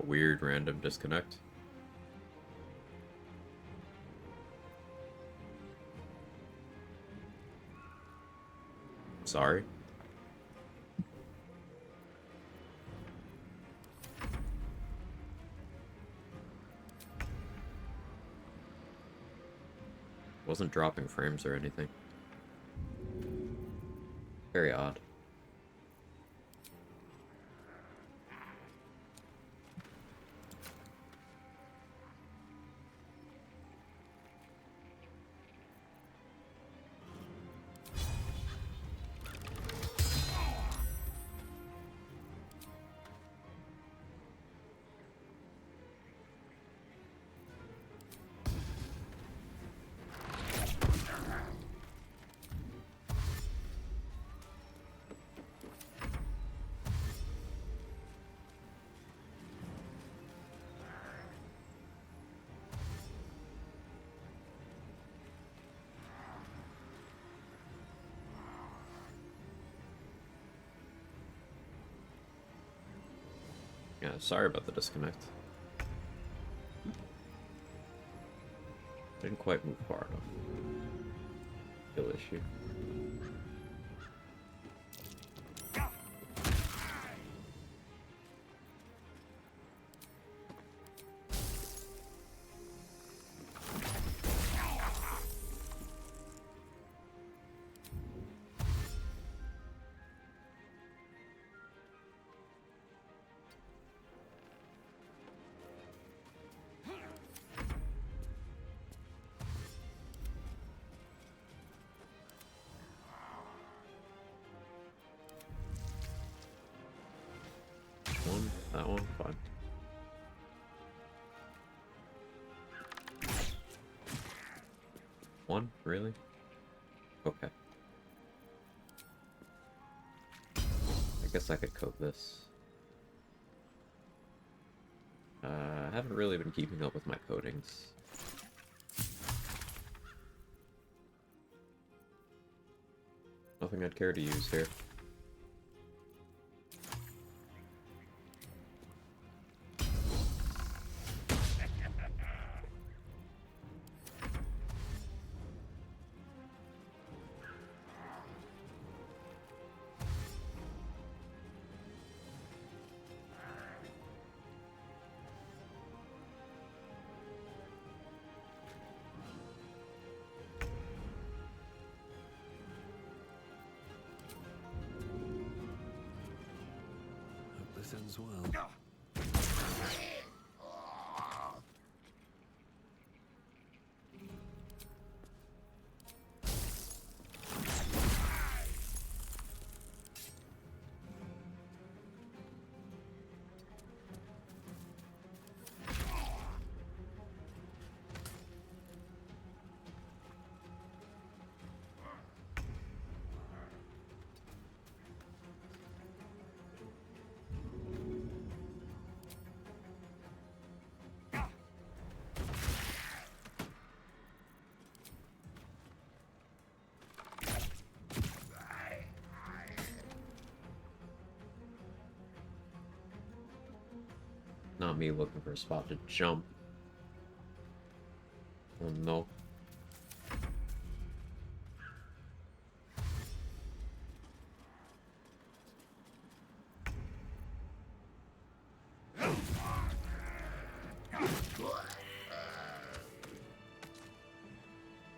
A weird random disconnect. Sorry. Wasn't dropping frames or anything. Very odd. Yeah, sorry about the disconnect. Didn't quite move far enough. Skill issue. One, that one, fine. One, really? Okay. I guess I could coat this. I haven't really been keeping up with my coatings. Nothing I'd care to use here. This ends well. Not me looking for a spot to jump. Oh no.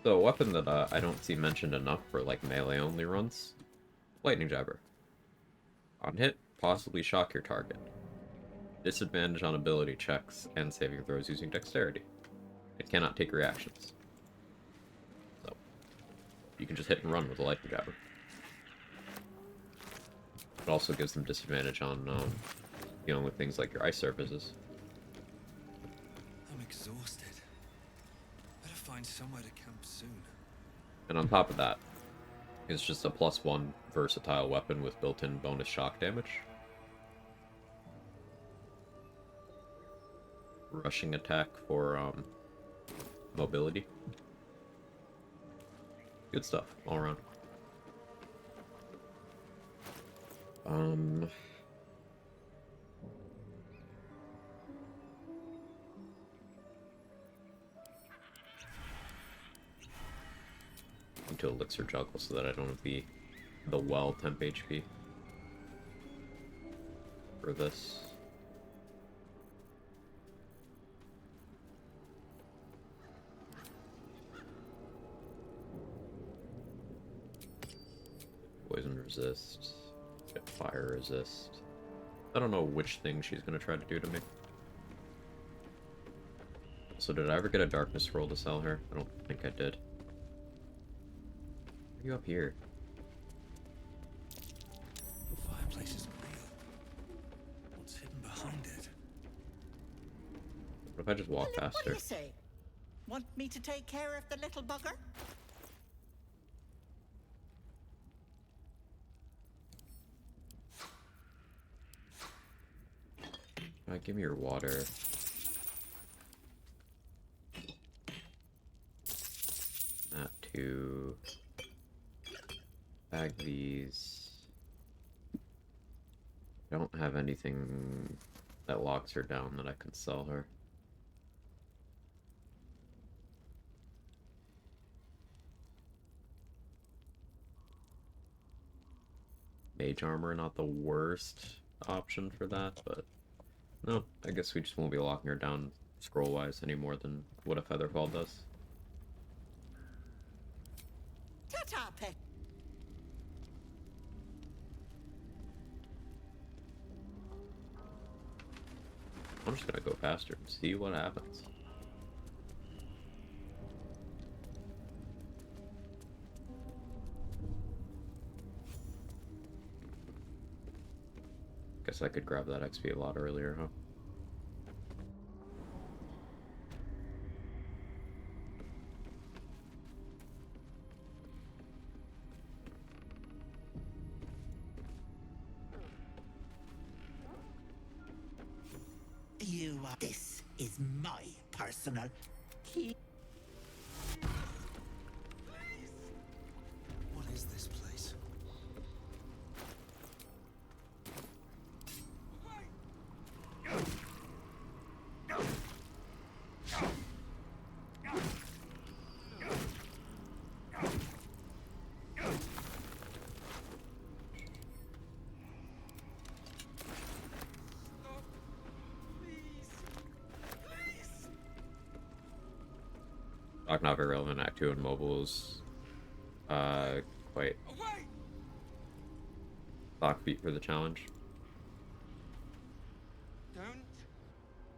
So a weapon that I don't see mentioned enough for like melee only runs. Lightning Jabber. On hit, possibly shock your target. Disadvantage on ability checks and saving throws using dexterity. It cannot take reactions. So, you can just hit and run with a Lightning Jabber. It also gives them disadvantage on dealing with things like your ice surfaces. I'm exhausted. Better find somewhere to camp soon. And on top of that, it's just a +1 versatile weapon with built-in bonus shock damage. Rushing attack for mobility. Good stuff all around. to elixir juggle so that I don't have the well temp HP for this. Poison resist, get fire resist. I don't know which thing she's gonna try to do to me. So did I ever get a darkness roll to sell her? I don't think I did. Are you up here? The fireplace is real. What's hidden behind it? What if I just walk past What do her? you say? Want me to take care of the little bugger? Give me your water. That too. Bag these. I don't have anything that locks her down that I can sell her. Mage armor, not the worst option for that, but no, I guess we just won't be locking her down scroll-wise any more than what a Featherfall does. Ta-ta, pet. I'm just gonna go past her and see what happens. Guess I could grab that XP a lot earlier, huh? This is my personal key. What is this place? Not very relevant. Act 2 and mobiles. Quite. Clock beat for the challenge.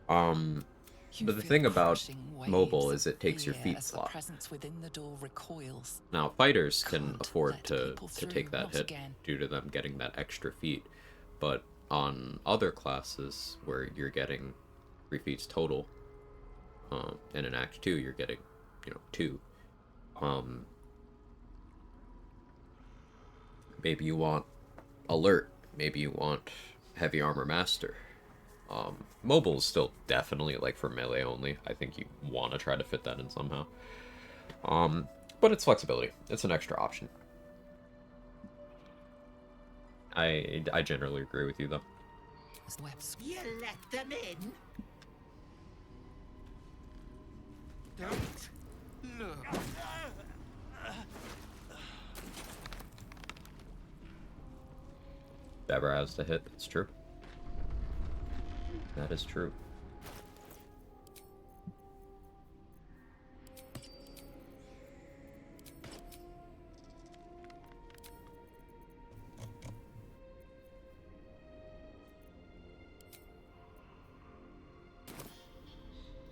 But the thing about mobile is it takes your feet slot. Now, fighters can afford to take that hit due to them getting that extra feet, but on other classes where you're getting 3 feats total, and in Act 2 you're getting, 2. Maybe you want alert. Maybe you want heavy armor master. Mobile is still definitely like for melee only. I think you want to try to fit that in somehow. But it's flexibility. It's an extra option. I generally agree with you though. You let them in? Don't look. Ever has to hit. It's true. That is true.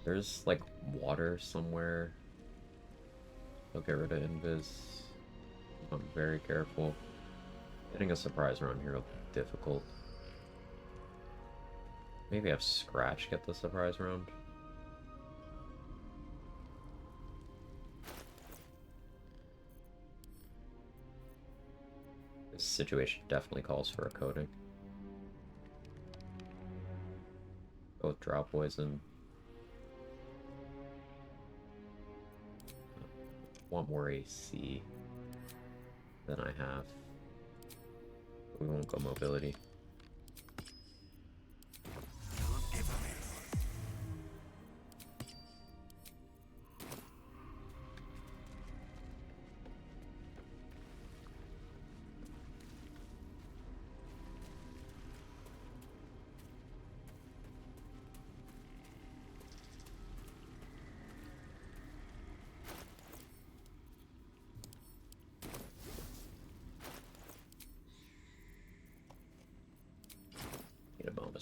There's like water somewhere. I'll get rid of invis. I'm very careful. Getting a surprise around here will be difficult. Maybe have Scratch get the surprise round. This situation definitely calls for a coding. Go with drop poison. Want more AC than I have. We won't go mobility.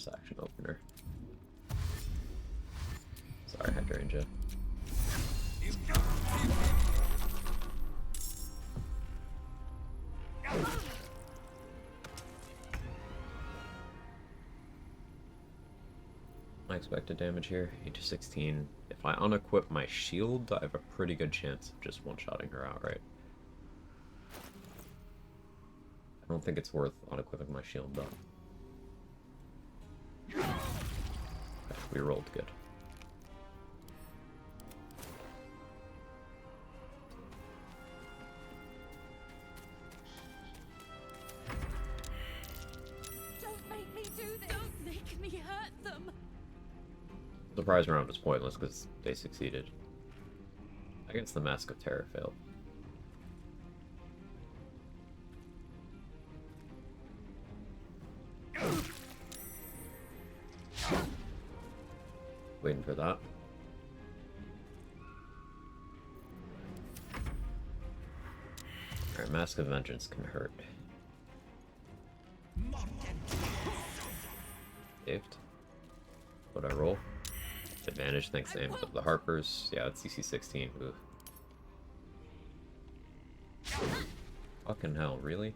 bonus action opener. Sorry, Hydrangea. My expected damage here, 8 to 16. If I unequip my shield, I have a pretty good chance of just one-shotting her outright. I don't think it's worth unequipping my shield, though. Okay, we rolled good. Don't make me do this! Don't make me hurt them! The prize round was pointless because they succeeded. I guess the Mask of Terror failed. Waiting for that. Alright, Mask of Vengeance can hurt. Saved. What'd I roll? Advantage thanks to aim of the Harpers. Yeah, it's CC 16. Ooh. Fucking hell, really?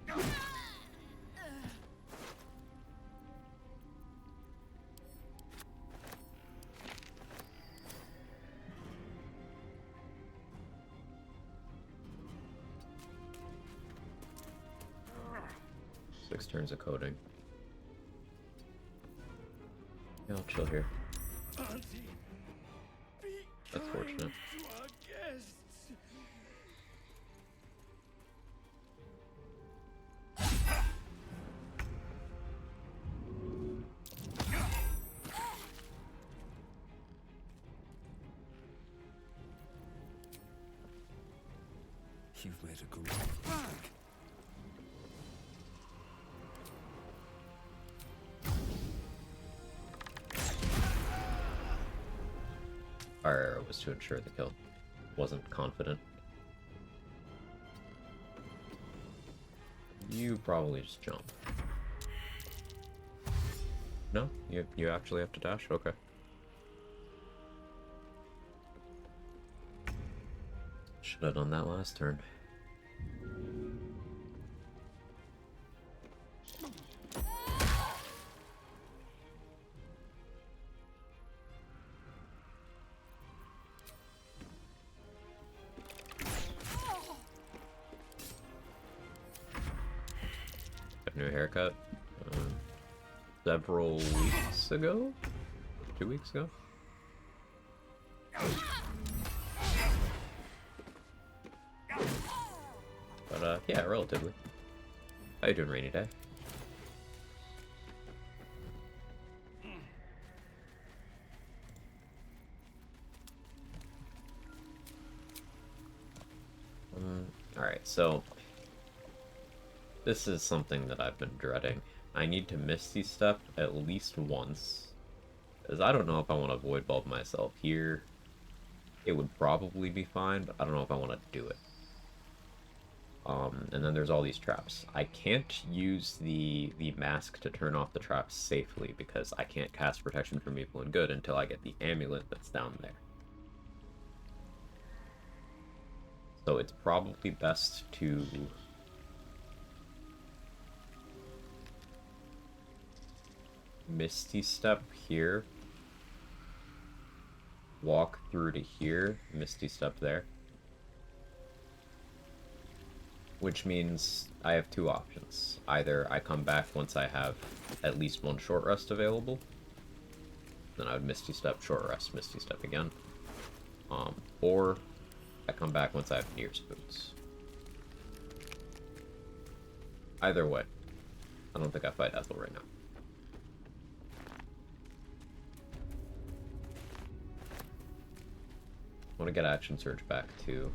Six turns of coding. Yeah, I'll chill here. That's fortunate. You've made a good one. Fire arrow was to ensure the kill. Wasn't confident. You probably just jump. No? You actually have to dash? Okay. Should have done that last turn. New haircut several weeks ago? 2 weeks ago? But yeah, relatively. How you doing, rainy day? Alright, so this is something that I've been dreading. I need to Misty Step at least once. Because I don't know if I want to Void Bulb myself here. It would probably be fine, but I don't know if I want to do it. And then there's all these traps. I can't use the mask to turn off the traps safely because I can't cast Protection from Evil and Good until I get the amulet that's down there. So it's probably best to Misty Step here, walk through to here, Misty Step there. Which means I have two options. Either I come back once I have at least one short rest available, then I would Misty Step, short rest, Misty Step again. Or I come back once I have Near's Boots. Either way, I don't think I fight Ethel right now. I want to get Action Surge back too.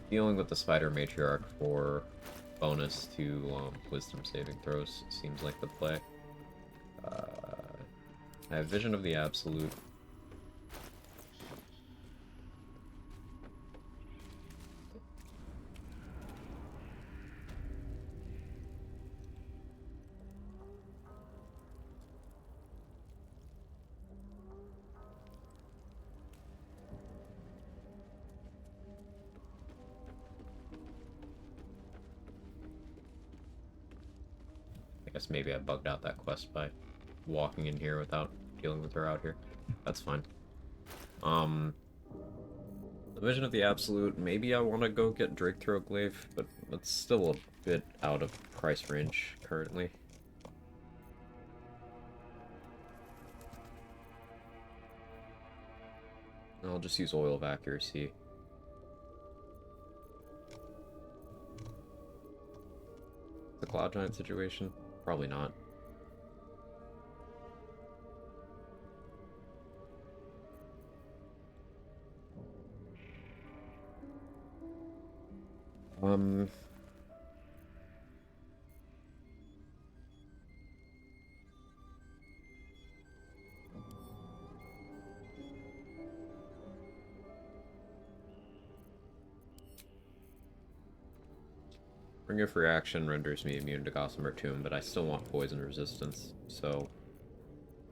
Dealing with the Spider Matriarch for bonus to Wisdom saving throws seems like the play. I have Vision of the Absolute. guess maybe I bugged out that quest by walking in here without dealing with her out here. That's fine. The Vision of the Absolute, maybe I want to go get Drake Throat Glaive, but it's still a bit out of price range currently. I'll just use Oil of Accuracy. The Cloud Giant situation? Probably not. Ring of Reaction renders me immune to Gossamer Tomb, but I still want poison resistance, so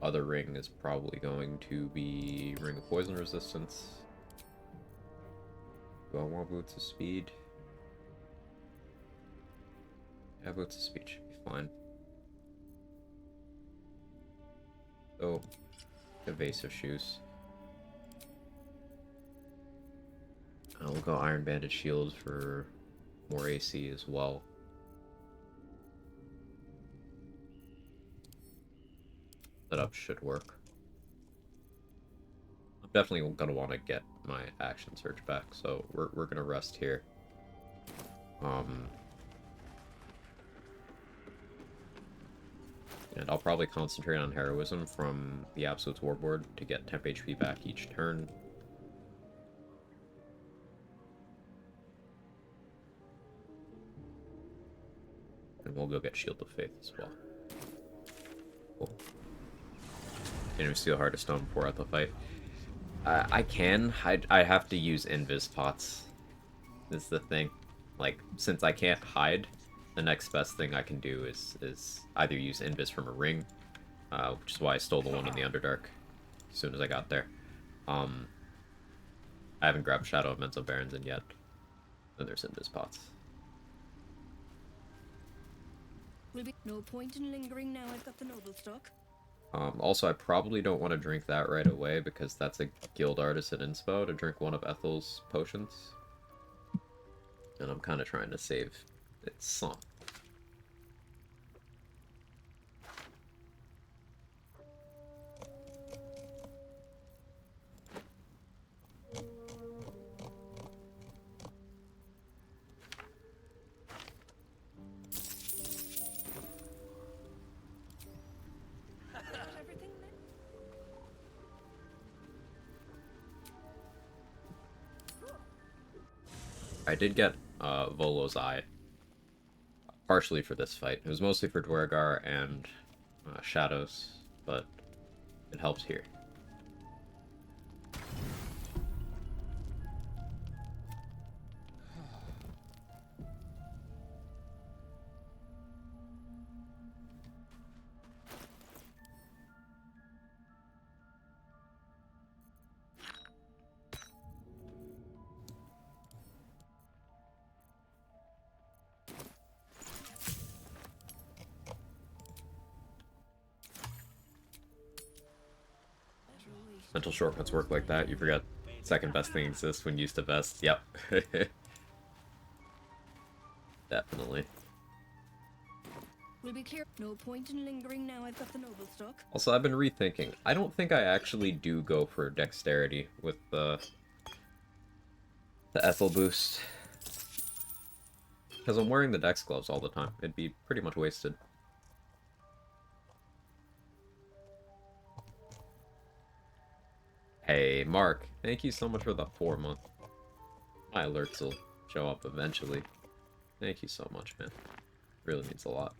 other ring is probably going to be Ring of Poison Resistance. Do I want Boots of Speed? Yeah, Boots of Speed should be fine. Oh, Evasive Shoes. I'll go Iron Banded Shield for more AC as well. Setup should work. I'm definitely gonna want to get my action surge back, so we're gonna rest here. And I'll probably concentrate on Heroism from the Absolute's Warboard to get temp HP back each turn. And we'll go get Shield of Faith as well. Cool. Can steal Heart of Stone before at the fight? I can. I have to use Invis Pots. Is the thing. Like, since I can't hide, the next best thing I can do is either use Invis from a ring, which is why I stole the one in the Underdark as soon as I got there. I haven't grabbed Shadow of Mental Barons in yet. Then there's Invis Pots. Will be no point in lingering now I've got the noble stock. Also, I probably don't want to drink that right away because that's a guild artisan inspo to drink one of Ethel's potions. And I'm kind of trying to save its some. I did get Volo's Eye, partially for this fight. It was mostly for Dwergar and Shadows, but it helps here. Mental shortcuts work like that. You forget second best thing exists when used to best. Yep. Definitely. Will be clear. No point in lingering now I've got the noble stock. Also, I've been rethinking. I don't think I actually do go for dexterity with the Ethel boost. Because I'm wearing the dex gloves all the time. It'd be pretty much wasted. Hey, Mark, thank you so much for the 4-month. My alerts will show up eventually. Thank you so much, man. Really means a lot.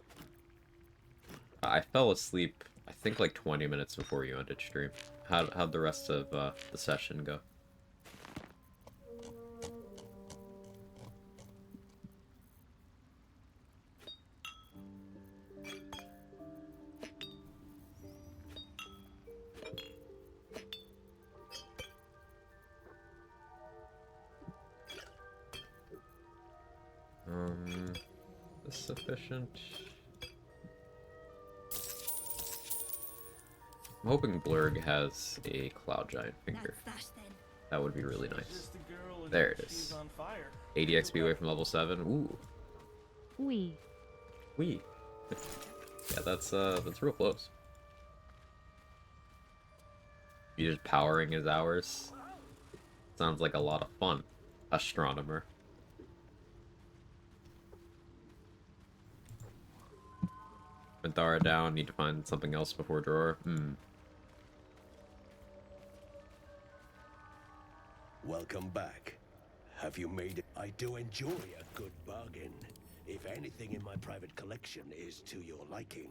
I fell asleep, I think, like 20 minutes before you ended stream. How'd the rest of the session go? Is sufficient? I'm hoping Blurg has a Cloud Giant Finger. That's that then. That would be really nice. Just a girl and There it she's is. on fire. 80 XP away from level 7. Ooh. We. Wee. Yeah, that's real close. You just powering his hours. Sounds like a lot of fun. Astronomer. Minthara down, need to find something else before drawer. Welcome back. Have you made it? I do enjoy a good bargain. If anything in my private collection is to your liking.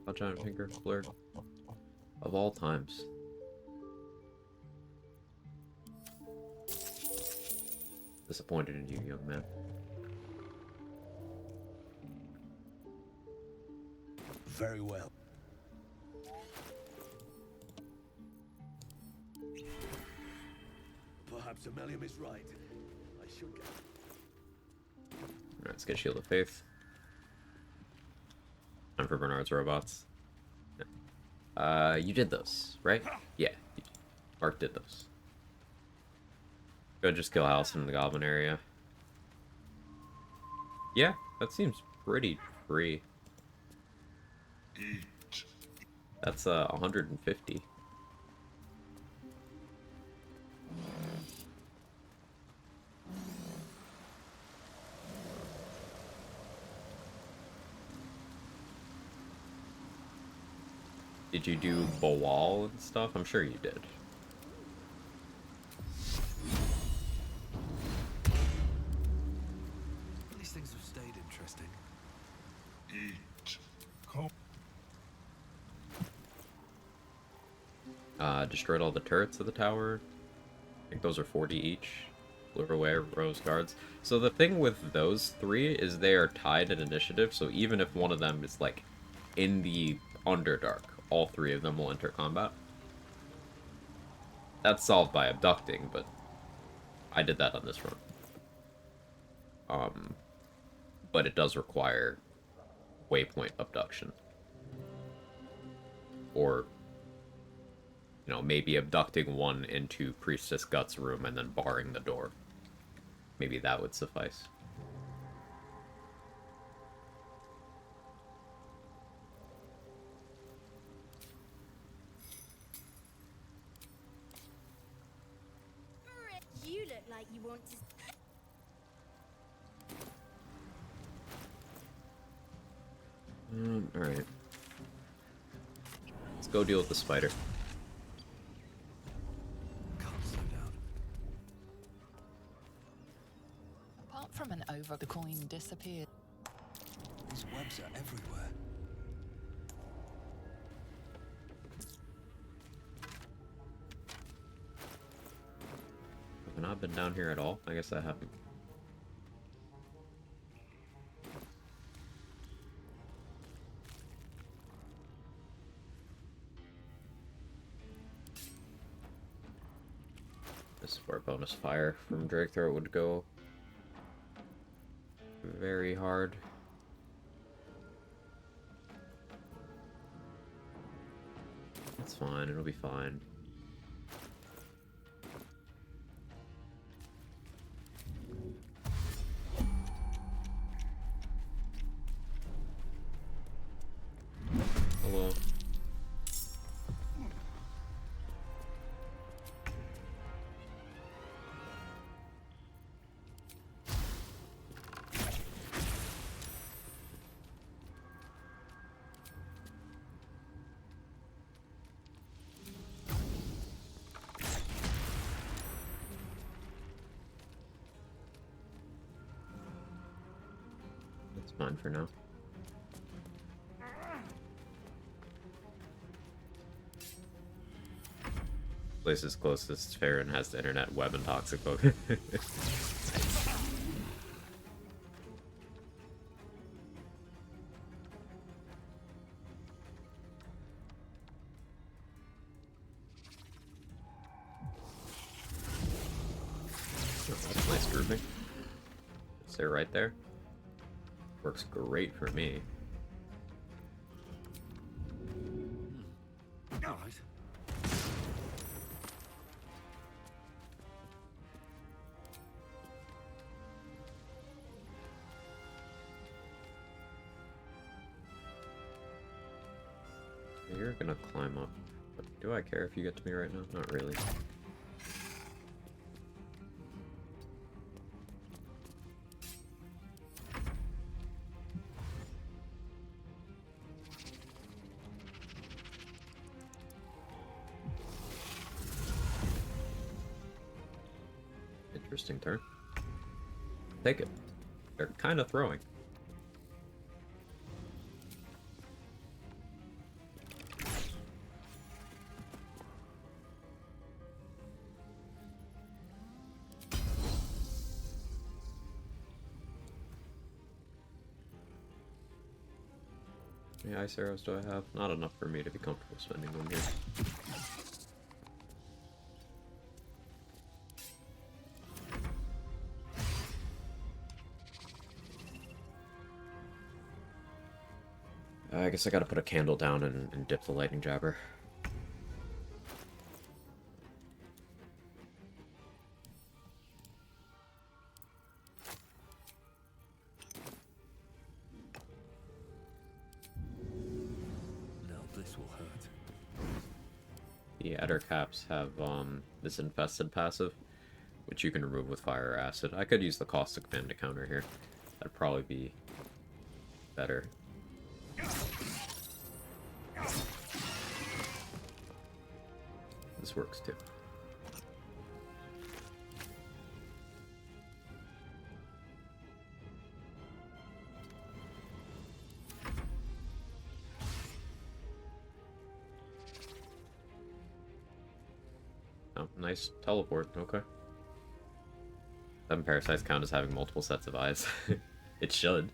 A giant finger flare. Of all times. Disappointed in you, young man. Very well. Perhaps Ammelium is right. I should get. Alright, let's get Shield of Faith. Time for Bernard's robots. You did those, right? Yeah. Mark did those. Go just kill Allison in the Goblin area. Yeah, that seems pretty free. That's 150. Did you do Bawal and stuff? I'm sure you did. These things have stayed interesting. Destroyed all the turrets of the tower. I think those are 40 each. Blew away Rose guards. So the thing with those three is they are tied in initiative, so even if one of them is like in the Underdark, all three of them will enter combat. That's solved by abducting, but I did that on this run. But it does require waypoint abduction. Or, you know, maybe abducting one into Priestess Guts' room and then barring the door. Maybe that would suffice. You look like you want to. Alright. Let's go deal with the spider. Can't slow down. Apart from an over, the coin disappeared. These webs are everywhere. Have I not been down here at all? I guess I haven't. This is where bonus fire from Drake Throat would go very hard. It's fine, it'll be fine. Hello. That's fine for now. Places closest Farron has the internet, web, and toxic folk. That's nice grouping. Stay right there. Works great for me. All right. You're gonna climb up. But do I care if you get to me right now? Not really. Interesting turn. Take it. They're kind of throwing. How many ice arrows do I have? Not enough for me to be comfortable spending them here. I guess I gotta put a candle down and dip the lightning jabber. Now this will hurt. The Eder caps have this infested passive, which you can remove with fire or acid. I could use the caustic fan to counter here. That'd probably be better. This works too. Oh, nice teleport. Okay. 7 parasites count as having multiple sets of eyes. It should.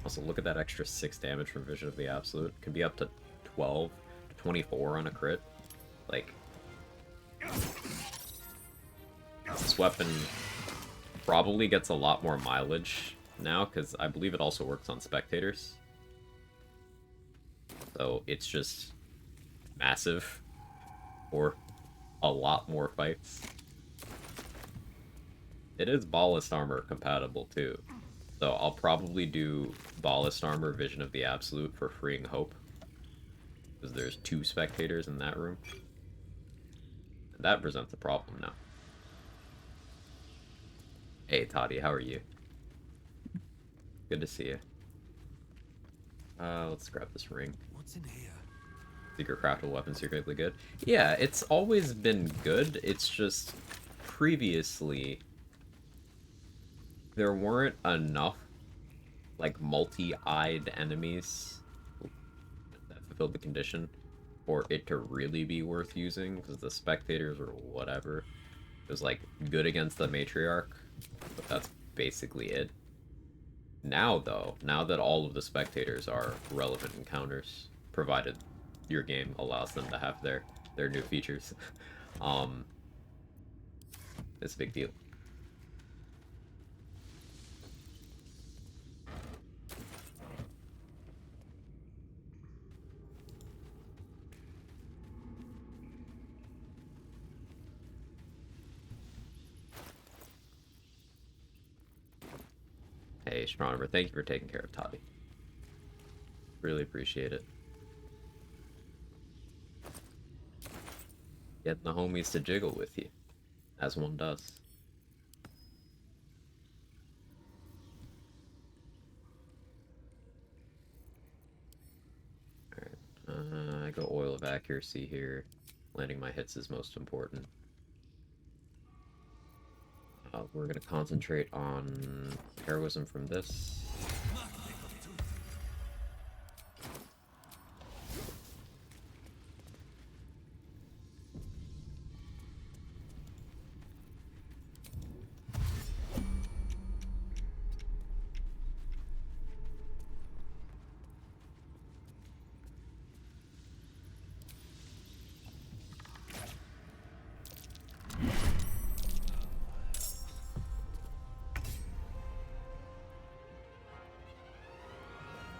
Also, look at that extra 6 damage from Vision of the Absolute. Can be up to 12 to 24 on a crit. Like, this weapon probably gets a lot more mileage now, because I believe it also works on spectators. So it's just massive for a lot more fights. It is Ballast Armor compatible too. So I'll probably do Ballast Armor Vision of the Absolute for freeing Hope. Because there's 2 spectators in that room. And that presents a problem now. Hey Toddy, how are you? Good to see you. Let's grab this ring. What's in here? Secret craftable weapon secretly good. Yeah, it's always been good. It's just previously there weren't enough like multi-eyed enemies that fulfilled the condition for it to really be worth using, because the spectators or whatever. It was like good against the matriarch, but that's basically it. Now though, now that all of the spectators are relevant encounters, provided your game allows them to have their new features, it's a big deal. Hey, Astronomer, thank you for taking care of Toddy. Really appreciate it. Getting the homies to jiggle with you, as one does. Alright, I go Oil of Accuracy here. Landing my hits is most important. We're gonna concentrate on heroism from this.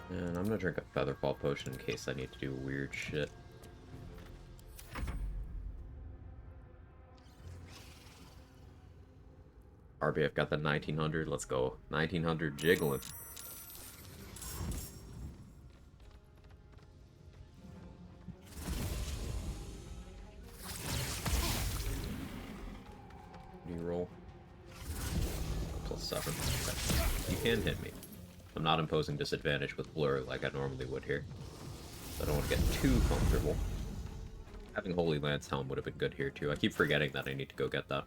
And I'm gonna drink a featherfall potion in case I need to do weird shit. RBF got the 1900, let's go. 1900 jiggling. Reroll. +7. Okay. You can hit me. I'm not imposing disadvantage with Blur like I normally would here. So I don't want to get too comfortable. Having Holy Lance Helm would have been good here too. I keep forgetting that I need to go get that.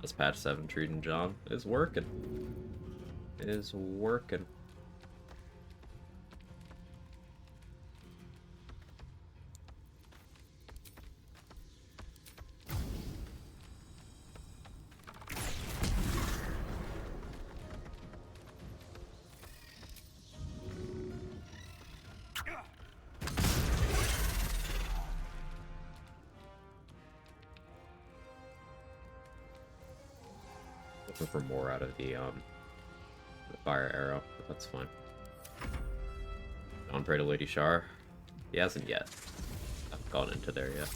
This patch 7 treating John is working. It is working. Looking for more out of the fire arrow, but that's fine. On pray to Lady Shar. He hasn't yet. I haven't gone into there yet.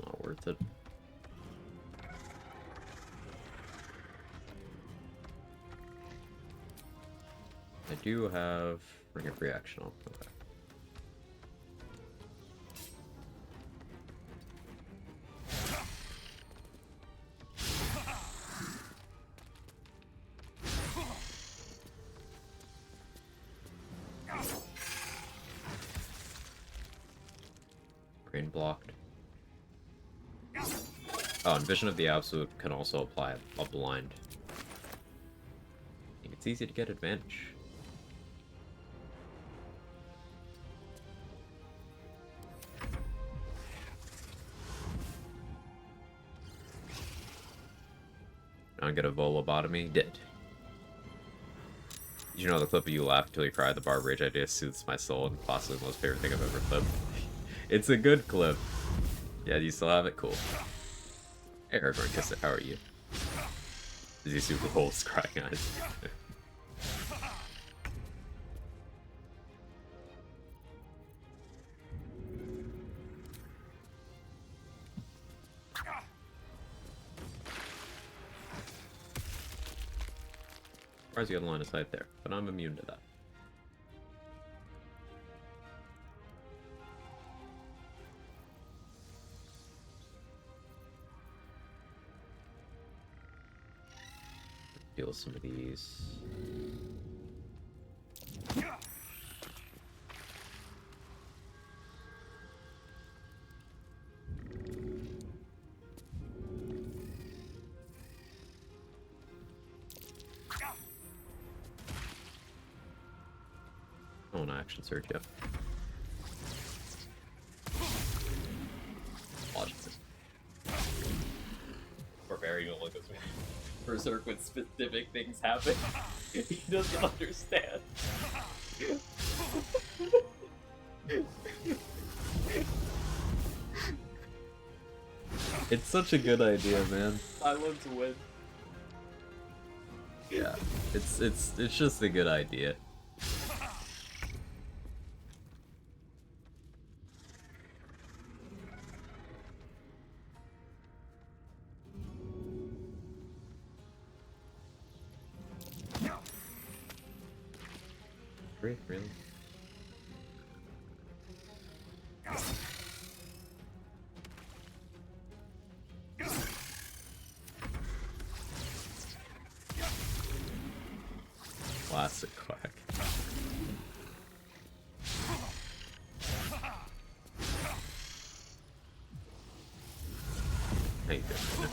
Not worth it. I do have Ring of Reaction on. Okay. Brain blocked. Oh, and Vision of the Absolute can also apply a blind. I think it's easy to get advantage. Not get a volobotomy? Did. You know the clip of you laugh until you cry, the bar rage idea soothes my soul, and possibly the most favorite thing I've ever clipped. It's a good clip. Yeah, do you still have it? Cool. Hey, Hardcore Kisser, how are you? Is he super holes crying eyes? Why is he on line of sight there? But I'm immune to that. Deal with some of these. Oh, an action surge, yep. Logically. Barbarian will look at me. Berserk when specific things happen. He doesn't understand. It's such a good idea, man. Silence win. Yeah, it's just a good idea. Really? Classic Quag. How you doing?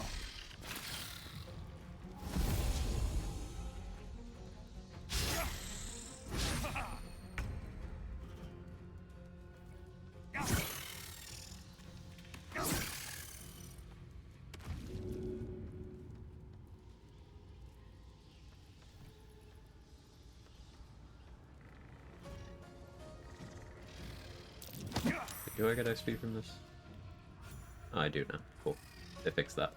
Do I get XP from this? Oh, I do now. Cool. They fixed that.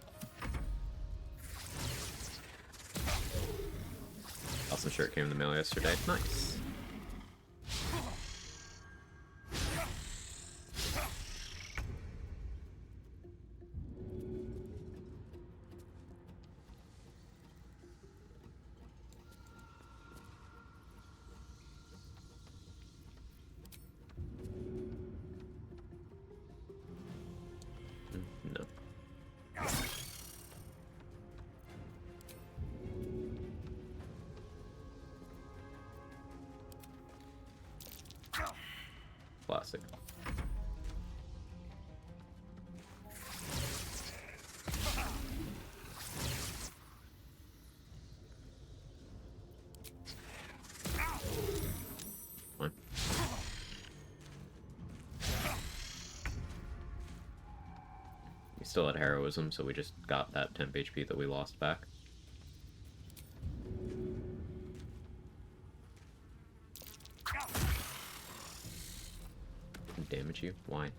Awesome shirt came in the mail yesterday. Nice. No. Classic. Fine. We still had heroism, so we just got that temp HP that we lost back. Damage you? Why?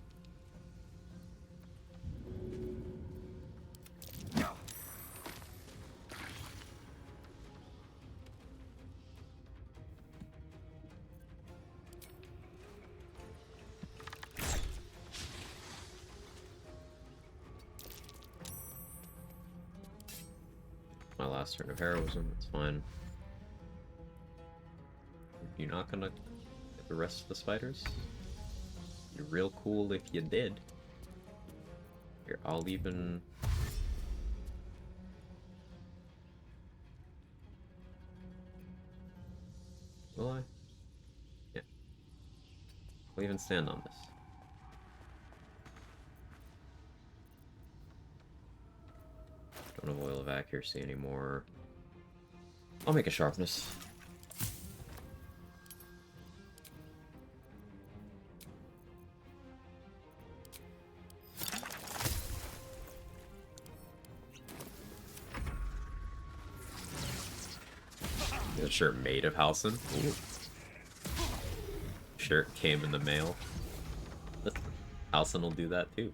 My last turn of heroism, it's fine. You're not gonna get the rest of the spiders? You're real cool if you did. Here, I'll even... Will I? Yeah. I'll even stand on this. Don't have oil of accuracy anymore. I'll make a sharpness. The shirt made of Halcyon. Ooh. Shirt came in the mail. Halcyon will do that too.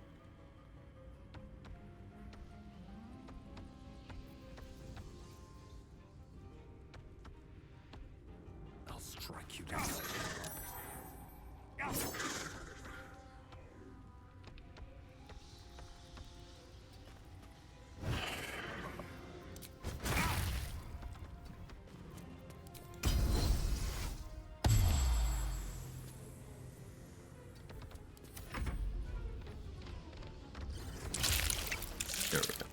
I'll strike you down. There we go.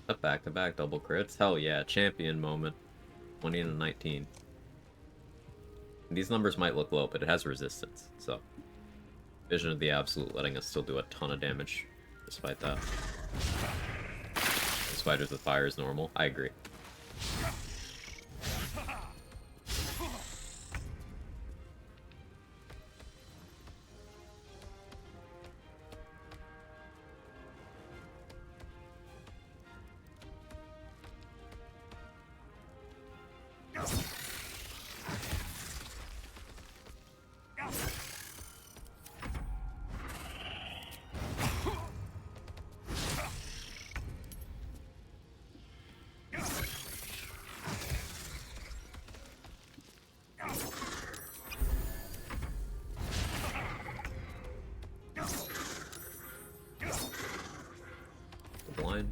A back-to-back double crits? Hell yeah, champion moment. 20 and 19. And these numbers might look low, but it has resistance, so... Vision of the Absolute letting us still do a ton of damage, despite that. The spiders with fire is normal. I agree. Blind.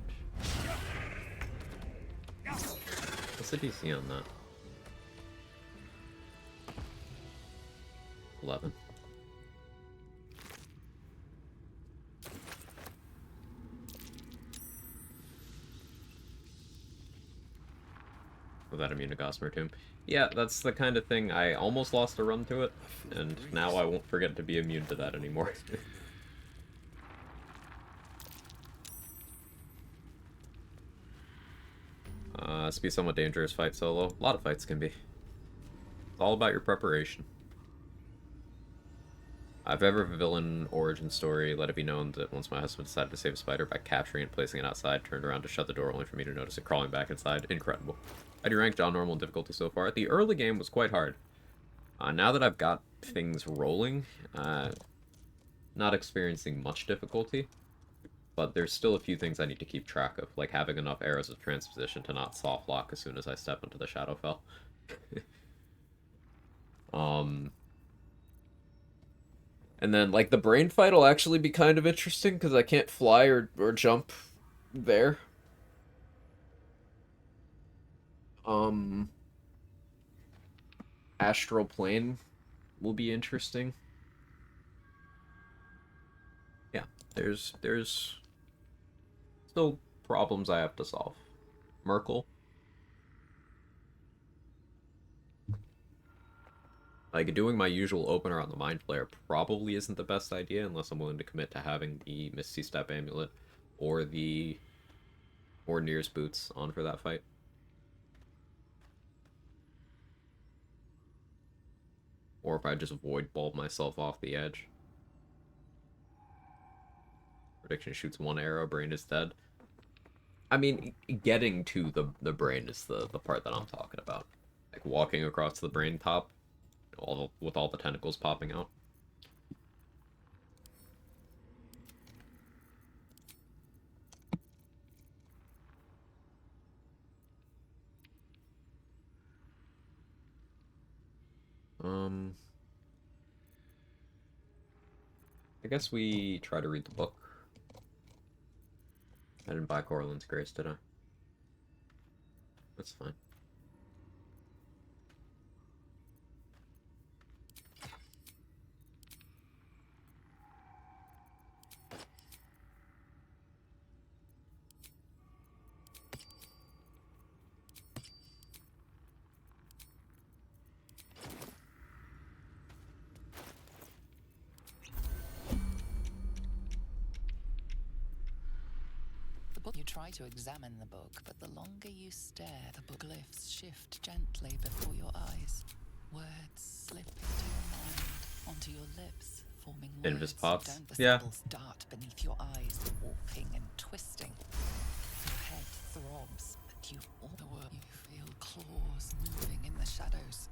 What's the DC on that? 11. Without immune to Gossamer Tomb. Yeah, that's the kind of thing I almost lost a run to it, and now I won't forget to be immune to that anymore. This be a somewhat dangerous fight solo. A lot of fights can be. It's all about your preparation. If ever a villain origin story, let it be known that once my husband decided to save a spider by capturing and placing it outside, turned around to shut the door only for me to notice it crawling back inside. Incredible. I do rank on normal difficulty so far. The early game was quite hard. Now that I've got things rolling, not experiencing much difficulty. But there's still a few things I need to keep track of, like having enough arrows of transposition to not soft lock as soon as I step into the Shadowfell. And then, like, the brain fight will actually be kind of interesting, because I can't fly or jump there. Astral Plane will be interesting. Yeah, there's still problems I have to solve. Merkel. Like, doing my usual opener on the Mind Flayer probably isn't the best idea unless I'm willing to commit to having the Misty Step Amulet or the Near's Boots on for that fight. Or if I just void bulb myself off the edge. Prediction shoots one arrow, brain is dead. I mean, getting to the brain is the part that I'm talking about. Like, walking across the brain top, with all the tentacles popping out. I guess we try to read the book. I didn't buy Corlin's Grace, did I? That's fine. You try to examine the book, but the longer you stare, the book glyphs shift gently before your eyes. Words slip into your mind, onto your lips, forming Invis words pops. you don't. The Yeah. symbols dart beneath your eyes, warping and twisting. Your head throbs, but you all the world. You feel claws moving in the shadows.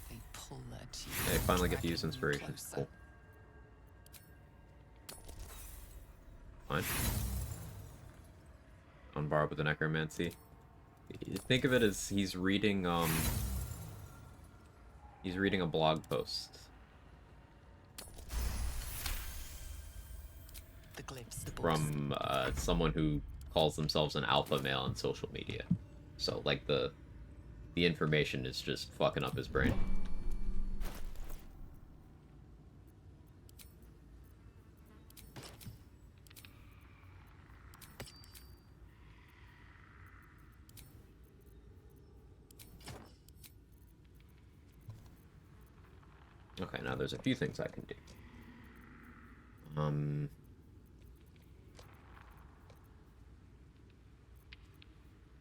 They pull at you. They finally get to use dragging you inspiration. closer. Cool. Fine. On bar with the necromancy. Think of it as he's reading a blog post. The glyphs, the books. From someone who calls themselves an alpha male on social media. So like the information is just fucking up his brain. Okay, now there's a few things I can do.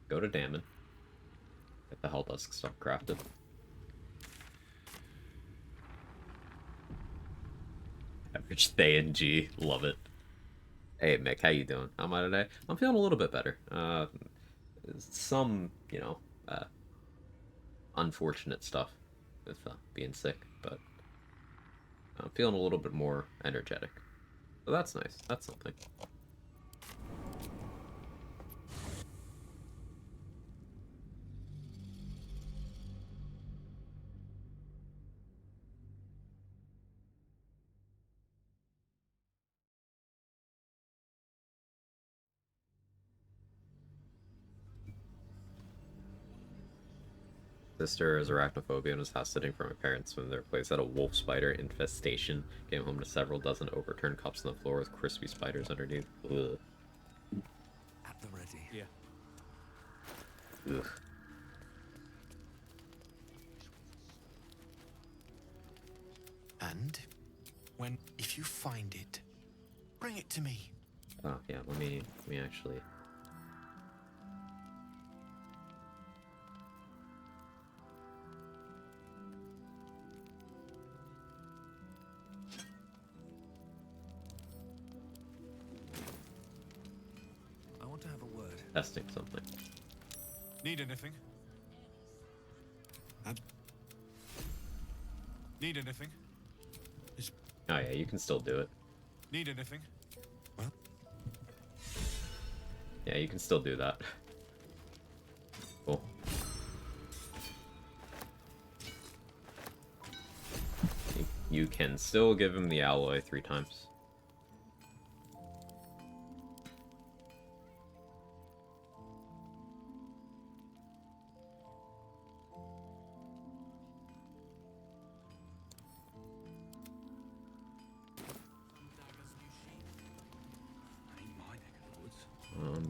Go to Damon. Get the Helldusk stuff crafted. Average Thay and G. Love it. Hey, Mick, how you doing? How am I today? I'm feeling a little bit better. Some, unfortunate stuff with being sick, but I'm feeling a little bit more energetic. So that's nice. That's something. Sister has arachnophobia and was house sitting for my parents when their place had a wolf spider infestation. Came home to several dozen overturned cups on the floor with crispy spiders underneath. Ugh. At the ready. Yeah. Ugh. And if you find it, bring it to me. Oh yeah, let me actually. I want to have a word. Testing something. Need anything? Need anything? Oh yeah, you can still do it. Need anything? Yeah, you can still do that. Cool. You can still give him the alloy 3 times.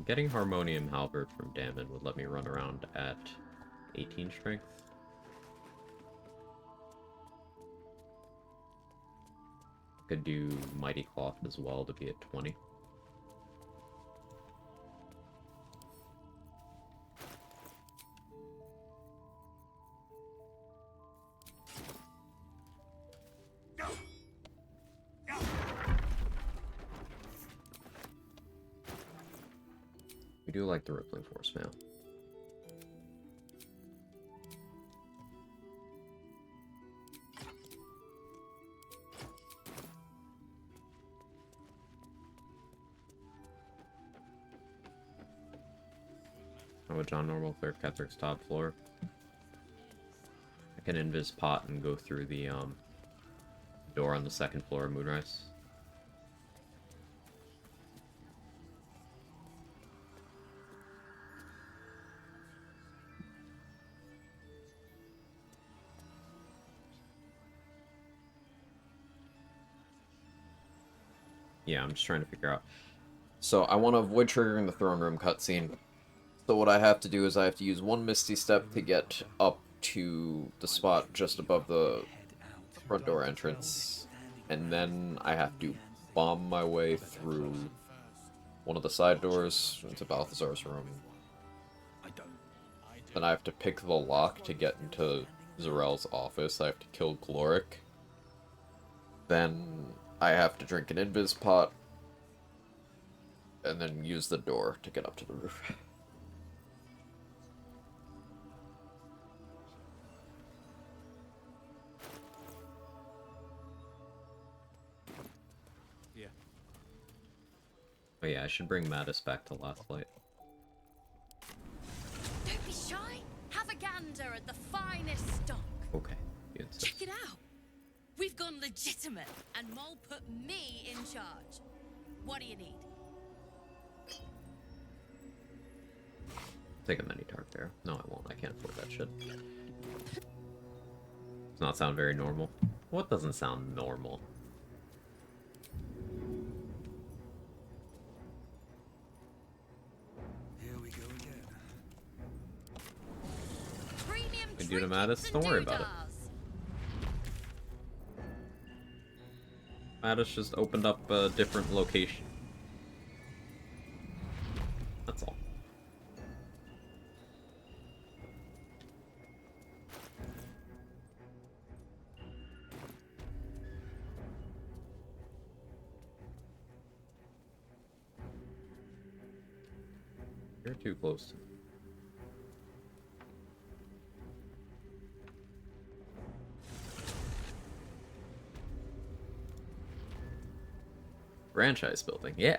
Getting Harmonium Halberd from Damon would let me run around at 18 strength. Could do Mighty Cloth as well to be at 20. We do like the Rippling Force now. How would John normal clear Ketheric's top floor? I can invis pot and go through the door on the 2nd floor of Moonrise. Yeah, I'm just trying to figure out. So I want to avoid triggering the throne room cutscene. So what I have to do is I have to use 1 Misty Step to get up to the spot just above the front door entrance. And then I have to bomb my way through one of the side doors into Balthazar's room. Then I have to pick the lock to get into Zarel's office. I have to kill Gloric. Then I have to drink an invis pot, and then use the door to get up to the roof. Yeah. Oh yeah, I should bring Mattis back to last light. Don't be shy. Have a gander at the finest stock. Okay, you insist. Check it out. We've gone legitimate, and Mole put me in charge. What do you need? Take a mini tarp there. No, I won't. I can't afford that shit. Does not sound very normal. What doesn't sound normal? Here we go again. Premium Can do to trinkets Mattis? and Don't worry about it. doodahs. Mattis just opened up a different location. That's all. You're too close to me. Franchise building, yeah.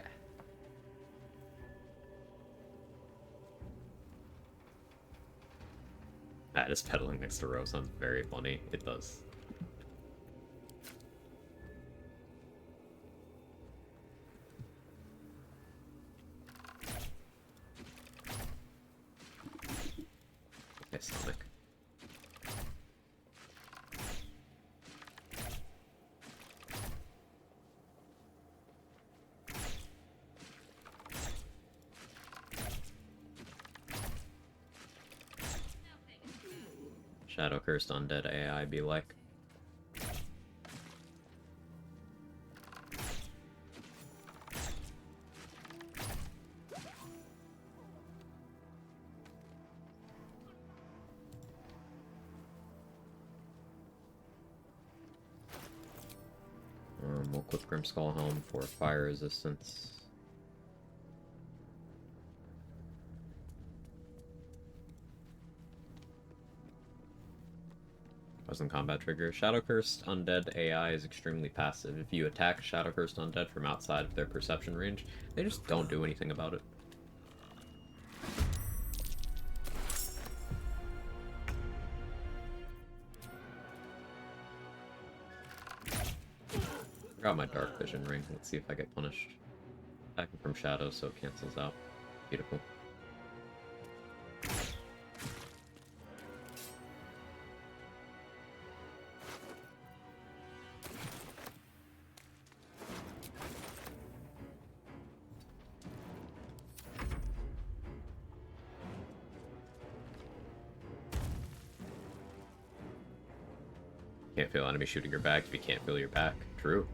That is pedaling next to Rose sounds very funny. It does. Okay, stomach. Shadow cursed undead AI be like. We'll equip Grimskull Helm for fire resistance. Wasn't combat trigger. Shadow Cursed Undead AI is extremely passive. If you attack Shadow Cursed Undead from outside of their perception range, they just don't do anything about it. Got my Dark Vision ring. Let's see if I get punished. Attacking from shadows, so it cancels out. Beautiful. Can't feel enemy shooting your back if you can't feel your back. True.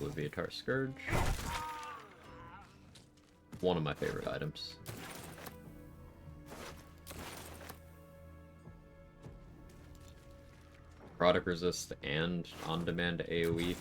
Leviatar Scourge. One of my favorite items. Product resist and on-demand AoE.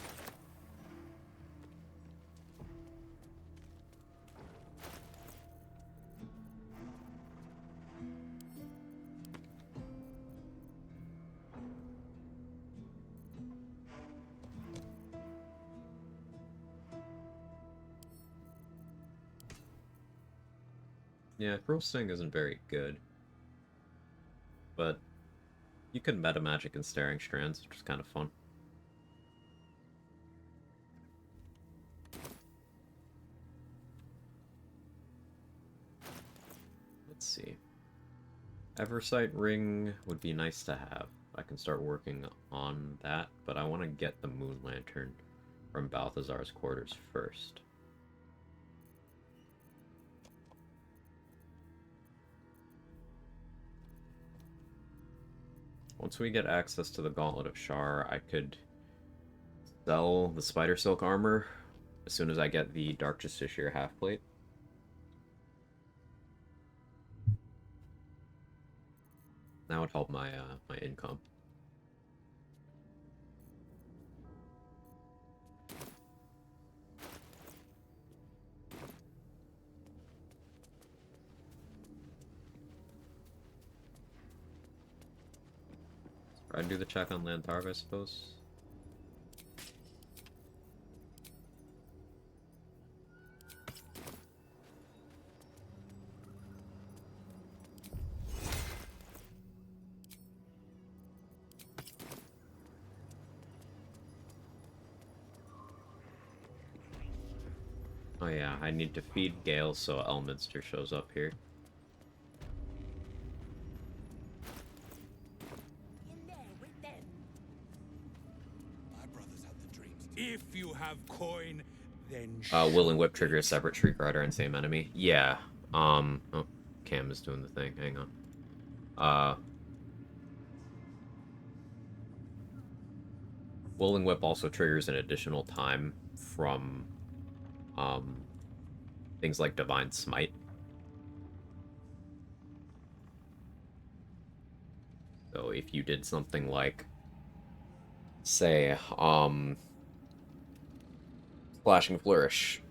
Yeah, Cruel Sting isn't very good. But you can meta magic in Staring Strands, which is kind of fun. Let's see. Eversight Ring would be nice to have. I can start working on that, but I want to get the Moon Lantern from Balthazar's quarters first. Once we get access to the Gauntlet of Shar, I could sell the Spider Silk armor as soon as I get the Dark Justiciar half-plate. That would help my my income. I'd do the check on Lantharv, I suppose. Oh yeah, I need to feed Gale so Elminster shows up here. In there with them. My brothers had the dreams. If you have coin, then Will and Whip shoot trigger a it. separate Shriek Rider and same enemy. Yeah. Oh, Cam is doing the thing. Hang on. Will and Whip also triggers an additional time from, things like Divine Smite. So if you did something like, say, Slashing Flourish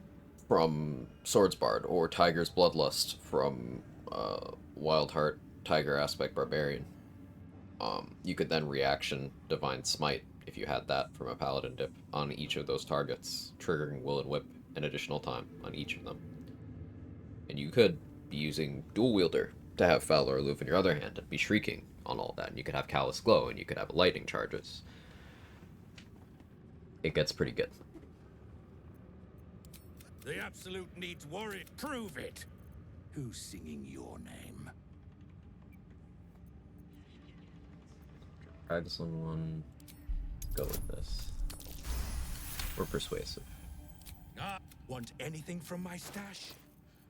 from Swordsbard, or Tiger's Bloodlust from Wildheart Tiger Aspect Barbarian, you could then reaction Divine Smite if you had that from a Paladin dip on each of those targets, triggering Will and Whip an additional time on each of them. And you could be using Dual Wielder to have Fowler Aloof in your other hand and be shrieking on all that, and you could have Callous Glow, and you could have lightning charges. It gets pretty good. The Absolute needs warrior. Prove it. Who's singing your name? Try this on one. Go with this. We're persuasive. Ah, want anything from my stash?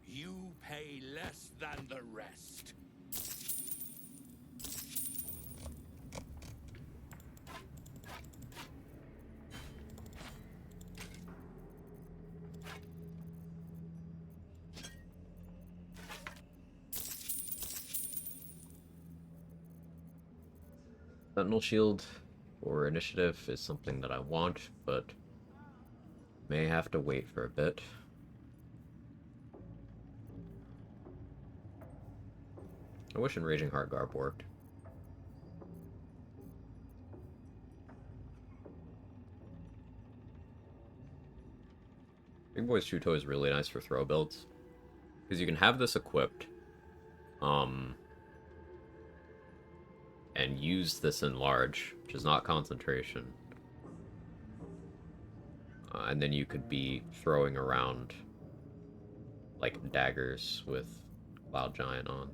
You pay less than the rest. Sentinel Shield for initiative is something that I want, but may have to wait for a bit. I wish Enraging Heart Garb worked. Big Boy's Shuto is really nice for throw builds, because you can have this equipped, and use this in large, which is not concentration. And then you could be throwing around like daggers with Cloud Giant on.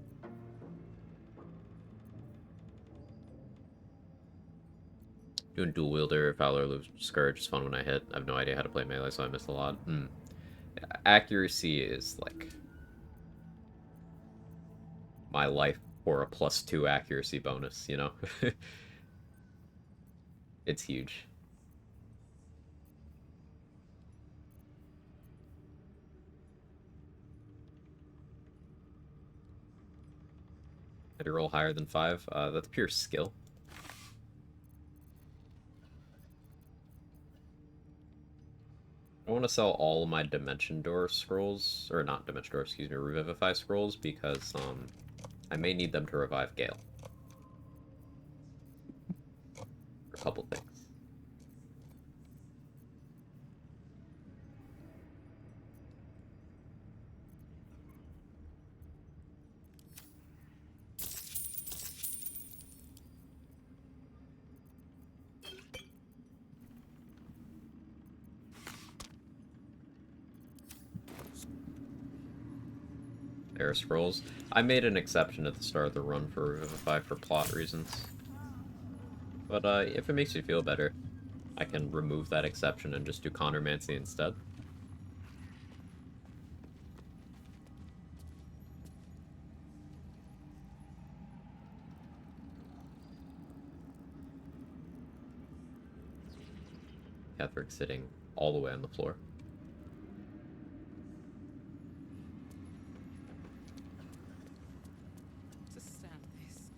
Doing Dual Wielder, Fowler Loop Scourge is fun when I hit. I have no idea how to play melee, so I missed a lot. Accuracy is like my life for a +2 accuracy bonus, you know? It's huge. Had to roll higher than 5. That's pure skill. I want to sell all of my Dimension Door scrolls, or not Dimension Door, excuse me, Revivify scrolls, because I may need them to revive Gale. For a couple things. Air scrolls. I made an exception at the start of the run for Revivify for plot reasons. But if it makes you feel better, I can remove that exception and just do Chondromancy instead. Catherick sitting all the way on the floor.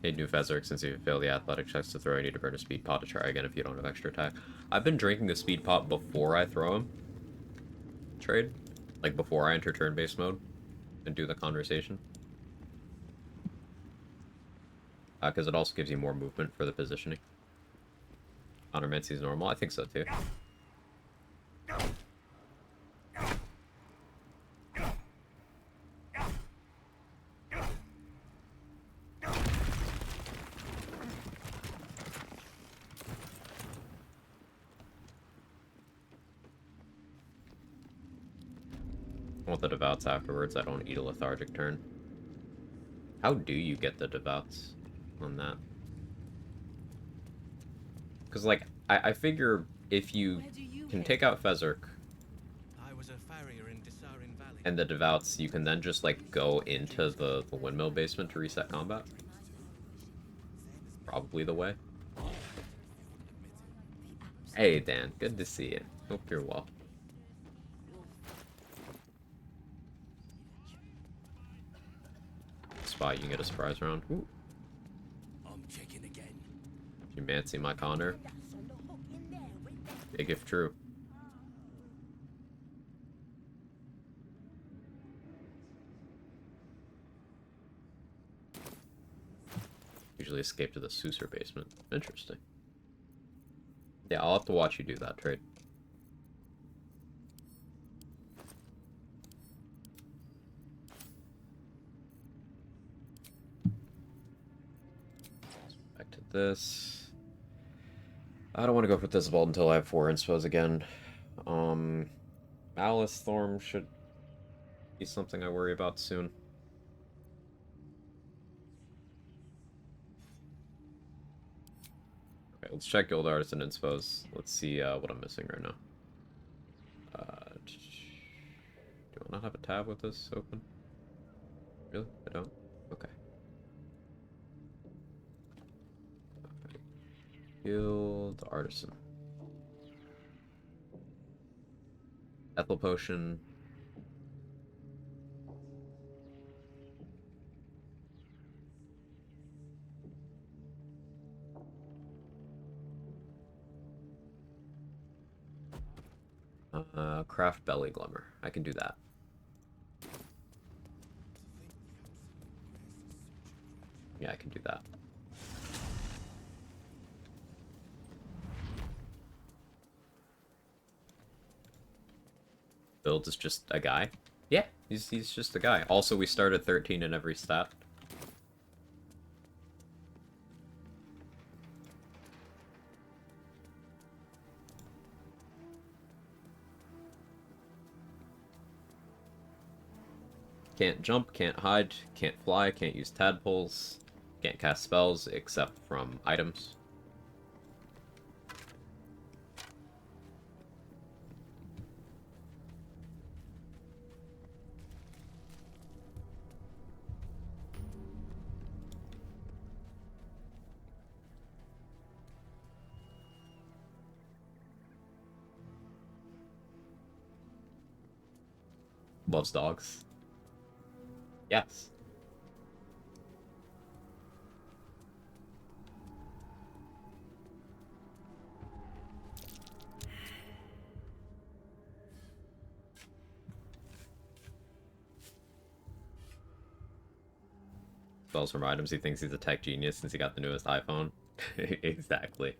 Hey, new Fezzik, since you failed the athletic checks to throw, you need to burn a speed pot to try again if you don't have extra attack. I've been drinking the speed pot before I throw him. Trade. Like before I enter turn-based mode and do the conversation. Because it also gives you more movement for the positioning. Chondromancy is normal? I think so too. I want the devouts afterwards. I don't eat a lethargic turn. How do you get the devouts on that? Because, like, I figure if you can take out Fezzik I was a farrier in Desarin Valley. and the devouts, you can then just, like, go into the windmill basement to reset combat. Probably the way. Hey, Dan. Good to see you. Hope you're well. Spot, you can get a surprise round. Ooh. I'm checking again. You mancy my Connor. Big if true. Usually escape to the Souser basement. Interesting. Yeah, I'll have to watch you do that trade. Back to this. I don't want to go for this vault until I have 4 inspos again. Malice Thorm should be something I worry about soon. Okay, let's check Guild Artisan inspos. Let's see what I'm missing right now. Do I not have a tab with this open? Really? I don't? Okay. Guild Artisan. Ethel Potion. Craft Belly Glimmer. I can do that. Yeah, I can do that. Build is just a guy? Yeah, he's just a guy. Also, we started 13 in every stat. Can't jump, can't hide, can't fly, can't use tadpoles, can't cast spells except from items. Loves dogs. Yes. Spells from items. He thinks he's a tech genius since he got the newest iPhone. Exactly.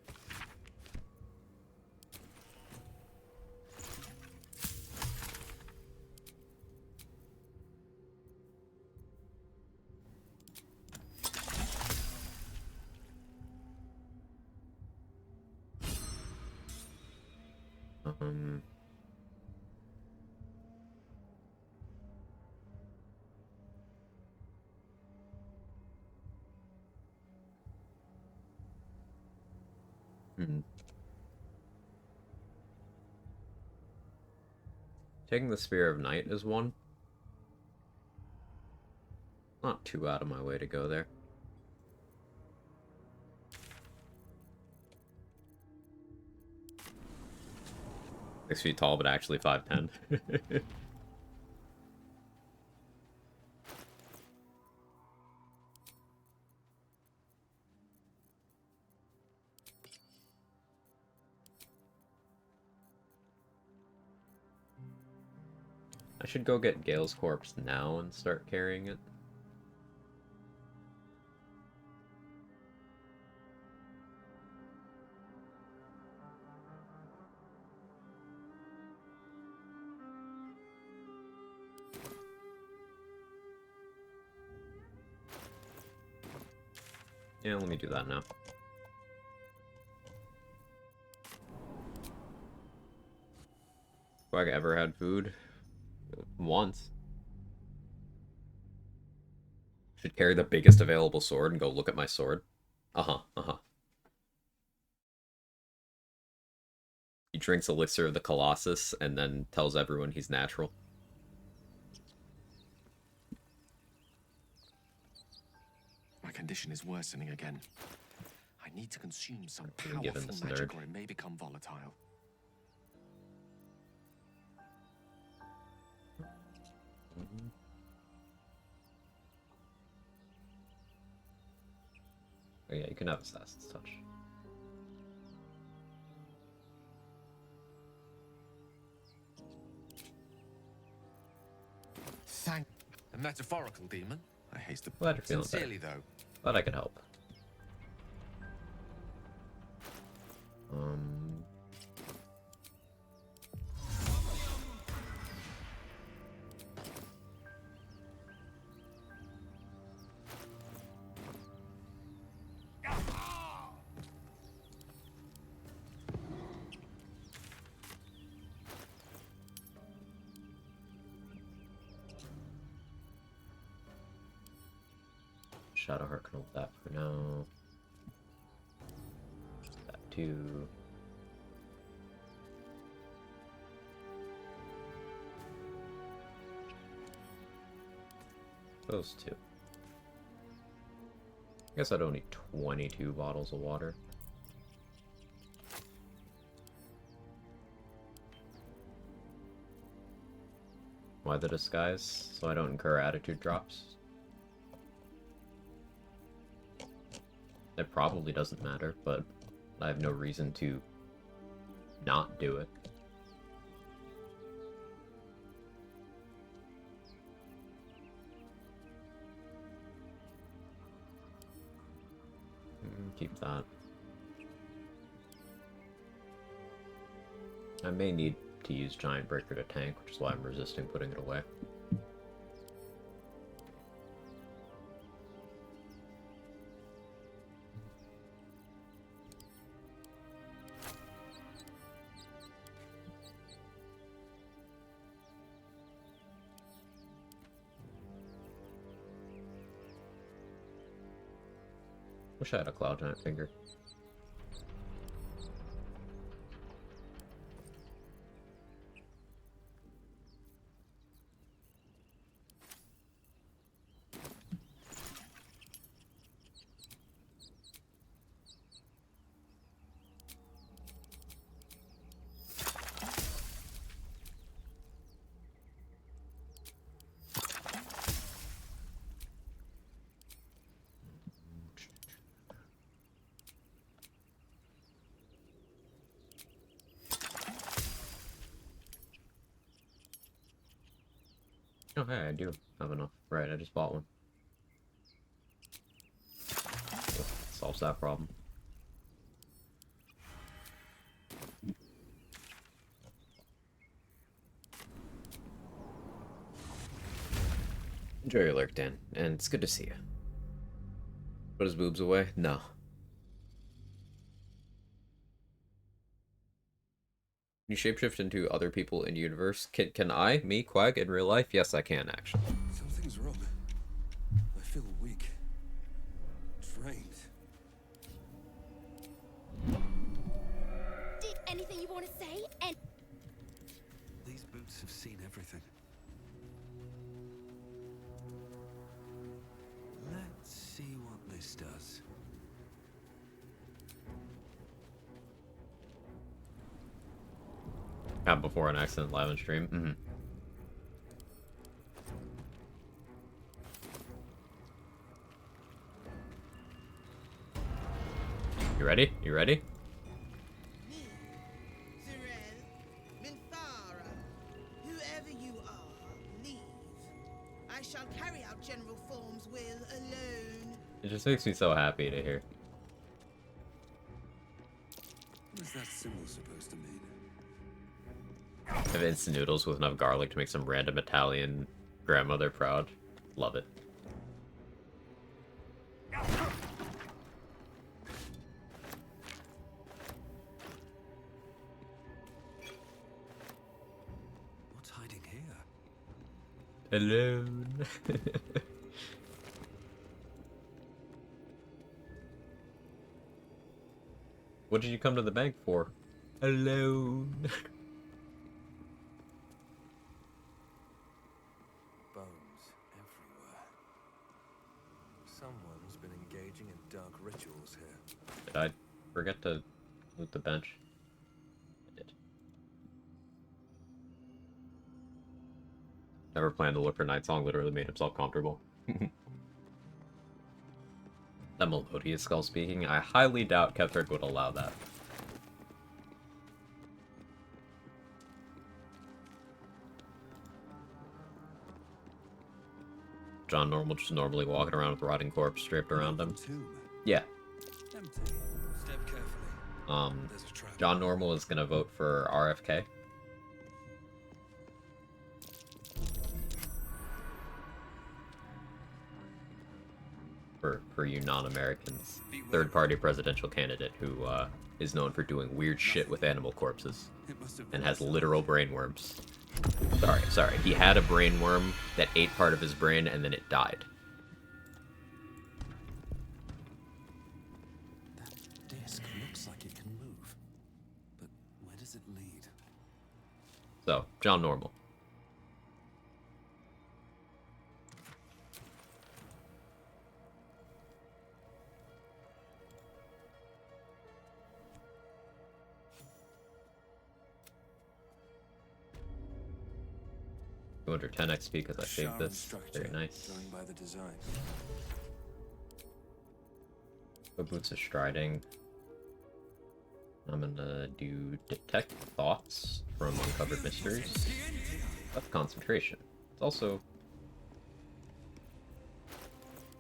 Um... Hmm. Taking the Spear of Night is one. Not too out of my way to go there. 6 feet tall, but actually 5'10". I should go get Gale's corpse now and start carrying it. Yeah, let me do that now. Quag ever had food? Once. Should carry the biggest available sword and go look at my sword. Uh-huh, uh-huh. He drinks elixir of the Colossus and then tells everyone he's natural. My condition is worsening again. I need to consume some Given powerful this magic nerd. or it may become volatile. Oh yeah, you can have Assassin's Touch. Thank a metaphorical demon. I haste to Glad you're feeling better. sincerely though. But I could help. Shadowheart can hold that for now. That too. Those two. I guess I don't need 22 bottles of water. Why the disguise? So I don't incur attitude drops. It probably doesn't matter, but I have no reason to not do it. Keep that. I may need to use Giant Breaker to tank, which is why I'm resisting putting it away. Wish I had a Cloud Giant finger. Oh, hey, I do have enough. Right, I just bought one. Cool. Solves that problem. Enjoy your lurk, Dan, and it's good to see you. Put his boobs away? No. Can you shapeshift into other people in universe? Can I, me, Quag, in real life? Yes, I can, actually. Something's wrong. I feel weak. Drained. Anything you want to say? And These boots have seen everything. Let's see what this does. Happened before an accident live on stream. You ready? You ready? Me, Zirel, Minthara, whoever you are, leave. I shall carry out General Form's will alone. It just makes me so happy to hear. What is that symbol supposed to mean? Have instant noodles with enough garlic to make some random Italian grandmother proud. Love it. What's hiding here? Alone. What did you come to the bank for? Alone. Bones everywhere. Someone's been engaging in dark rituals here. Did I forget to loot the bench? I did. Never planned to look for Night Song, literally made himself comfortable. That melodious skull speaking, I highly doubt Ketherick would allow that. John Normal just normally walking around with rotting corpse draped around him. Yeah. Empty. Step carefully. There's a trap. John Normal is gonna vote for RFK. For you non-Americans. Third-party presidential candidate who is known for doing weird shit with animal corpses. And has literal brainworms. Sorry. He had a brainworm that ate part of his brain and then it died. That disc looks like it can move. But where does it lead? So, John Normal. Under 10 XP because I saved this. Very nice. By the design. Boots of Striding. I'm gonna do Detect Thoughts from Uncovered Mysteries. That's concentration. It's also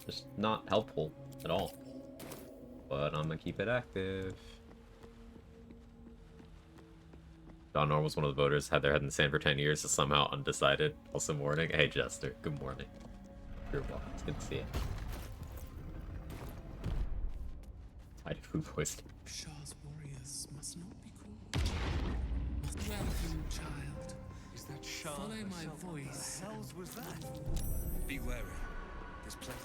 just not helpful at all. But I'm gonna keep it active. John Normal's one of the voters, had their head in the sand for 10 years, is somehow undecided. Also morning. Hey Jester, good morning. You're welcome. It's good to see you. Tidy food voice. Shah's warriors must not be cruel. Welcome, child. Is that Shah? Follow my herself? voice. What the hell's was that? Be wary. There's plenty.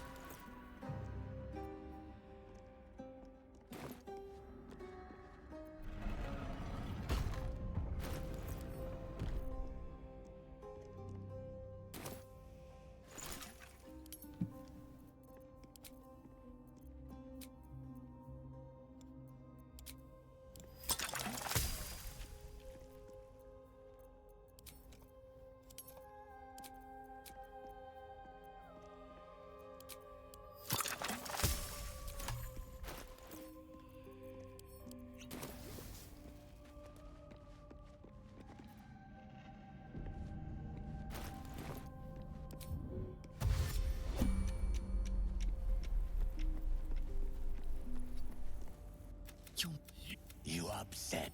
You upset.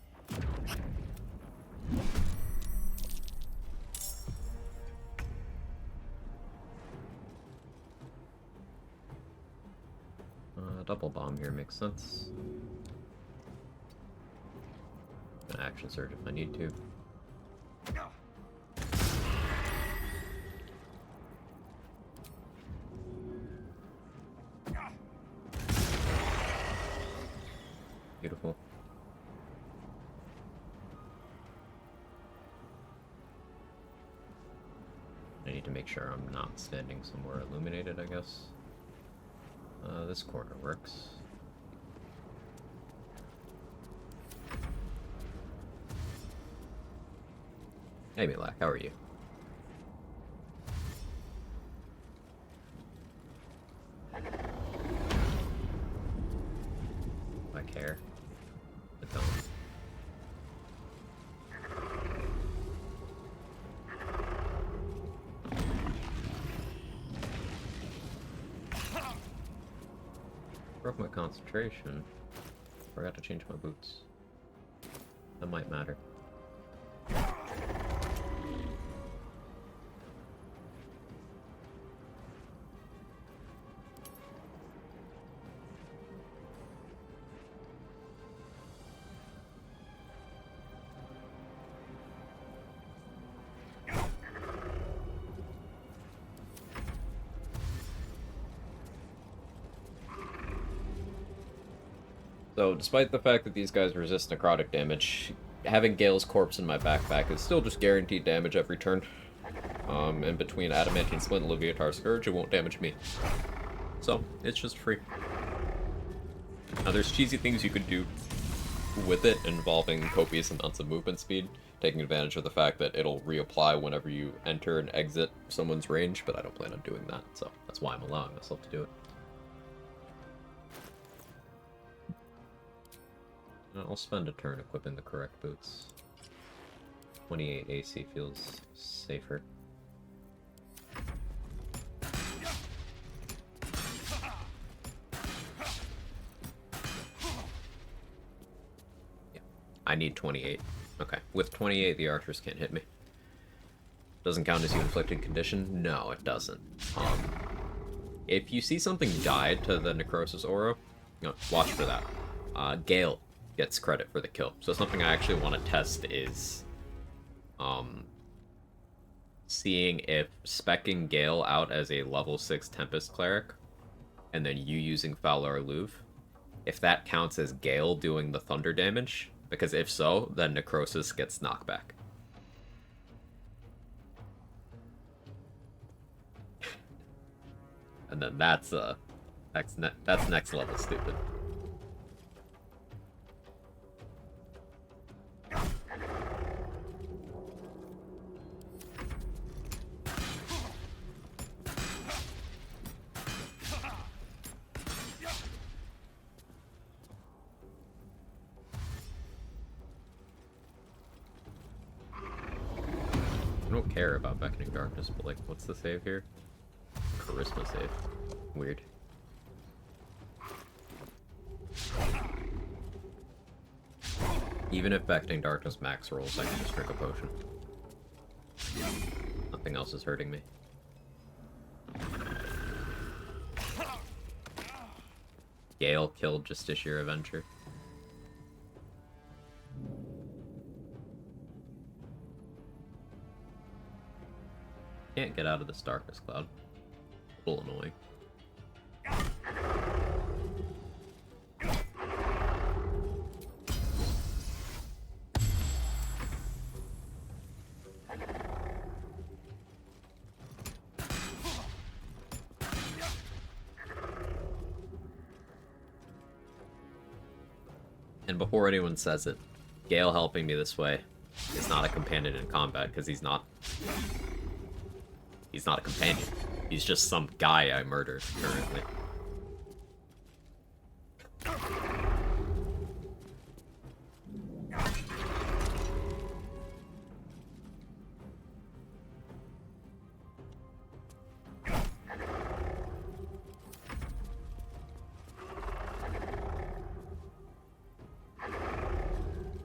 Double bomb here makes sense. An action surge if I need to. Beautiful. I need to make sure I'm not standing somewhere illuminated, I guess. This corner works. Hey Milak, how are you? I care. I don't. Broke my concentration. Forgot to change my boots. That might matter. So, despite the fact that these guys resist necrotic damage, having Gale's corpse in my backpack is still just guaranteed damage every turn. And between Adamantine Splint and Leviatar Scourge, it won't damage me. So, it's just free. Now, there's cheesy things you could do with it involving copious amounts of movement speed, taking advantage of the fact that it'll reapply whenever you enter and exit someone's range, but I don't plan on doing that, so that's why I'm allowing myself to do it. I'll spend a turn equipping the correct boots. 28 AC feels safer. Yeah, I need 28. Okay, with 28 the archers can't hit me. Doesn't count as you inflicted condition? No, it doesn't. If you see something guide to the Necrosis aura, watch for that. Gale gets credit for the kill. So something I actually want to test is seeing if speccing Gale out as a level 6 Tempest Cleric, and then you using Fowler Louvre, if that counts as Gale doing the thunder damage, because if so, then Necrosis gets knockback. And then that's next level stupid. I don't care about Beckoning Darkness, but like, what's the save here? Charisma save. Weird. Even if Beckoning Darkness max rolls, I can just drink a potion. Nothing else is hurting me. Gale killed Justiciar Avenger. Can't get out of this darkness cloud. A little annoying. And before anyone says it, Gale helping me this way is not a companion in combat, because he's not a companion. He's just some guy I murdered currently.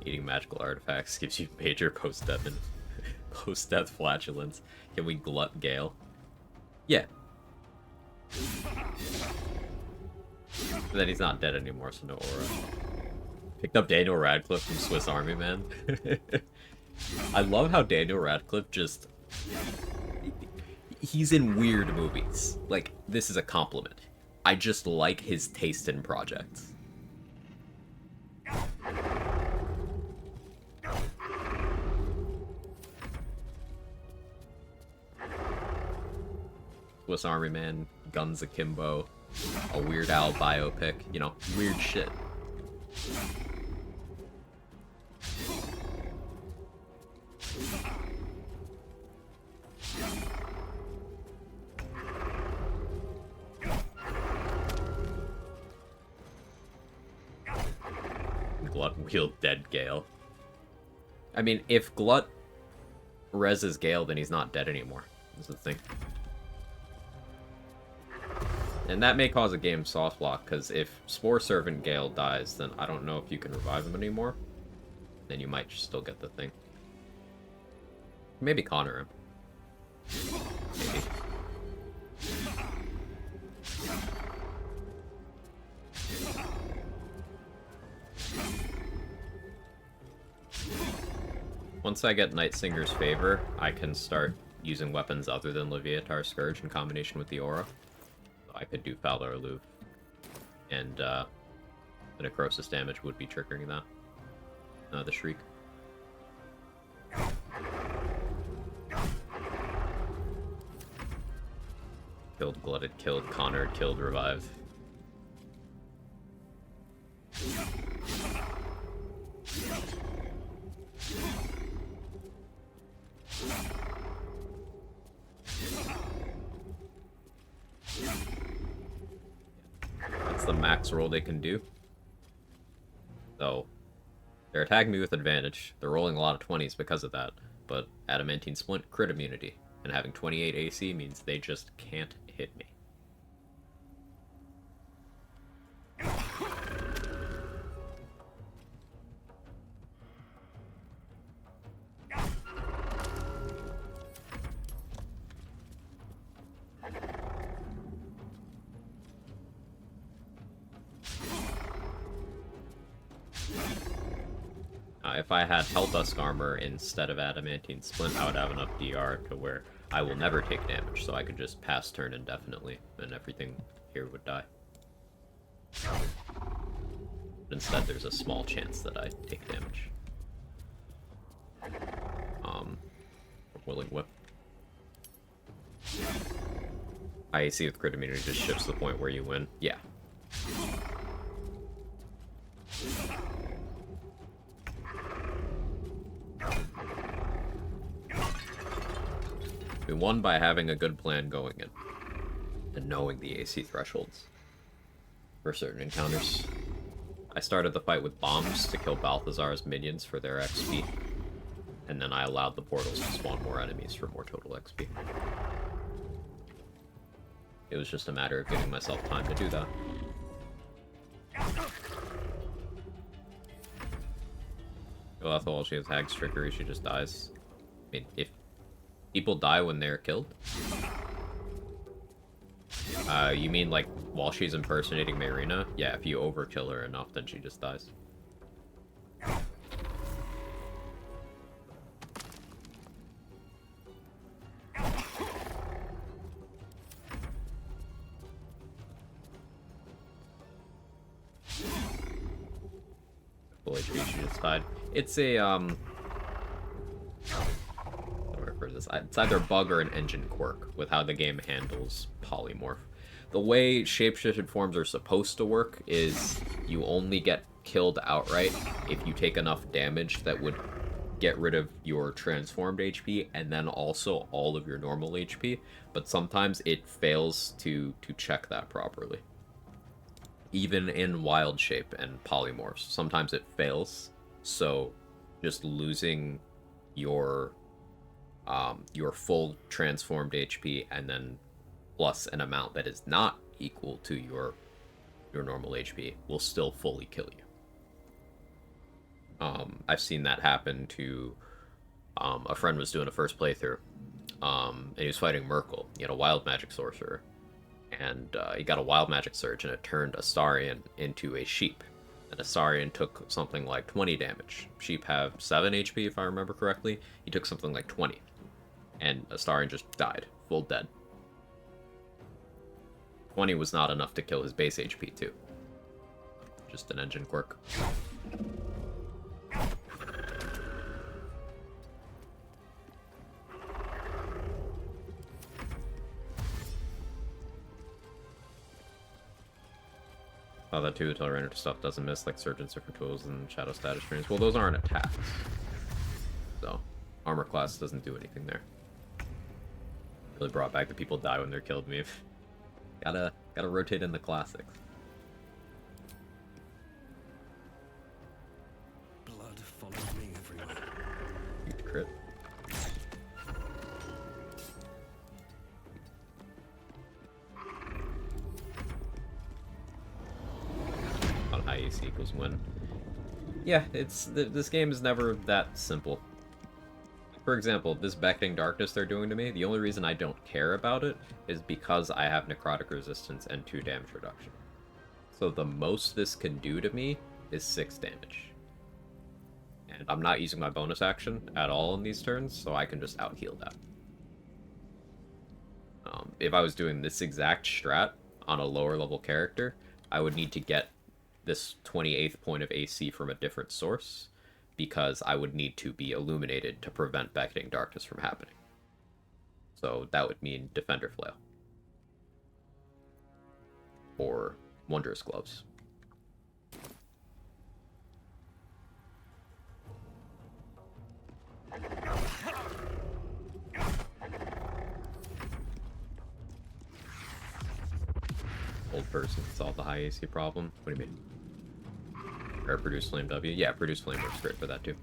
Eating magical artifacts gives you major post-death flatulence. Can we glut Gale? Yeah. But then he's not dead anymore, so no aura. Picked up Daniel Radcliffe from Swiss Army Man. I love how Daniel Radcliffe just... He's in weird movies. Like, this is a compliment. I just like his taste in projects. Swiss Army Man, Guns Akimbo, a Weird Al biopic, you know, weird shit. Glut wield dead Gale. I mean, if Glut reses Gale, then he's not dead anymore. That's the thing. And that may cause a game soft lock, because if Spore Servant Gale dies, then I don't know if you can revive him anymore. Then you might still get the thing. Maybe Connor him. Maybe. Once I get Nightsinger's favor, I can start using weapons other than Leviatar Scourge in combination with the aura. I could do Fowler Louvre and The necrosis damage would be triggering that. The shriek. Killed, glutted, killed, conquered, killed, revive. That's the max roll they can do. So, they're attacking me with advantage. They're rolling a lot of 20s because of that. But Adamantine Splint, crit immunity. And having 28 AC means they just can't hit me. If I had Helldusk armor instead of Adamantine Splint, I would have enough DR to where I will never take damage, so I could just pass turn indefinitely, and everything here would die. But instead, there's a small chance that I take damage. Willing Whip. IAC with crit immunity just shifts to the point where you win. Yeah. We won by having a good plan going in, and knowing the AC thresholds for certain encounters. I started the fight with bombs to kill Balthazar's minions for their XP, and then I allowed the portals to spawn more enemies for more total XP. It was just a matter of giving myself time to do that. While she has Hag's trickery, she just dies. I mean, if people die when they're killed? You mean like while she's impersonating Marina? Yeah, if you overkill her enough, then she just dies. Full HP, she just died. It's a, it's either a bug or an engine quirk with how the game handles polymorph. The way shapeshifted forms are supposed to work is you only get killed outright if you take enough damage that would get rid of your transformed HP and then also all of your normal HP, but sometimes it fails to check that properly. Even in wild shape and polymorphs, sometimes it fails, so just losing your full transformed HP and then plus an amount that is not equal to your normal HP will still fully kill you. I've seen that happen to a friend was doing a first playthrough, and he was fighting Merkel. He had a wild magic sorcerer, and he got a wild magic surge, and it turned Astarion into a sheep. And Astarion took something like 20 damage. Sheep have 7 HP, if I remember correctly. He took something like 20. And Astarion just died, full dead. 20 was not enough to kill his base HP, too. Just an engine quirk. Oh, that too, the Tolerant stuff doesn't miss, like Surgeon Super Tools and Shadow Status Streams. Well, those aren't attacks. So, armor class doesn't do anything there. Really brought back the people die when they're killed meme. Gotta rotate in the classics. Blood follows me everywhere. Huge crit. On high AC equals win. Yeah, this game is never that simple. For example, this Beckoning Darkness they're doing to me, the only reason I don't care about it is because I have Necrotic Resistance and 2 damage reduction. So the most this can do to me is 6 damage. And I'm not using my bonus action at all in these turns, so I can just out-heal that. If I was doing this exact strat on a lower level character, I would need to get this 28th point of AC from a different source, because I would need to be illuminated to prevent Beckoning Darkness from happening. So that would mean Defender Flail. Or Wondrous Gloves. Old person solve the high AC problem? What do you mean? Or produce Flame W? Yeah, produce Flame works great for that too.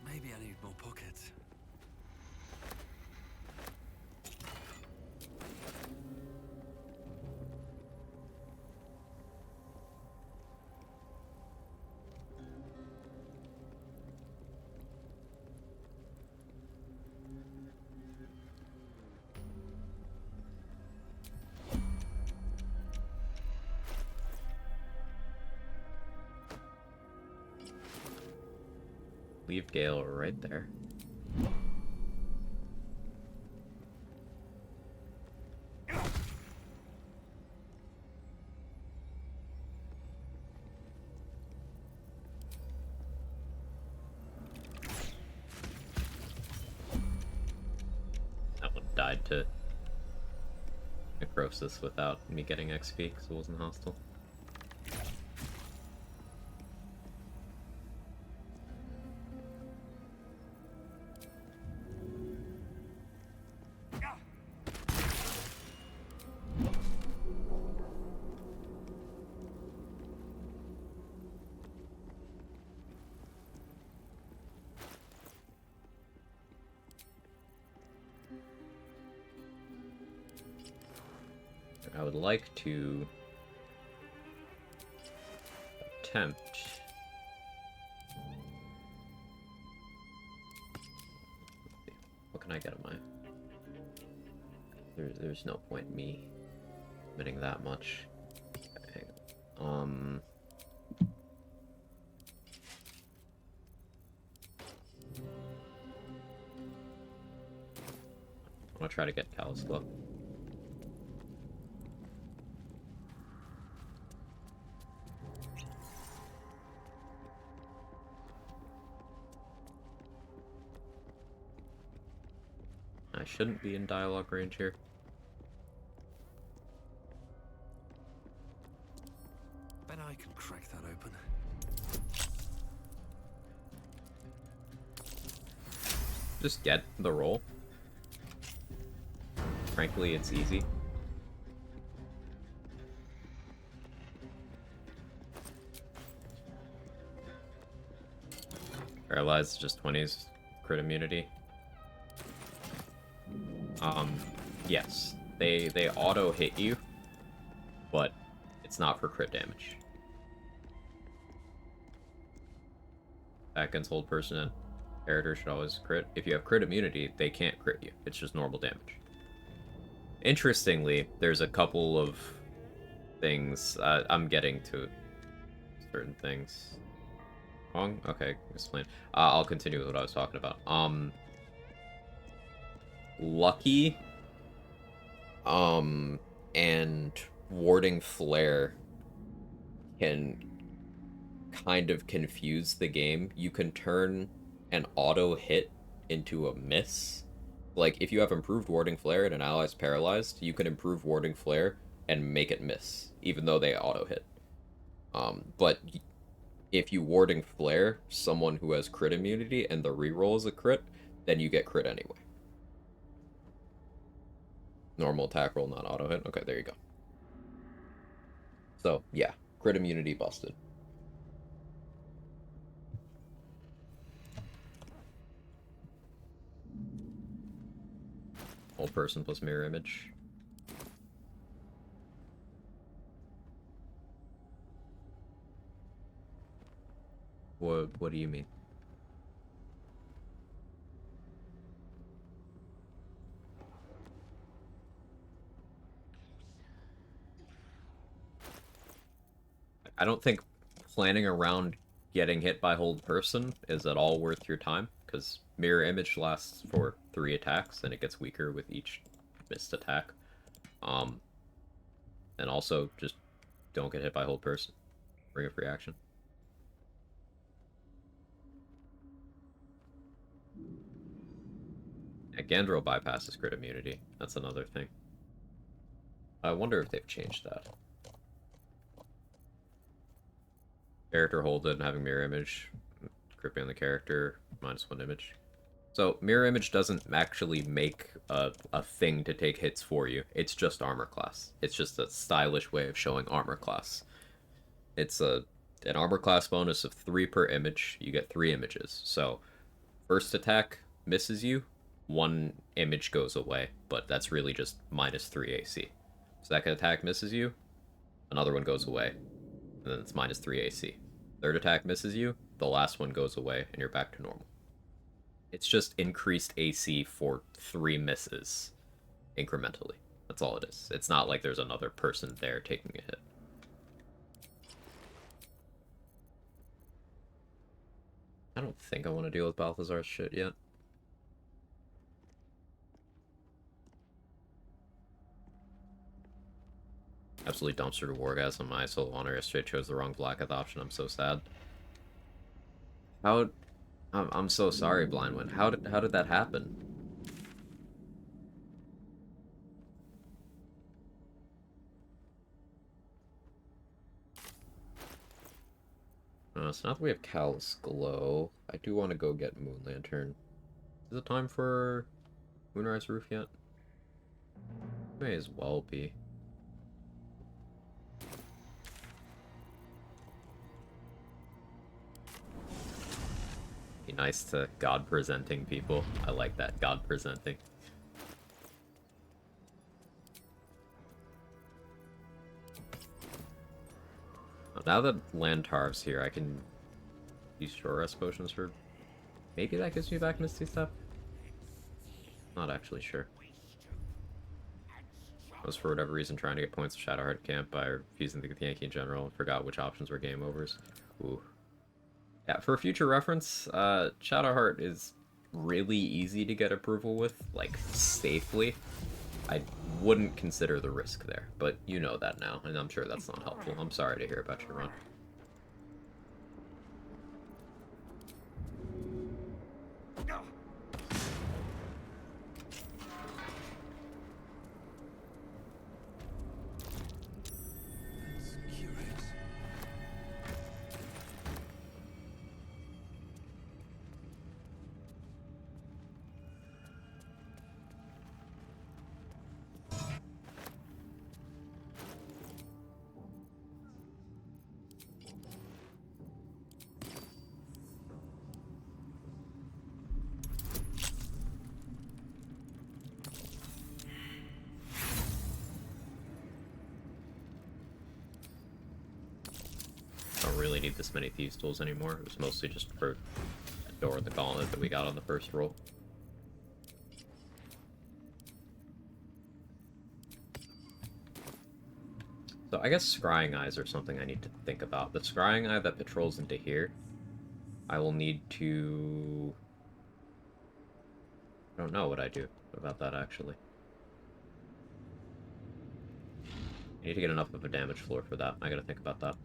Maybe I need more pockets. Leave Gale right there. That one died to necrosis without me getting XP because it wasn't hostile. I would like to attempt what can I get on my there's no point in me committing that much. Okay. I want to try to get Callous Glove. I shouldn't be in dialogue range here. Bet I can crack that open. Just get the roll. Frankly, it's easy. Paralyzed, just 20s, crit immunity. Yes, they auto hit you, but it's not for crit damage. Back against hold person and inheritor should always crit. If you have crit immunity, they can't crit you. It's just normal damage. Interestingly, there's a couple of things. I'm getting to certain things. Wrong? Okay, explain. I'll continue with what I was talking about. Lucky, and Warding Flare can kind of confuse the game. You can turn an auto hit into a miss. Like, if you have improved Warding Flare and an ally's paralyzed, you can improve Warding Flare and make it miss, even though they auto hit. But if you Warding Flare someone who has crit immunity and the reroll is a crit, then you get crit anyway. Normal attack roll, not auto hit. Okay, there you go. So, yeah, crit immunity busted. Old person plus mirror image. What do you mean? I don't think planning around getting hit by hold person is at all worth your time. because mirror image lasts for 3 attacks, and it gets weaker with each missed attack. And also, just don't get hit by hold person. Ring of free action. Yeah, Gandrel bypasses crit immunity. That's another thing. I wonder if they've changed that. Character hold it and having mirror image. Cripping on the character, -1 image. So, mirror image doesn't actually make a thing to take hits for you. It's just armor class. It's just a stylish way of showing armor class. It's an armor class bonus of 3 per image. You get 3 images. So, first attack misses you, 1 image goes away, but that's really just -3 AC. Second attack misses you, another one goes away, and then it's -3 AC. Third attack misses you, the last one goes away, and you're back to normal. It's just increased AC for 3 misses incrementally. That's all it is. It's not like there's another person there taking a hit. I don't think I want to deal with Balthazar's shit yet. Absolutely dumpster to Wargasm. My solo honor yesterday chose the wrong Blacketh option. I'm so sad. How... I'm so sorry, Blindwind. How did that happen? So now that we have Callous Glow, I do want to go get Moon Lantern. Is it time for Moonrise Roof yet? May as well be. Be nice to God presenting people. I like that, God presenting. Now that Lantarv's here, I can use short rest potions for... Maybe that gives me back Misty Step? Not actually sure. I was, for whatever reason, trying to get points of Shadowheart Camp by refusing to get the Yankee in general and forgot which options were game overs. Ooh. Yeah, for future reference, Shadowheart is really easy to get approval with, like, safely. I wouldn't consider the risk there, but you know that now, and I'm sure that's not helpful. I'm sorry to hear about your run. That's curious. Don't really need this many Thieves' Tools anymore. It was mostly just for Door of the Gauntlet that we got on the first roll. So I guess Scrying Eyes are something I need to think about. The Scrying Eye that patrols into here, I will need to... I don't know what I do about that, actually. I need to get enough of a damage floor for that. I gotta think about that.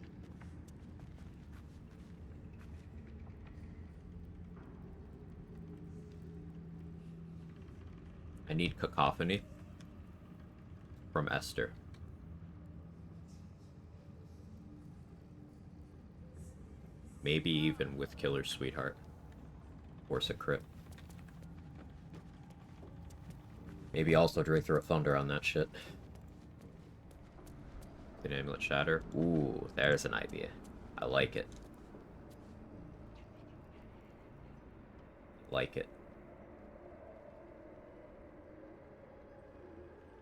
I need Cacophony from Esther. Maybe even with Killer Sweetheart. Force a crit. Maybe also Draethor of Thunder on that shit. Did Amulet Shatter? Ooh, there's an idea. I like it. Like it.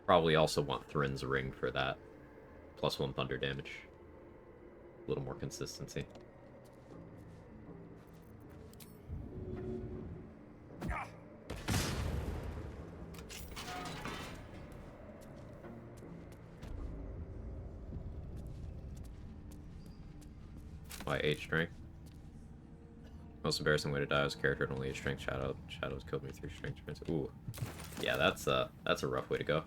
Probably also want Thrin's Ring for that. +1 thunder damage. A little more consistency. Why 8 strength? Most embarrassing way to die was a character at only 8 strength. Shadows killed me 3 strength. Ooh. Yeah, that's a rough way to go.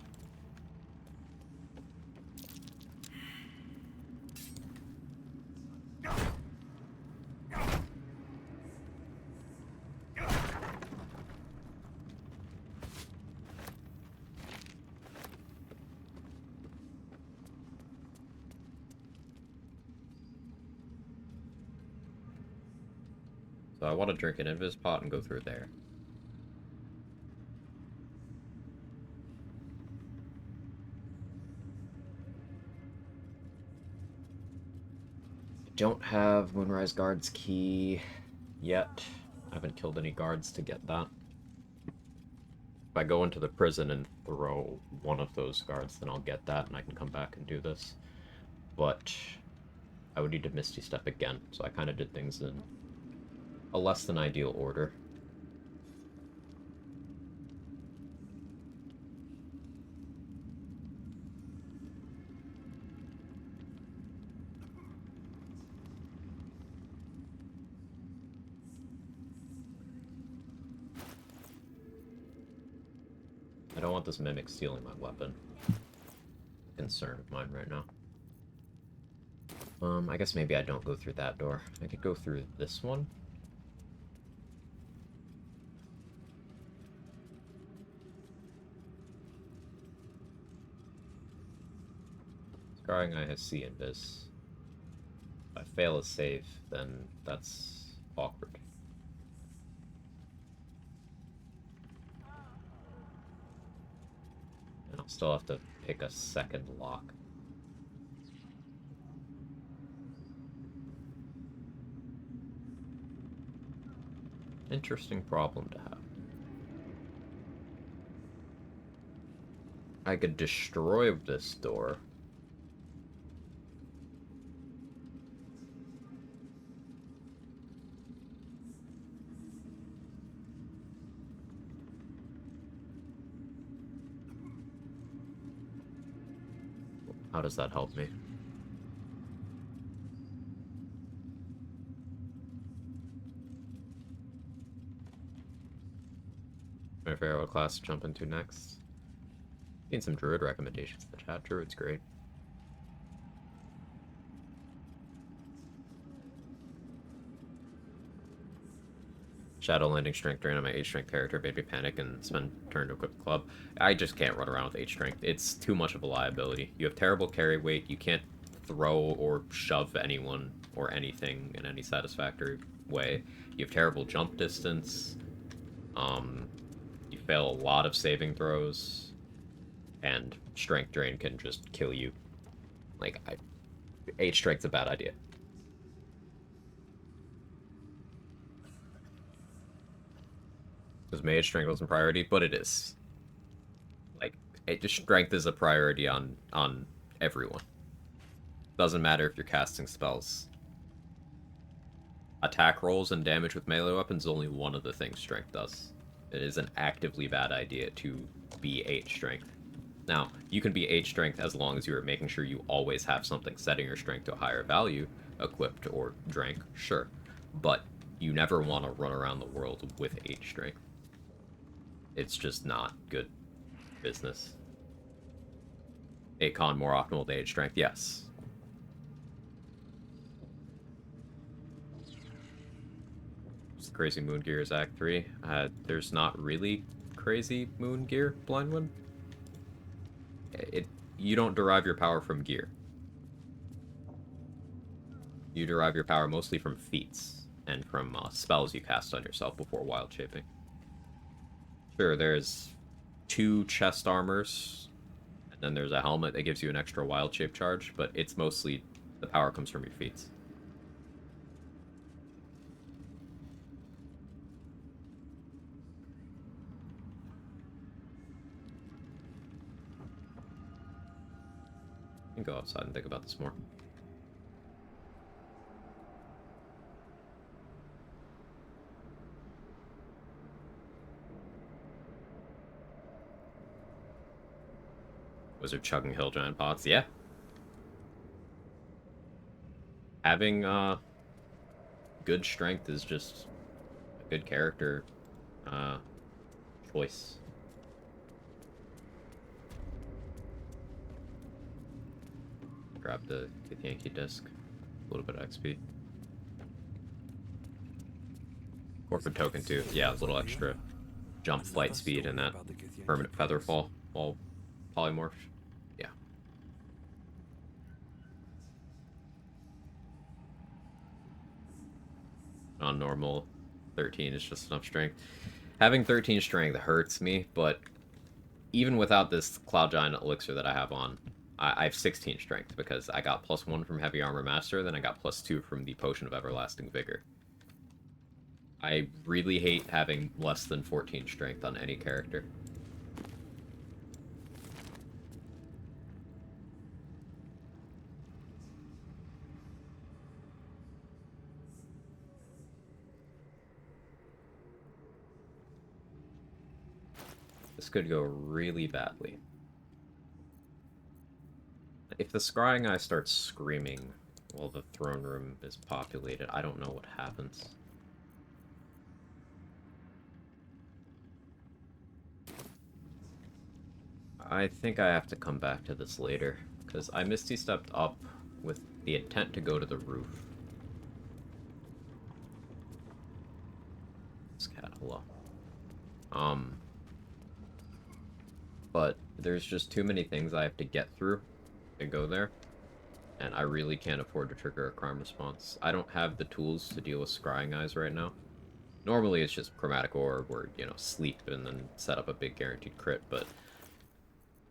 So I want to drink an invis pot and go through there. I don't have Moonrise Guard's key yet. I haven't killed any guards to get that. If I go into the prison and throw one of those guards, then I'll get that and I can come back and do this. But I would need to Misty Step again, so I kind of did things in a less than ideal order. I don't want this mimic stealing my weapon. Concern of mine right now. I guess maybe I don't go through that door. I could go through this one. Scarring Eye has C invis. If I fail a save, then that's awkward. And I'll still have to pick a second lock. Interesting problem to have. I could destroy this door. How does that help me? Trying to figure out what class to jump into next. Seen some druid recommendations in the chat. Druid's great. Shadow landing strength drain on my 8 strength character made me panic and spend turn to equip the club. I just can't run around with 8 strength. It's too much of a liability. You have terrible carry weight. You can't throw or shove anyone or anything in any satisfactory way. You have terrible jump distance. You fail a lot of saving throws. And strength drain can just kill you. Like, 8 strength's a bad idea. Because mage strength wasn't priority, but it is. Like, strength is a priority on everyone. Doesn't matter if you're casting spells. Attack rolls and damage with melee weapons is only one of the things strength does. It is an actively bad idea to be 8 strength. Now, you can be 8 strength as long as you are making sure you always have something setting your strength to a higher value, equipped or drank, sure. But you never want to run around the world with 8 strength. It's just not good business. 8 con more optimal to 8 strength, yes. Crazy moon gear is Act 3. There's not really crazy moon gear, Blindwood. You don't derive your power from gear. You derive your power mostly from feats and from spells you cast on yourself before wild shaping. Sure, there's 2 chest armors, and then there's a helmet that gives you an extra wild shape charge, but it's mostly the power comes from your feats. You can go outside and think about this more. Wizard chugging hill giant pots, yeah. Having good strength is just good character choice. Grab the Yankee disc. A little bit of XP. Corporate token too. Yeah, a little extra jump, flight speed, and that permanent feather fall all polymorphed. Yeah. On normal, 13 is just enough strength. Having 13 strength hurts me, but even without this Cloud Giant elixir that I have on, I have 16 strength because I got +1 from Heavy Armor Master, then I got +2 from the Potion of Everlasting Vigor. I really hate having less than 14 strength on any character. This could go really badly. If the Scrying Eye starts screaming while the throne room is populated, I don't know what happens. I think I have to come back to this later, because I Misty stepped up with the intent to go to the roof. This cat, hello. But there's just too many things I have to get through to go there, and I really can't afford to trigger a crime response. I don't have the tools to deal with Scrying Eyes right now. Normally it's just Chromatic Orb or, you know, sleep and then set up a big guaranteed crit, but...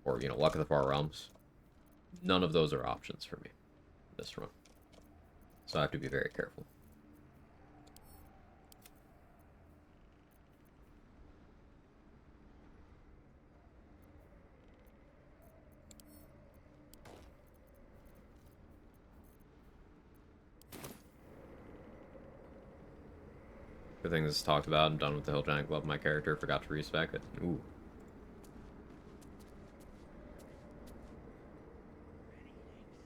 Or, you know, Luck of the Far Realms. None of those are options for me this run. So I have to be very careful. Good thing this is talked about. I'm done with the Hill Giant Glove. My character forgot to respec it. Ooh.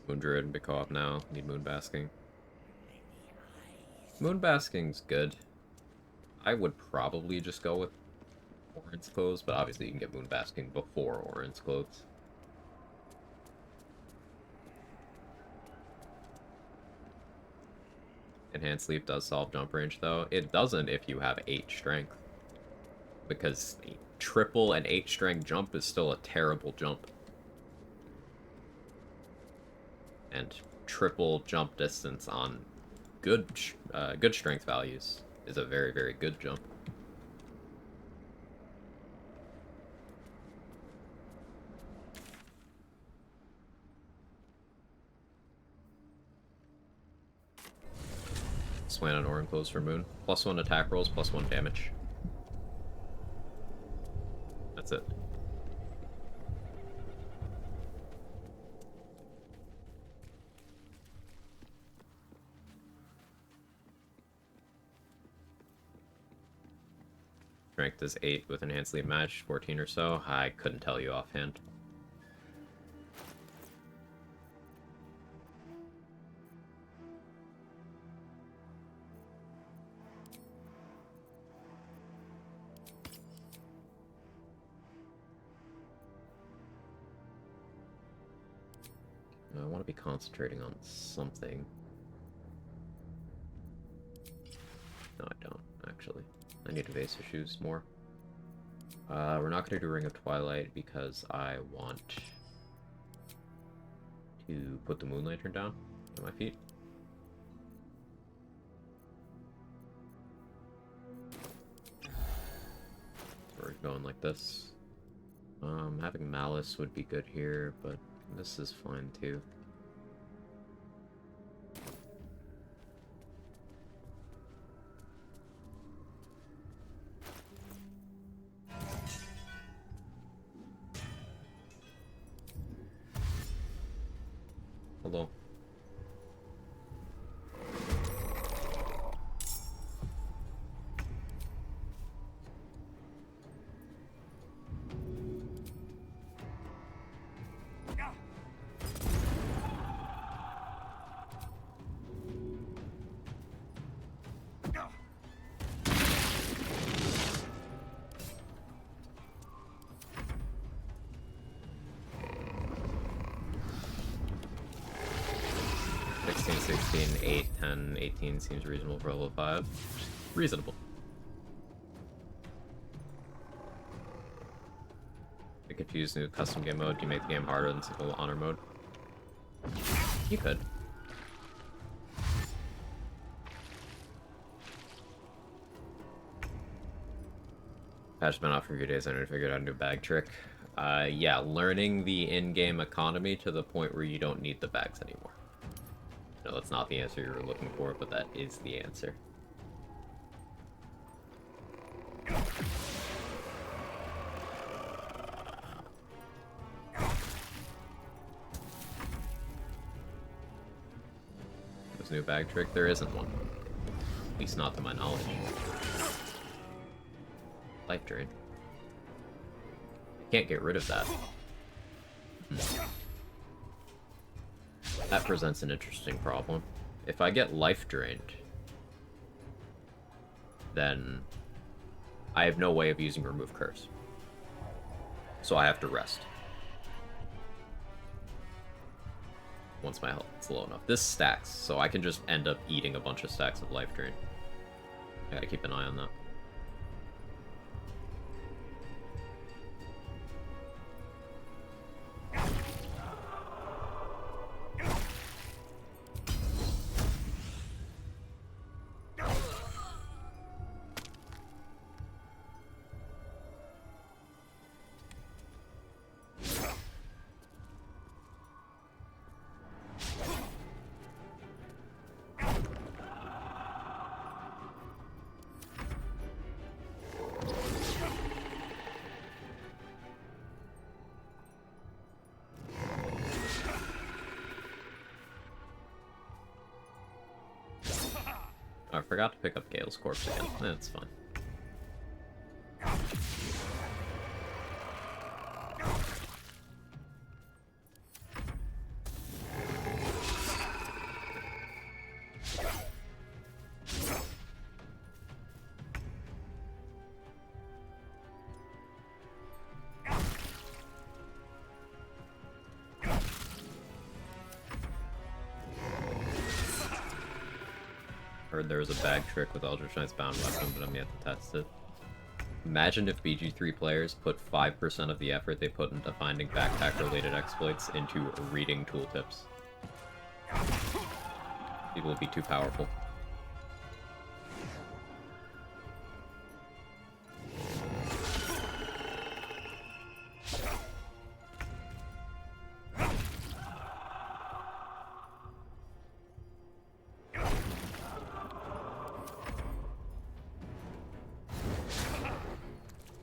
Moon Druid and big co-op now. Need Moonbasking. Moonbasking's good. I would probably just go with Orin's Clothes, but obviously you can get Moonbasking before Orin's Clothes. Enhanced Sleep does solve jump range, though. It doesn't if you have 8 strength. Because triple and 8 strength jump is still a terrible jump. And triple jump distance on good strength values is a very, very good jump. Swan and Orin Clothes for Moon. +1 attack rolls, +1 damage. That's it. Strength is 8 with Enhanced Sleep Match, 14 or so. I couldn't tell you offhand. I want to be concentrating on something. No, I don't, actually. I need evasive shoes more. We're not going to do Ring of Twilight because I want to put the Moon Lantern down at my feet. We're going like this. Having Malice would be good here, but this is fine too. Hello. 16, 8, 10, 18 seems reasonable for level 5. Reasonable. Get confused new custom game mode. Do you make the game harder than single honor mode? You could. Patch been out for a few days. I never figured out a new bag trick. Yeah, learning the in-game economy to the point where you don't need the bags anymore. No, that's not the answer you were looking for, but that is the answer. There's a new bag trick? There isn't one. At least not to my knowledge. Life drain. I can't get rid of that. That presents an interesting problem. If I get life drained, then I have no way of using remove curse. So I have to rest. Once my health is low enough. This stacks, so I can just end up eating a bunch of stacks of life drain. I gotta keep an eye on that. I forgot to pick up Gale's corpse again. That's fine. Heard there was a bag trick with Eldritch Knight's bound weapon, but I'm yet to test it. Imagine if BG3 players put 5% of the effort they put into finding backpack-related exploits into reading tooltips. People would be too powerful.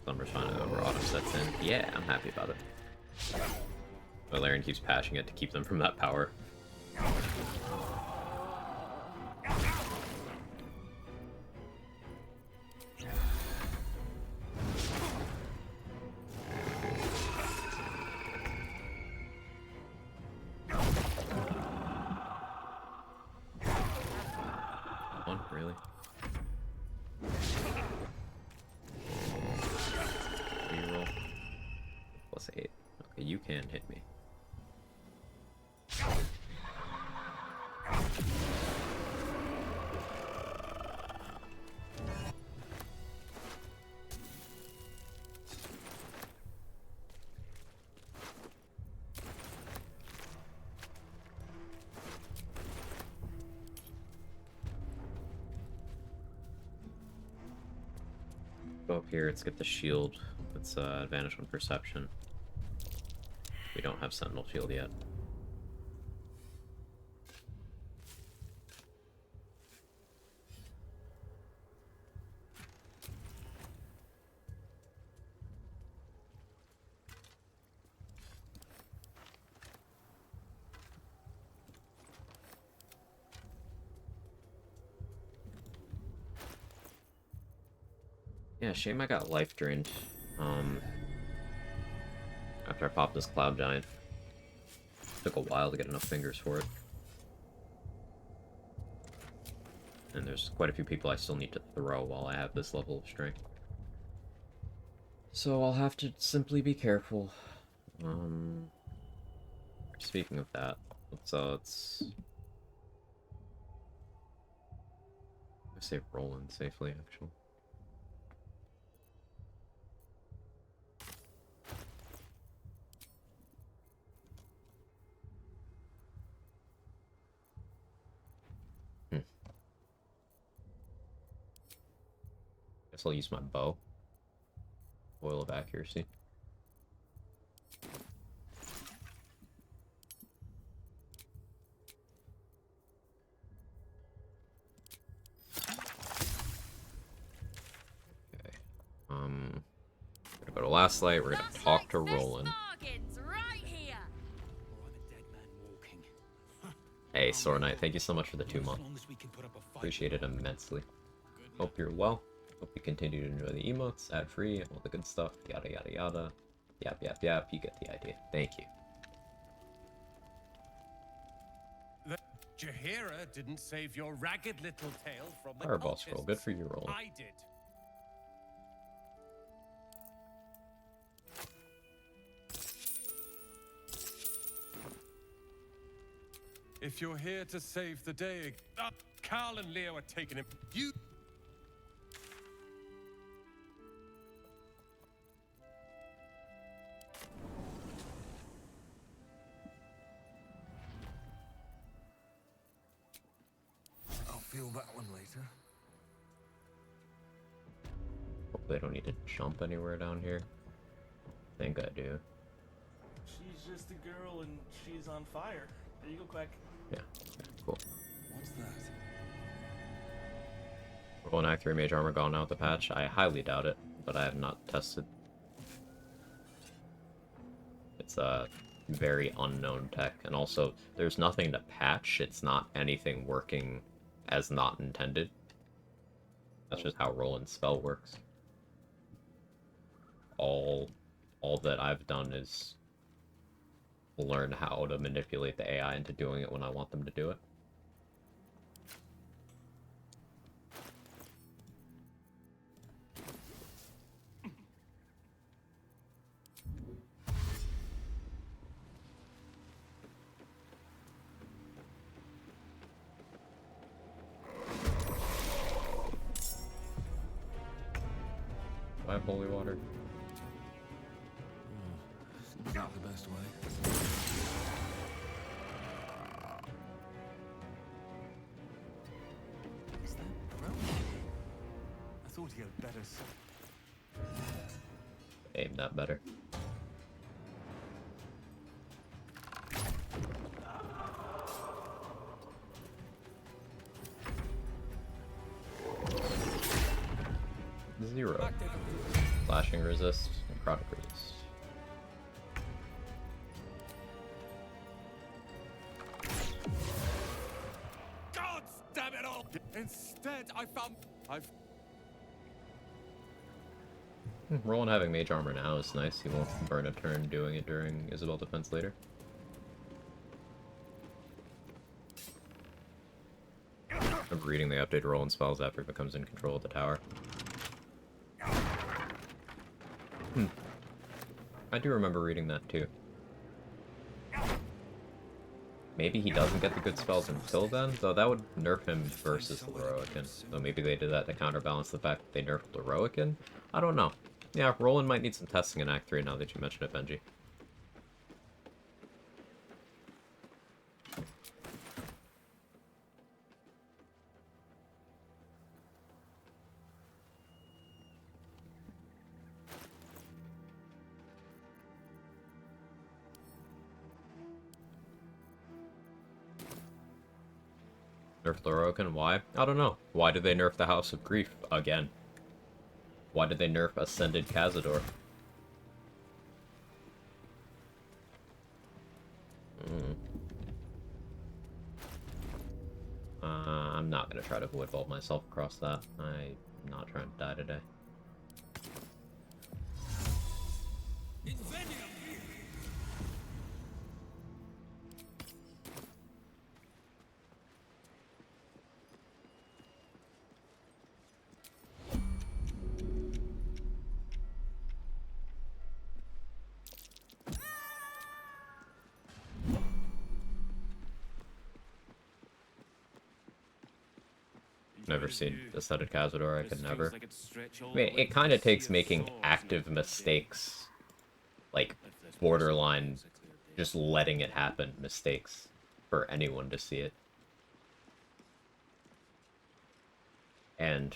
Summer's finally over, autumn sets in. Yeah, I'm happy about it. Valerian keeps patching it to keep them from that power. One, really? Reroll. Plus 8. Okay, you can hit me. Go up here, let's get the shield. Let's advantage on perception. We don't have Sentinel Shield yet. Yeah, shame I got life drained. After I popped this Cloud Giant. Took a while to get enough fingers for it. And there's quite a few people I still need to throw while I have this level of strength. So I'll have to simply be careful. Speaking of that, let's Save Roland safely, actually. Guess I'll use my bow. Oil of accuracy. Okay. Gonna go to Last Light. We're gonna talk to Roland. Bargains right here. Or I'm a dead man walking. Hey, Sore Knight, thank you so much for the 2 As months. long as we can put up a fight. Appreciate it immensely. Hope you're well. Hope you continue to enjoy the emotes, ad free, all the good stuff, yada yada yada. Yap yap yap, you get the idea. Thank you. Jaheira didn't save your ragged little tail from the Fireball scroll, good for you, Roland. I did. If you're here to save the day, Carl and Leo are taking him. You. I'll feel that one later. Hopefully I don't need to jump anywhere down here. I think I do. She's just a girl and she's on fire. There you go, Quag. Yeah, okay, cool. What's that? Roland Act 3 Mage Armor gone out the patch? I highly doubt it, but I have not tested. It's a very unknown tech, and also there's nothing to patch. It's not anything working as not intended. That's just how Roland's spell works. All that I've done is learn how to manipulate the AI into doing it when I want them to do it. Do I have holy water? Seems like the best way. Is that broken? I thought he had better. Aim that better. Zero. Flashing resist, necrotic resist. God damn it all! Instead, Roland having mage armor now is nice. He won't burn a turn doing it during Isabel defense later. I'm reading the updated Roland spells after he becomes in control of the tower. I do remember reading that too. Maybe he doesn't get the good spells until then, though that would nerf him versus the Heroican. So maybe they did that to counterbalance the fact that they nerfed the Heroican? I don't know. Yeah, Roland might need some testing in Act 3 now that you mentioned it, Benji. Nerf the Heroican? Why? I don't know. Why did they nerf the House of Grief again? Why did they nerf Ascended Cazador? I'm not gonna try to void vault myself across that. I'm not trying to die today. never seen a studded Cazador. I This could feels never. like it'd stretch all I the mean, way it to kind the of takes sea of making swords active beyond. mistakes, like If there's borderline, possibilities, a clear day. just letting it happen, mistakes, for anyone to see it. And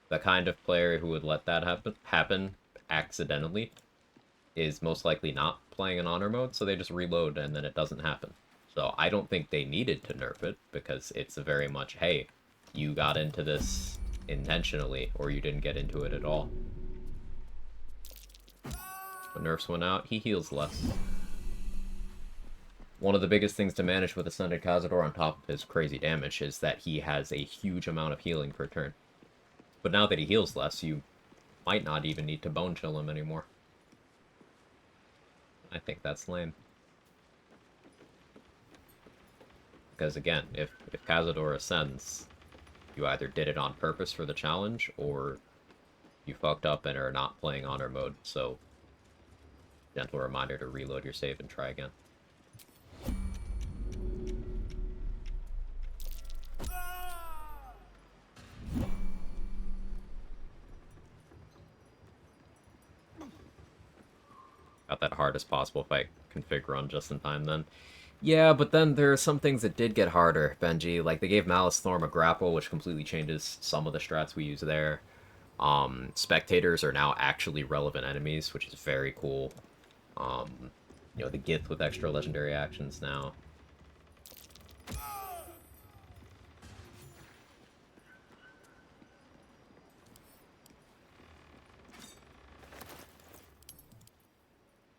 the kind of player who would let that happen accidentally is most likely not playing in honor mode, so they just reload and then it doesn't happen. So I don't think they needed to nerf it, because it's a very much, hey, you got into this intentionally, or you didn't get into it at all. When nerfs went out, he heals less. One of the biggest things to manage with Ascended Cazador on top of his crazy damage is that he has a huge amount of healing per turn. But now that he heals less, you might not even need to bone chill him anymore. I think that's lame. Because again, if Cazador ascends, you either did it on purpose for the challenge, or you fucked up and are not playing honor mode, so gentle reminder to reload your save and try again. Got that hardest possible fight config run just in time then. Yeah, but then there are some things that did get harder, Benji. Like, they gave Malice Thorm a grapple, which completely changes some of the strats we use there. Spectators are now actually relevant enemies, which is very cool. You know, the Gith with extra legendary actions now.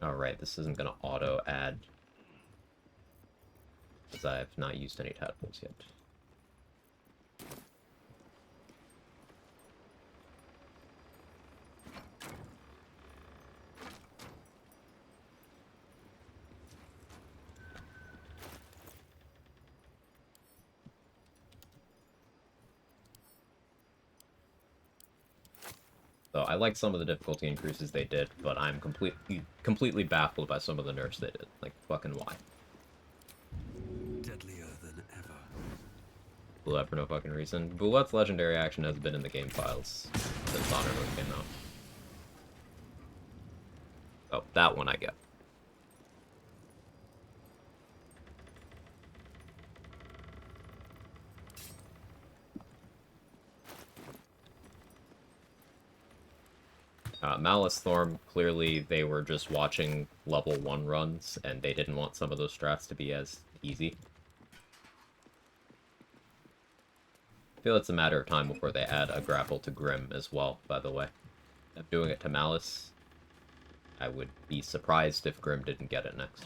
Alright, this isn't going to auto-add, because I have not used any tadpoles yet. So I like some of the difficulty increases they did, but I'm completely baffled by some of the nerfs they did. Like, fucking why? Deadlier than ever. Bullet for no fucking reason. Bullet's legendary action has been in the game files since Honor Mode came out. Oh, that one I get. Malice Thorm, clearly they were just watching level 1 runs, and they didn't want some of those strats to be as easy. I feel it's a matter of time before they add a grapple to Grim as well, by the way. I'm doing it to Malice. I would be surprised if Grim didn't get it next.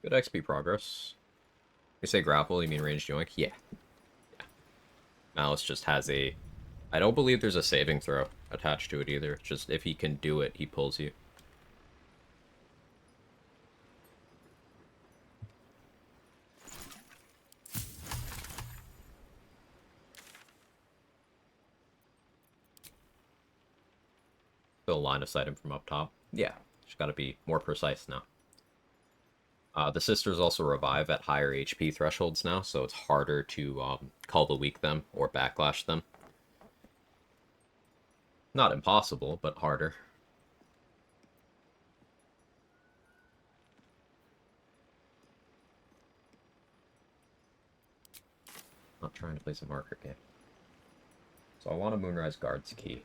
Good XP progress. You say grapple, you mean ranged yoink? Yeah. Malice just has a... I don't believe there's a saving throw attached to it either. It's just if he can do it, he pulls you. Still line of sight him from up top. Yeah, just gotta be more precise now. The sisters also revive at higher HP thresholds now, so it's harder to call the weak them or backlash them. Not impossible, but harder. Not trying to place a marker game. So I want a Moonrise Guard's key.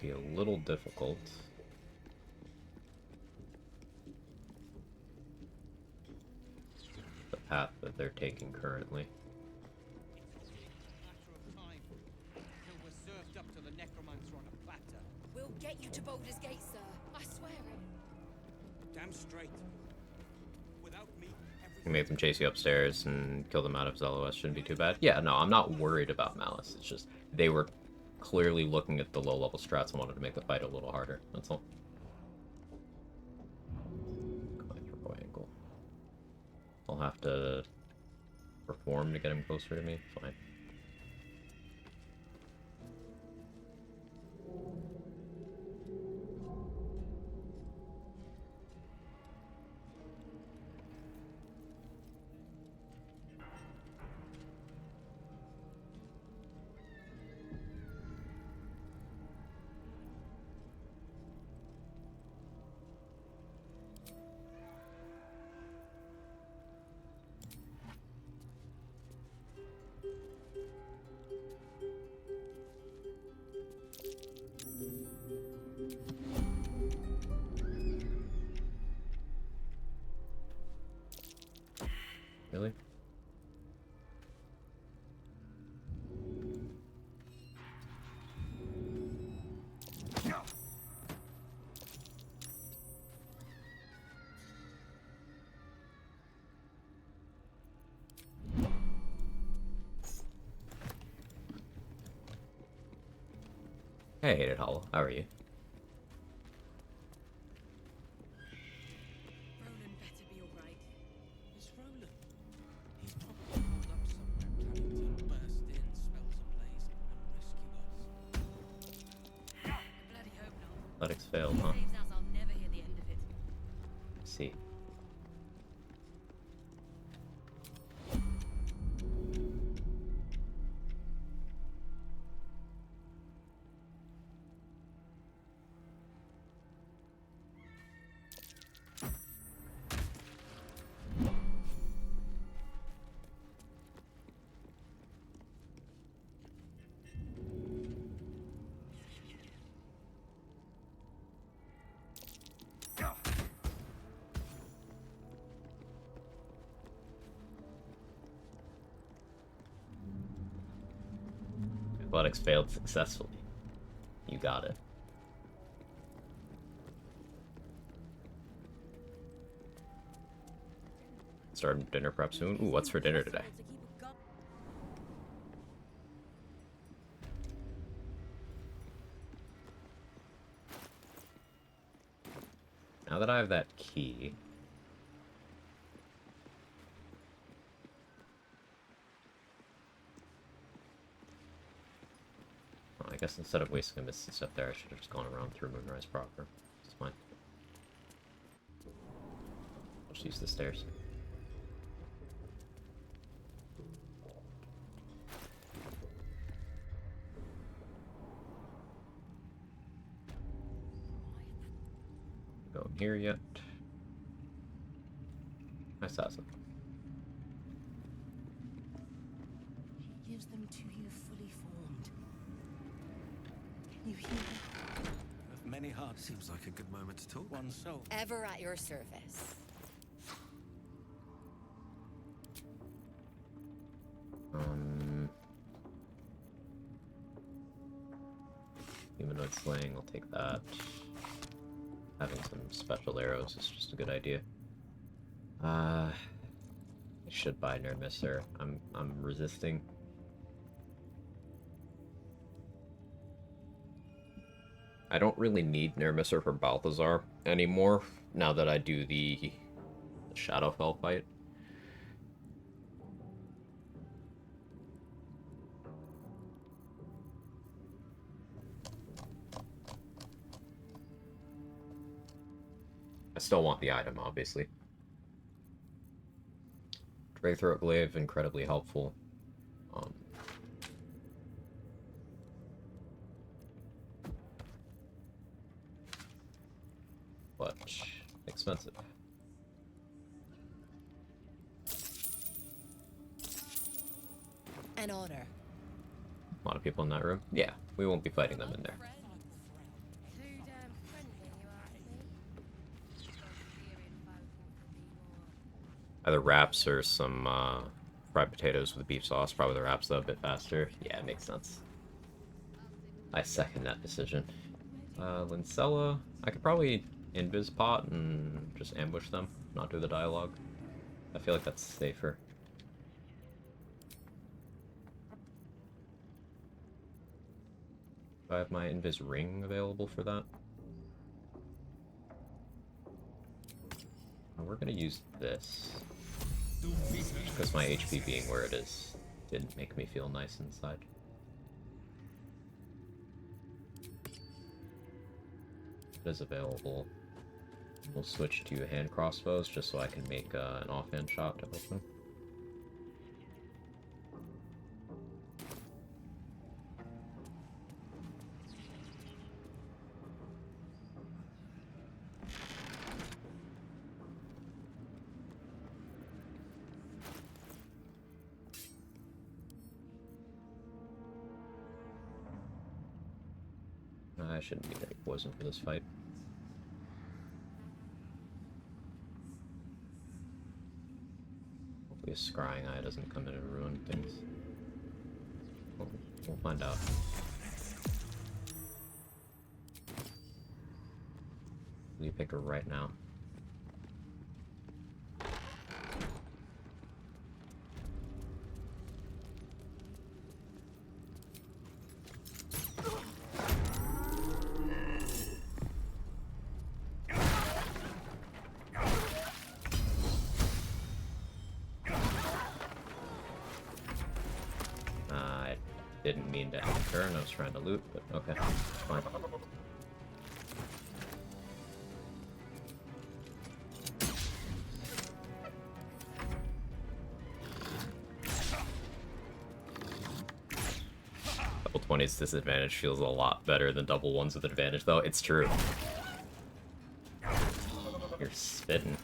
Be a little difficult. The path that they're taking currently. get you to Baldur's Gate, sir. I swear it. Damn straight. Without me, You make them chase you upstairs and kill them out of LOS shouldn't be too bad. Yeah, no, I'm not worried about Malice. It's just they were clearly looking at the low-level strats and wanted to make the fight a little harder. That's all. Angle. I'll have to perform to get him closer to me. Fine. Really? Hey, Hated Hollow. How are you? Roland better be alright. It's Roland. He's probably holed up somewhere, planning to burst in, spells ablaze, and rescue us. Bloody hope not. Athletics failed, huh? Saves us, I'll never hear the end of it. I see. Athletics failed successfully. You got it. Starting dinner prep soon. Ooh, what's for dinner today? Now that I have that key... I guess instead of wasting a misty step there, I should have just gone around through Moonrise proper. It's fine. I'll just use the stairs. Go in here yet. Nice assassin. He gives them to you fully formed. Can you hear that? With many hearts. Seems like a good moment to talk. one soul. Ever at your service. Humanoid slaying, I'll take that. Having some special arrows is just a good idea. I should buy Nermisser. I'm resisting. I don't really need Nermisser for Balthazar anymore, now that I do the Shadowfell fight. I still want the item, obviously. Dragthroat Glaive, incredibly helpful. But expensive. An honor. A lot of people in that room. Yeah, we won't be fighting them in there. Too damn friendly, you ask me. Either wraps or some fried potatoes with beef sauce. Probably the wraps, though, a bit faster. Yeah, it makes sense. I second that decision. Lincella, I could probably invis pot and just ambush them, not do the dialogue. I feel like that's safer. Do I have my invis ring available for that? We're gonna use this. Just because my HP being where it is didn't make me feel nice inside. It is available. We'll switch to hand crossbows just so I can make an offhand shot to open. I shouldn't need any poison for this fight. Hopefully a scrying eye doesn't come in and ruin things. We'll find out. You pick her right now. Didn't mean to end turn, I was trying to loot, but okay, fine. Double 20's disadvantage feels a lot better than double 1's with advantage, though. It's true. You're spitting.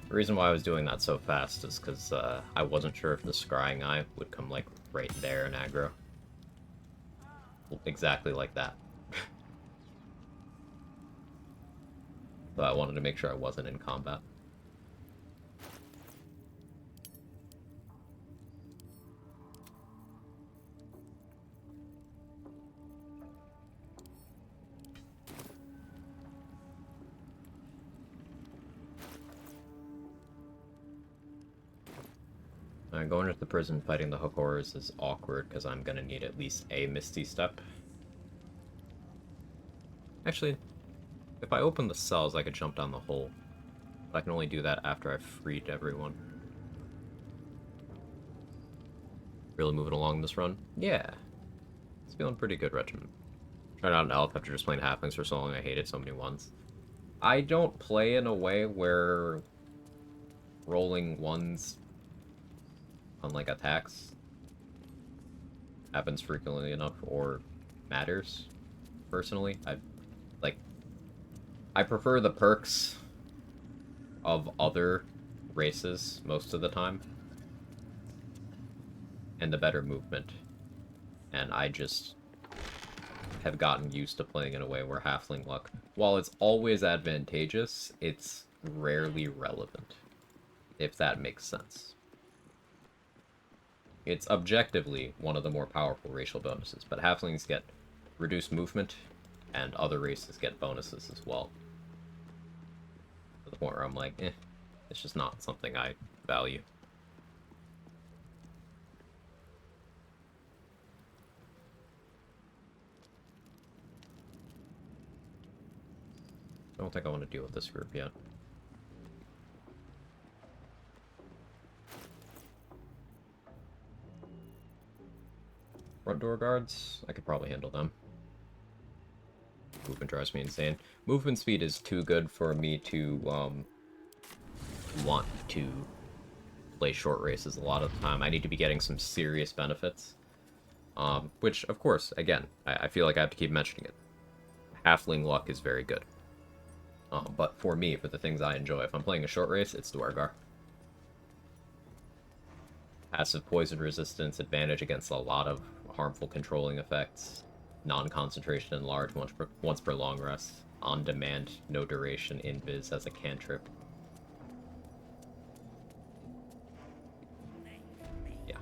The reason why I was doing that so fast is because I wasn't sure if the scrying eye would come like right there in aggro. Exactly like that. But I wanted to make sure I wasn't in combat. Going into the prison fighting the hook horrors is awkward because I'm gonna need at least a Misty Step. Actually, if I open the cells, I could jump down the hole. But I can only do that after I've freed everyone. Really moving along this run? Yeah. It's feeling pretty good, Regiment. Trying out an elf after just playing halflings for so long, I hate it so many ones. I don't play in a way where rolling ones on like attacks happens frequently enough or matters personally. I prefer the perks of other races most of the time and the better movement, and I just have gotten used to playing in a way where halfling luck, while it's always advantageous, it's rarely relevant, if that makes sense. It's objectively one of the more powerful racial bonuses, but halflings get reduced movement, and other races get bonuses as well. To the point where I'm like, it's just not something I value. I don't think I want to deal with this group yet. Front door guards, I could probably handle them. Movement drives me insane. Movement speed is too good for me to want to play short races a lot of the time. I need to be getting some serious benefits. Which, of course, again, I feel like I have to keep mentioning it. Halfling luck is very good. But for me, for the things I enjoy, if I'm playing a short race, it's Dwargar. Passive poison resistance, advantage against a lot of harmful controlling effects. non-concentration enlarge once per long rest. On demand, no duration, invis as a cantrip. Yeah.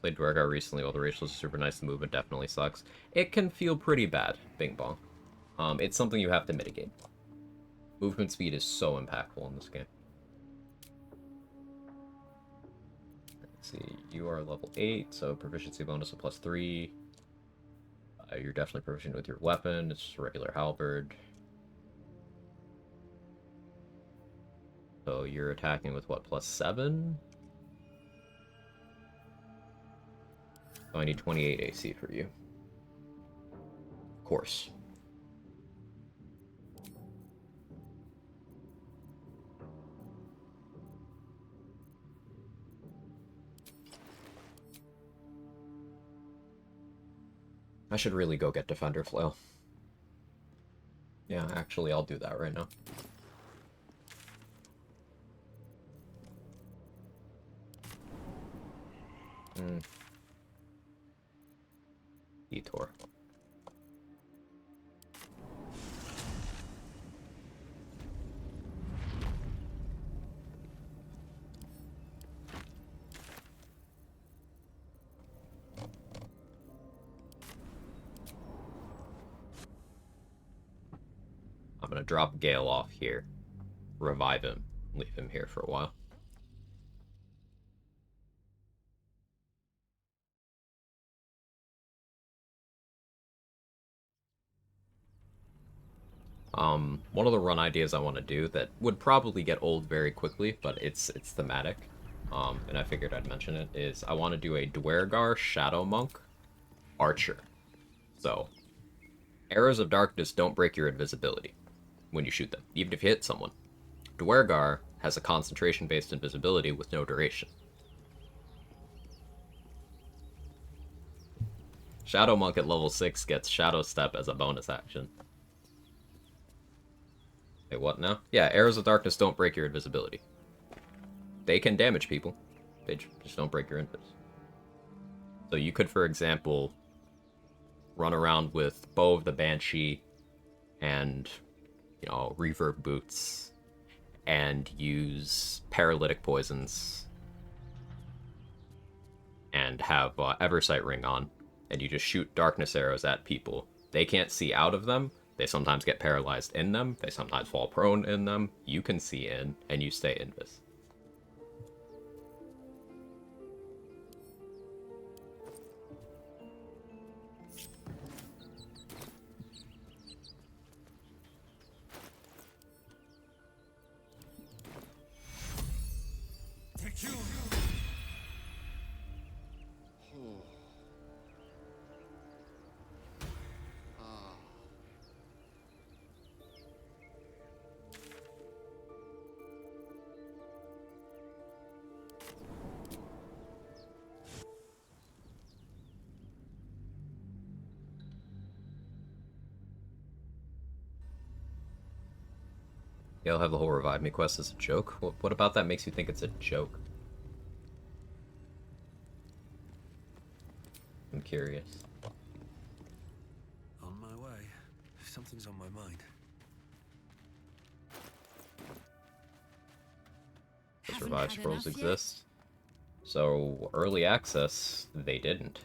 Played Dwargar recently. While the racials are super nice, the movement definitely sucks. It can feel pretty bad, Bing Bong. It's something you have to mitigate. Movement speed is so impactful in this game. Let's see, you are level 8, so proficiency bonus of +3. You're definitely proficient with your weapon. It's just a regular halberd. So you're attacking with what, +7? So I need 28 AC for you. Of course. I should really go get Defender Flail. Yeah, actually, I'll do that right now. Detour. I'm gonna drop Gale off here, revive him, leave him here for a while. One of the run ideas I want to do that would probably get old very quickly, but it's thematic, and I figured I'd mention it, is I want to do a Dwergar Shadow Monk Archer. So, arrows of darkness don't break your invisibility when you shoot them, even if you hit someone. Dwergar has a concentration-based invisibility with no duration. Shadow Monk at level 6 gets Shadow Step as a bonus action. Wait, what now? Yeah, arrows of darkness don't break your invisibility. They can damage people. They just don't break your invis. So you could, for example, run around with Bow of the Banshee and, you know, Reverb Boots and use Paralytic Poisons and have Eversight Ring on, and you just shoot darkness arrows at people. They can't see out of them. They sometimes get paralyzed in them. They sometimes fall prone in them. You can see in, and you stay invis. Take you. Yeah, I'll have the whole Revive Me quest as a joke. What about that makes you think it's a joke? I'm curious. On my way. Something's on my mind. Does Haven't Revive had Scrolls enough yet? exist? So, early access, they didn't.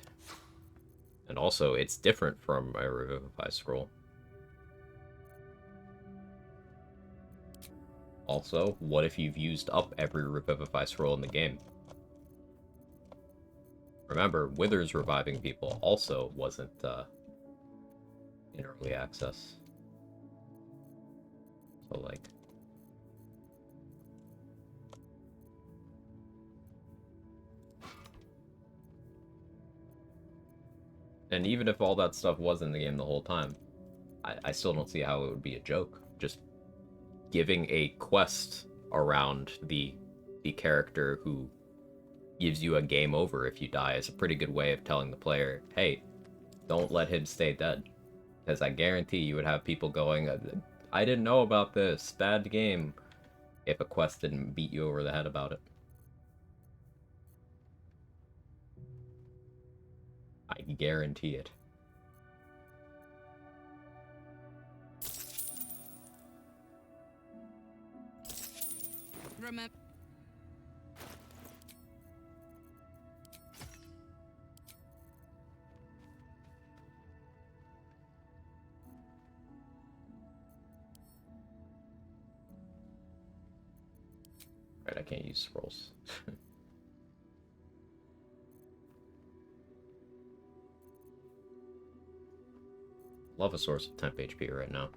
And also, it's different from a Revivify Scroll. Also, what if you've used up every Revivify Scroll in the game? Remember, Withers reviving people also wasn't in early access. So, like... And even if all that stuff was in the game the whole time, I still don't see how it would be a joke. Just giving a quest around the character who gives you a game over if you die is a pretty good way of telling the player, hey, don't let him stay dead. Because I guarantee you would have people going, I didn't know about this, bad game, if a quest didn't beat you over the head about it. I guarantee it. Remember. Right, I can't use scrolls. Love a source of temp HP right now.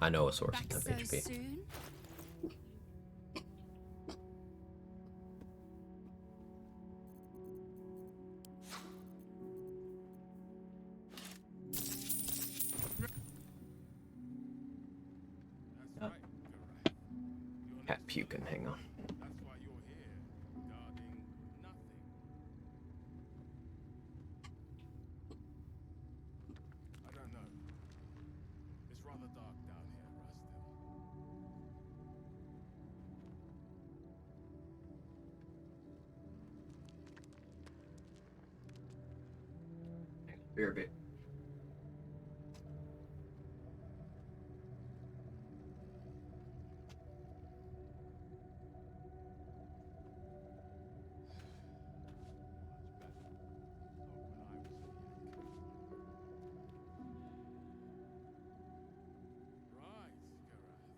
I know a source of temp HP. Soon? Cat puking, hang on. That's why you're here, guarding nothing. I don't know. It's rather dark down here, Rustin. Beer bit. Right, Garath.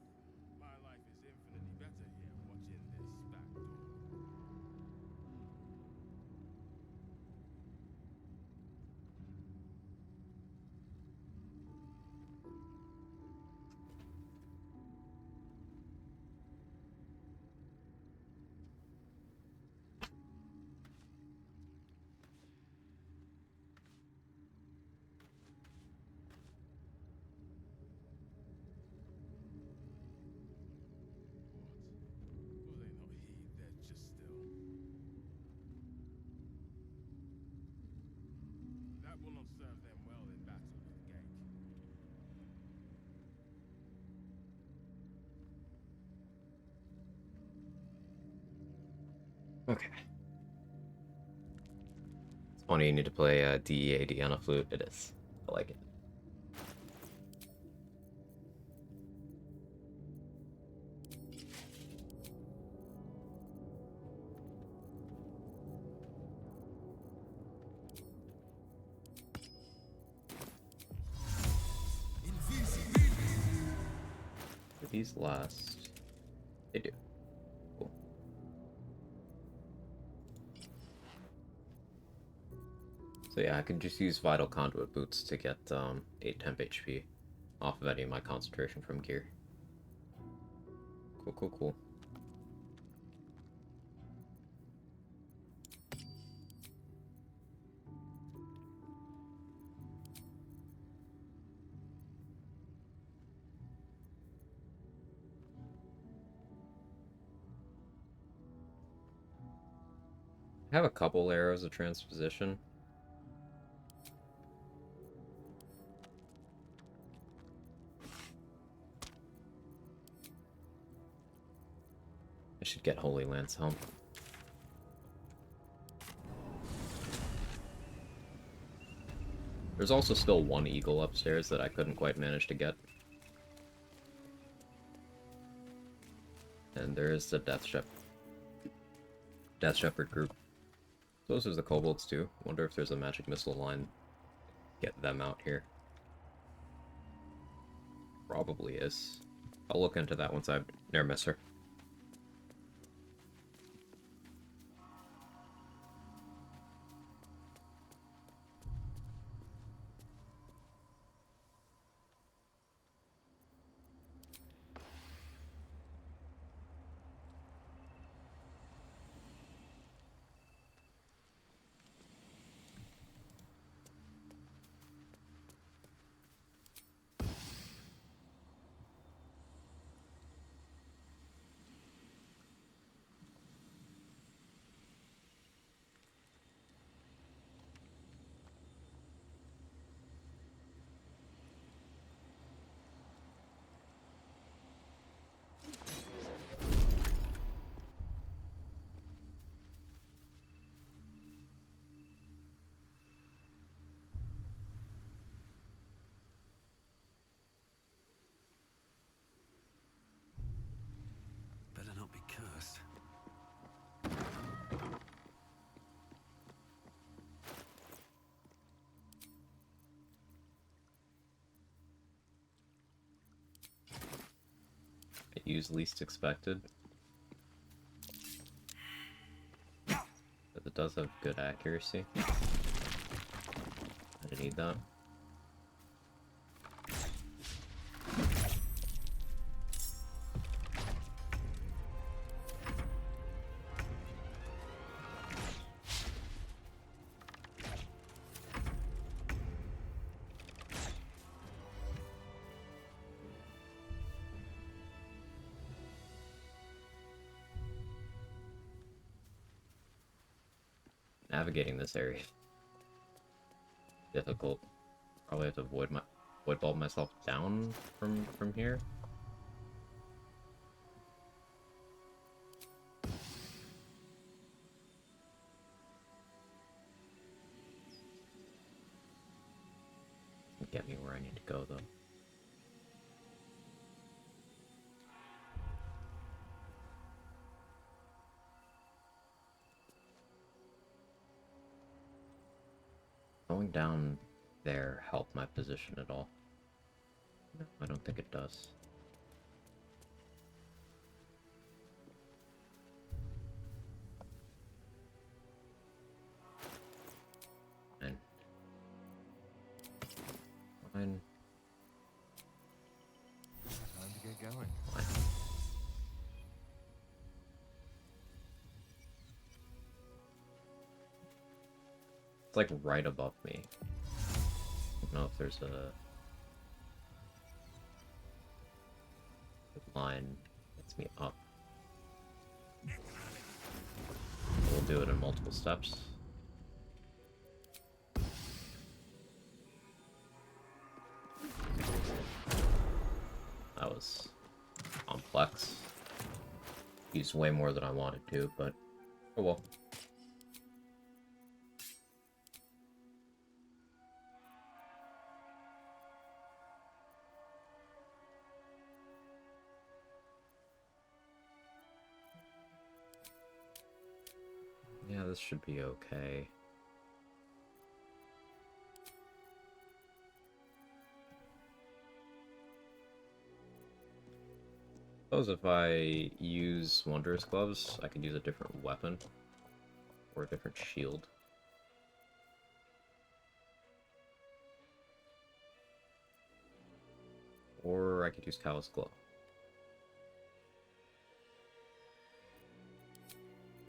My life is infinitely better here watching this back door. Will they not heed their just still? That will not serve them well in battle with Gate. Okay. It's funny you need to play DEAD on a flute. It is. I like it. Do these last? They do. Cool. So yeah, I can just use Vital Conduit Boots to get 8 temp HP off of any of my concentration from gear. Cool, cool, cool. I have a couple arrows of transposition. I should get Holy Lance home. There's also still one eagle upstairs that I couldn't quite manage to get. And there is the Death Shepherd group. Those are the kobolds too. Wonder if there's a magic missile line. Get them out here. Probably is. I'll look into that once I'm near Messer. use least expected. But it does have good accuracy. I didn't need that. Navigating this area difficult. Probably have to void bulb myself down from here. Get me where I need to go though. Going down there help my position at all? No, I don't think it does. Fine. Fine. Time to get going. Fine. It's like right above me. I don't know if there's a line that gets me up. We'll do it in multiple steps. That was complex. Used way more than I wanted to, but oh well. Yeah, this should be okay. Suppose if I use Wondrous Gloves, I could use a different weapon or a different shield. Or I could use Callous Glow.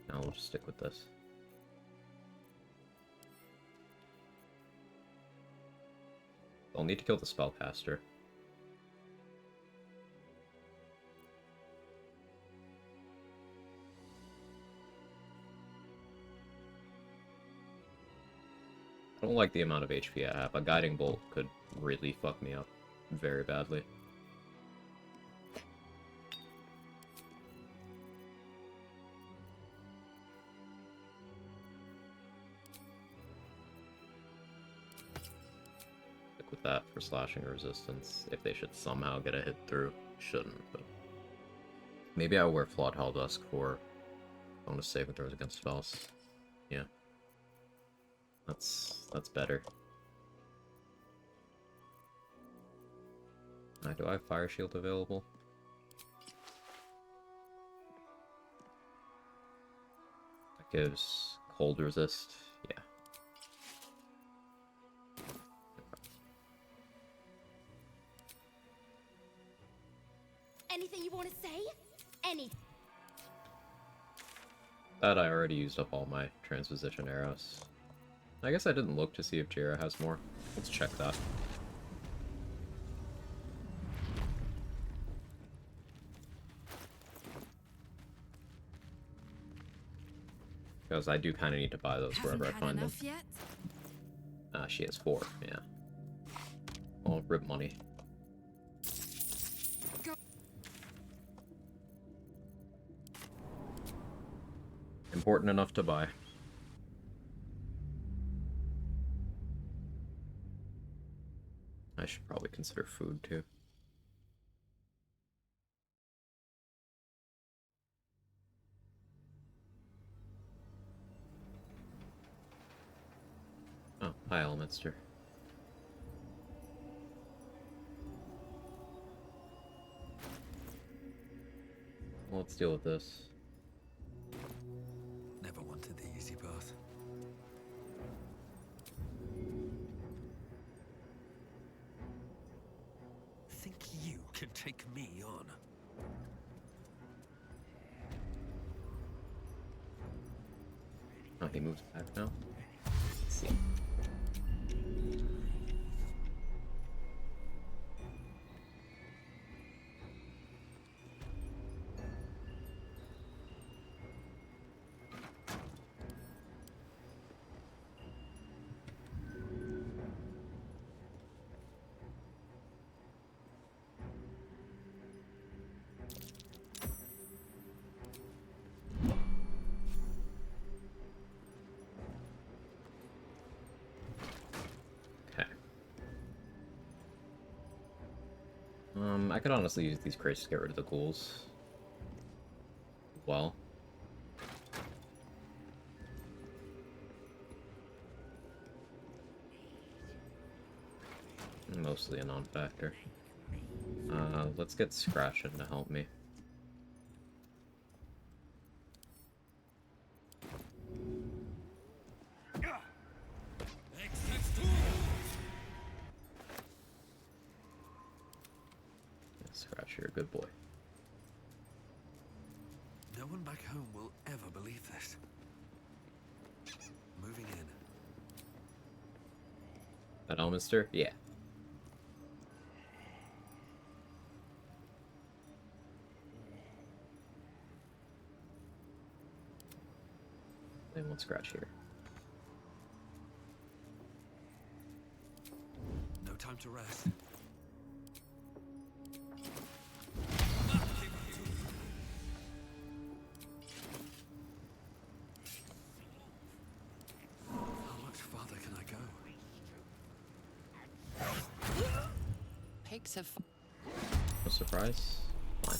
Now we'll just stick with this. I'll need to kill the spellcaster. I don't like the amount of HP I have. A Guiding Bolt could really fuck me up very badly. Stick with that for slashing resistance. If they should somehow get a hit through, shouldn't, but maybe I'll wear Flawed Helldusk for bonus saving throws against spells. Yeah. That's better. Do I have Fire Shield available? That gives cold resist. Yeah. Anything you want to say? Anything. That I already used up all my transposition arrows. I guess I didn't look to see if Jira has more. Let's check that. Because I do kind of need to buy those wherever I find them. Yet? She has 4, yeah. Well, rip money. Go. Important enough to buy. I should probably consider food too. Oh, hi, Elminster. let's deal with this. Never wanted the easy path. Think you can take me on? Oh, he moves back now. Let's see. I could honestly use these crates to get rid of the ghouls. Well. Mostly a non-factor. Let's get Scratch in to help me. Scratch, you're a good boy. No one back home will ever believe this. Moving in. That Elminster? Yeah. Then we'll Scratch here. No time to rest. How much farther can I go? Pigs have. No surprise. Fine.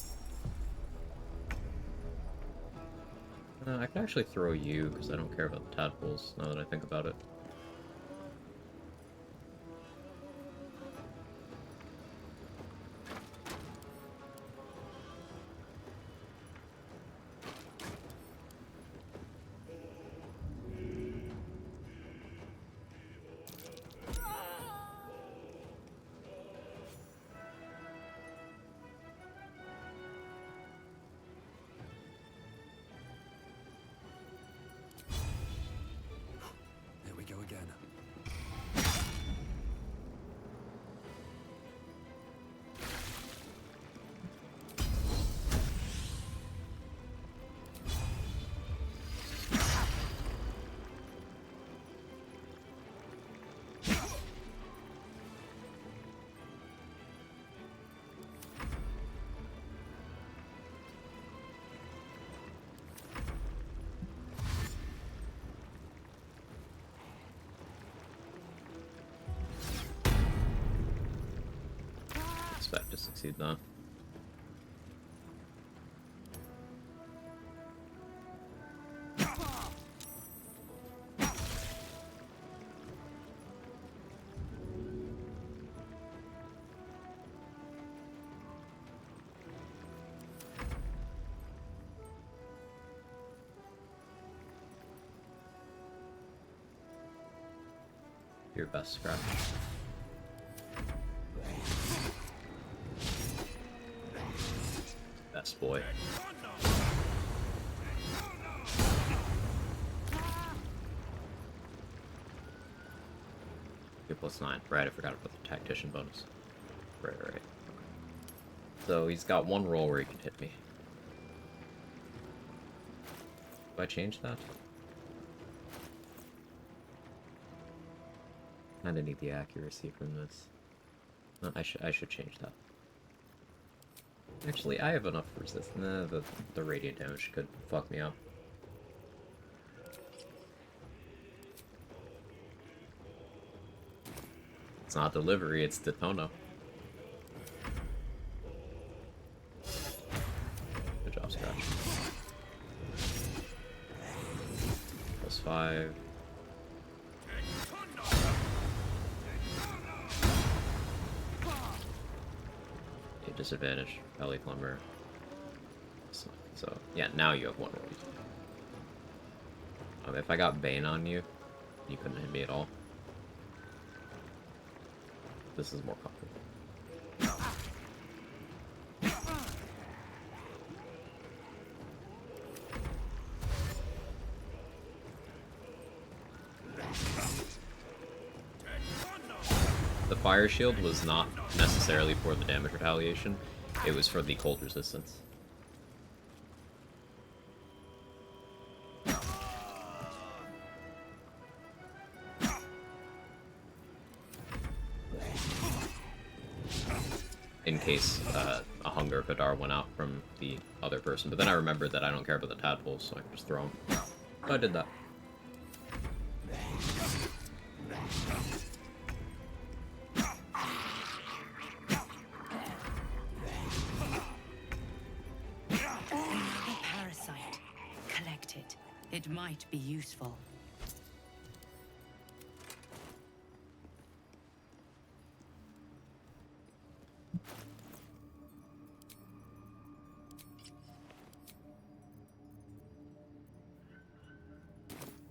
I can actually throw you, because I don't care about the tadpoles, now that I think about it. There we go again. Expect to succeed though. Your best, Scratch. Best boy. Two plus 9. Right, I forgot about the tactician bonus. Right. So he's got one roll where he can hit me. Do I change that? Kinda need the accuracy from this. No, I should change that. Actually, I have enough resistance. Nah, the radiant damage could fuck me up. It's not delivery, it's Detono. Good job, Scratch. +5. Disadvantage. Belly Plumber. So, yeah, now you have one roll. If I got Bane on you, you couldn't hit me at all. This is more comfortable. The fire shield was not necessarily for the damage retaliation, it was for the cold resistance. In case a hunger Vidar went out from the other person. But then I remembered that I don't care about the tadpoles, so I can just throw them. So I did that. A parasite. Collect it. It might be useful.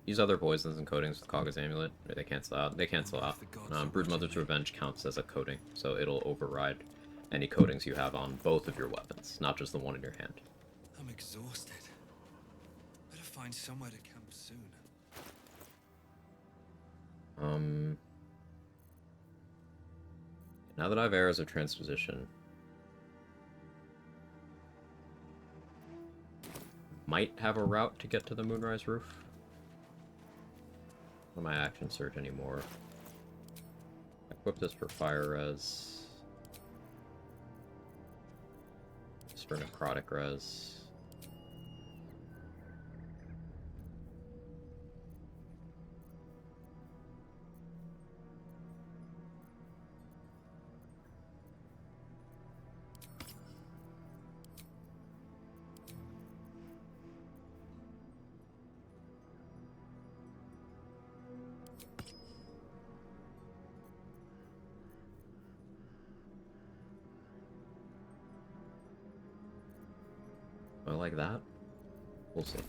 Use other poisons and coatings with Quag's amulet, or they cancel out. They cancel out. Broodmother's Revenge counts as a coating, so it'll override any coatings you have on both of your weapons, not just the one in your hand. I'm exhausted. Better find somewhere to camp soon. Now that I have arrows of transposition, might have a route to get to the Moonrise Roof. Not my action surge anymore. Equip this for fire res. This for necrotic res. I like that. We'll see.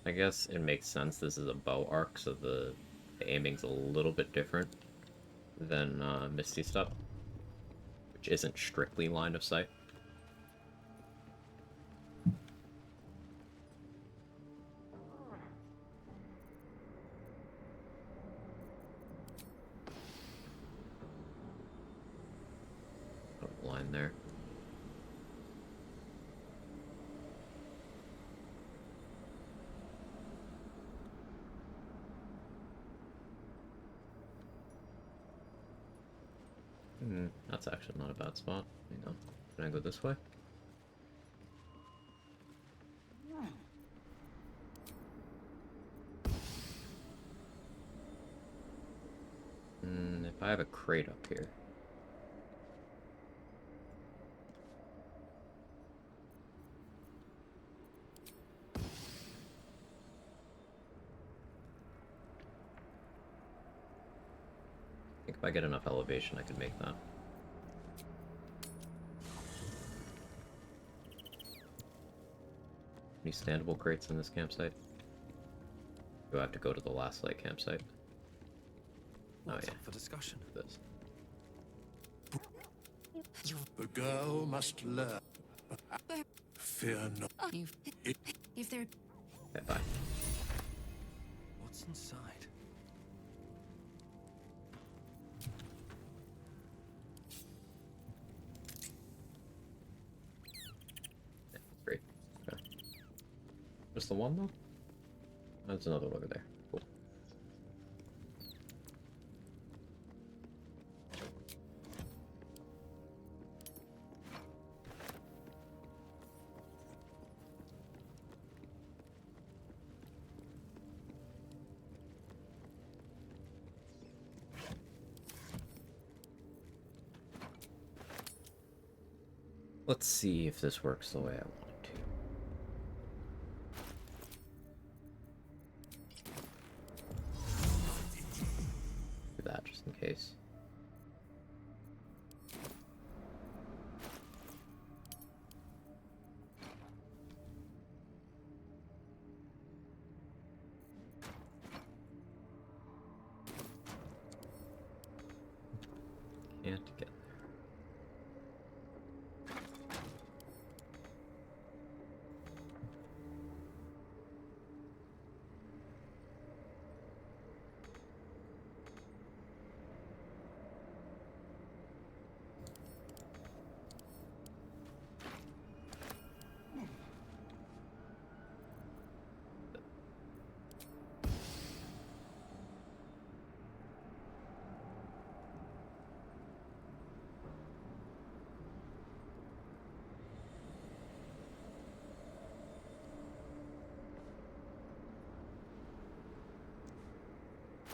I guess it makes sense this is a bow arc, so the aiming's a little bit different than Misty Step, which isn't strictly line of sight. Line there. That's actually not a bad spot. Hang on. Can I go this way? If I have a crate up here. I think if I get enough elevation, I could make that. Any standable crates in this campsite? Do I have to go to the last light campsite? What's up for discussion? This. The girl must learn. Fear not. If there... Okay, bye. What's inside? Yeah, great. Okay. Just the one, though? There's another one over there. Cool. Let's see if this works the way I want it to. Do that just in case. Can't get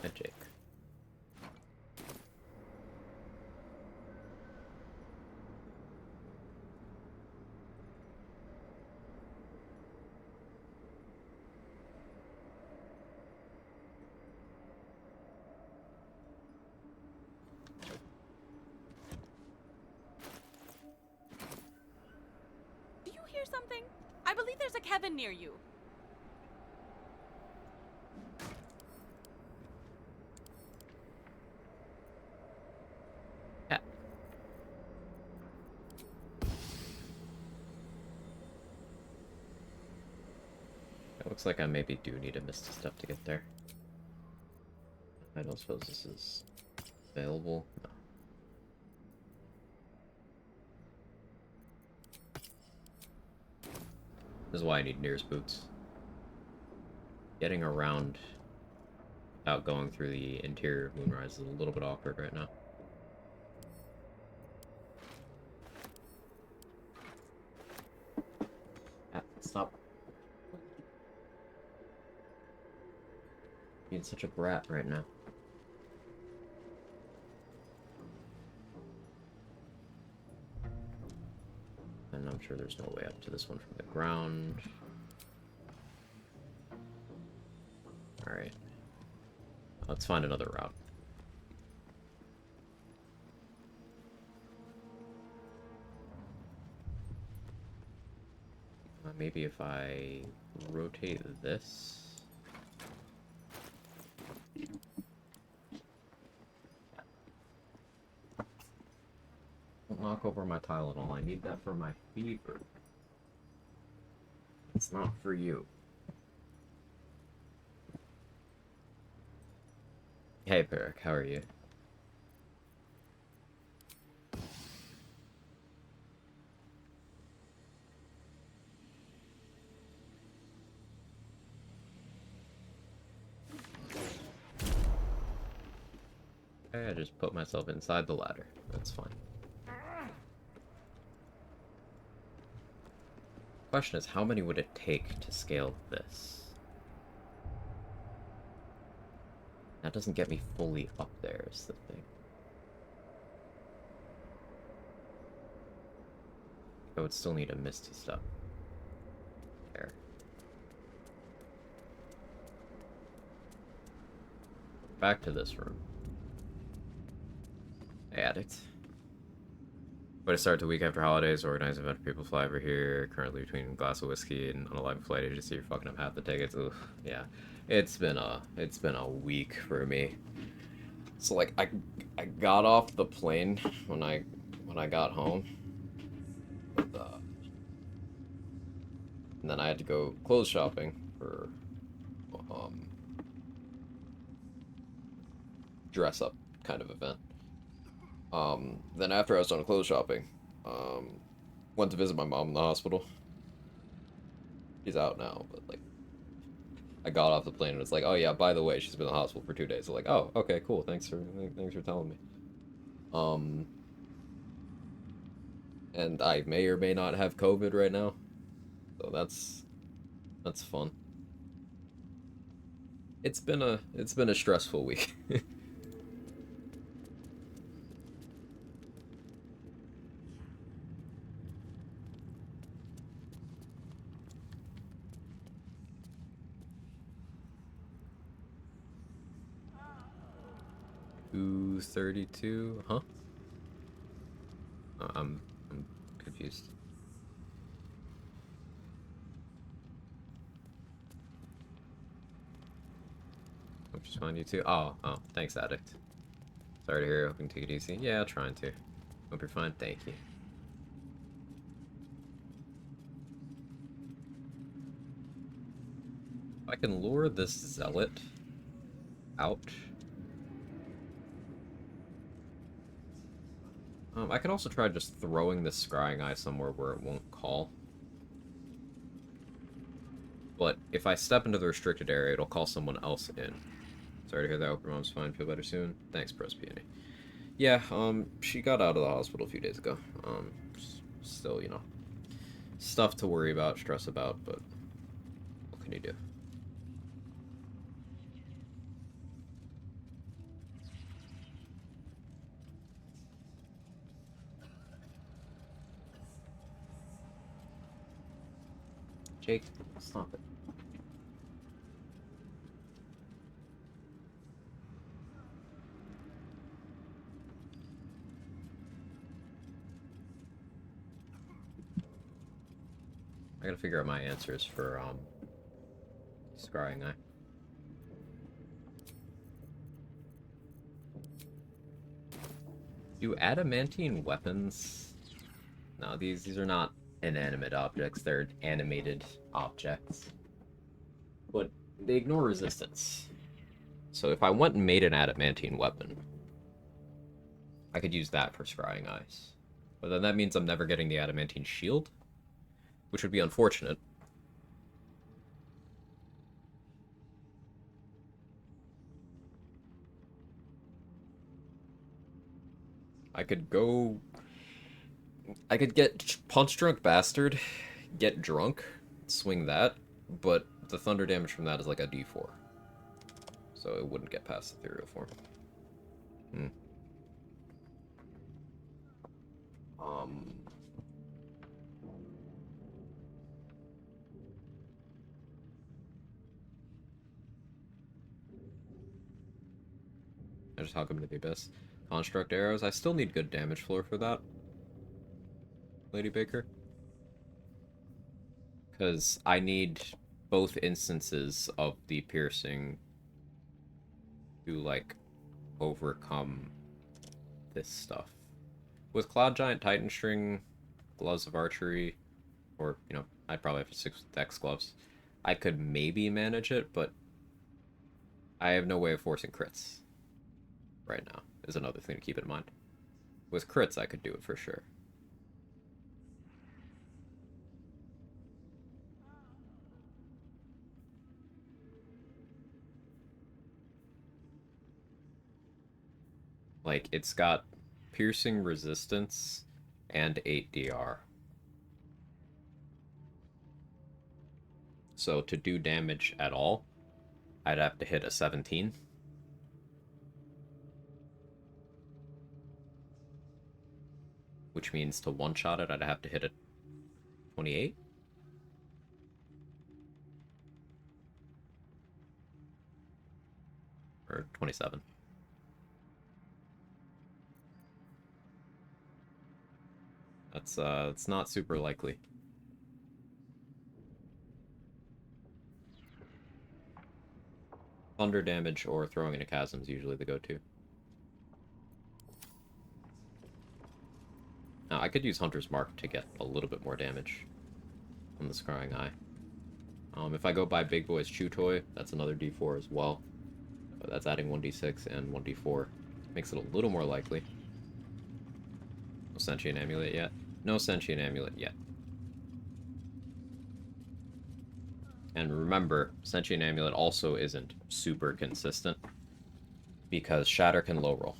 magic. Do you hear something? I believe there's a Kevin near you. Cat. It looks like I maybe do need a Misty Step to get there. I don't suppose this is available. No. This is why I need Nearest Boots. Getting around without going through the interior of Moonrise is a little bit awkward right now. Stop being such a brat right now. And I'm sure there's no way up to this one from the ground. Alright. Let's find another route. Maybe if I rotate this. Don't knock over my Tylenol. I need that for my fever. It's not for you. Hey, Peric, how are you? Okay, I just put myself inside the ladder. That's fine. Question is, how many would it take to scale this? That doesn't get me fully up there, is the thing. I would still need a Misty Step. There. Back to this room. Addict. But I start the week after holidays, organize an event for people to fly over here. Currently between a glass of whiskey and an unalive flight agency, you're fucking up half the tickets. Oof, yeah. It's been a week for me. So like I got off the plane when I got home. And then I had to go clothes shopping for dress up kind of event. Then after I was done clothes shopping, went to visit my mom in the hospital. She's out now, but like, I got off the plane and it's like, oh yeah, by the way, she's been in the hospital for 2 days. So like, oh, okay, cool, thanks for telling me. And I may or may not have COVID right now, so that's fun. It's been a stressful week. 232, huh? I'm confused. Hope she's fine, you too. Oh, thanks, Addict. Sorry to hear you're hoping to take it easy. Yeah, trying to. Hope you're fine. Thank you. If I can lure this zealot out. I can also try just throwing this scrying eye somewhere where it won't call. But if I step into the restricted area, it'll call someone else in. Sorry to hear that. Hope your mom's fine. Feel better soon. Thanks, Pros Peony. Yeah, she got out of the hospital a few days ago. Still, you know, stuff to worry about, stress about, but what can you do? Jake, stop it. I gotta figure out my answers for, scrying eye. Do adamantine weapons... No, these are not inanimate objects, they're animated objects. But they ignore resistance. So if I went and made an adamantine weapon, I could use that for scrying eyes. But then that means I'm never getting the adamantine shield, which would be unfortunate. I could get Punch Drunk Bastard, get drunk, swing that, but the thunder damage from that is like a D4. So it wouldn't get past the ethereal form. I just hug him to the abyss. Construct arrows. I still need good damage floor for that, Lady Baker. Because I need both instances of the piercing to, like, overcome this stuff. With Cloud Giant, Titan String, Gloves of Archery, or, you know, I'd probably have to stick with Dex Gloves. I could maybe manage it, but I have no way of forcing crits right now, is another thing to keep in mind. With crits, I could do it for sure. Like, it's got piercing resistance and 8 DR. So to do damage at all, I'd have to hit a 17. Which means to one-shot it, I'd have to hit a 28? Or 27. It's not super likely. Thunder damage or throwing into chasm is usually the go-to. Now, I could use Hunter's Mark to get a little bit more damage on the Scrying Eye. If I go by Big Boy's Chew Toy, that's another D4 as well. But that's adding 1d6 and 1d4. Makes it a little more likely. No Sentient Amulet yet. No Sentient Amulet yet. And remember, Sentient Amulet also isn't super consistent, because Shatter can low roll.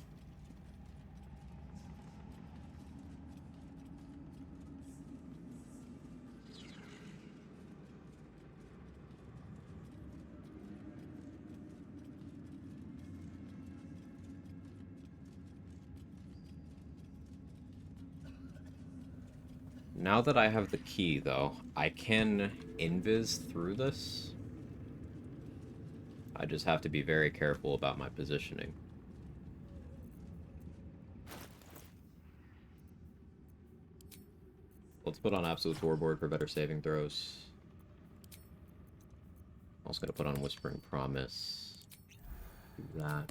Now that I have the key, though, I can invis through this. I just have to be very careful about my positioning. Let's put on Absolute Scoreboard for better saving throws. Also gonna put on Whispering Promise. Do that.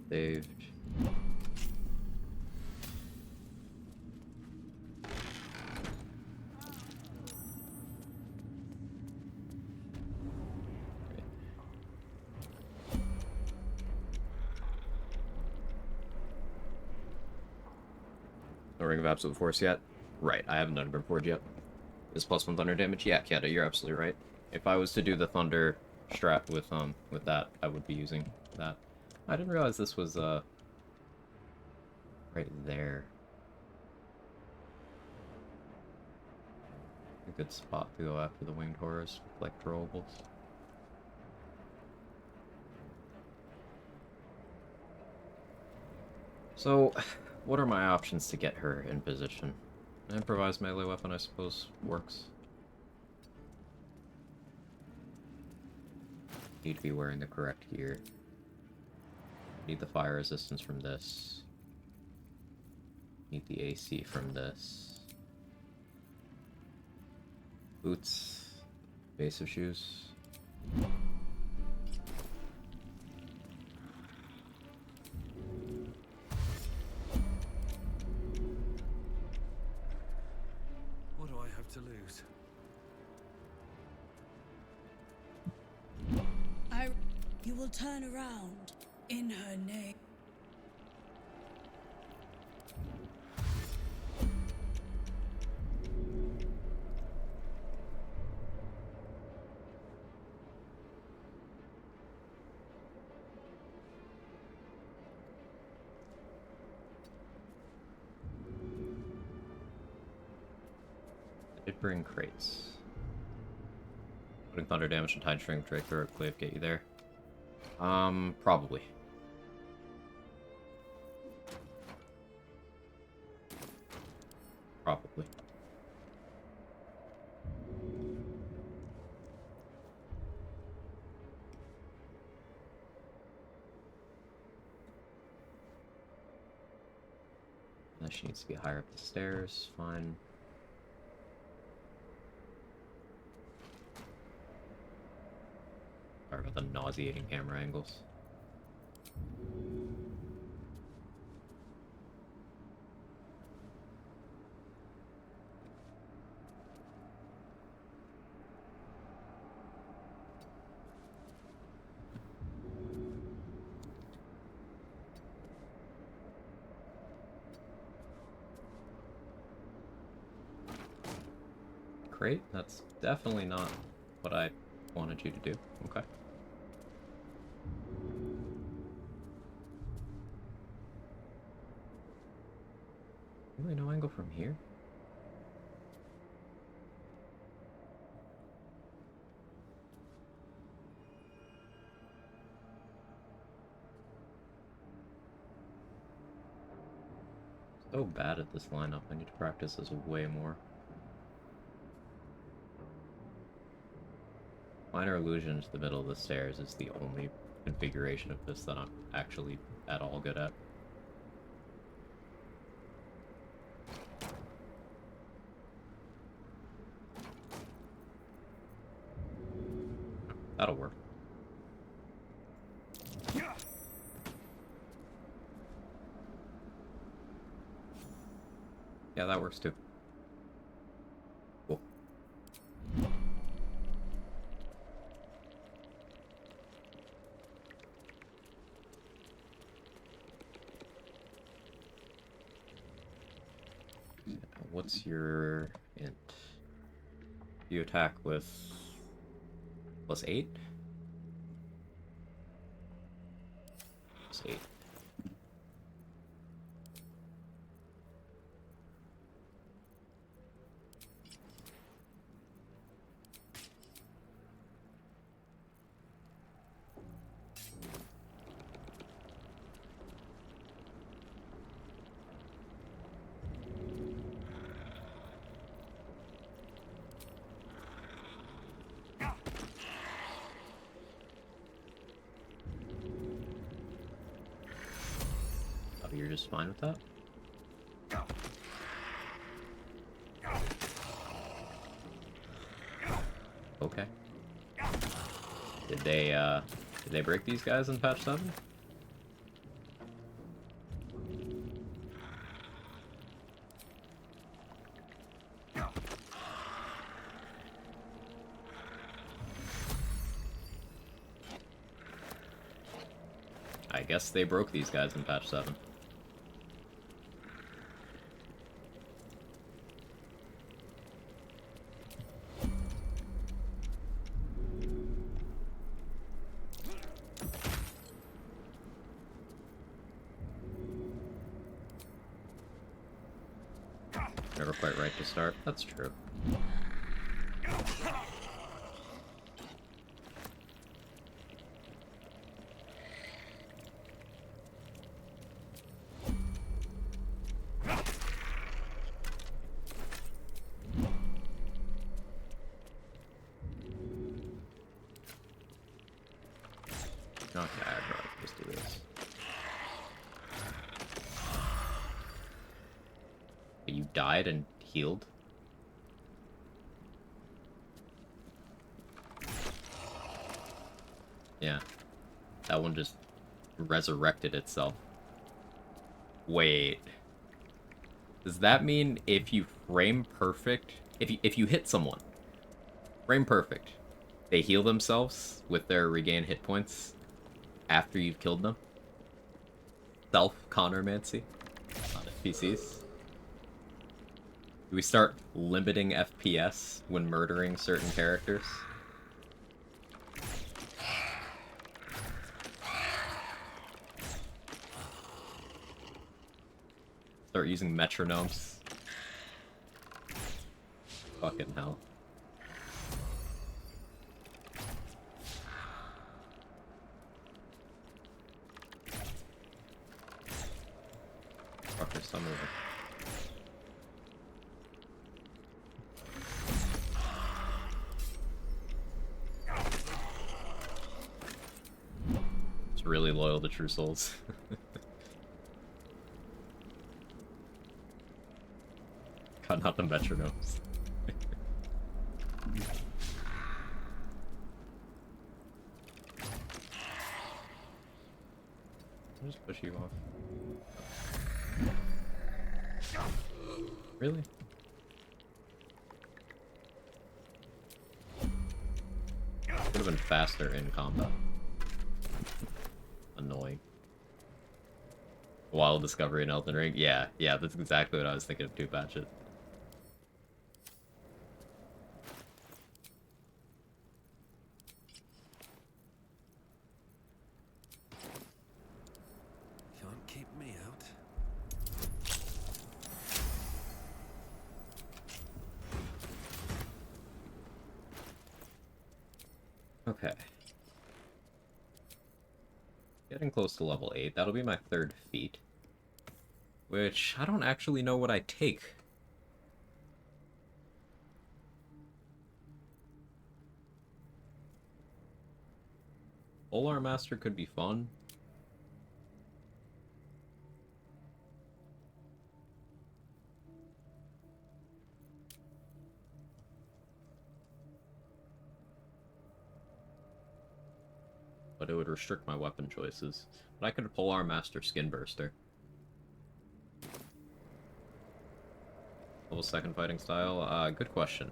Saved. No Ring of Absolute Force yet? Right, I haven't done Grim Forge yet. Is +1 thunder damage? Yeah, Kata, you're absolutely right. If I was to do the thunder strat with that, I would be using that. I didn't realize this was right there. A good spot to go after the winged horrors, like throwables. So, what are my options to get her in position? An improvised melee weapon, I suppose, works. Need to be wearing the correct gear. Need the fire resistance from this. Need the AC from this. Boots. Base of shoes. What do I have to lose? You will turn around in her name. I did bring crates. Putting thunder damage and tide strength right through a cliff get you there. Probably. Probably. She needs to be higher up the stairs. Fine. Sorry about the nauseating camera angles. Great, that's definitely not what I wanted you to do. Okay. Really no angle from here? So bad at this lineup. I need to practice this way more. Minor illusion to the middle of the stairs is the only configuration of this that I'm actually at all good at. That'll work. Yeah, that works too. Cool. What's your int? You attack with +8? +8. you're just fine with that? Okay. Did they break these guys in patch 7? I guess they broke these guys in patch 7. Never quite right to start. That's true. Not aggro, just do this. You died and healed? Yeah. That one just resurrected itself. Wait. Does that mean if you frame perfect... If you hit someone, frame perfect, they heal themselves with their regain hit points after you've killed them? Self-Connormancy on NPCs? Do we start limiting FPS when murdering certain characters? Start using metronomes? Fucking hell. Fucker, some of it. It's really loyal to True Souls. God, not the metronomes. I'll just push you off. Really? Would have been faster in combat. Annoying. Wild Discovery in Elden Ring? Yeah, that's exactly what I was thinking of too, Patchet. Can't keep me out. Okay. Getting close to level 8. That'll be my 3rd feat. Which, I don't actually know what I take. Polar Master could be fun. But it would restrict my weapon choices. But I could Polar Master Skin Burster. Level 2nd fighting style? Good question.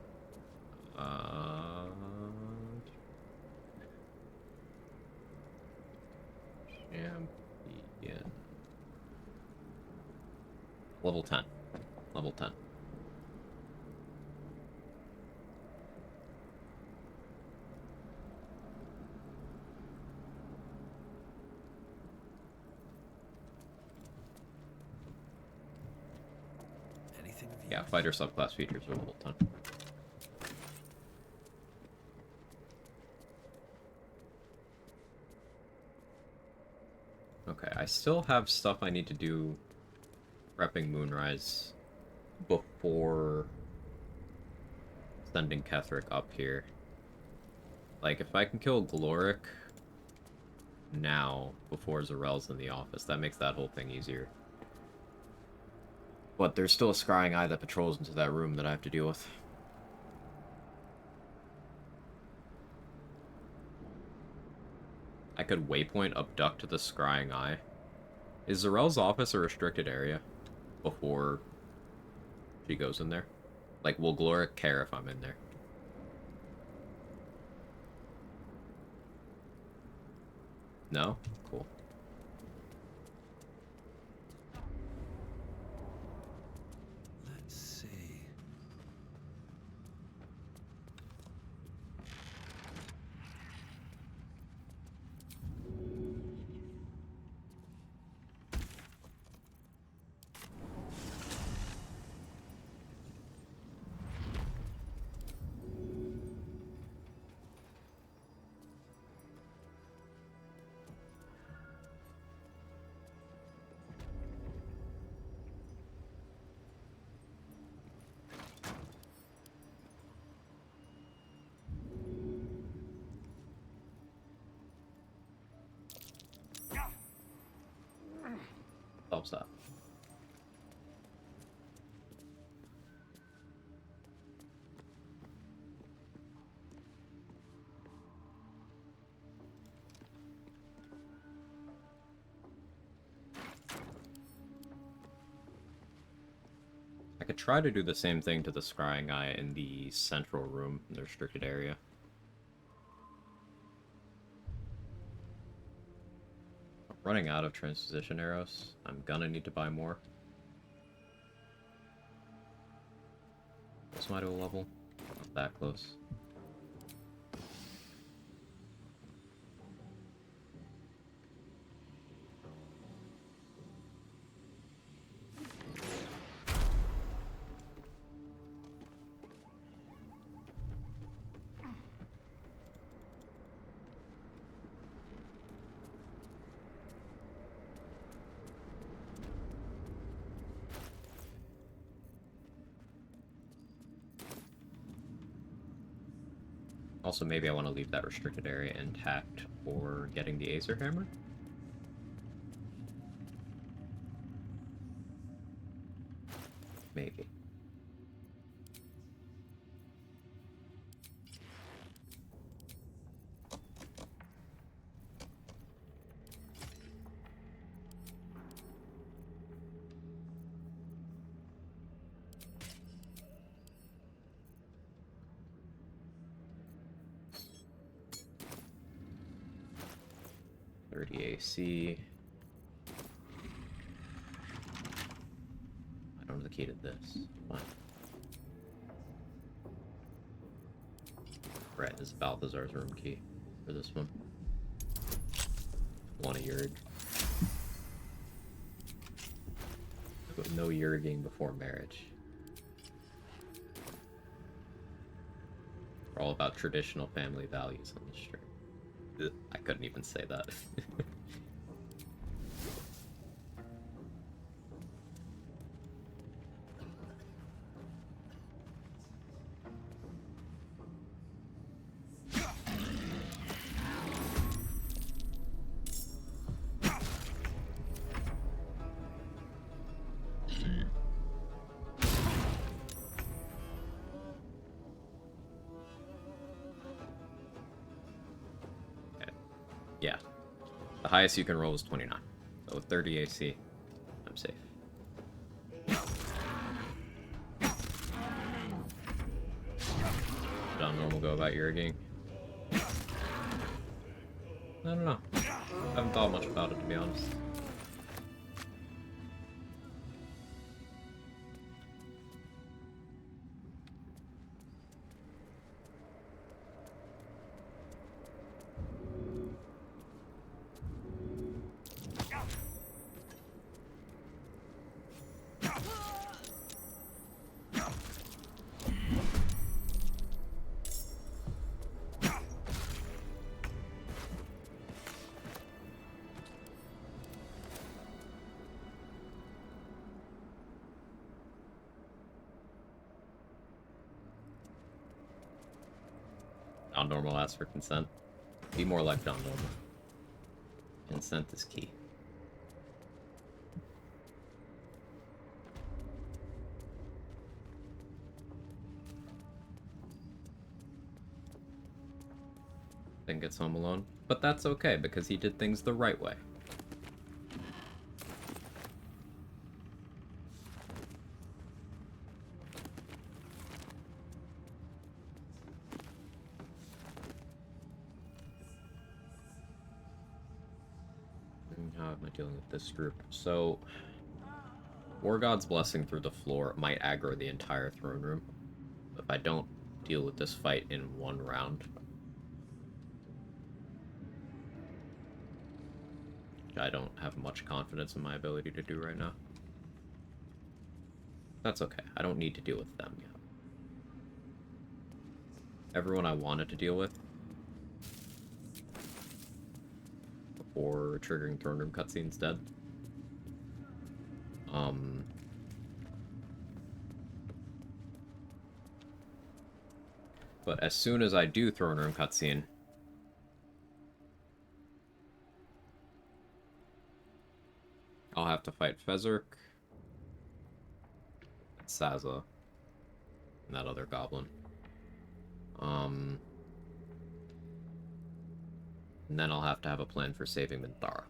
Champion. Level 10. Level 10. Yeah, fighter subclass features are level 10. Okay, I still have stuff I need to do prepping Moonrise before sending Ketherick up here. Like, if I can kill Gloric now before Zarel's in the office, that makes that whole thing easier. But there's still a scrying eye that patrols into that room that I have to deal with. I could waypoint abduct the scrying eye. Is Zarel's office a restricted area before she goes in there? Like, will Gloric care if I'm in there? No? Cool. Let's see. Helps that. I could try to do the same thing to the scrying eye in the central room, in the restricted area. I'm running out of transposition arrows. I'm gonna need to buy more. What's my dual level? Not that close. Also, maybe I want to leave that restricted area intact for getting the Acer Hammer. Maybe. AC. I don't have the key to this. Fine. Right, this is Balthazar's room key for this one. Want a Yurg. No Yurging before marriage. We're all about traditional family values on this stream. Ugh, I couldn't even say that. Yeah. The highest you can roll is 29. So with 30 AC, I'm safe. How normal go about Yurging? I don't know. I haven't thought much about it, to be honest. Non-normal asks for consent. Be more like non-normal. Consent is key. gets home alone. But that's okay, because he did things the right way. How am I dealing with this group? So, War God's Blessing through the floor might aggro the entire throne room. If I don't deal with this fight in one round, I don't have much confidence in my ability to do right now. That's okay. I don't need to deal with them yet. Everyone I wanted to deal with before triggering throne room cutscenes dead. But as soon as I do throne room cutscene, I'll have to fight Fezzik, Saza, and that other goblin. And then I'll have to have a plan for saving Minthara.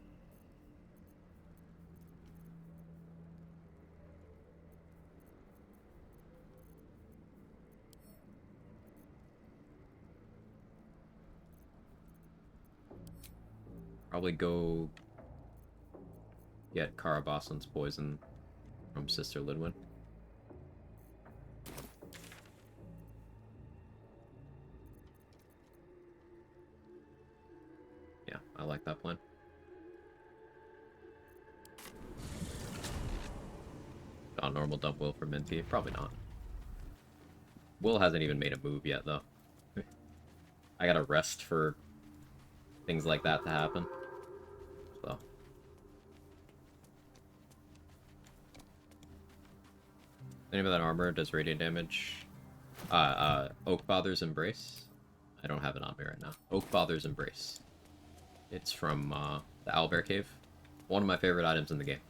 Probably go get Karabasan's poison from Sister Lidwin. Yeah, I like that plan. On normal dump Will for Minty? Probably not. Will hasn't even made a move yet, though. I gotta rest for things like that to happen. So. Any of that armor does radiant damage. Oakfather's Embrace. I don't have it on me right now. Oakfather's Embrace. It's from the Owlbear Cave. One of my favorite items in the game.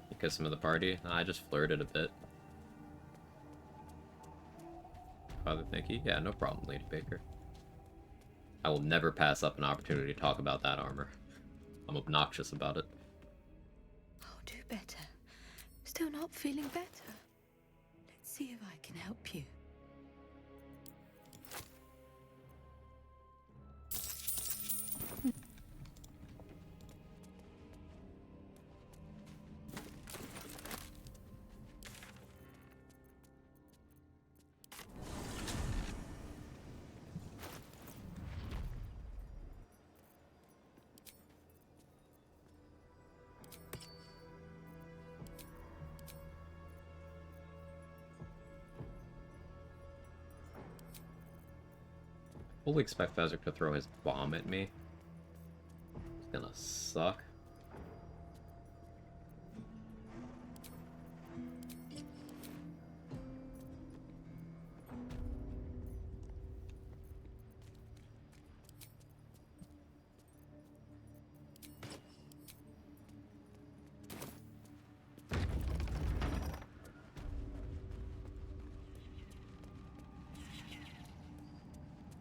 Because some of the party, I just flirted a bit. Father, thank you. Yeah, no problem, Lady Baker. I will never pass up an opportunity to talk about that armor. I'm obnoxious about it. Oh, do better. Still not feeling better. Let's see if I can help you. Fully expect Fezzik to throw his bomb at me. It's gonna suck.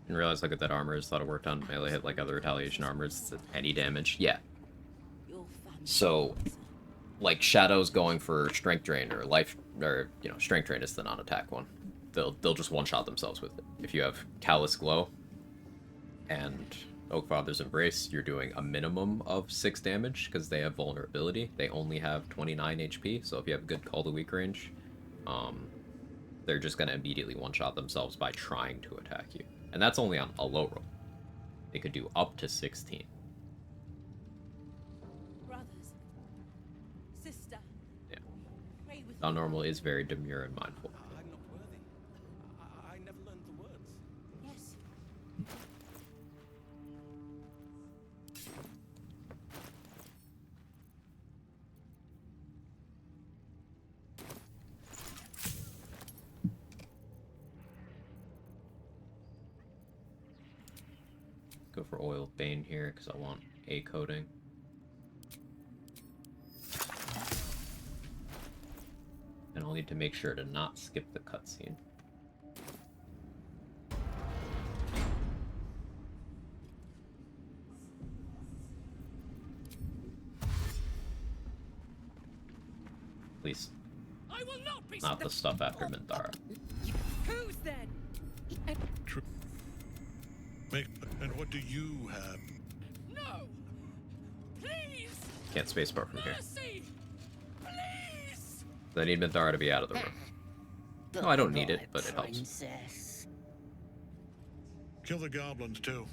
Didn't realize how good that armor is. Thought it worked on melee hit like other retaliation armors. Any damage. Yeah. So, like Shadow's going for strength drain or life, or strength drain is the non-attack one. They'll just one-shot themselves with it. If you have Callous Glow and Oakfather's Embrace, you're doing a minimum of 6 damage because they have vulnerability. They only have 29 HP, so if you have a good Call to Weak range, they're just gonna immediately one-shot themselves by trying to attack you. And that's only on a low roll. They could do up to 16. Brothers, sister. Yeah. Pray with Non-normal is very demure and mindful. I'm not worthy. I never learned the words. Yes. Go for Oil of Bane here because I want A coating. And I'll need to make sure to not skip the cutscene. least I will not be not the stuff after Minthara. Who's then? True. And what do you have? No! Please! Can't spacebar from here. Mercy! Please! I need Minthara to be out of the room. No, I don't need it, but it helps. Princess. Kill the goblins too.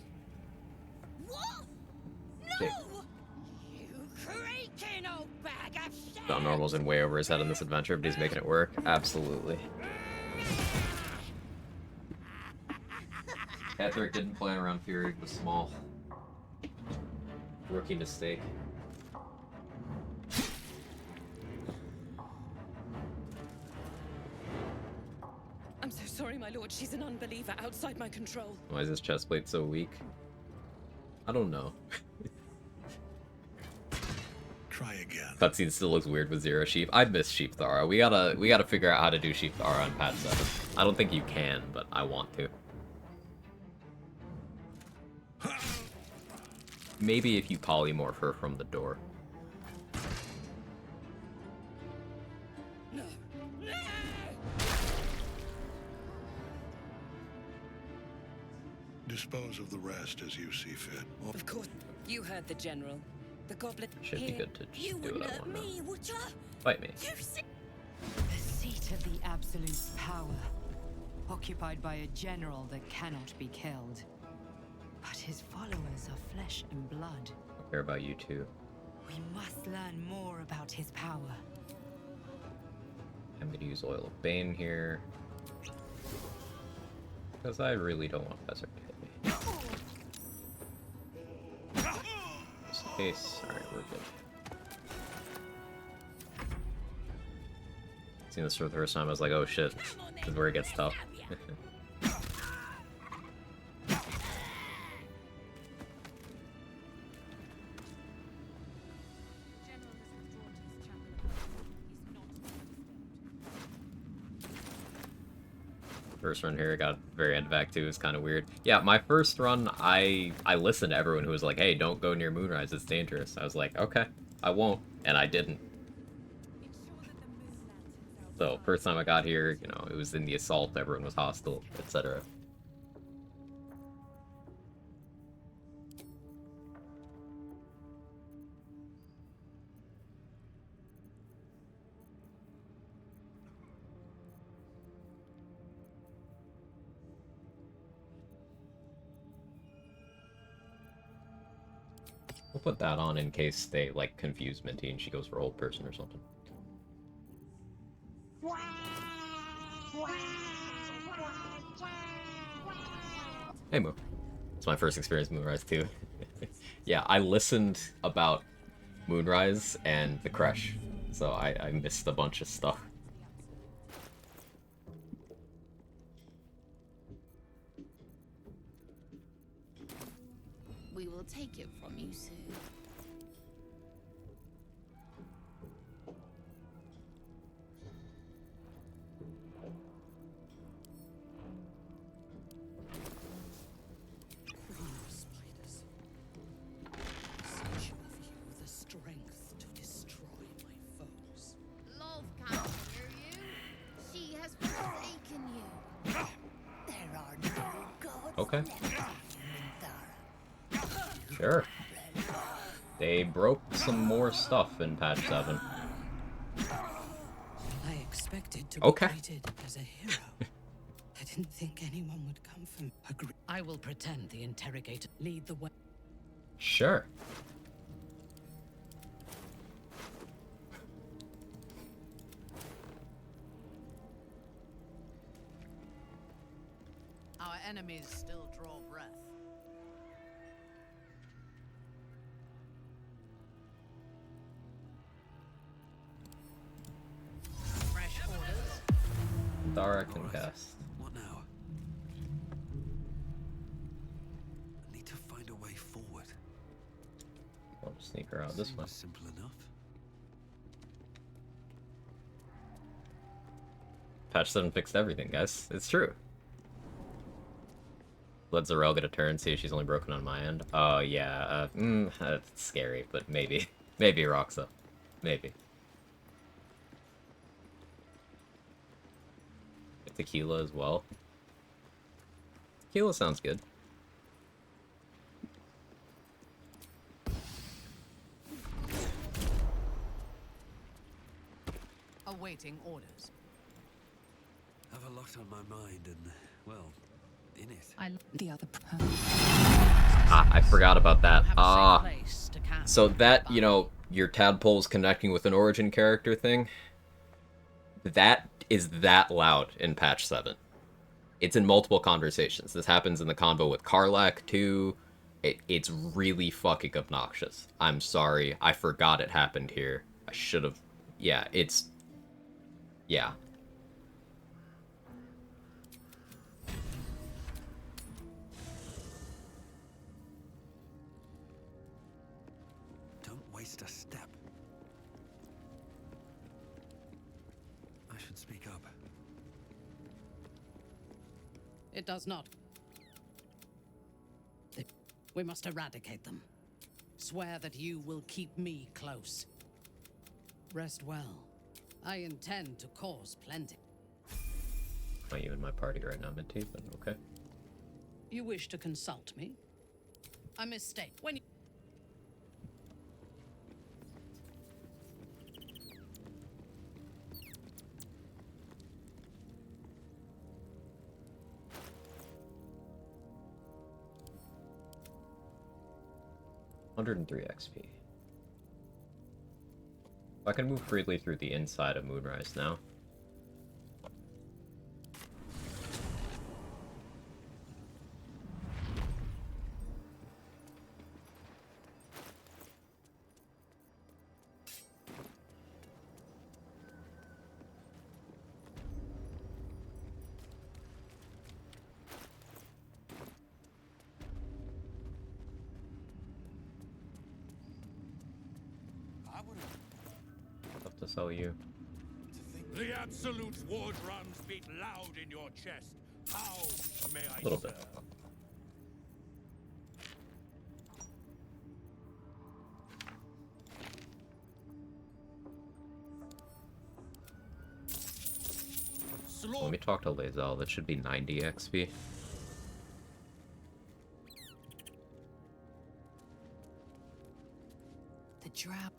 What? Okay. No! You creaking old bag of shit! Don Normal's in way over his head in this adventure, but he's making it work. Absolutely. Etheric didn't plan around Fury, was small. Rookie mistake. I'm so sorry, my lord. She's an unbeliever outside my control. Why is his chest plate so weak? I don't know. Try again. Cutscene still looks weird with Zero Sheep. I miss Sheep Thara. We gotta figure out how to do Sheep Thara on patch 7. I don't think you can, but I want to. Maybe if you polymorph her from the door. No! No! Dispose of the rest as you see fit. Of course. You heard the general. The goblet Should be here. good to just You do wouldn't what I hurt want now. me, would ya? Fight me. You see? The seat of the Absolute's power, occupied by a general that cannot be killed. But his followers are flesh and blood. I care about you too. We must learn more about his power. I'm gonna use Oil of Bane here. Because I really don't want Besser to hit me. Just in case. Alright, we're good. Seeing this for the first time, I was like, oh shit. This is where it gets tough. First run here, I got very end of Act 2, it's kind of weird. Yeah, my first run, I listened to everyone who was like, hey, don't go near Moonrise, it's dangerous. I was like, okay, I won't, and I didn't. So, first time I got here, you know, it was in the assault, everyone was hostile, etc. We'll put that on in case they, like, confuse Minty and she goes for old person or something. Hey, Moo. It's my first experience with Moonrise, too. Yeah, I listened about Moonrise and the Crash, so I missed a bunch of stuff. We will take it from you soon. Spiders. Such of you the strength to destroy my foes. Love can't hear you. She has forsaken you. There are no gods Okay. left in Minthara. Sure. They broke some more stuff in patch 7. I expected to Okay. be treated as a hero. I didn't think anyone would come from. Agree. I will pretend the interrogator lead the way. Sure. Our enemies still draw breath. Fresh orders. Thara can cast. What now? I need to find a way forward. I'll just sneak her out this way. Simple enough. Patch 7 fixed everything, guys. It's true. Let Zarel get a turn, see if she's only broken on my end. Oh, yeah. That's scary, but maybe. Maybe Roxa. Maybe. tequila as well. Tequila sounds good. Awaiting orders. Have a lot on my mind and, well, in it. I the other. Ah, I forgot about that. Have a Ah, safe place to camp. so that, you know, your tadpoles connecting with an origin character thing, that is that loud in patch 7. It's in multiple conversations. This happens in the convo with Karlak too. It's really fucking obnoxious. I'm sorry. I forgot it happened here. I should have... Yeah, it's... Yeah. Don't waste a step. I should speak up. It does not. We must eradicate them. Swear that you will keep me close. Rest well. I intend to cause plenty. Not you in my party right now, Minty, but okay. You wish to consult me? A mistake. When you... $103 XP. I can move freely through the inside of Moonrise now. Tough to sell you. The Absolute war drums beat loud in your chest. How may I A little bit. Let me talk to Lae'zel. That should be 90 XP. The drab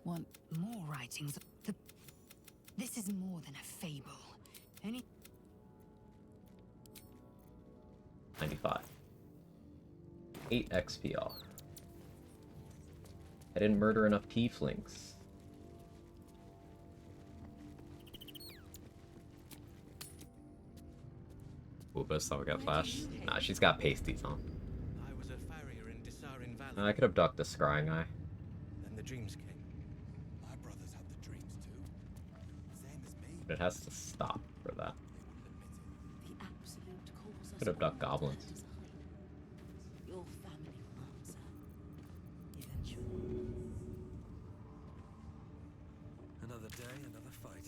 want more writings. This is more than a fable. Any 95. 8 XP off. I didn't murder enough tieflings. Oobus thought we got flash. Nah, she's got pasties on. I was a farrier in Dissarin Valley. I could abduct the scrying eye. Then the dreams came. My brothers had the dreams too. Same as me. But it has to stop for that. The absolute cause Could abduct goblins. Your family will answer. Eventually. Another day, another fight.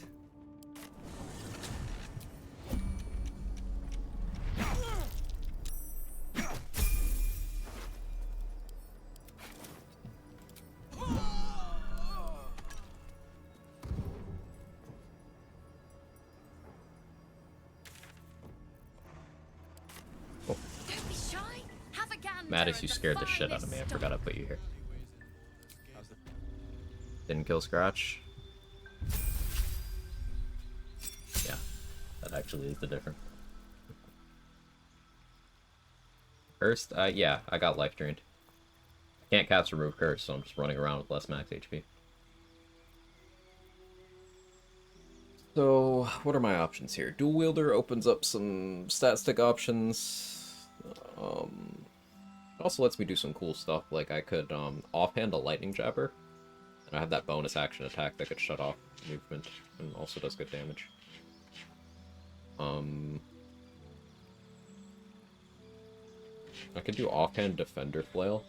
Don't be shy. Have a gander. Mad as at you the scared the shit out of me. I finest forgot I put you here. Didn't kill Scratch. Yeah, that actually is the difference. Cursed? Yeah, I got life drained. I can't cast remove curse, so I'm just running around with less max HP. So, what are my options here? Dual wielder opens up some stat stick options. Also lets me do some cool stuff, like I could offhand a lightning jabber, and I have that bonus action attack that could shut off movement and also does good damage. I could do offhand defender flail.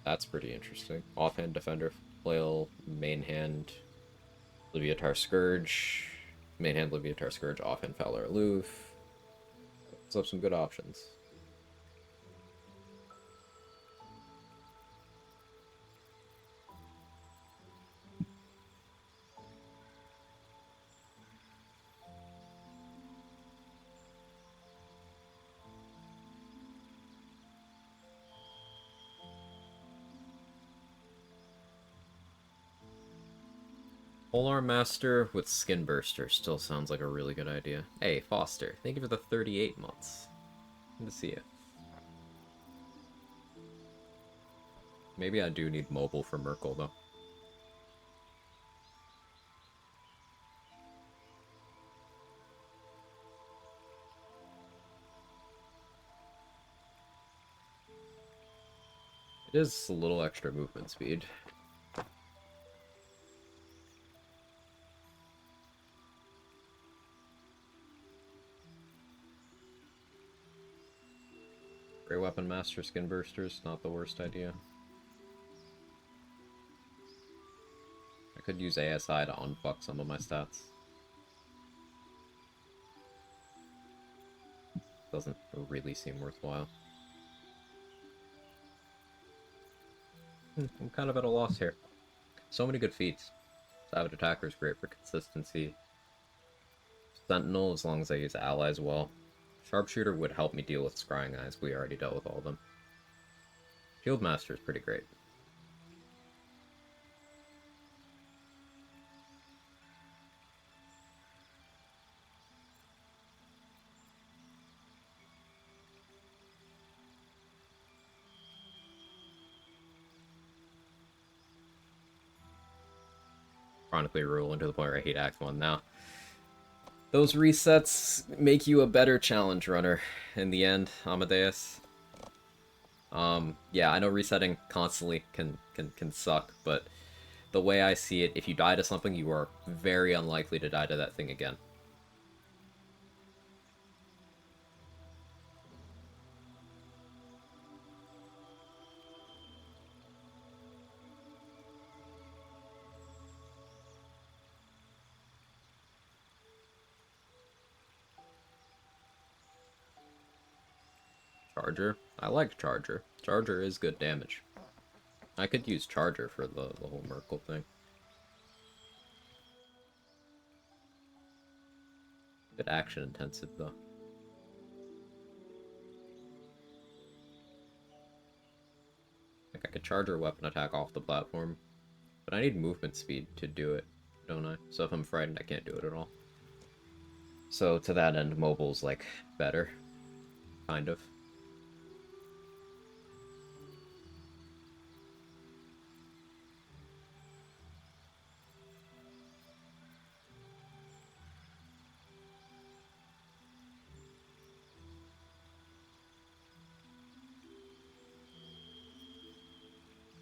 That's pretty interesting. Offhand defender flail, main hand Leviatar Scourge, main hand Leviatar Scourge, offhand Fowler Aloof. So some good options. Polearm Master with Skin Burster still sounds like a really good idea. Hey, Foster, thank you for the 38 months. Good to see you. Maybe I do need mobile for Merkel, though. It is a little extra movement speed. Grey Weapon Master Skin Bursters, not the worst idea. I could use ASI to unfuck some of my stats. Doesn't really seem worthwhile. I'm kind of at a loss here. So many good feats. Savage Attacker is great for consistency. Sentinel, as long as I use allies well. Sharpshooter would help me deal with Scrying Eyes. We already dealt with all of them. Shield Master is pretty great. Chronically ruling to the point where I hate Act 1 now. Those resets make you a better challenge runner in the end, Amadeus. Yeah, I know resetting constantly can suck, but the way I see it, if you die to something, you are very unlikely to die to that thing again. Charger? I like Charger. Charger is good damage. I could use Charger for the whole Merkel thing. Bit action intensive though. Like I could Charger weapon attack off the platform, but I need movement speed to do it, don't I? So if I'm frightened, I can't do it at all. So to that end, mobile's like better, kind of.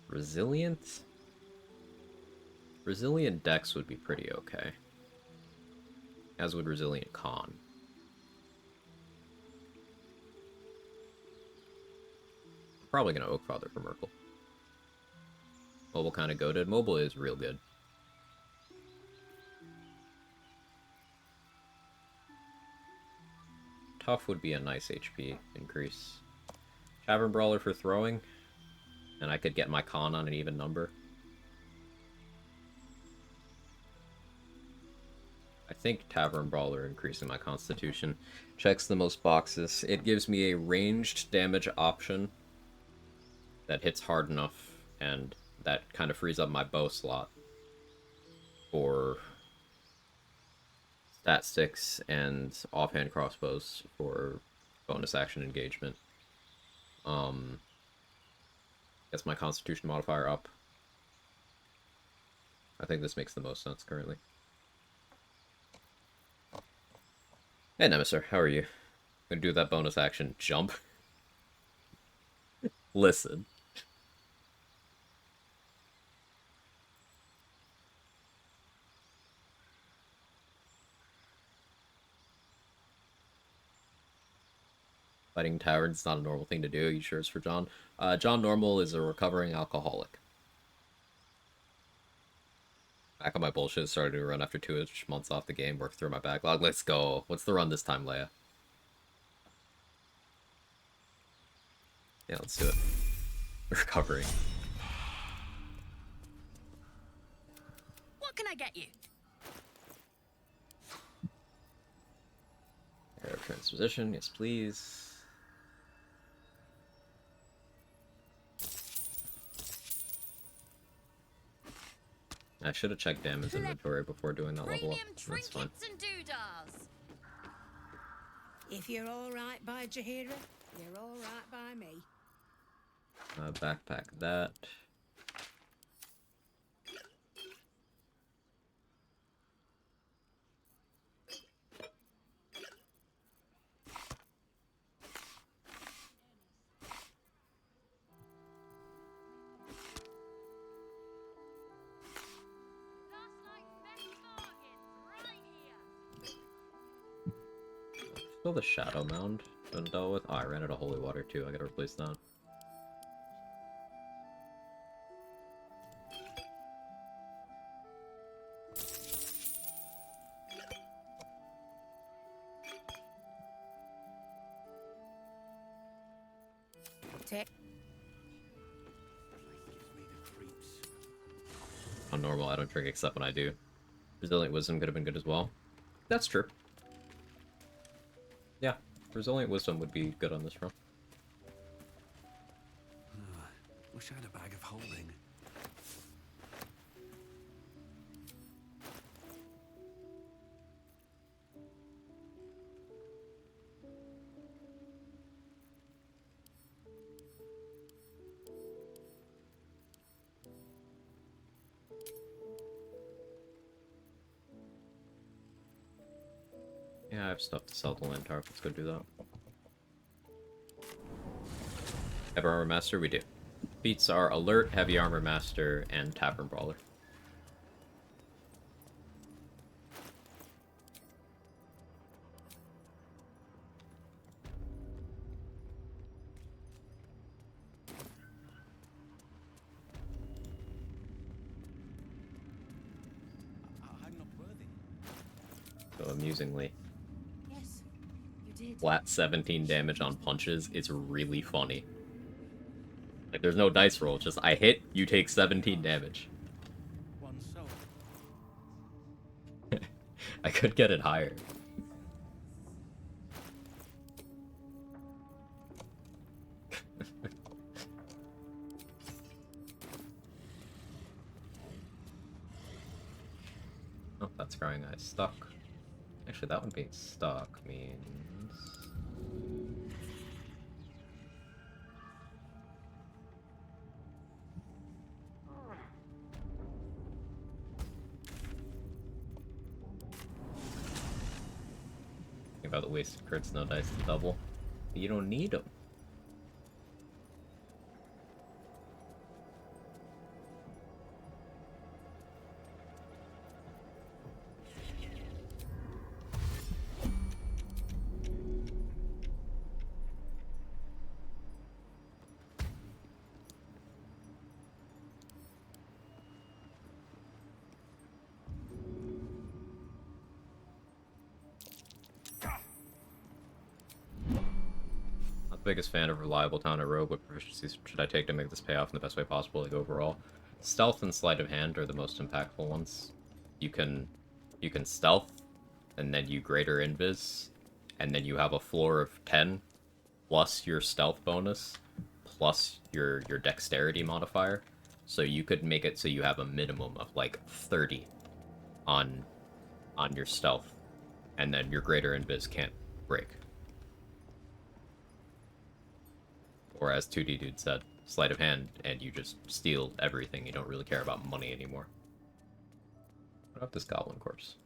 Resilient? Resilient Dex would be pretty okay. As would Resilient Con. Probably gonna Oakfather for Merkel. Mobile kind of goated. Mobile is real good. Tough would be a nice HP increase. Tavern Brawler for throwing. And I could get my con on an even number. I think Tavern Brawler increasing my constitution checks the most boxes. It gives me a ranged damage option that hits hard enough, and that kind of frees up my bow slot for stat sticks and offhand crossbows for bonus action engagement. Gets my constitution modifier up. I think this makes the most sense currently. Hey Nemesis, how are you? Gonna do that bonus action jump. Listen. Fighting taverns is not a normal thing to do. Are you sure it's for John? John Normal is a recovering alcoholic. Back on my bullshit, started to run after 2-ish months off the game, worked through my backlog. Let's go. What's the run this time, Leia? Yeah, let's do it. Recovering. What can I get you? Air transposition, yes please. I should have checked damage inventory before doing that level up. That's fine. And doodads. If you're all right by Jahira, you're all right by me. Backpack that. Still the Shadow Mound been dealt with. Oh, I ran out of holy water too. I gotta replace that. On normal, I don't drink except when I do. Resilient Wisdom could have been good as well. That's true. Yeah, Resilient Wisdom would be good on this run. Wish I had a bag of holding. Yeah, I have stuff to sell to Lantark. Let's go do that. Heavy Armor Master, we do. Feats are Alert, Heavy Armor Master, and Tavern Brawler. I'm not worthy. So amusingly, Yes, you did. flat 17 damage on punches is really funny. Like, there's no dice roll, just I hit, you take 17 damage. One soul. I could get it higher. Oh, that's Scrying Eye stuck. Actually, that one being stuck means... Think about the wasted crits, no dice to double. But you don't need them. Biggest fan of reliable town or rogue. What proficiencies should I take to make this pay off in the best way possible, like overall? Stealth and sleight of hand are the most impactful ones. You can stealth, and then you greater invis, and then you have a floor of 10 plus your stealth bonus plus your dexterity modifier. So you could make it so you have a minimum of like 30 on your stealth, and then your greater invis can't break. Or as 2D Dude said, sleight of hand, and you just steal everything. You don't really care about money anymore. What about this goblin corpse?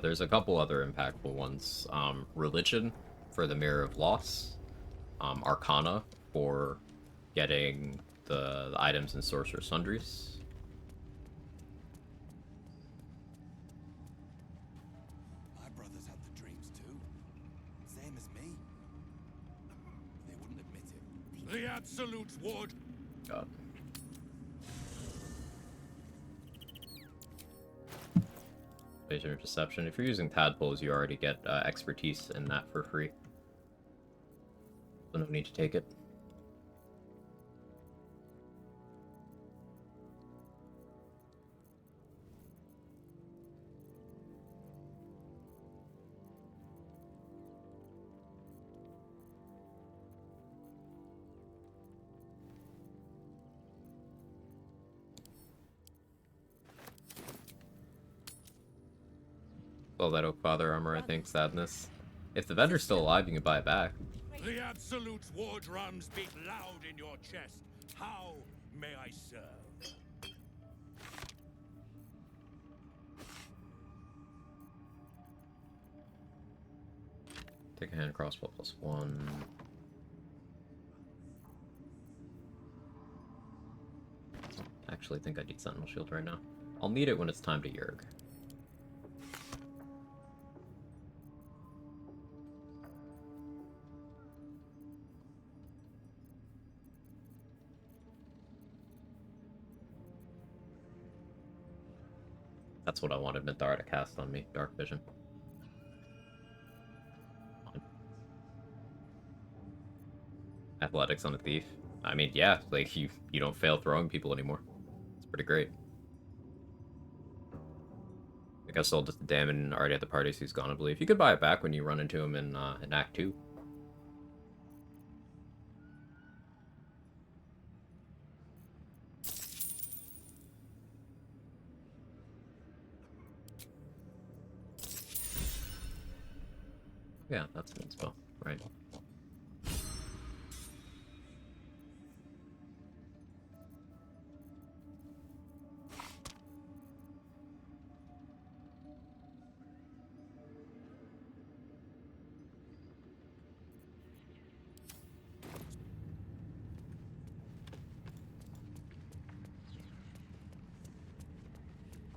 There's a couple other impactful ones. Religion for the Mirror of Loss. Arcana for getting the items in Sorcerer Sundries. My brothers had the dreams too. Same as me. They wouldn't admit it. The Absolutes would. God. Laser Interception. If you're using tadpoles, you already get expertise in that for free. So no need to take it. Well, that Oak Father armor, I think. Sadness. If the vendor's still alive, you can buy it back. The Absolute's war drums beat loud in your chest. How may I serve? Take a hand crossbow +1. Actually, think I need Sentinel Shield right now. I'll need it when it's time to Yerg. That's what I wanted Mithar to cast on me, Dark Vision. Athletics on a thief. I mean, yeah, like you don't fail throwing people anymore. It's pretty great. I guess I'll just damn already at the party, so he's gone, I believe. You could buy it back when you run into him in Act 2. Yeah, that's an spell, right?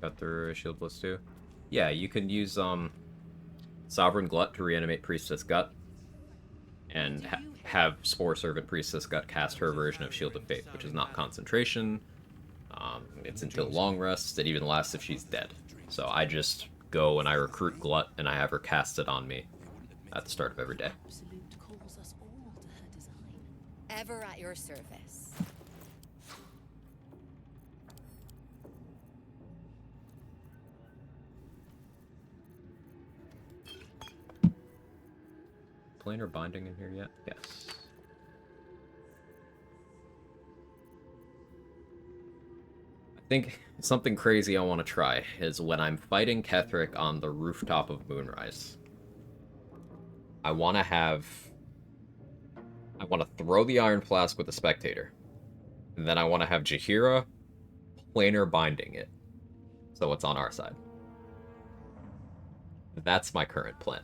Got through a shield +2. Yeah, you can use Sovereign Glut to reanimate Priestess Gut, and have Spore Servant Priestess Gut cast her version of Shield of Faith, which is not concentration. It's until long rest. It even lasts if she's dead. So I just go and I recruit Glut, and I have her cast it on me at the start of every day. Absolute calls us all to her design. Ever at your service. Planar binding in here yet? Yes. I think something crazy I want to try is when I'm fighting Ketheric on the rooftop of Moonrise. I want to throw the Iron Flask with a Spectator. And then I want to have Jaheira planar binding it. So it's on our side. That's my current plan.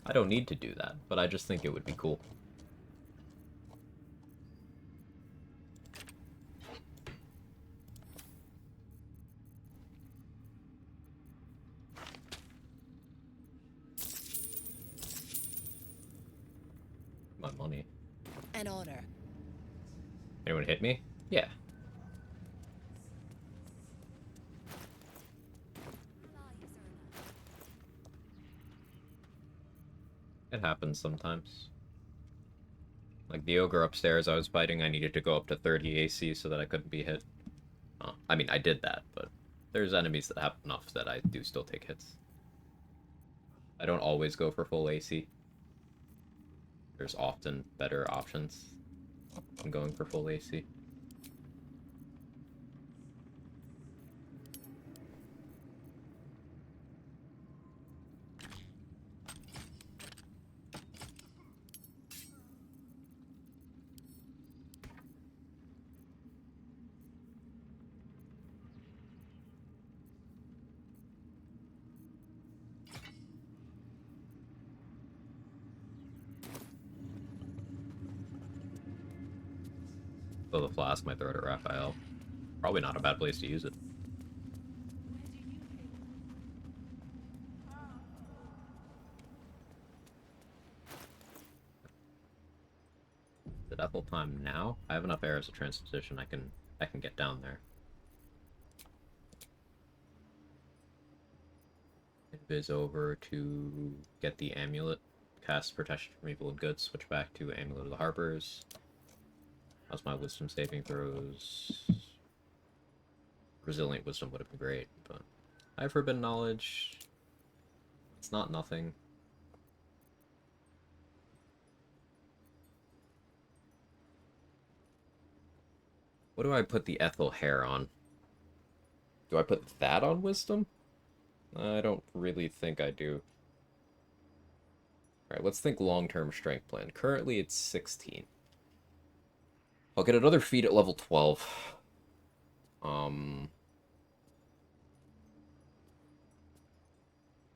I don't need to do that, but I just think it would be cool. My money. An honor. Anyone hit me? Yeah. It happens sometimes. Like the ogre upstairs I was fighting, I needed to go up to 30 AC so that I couldn't be hit. I mean, I did that, but there's enemies that have enough that I do still take hits. I don't always go for full AC. There's often better options than going for full AC. Fill the flask, might throw it at Raphael. Probably not a bad place to use it. Is it Ethel time now? I have enough arrows of transposition. I can get down there. Invis over to get the amulet. Cast protection from evil and good. Switch back to Amulet of the Harpers. How's my wisdom saving throws? Resilient wisdom would have been great, but I have forbidden knowledge. It's not nothing. What do I put the Ethel hair on? Do I put that on wisdom? I don't really think I do. Alright, let's think long-term strength plan. Currently it's 16. I'll get another feat at level 12.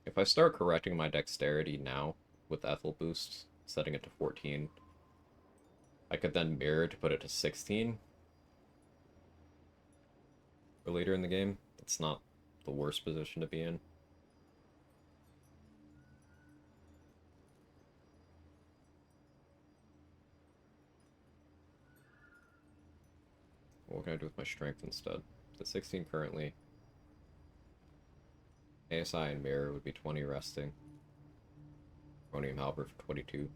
If I start correcting my dexterity now with Ethel boosts, setting it to 14, I could then mirror to put it to 16 for later in the game. That's not the worst position to be in. What can I do with my strength instead? The 16 currently. ASI and mirror would be 20 resting. Harmonium halberd for 22.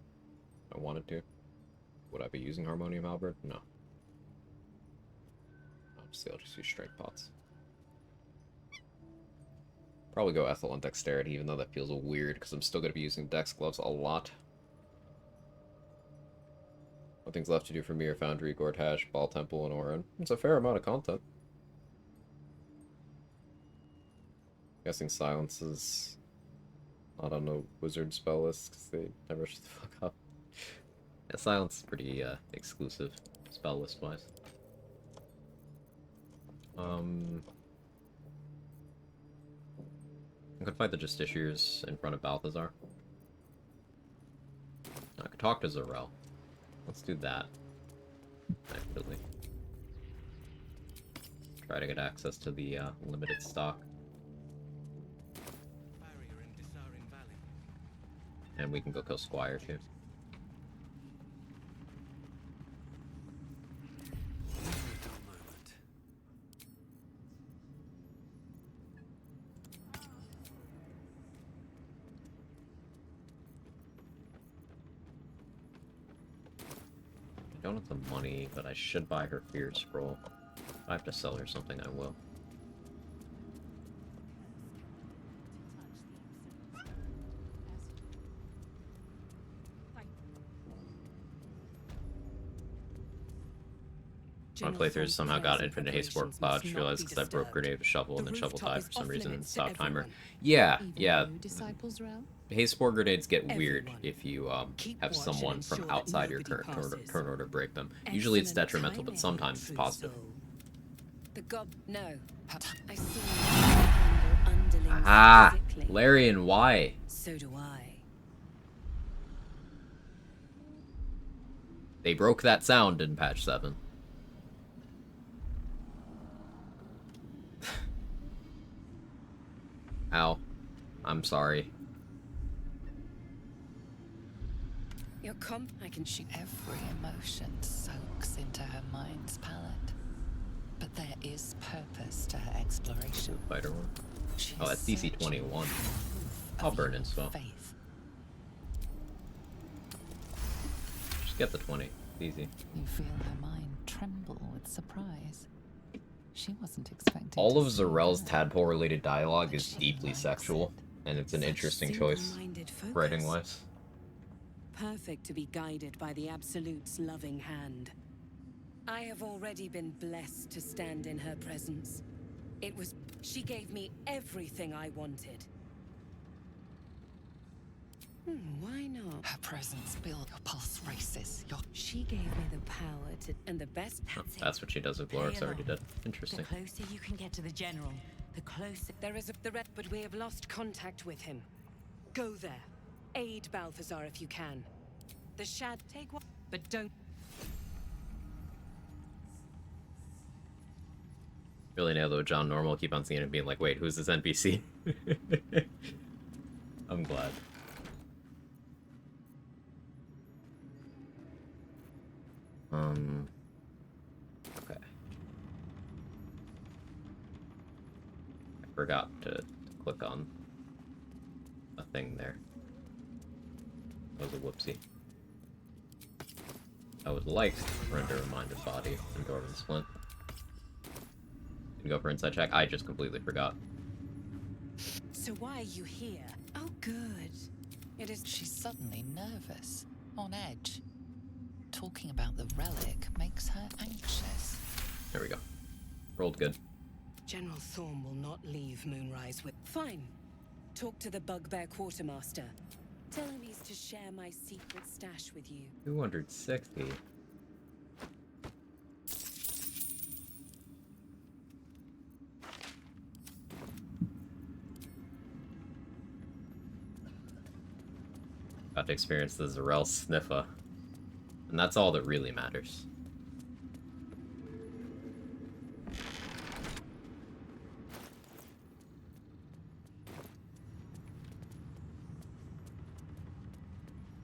If I wanted to. Would I be using Harmonium halberd? No. Obviously, I'll just use strength pots. Probably go Ethel on dexterity, even though that feels weird, because I'm still going to be using dex gloves a lot. Nothing's left to do for Mirror Foundry, Gortash, Ball Temple, and Orin. It's a fair amount of content. Guessing silence is not on the wizard spell list, because they never shut the fuck up. Yeah, silence is pretty exclusive, spell list-wise. I'm gonna fight the Justiciars in front of Balthazar. I could talk to Zarel. Let's do that. Actually. Try to get access to the limited stock. And we can go kill Squire too. I don't have the money, but I should buy her Fear Scroll. If I have to sell her something, I will. My playthroughs somehow got Infinite Hasteborg Cloud. Just realized because I broke Grenade with Shovel and then Shovel died for some reason and stopped timer. Yeah. Hasteborg Grenades get weird if you have someone from outside your current turn order break them. Usually it's detrimental, but sometimes it's positive. Ah, Larian, why? So do I. They broke that sound in patch 7. Ow. I'm sorry. Your I can shoot. Every emotion soaks into her mind's palette. But there is purpose to her exploration. Fighter one. Oh, that's DC 21. I'll burn in spell. Just get the 20. Easy. You feel her mind tremble with surprise. She wasn't expecting. All of Zarel's tadpole-related dialogue is deeply sexual, and it's an interesting choice, writing-wise. Perfect to be guided by the Absolute's loving hand. I have already been blessed to stand in her presence. She gave me everything I wanted. Why not? Her presence built your pulse races. She gave me the power to, and the best. That's what she does with Glorix already did. Interesting. The closer you can get to the general, the closer. There is the red, but we have lost contact with him. Go there. Aid Balthazar if you can. The Shad take one, but don't. Really nailed it with John Normal. Keep on seeing it being like, wait, who's this NPC? I'm glad. Okay. I forgot to click on a thing there. That was a whoopsie. I would like to render a minded body in Dwarven Splint. Didn't go for inside check. I just completely forgot. So why are you here? Oh, good. It is. She's suddenly nervous, on edge. Talking about the relic makes her anxious. There we go. Rolled good. General Thorm will not leave Moonrise with... Fine. Talk to the Bugbear Quartermaster. Tell him he's to share my secret stash with you. 260. About to experience the Zarel Sniffa. And that's all that really matters.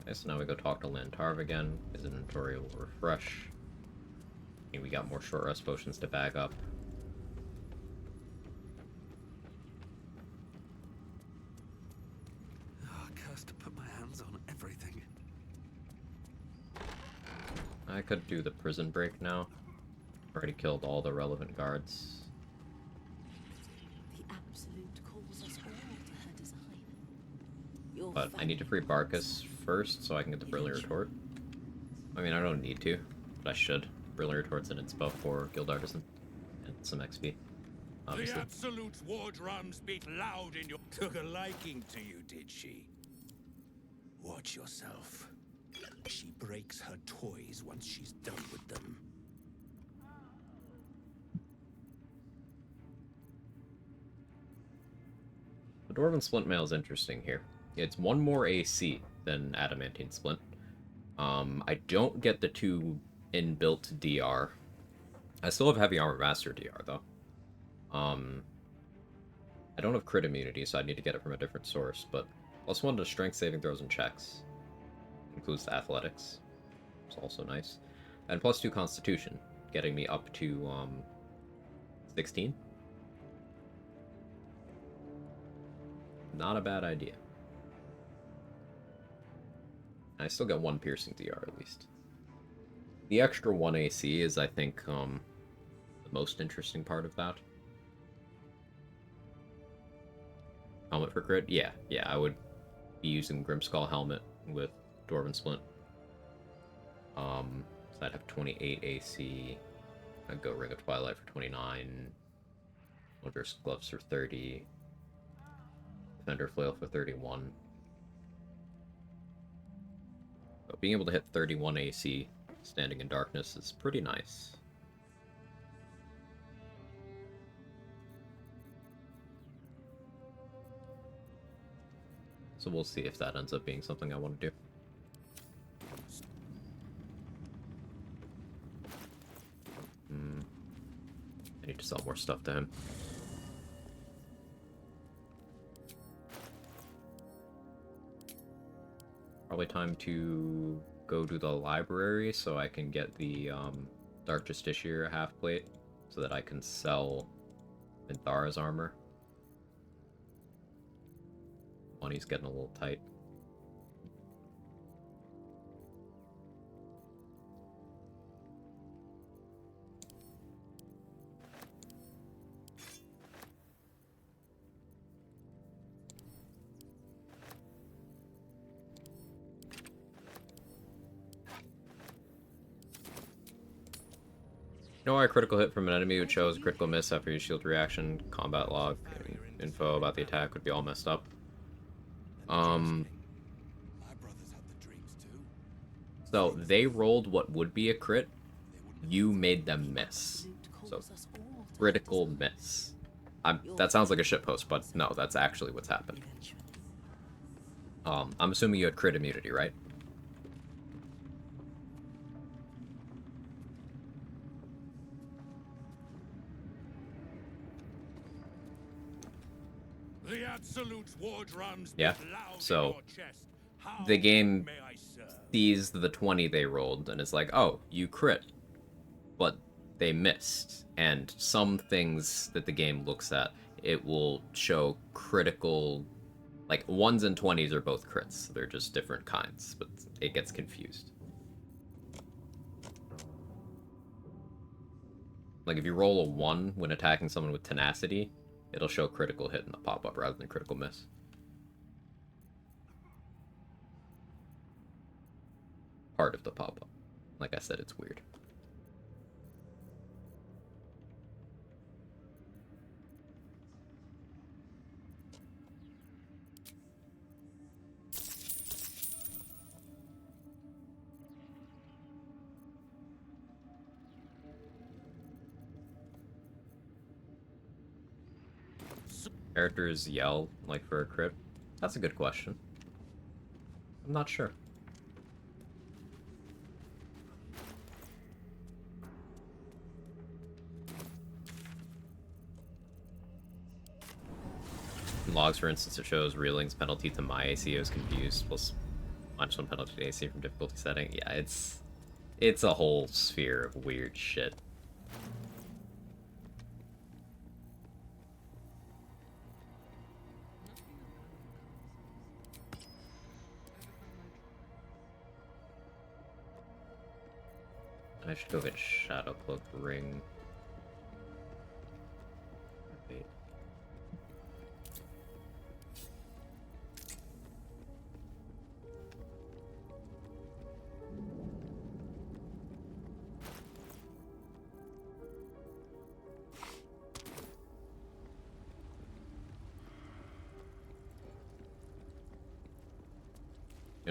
Okay, so now we go talk to Lantarv again. His inventory will refresh. And we got more short rest potions to bag up. Oh, cursed to put my hands on everything. I could do the prison break now. Already killed all the relevant guards. The Absolute calls us all to her design. Your But I need to free Barkus first so I can get the Brilliant Retort. I mean, I don't need to, but I should. Brilliant Retort's an inspo for Guild Artisan. And some XP. Obviously. The Absolute's war drums beat loud in your... Took a liking to you, did she? Watch yourself. She breaks her toys once she's done with them. The Dwarven Splint Mail is interesting here. It's one more AC than Adamantine Splint. I don't get the 2 inbuilt DR. I still have Heavy Armor Master DR, though. I don't have crit immunity, so I need to get it from a different source, but +1 to strength saving throws and checks. Includes the athletics. It's also nice. And +2 constitution, getting me up to 16. Not a bad idea. I still get 1 piercing DR at least. The extra 1 AC is, I think, the most interesting part of that. Helmet for crit? Yeah, I would be using Grimskull Helmet with Dwarven Splint. So I'd have 28 AC. I'd go Ring of Twilight for 29. Wondrous Gloves for 30. Defender Flail for 31. But being able to hit 31 AC standing in darkness is pretty nice. So we'll see if that ends up being something I want to do. I need to sell more stuff to him. Probably time to go to the library so I can get the Dark Justiciar half plate so that I can sell Minthara's armor. Money's getting a little tight. You know why a critical hit from an enemy would show as a critical miss after your shield reaction, combat log, info about the attack would be all messed up. So they rolled what would be a crit, you made them miss. So critical miss. That sounds like a shitpost, but no, that's actually what's happened. I'm assuming you had crit immunity, right? The Absolute's war drums Yeah, beat loud so in your chest. How the game may I serve? sees the 20 they rolled and is like, oh, you crit. But they missed. And some things that the game looks at, it will show critical... Like, 1s and 20s are both crits. They're just different kinds, but it gets confused. Like, if you roll a 1 when attacking someone with tenacity, it'll show critical hit in the pop-up rather than critical miss. Part of the pop-up. Like I said, it's weird. Characters yell, like, for a crit? That's a good question. I'm not sure. In logs, for instance, it shows Reeling's penalty to my AC. I was confused. Plus -1 penalty to AC from difficulty setting. Yeah, it's a whole sphere of weird shit. I should go get Shadow Cloak Ring. Wait.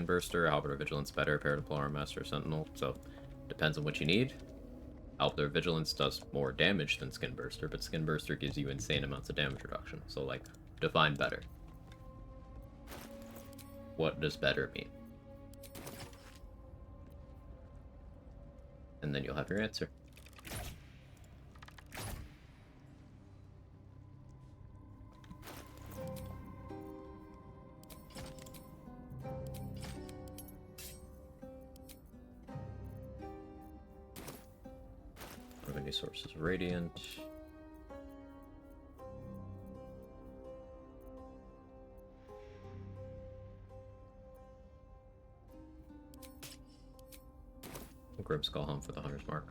Burster, Halberd Vigilance better paired to Polearm Master Sentinel, so depends on what you need. Halberd Vigilance does more damage than Skin Burster, but Skin Burster gives you insane amounts of damage reduction, so like, define better. What does better mean? And then you'll have your answer. Revenue sources Radiant. Grimskull Helm for the Hunter's Mark.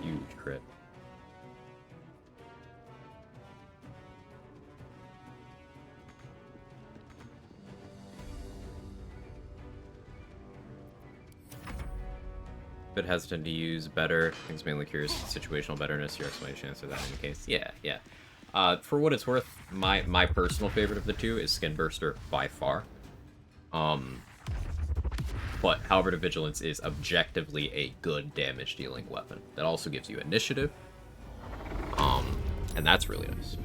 Huge crit. Bit hesitant to use better. I think it's mainly curious situational betterness. Your explanation answer that in the case. Yeah. For what it's worth, my personal favorite of the two is Skin Burster by far. But Halberd of Vigilance is objectively a good damage dealing weapon. That also gives you initiative. And that's really nice.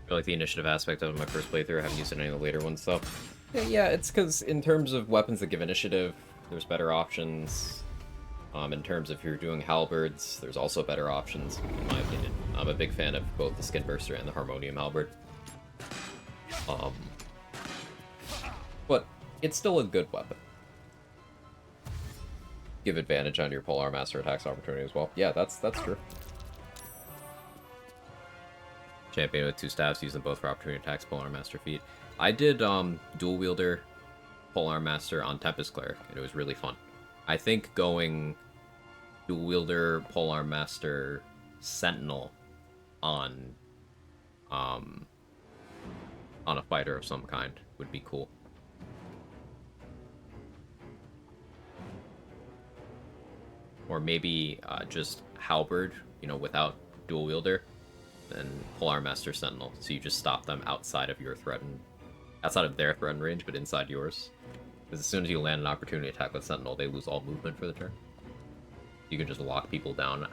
I like the initiative aspect of my first playthrough. I haven't used it in any of the later ones, so yeah, it's because in terms of weapons that give initiative, there's better options. In terms of if you're doing halberds, there's also better options, in my opinion. I'm a big fan of both the Skin Burster and the Harmonium Halberd. But it's still a good weapon. Give advantage on your Polearm Master attacks opportunity as well. Yeah, that's true. Champion with 2 staffs, use them both for opportunity attacks, Polearm Master feat. I did dual wielder Polearm Master on Tempest Cleric, and it was really fun. I think going dual wielder Polearm Master Sentinel on a fighter of some kind would be cool. Or maybe just halberd you know, without dual wielder, then Polearm Master Sentinel. So you just stop them outside of your outside of their threatened range, but inside yours. Because as soon as you land an opportunity attack with Sentinel, they lose all movement for the turn. You can just lock people down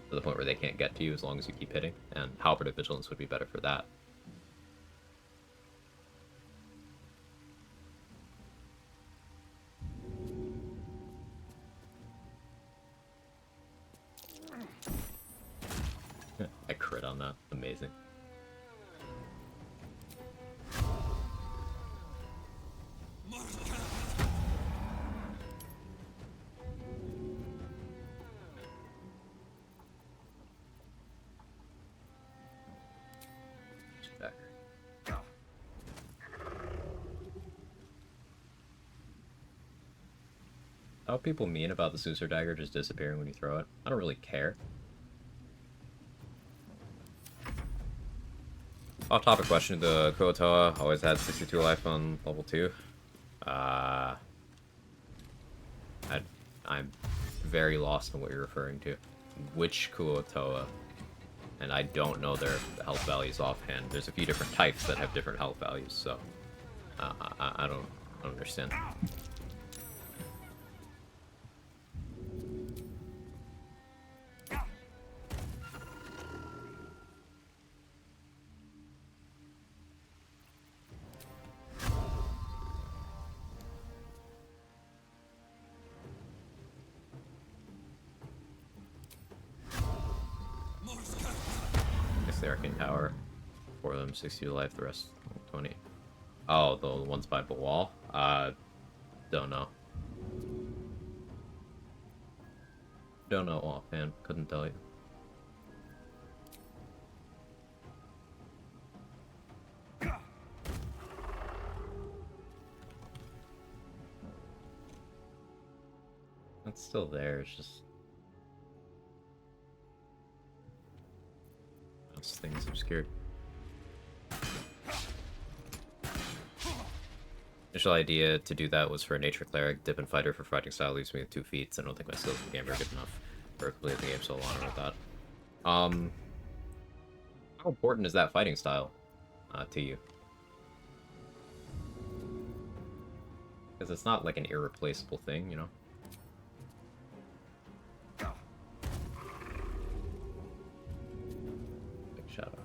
to the point where they can't get to you as long as you keep hitting, and Halberd Vigilance would be better for that. I crit on that. Amazing. How people mean about the Susur Dagger just disappearing when you throw it? I don't really care. Off topic question, the Kuotoa always had 62 life on level 2. I'm very lost in what you're referring to. Which Kuotoa? And I don't know their health values offhand. There's a few different types that have different health values, so I don't understand. The Arcane Tower. 4 of them 60 life, the rest 20. Oh, the ones by the wall? Don't know. Don't know offhand, couldn't tell you. It's still there, it's just... things obscured. Initial idea to do that was for a nature cleric. Dip and fighter for fighting style leaves me with 2 feet, so I don't think my skills in the game are good enough for completing the game, so I'll honor with that. How important is that fighting style to you? Because it's not like an irreplaceable thing, you know? Shadow.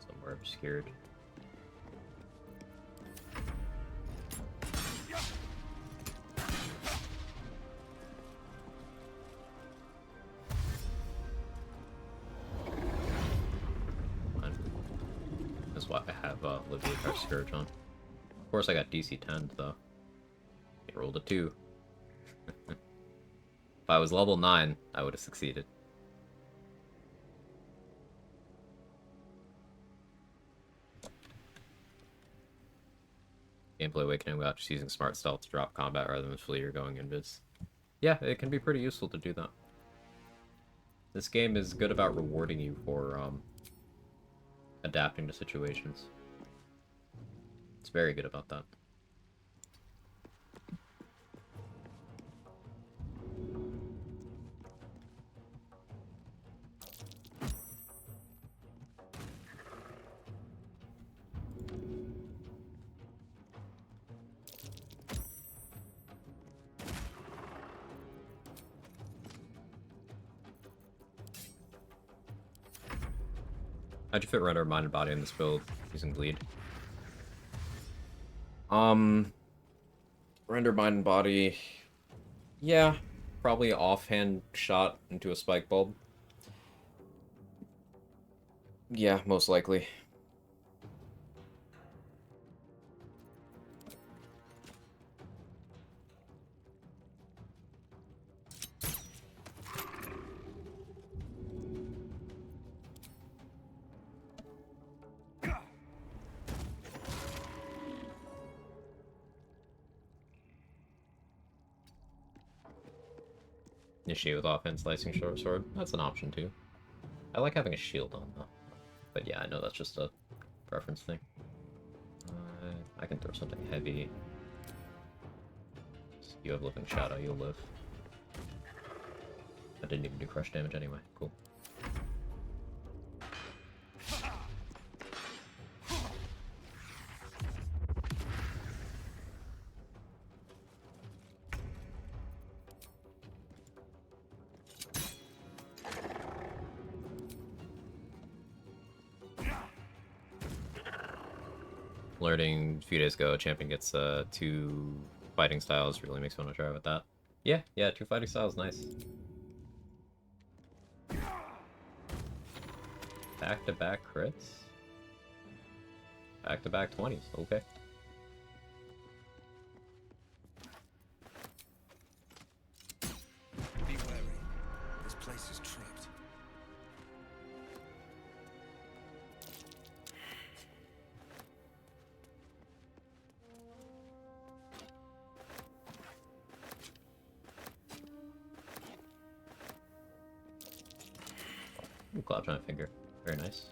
Somewhere obscured. That's why I have Leviathan Scourge on. Of course I got DC 10 though. I rolled a 2. If I was level 9, I would have succeeded. Gameplay Awakening without just using Smart Stealth to drop combat rather than flee or going invis. Yeah, it can be pretty useful to do that. This game is good about rewarding you for adapting to situations. It's very good about that. How'd you fit Render, Mind, and Body in this build using Bleed? Render, Mind, and Body... Yeah, probably offhand shot into a spike bulb. Yeah, most likely. Initiate with offense, slicing short sword. That's an option too. I like having a shield on though. But yeah, I know that's just a preference thing. I can throw something heavy. You have Living Shadow, you'll live. I didn't even do crush damage anyway. Cool. Learning a few days ago, champion gets 2 fighting styles. Really makes me want to try with that. Yeah, 2 fighting styles, nice. Back-to-back crits? Back-to-back 20s, okay. Be wary. This place is trapped. Ooh, Cloud Giant Finger. Very nice.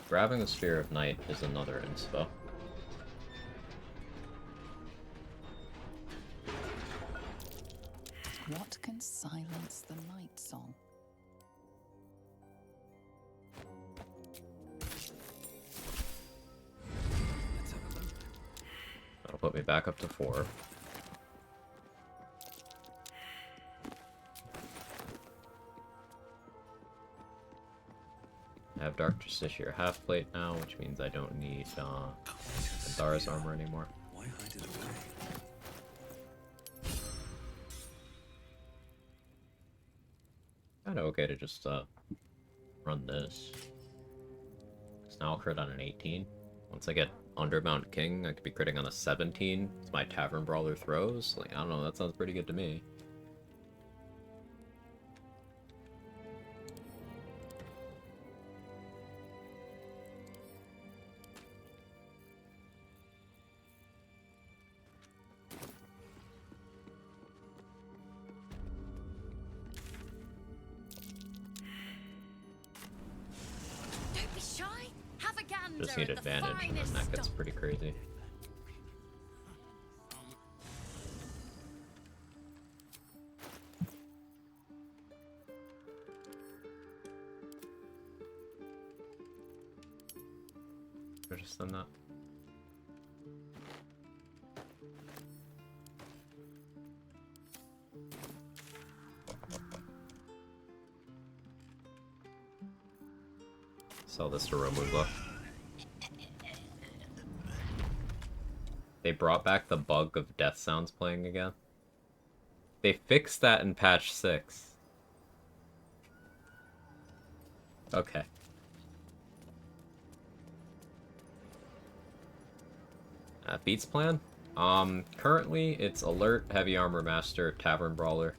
Grabbing the Sphere of Night is another inspo. What can silence the night song? That'll put me back up to 4. I have Dark Justiciar half plate now, which means I don't need Zara's armor anymore. Why hide it away? Kinda okay to just run this. Because now I'll crit on an 18. Once I get Undermount King, I could be critting on a 17. It's my Tavern Brawler throws. Like, I don't know, that sounds pretty good to me. Don't be shy. Have a gander. Just need at the advantage, and finest then that gets stuff. pretty crazy. Or just done that. Sell this to Romuva. They brought back the bug of death sounds playing again. They fixed that in patch 6. Okay. Beats plan? Currently it's Alert, Heavy Armor Master, Tavern Brawler.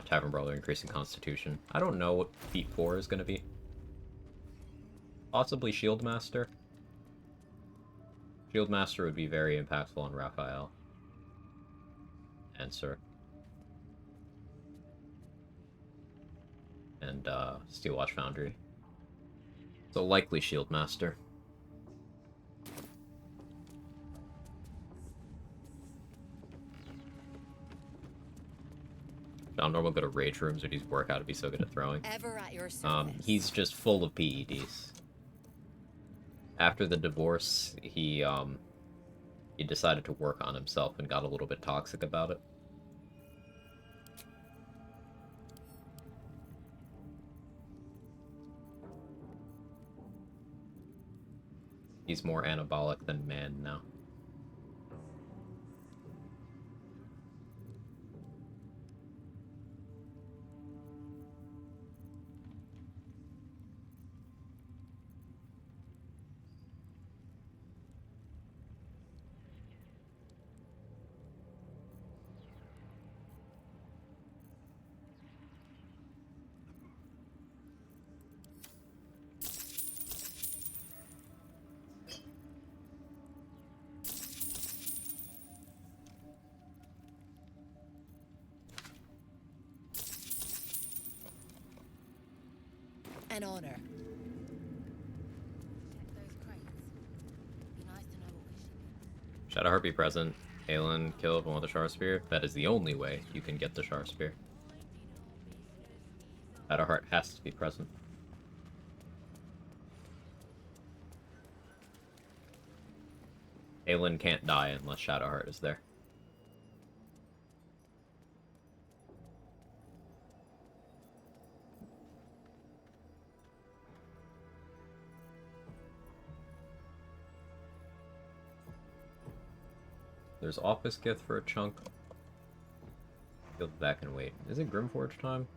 Tavern Brawler increasing Constitution. I don't know what feat 4 is going to be. Possibly Shield Master. Shield Master would be very impactful on Raphael. And Sir. And Steel Watch Foundry. So likely Shield Master. Found normal go to rage rooms, but he's work out to be so good at throwing. Ever at your service. He's just full of PEDs. After the divorce, he decided to work on himself and got a little bit toxic about it. He's more anabolic than man now. An honor. Those crates. Be nice to know what we should. Shadowheart be present. Aelin kill everyone with the Char Spear. That is the only way you can get the Char Spear. Shadowheart has to be present. Aelin can't die unless Shadowheart is there. There's Office Gift for a chunk. Go back and wait. Is it Grimforge time?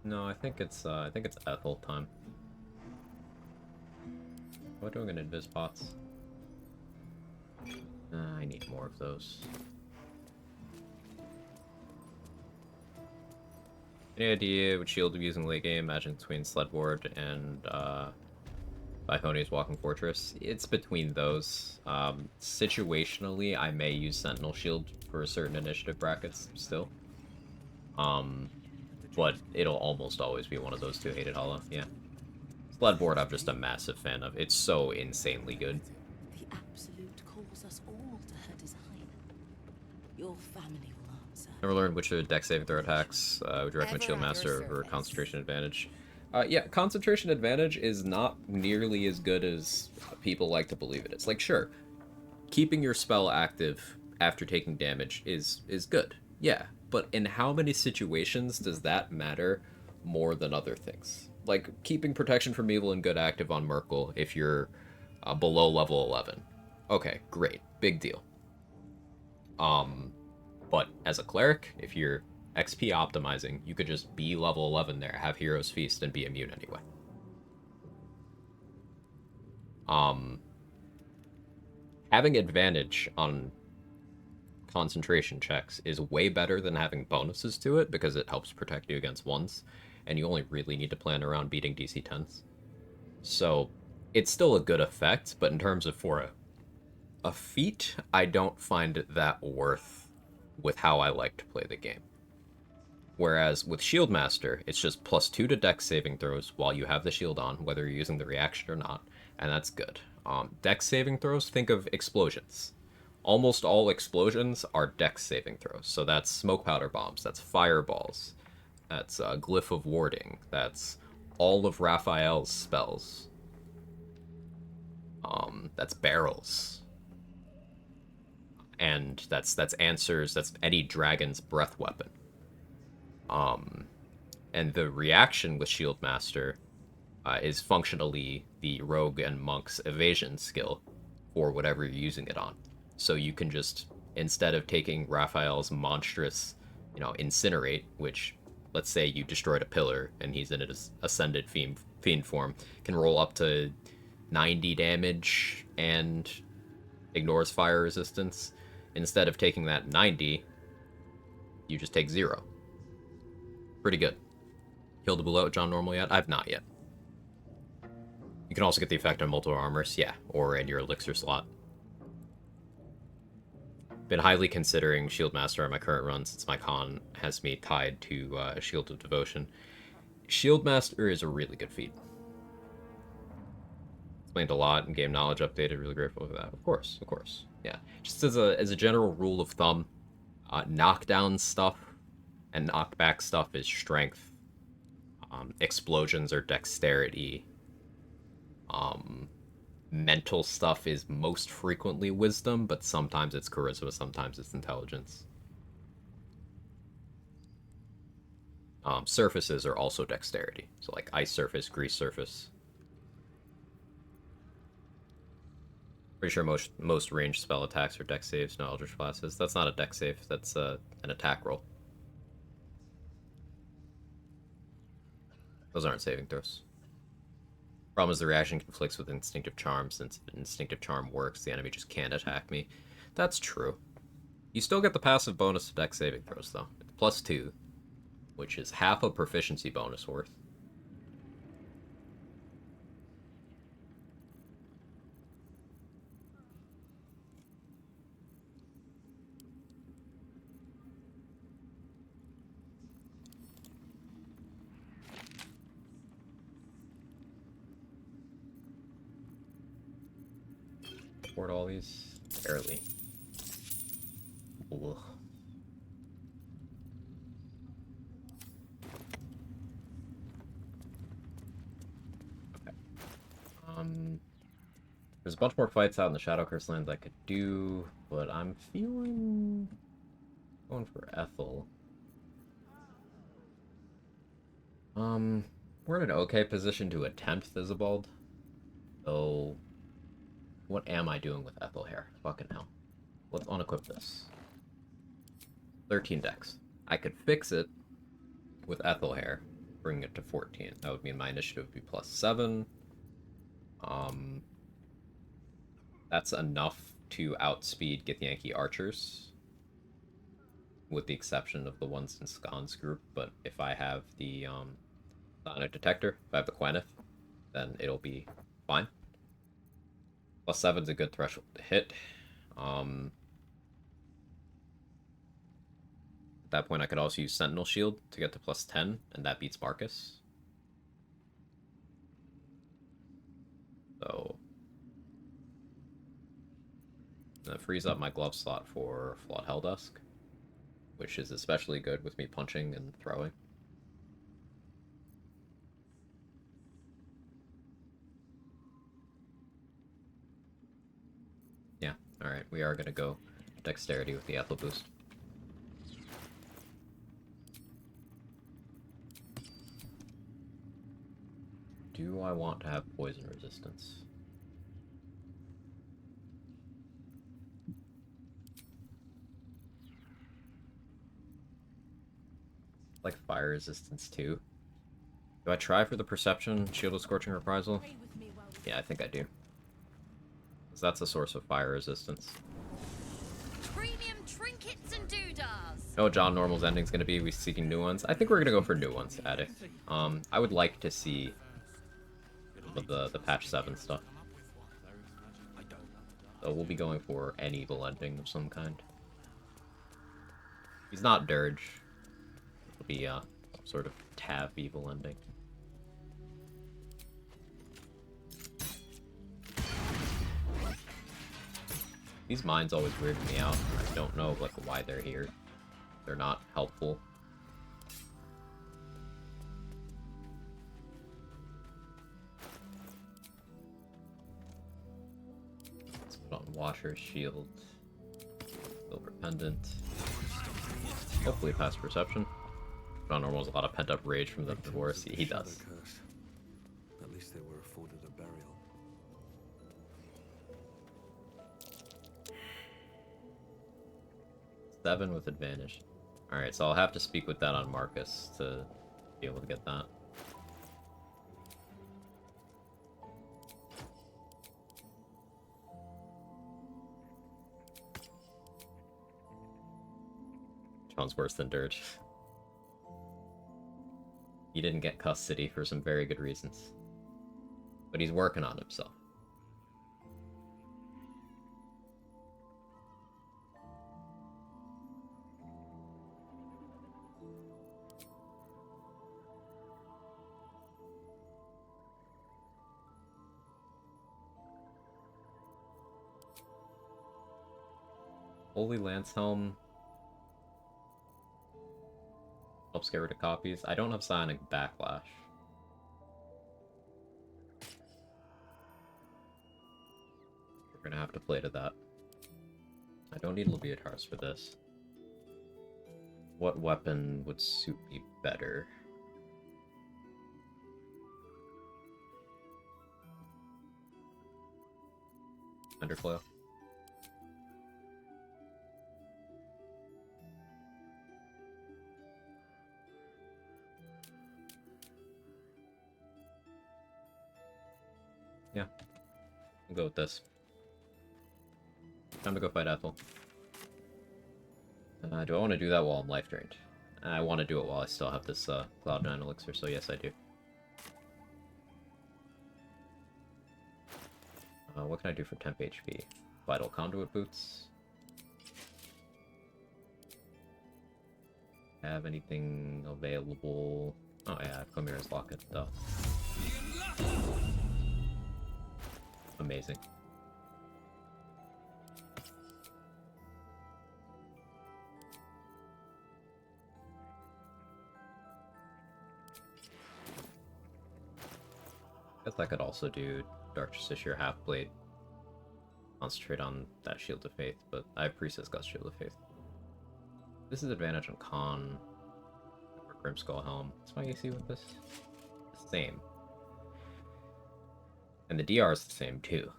No, I think it's Ethel time. What do I get in Invis pots? I need more of those. Any idea what shield to be using late game? Imagine between Sledboard and Biconia's Walking Fortress. It's between those. Situationally, I may use Sentinel Shield for certain initiative brackets still. But it'll almost always be one of those two. Hated Hollow, yeah. Sledboard I'm just a massive fan of. It's so insanely good. The Absolute calls us all to her design. Your family will answer. Never learned which of deck saving throw attacks would you recommend Shield Master or Concentration Advantage. Yeah, Concentration Advantage is not nearly as good as people like to believe it is. Like, sure, keeping your spell active after taking damage is good, yeah. But in how many situations does that matter more than other things? Like, keeping Protection from Evil and Good active on Merkel if you're below level 11. Okay, great. Big deal. But as a cleric, if you're XP optimizing, you could just be level 11 there, have Hero's Feast, and be immune anyway. Having advantage on concentration checks is way better than having bonuses to it, because it helps protect you against ones, and you only really need to plan around beating DC 10s. So it's still a good effect, but in terms of for a feat, I don't find that worth with how I like to play the game. Whereas with Shield Master, it's just +2 to dex saving throws while you have the shield on, whether you're using the reaction or not, and that's good. Dex saving throws, think of explosions. Almost all explosions are dex saving throws, so that's smoke powder bombs, that's fireballs, that's Glyph of Warding, that's all of Raphael's spells, that's barrels, and that's answers, that's any dragon's breath weapon. And the reaction with Shield Master is functionally the rogue and monk's evasion skill for whatever you're using it on. So you can just, instead of taking Raphael's monstrous, incinerate, which, let's say you destroyed a pillar and he's in an ascended fiend form, can roll up to 90 damage and ignores fire resistance. Instead of taking that 90, you just take 0. Pretty good. Killed a below John normal yet? I've not yet. You can also get the effect on multiple armors, yeah, or in your elixir slot. Been highly considering Shield Master on my current run since my con has me tied to Shield of Devotion. Shield Master is a really good feat. Explained a lot in game knowledge updated, really grateful for that. Of course, yeah. Just as a general rule of thumb, knockdown stuff and knockback stuff is strength. Explosions are dexterity. Mental stuff is most frequently wisdom, but sometimes it's charisma, sometimes it's intelligence. Surfaces are also dexterity. So like ice surface, grease surface. Pretty sure most ranged spell attacks are dex saves, no eldritch classes. That's not a dex save, that's an attack roll. Those aren't saving throws. Problem is the reaction conflicts with Instinctive Charm. Since Instinctive Charm works, the enemy just can't attack me. That's true. You still get the passive bonus to dex saving throws, though. It's +2, which is half a proficiency bonus worth. Support all these barely. Ugh. Okay. There's a bunch more fights out in the Shadow Curse lands I could do, but I'm feeling going for Ethel. We're in an okay position to attempt Thisbald. So, what am I doing with Ethel here? Fucking hell. Let's unequip this. 13 dex. I could fix it with Ethel hair, bring it to 14. That would mean my initiative would be +7. That's enough to outspeed Githyanki archers, with the exception of the ones in Scon's group. But if I have the Sonic Detector, if I have the Quaneth, then it'll be fine. +7's a good threshold to hit. At that point, I could also use Sentinel Shield to get to +10, and that beats Marcus. So that frees up my glove slot for Flawed Helldusk, which is especially good with me punching and throwing. Yeah, alright, we are gonna go Dexterity with the Ethel boost. Do I want to have poison resistance? Like fire resistance too. Do I try for the perception Shield of Scorching Reprisal? Yeah, I think I do. Because that's a source of fire resistance. Premium trinkets and doodahs. No, John Normal's ending's gonna be we seeking new ones. I think we're gonna go for new ones, Addict. I would like to see the patch 7 stuff. So we'll be going for an evil ending of some kind. He's not Dirge. It'll be some sort of Tav evil ending. These mines always weird me out. I don't know like why they're here. They're not helpful. Let's put on Washer's Shield. Silver Pendant. Hopefully past Perception. John Normal has a lot of pent-up rage from the divorce. He does. At least they were afforded a burial. 7 with advantage. Alright, so I'll have to speak with that on Marcus to be able to get that. John's worse than Dirge. He didn't get custody for some very good reasons. But he's working on himself. Holy Lance Helm helps get rid of copies. I don't have Psionic Backlash. We're gonna have to play to that. I don't need Leviatars for this. What weapon would suit me better? Underclaw. Yeah. I'll go with this. Time to go fight Ethel. Do I want to do that while I'm life drained? I want to do it while I still have this Cloud9 elixir, so yes I do. What can I do for temp HP? Vital Conduit Boots. Have anything available? Oh yeah, I have Chimera's Locket, though. Amazing. Guess I could also do Dark Justiciar Half-Blade. Concentrate on that Shield of Faith, but I have Priestess Gust Shield of Faith. This is advantage on Con or Grimskull Helm. What's my AC with this? The same. And the DR is the same too.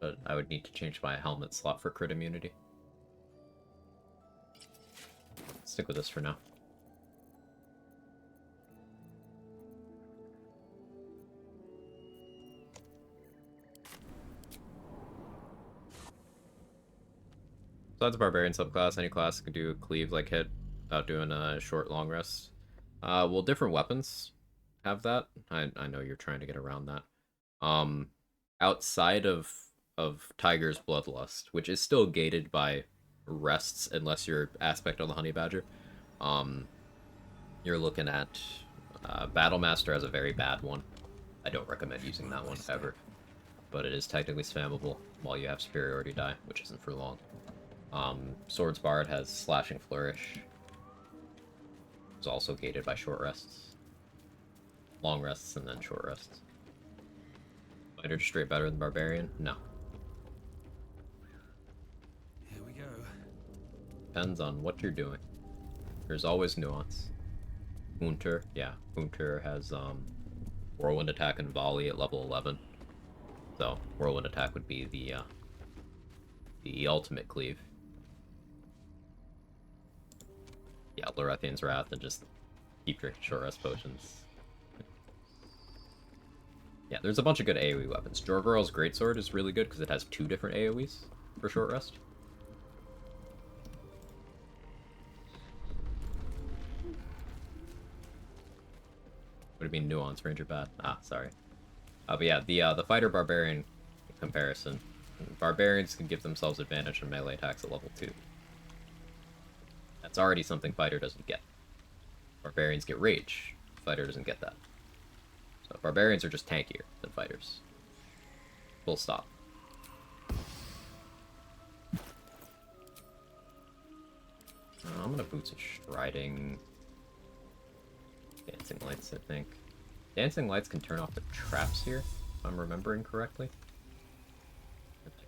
But I would need to change my helmet slot for crit immunity. Stick with this for now. Besides Barbarian subclass, any class can do cleave like hit without doing a short long rest. Well, different weapons have that. I know you're trying to get around that. Outside of Tiger's Bloodlust, which is still gated by rests unless you're aspect on the Honey Badger, you're looking at Battlemaster as a very bad one. I don't recommend using that one ever, but it is technically spammable while you have Superiority die, which isn't for long. Swords Bard has Slashing Flourish. It's also gated by short rests. Long rests and then short rests. Fighter just straight better than Barbarian? No. Here we go. Depends on what you're doing. There's always nuance. Hunter, yeah. Hunter has Whirlwind Attack and Volley at level 11. So, Whirlwind Attack would be the ultimate cleave. Yeah, Lorethian's Wrath, and just keep drinking short rest potions. Yeah, there's a bunch of good AoE weapons. Jorgorl's Greatsword is really good because it has 2 different AoEs for short rest. Would it be Nuance Ranger Bat? Ah, sorry. But yeah, the Fighter Barbarian comparison. Barbarians can give themselves advantage on melee attacks at level 2. That's already something Fighter doesn't get. Barbarians get Rage. Fighter doesn't get that. So Barbarians are just tankier than Fighters. Full stop. I'm gonna Boots of Striding. Dancing Lights, I think. Dancing Lights can turn off the traps here, if I'm remembering correctly.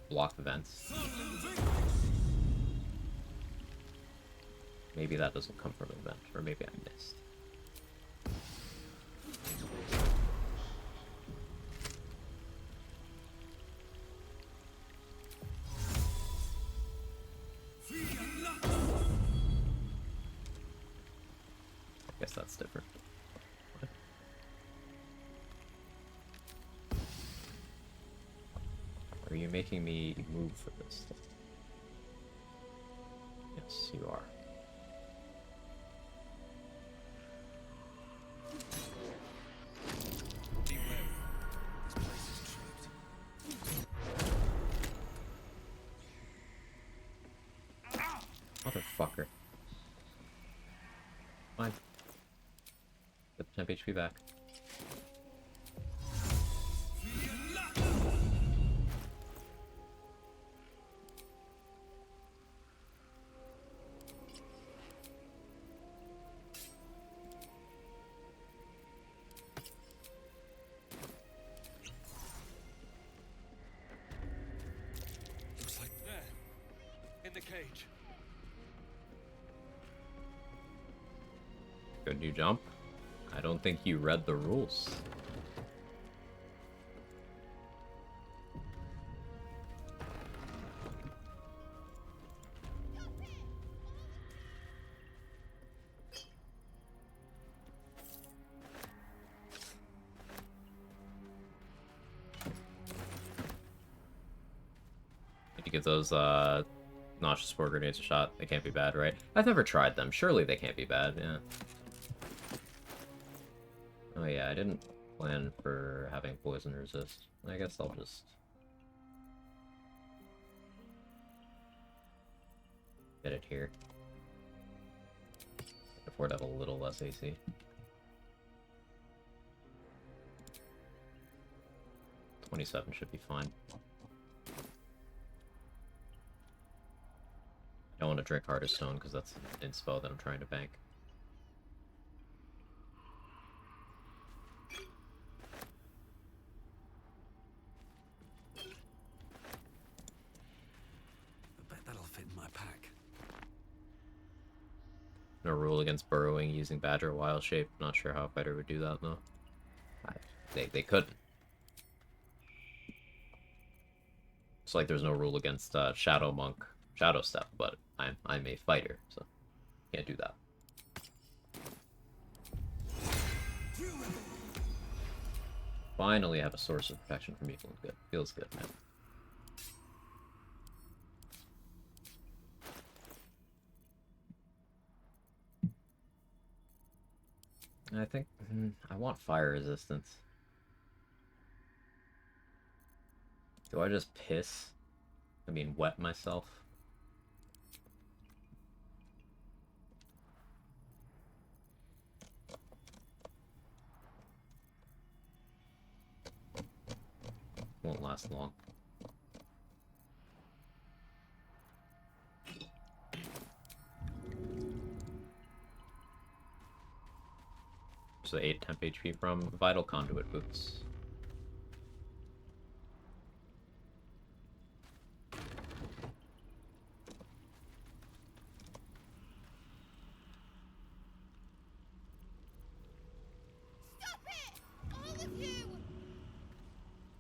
Block vents. Maybe that doesn't come from an event, or maybe I missed. I guess that's different. What? Are you making me move for this? Yes, you are. Motherfucker. Fine. Get the temp HP back. Looks like there. In the cage. Good new jump. I don't think you read the rules. Need to give those nauseous spore grenades a shot. They can't be bad, right? I've never tried them. Surely they can't be bad, yeah. Oh yeah, I didn't plan for having poison resist. I guess I'll just get it here. Afford to have a little less AC. $27 should be fine. I don't want to drink Heart of Stone because that's an inspo that I'm trying to bank. I bet that'll fit in my pack. No rule against burrowing using Badger Wild Shape. Not sure how a fighter would do that though. They couldn't. It's like there's no rule against Shadow Monk, Shadow Step, but I'm a fighter, so can't do that. Finally have a source of protection from evil. Good. Feels good, man. I think I want fire resistance. Do I just piss? I mean, wet myself? Won't last long. So 8 temp HP from Vital Conduit Boots.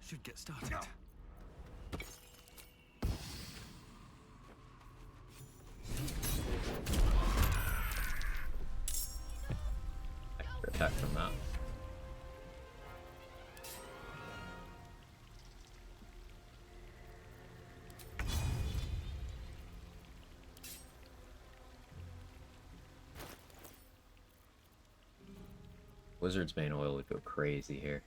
Should get started. Extra attack from that. Wizard's Bane oil would go crazy here.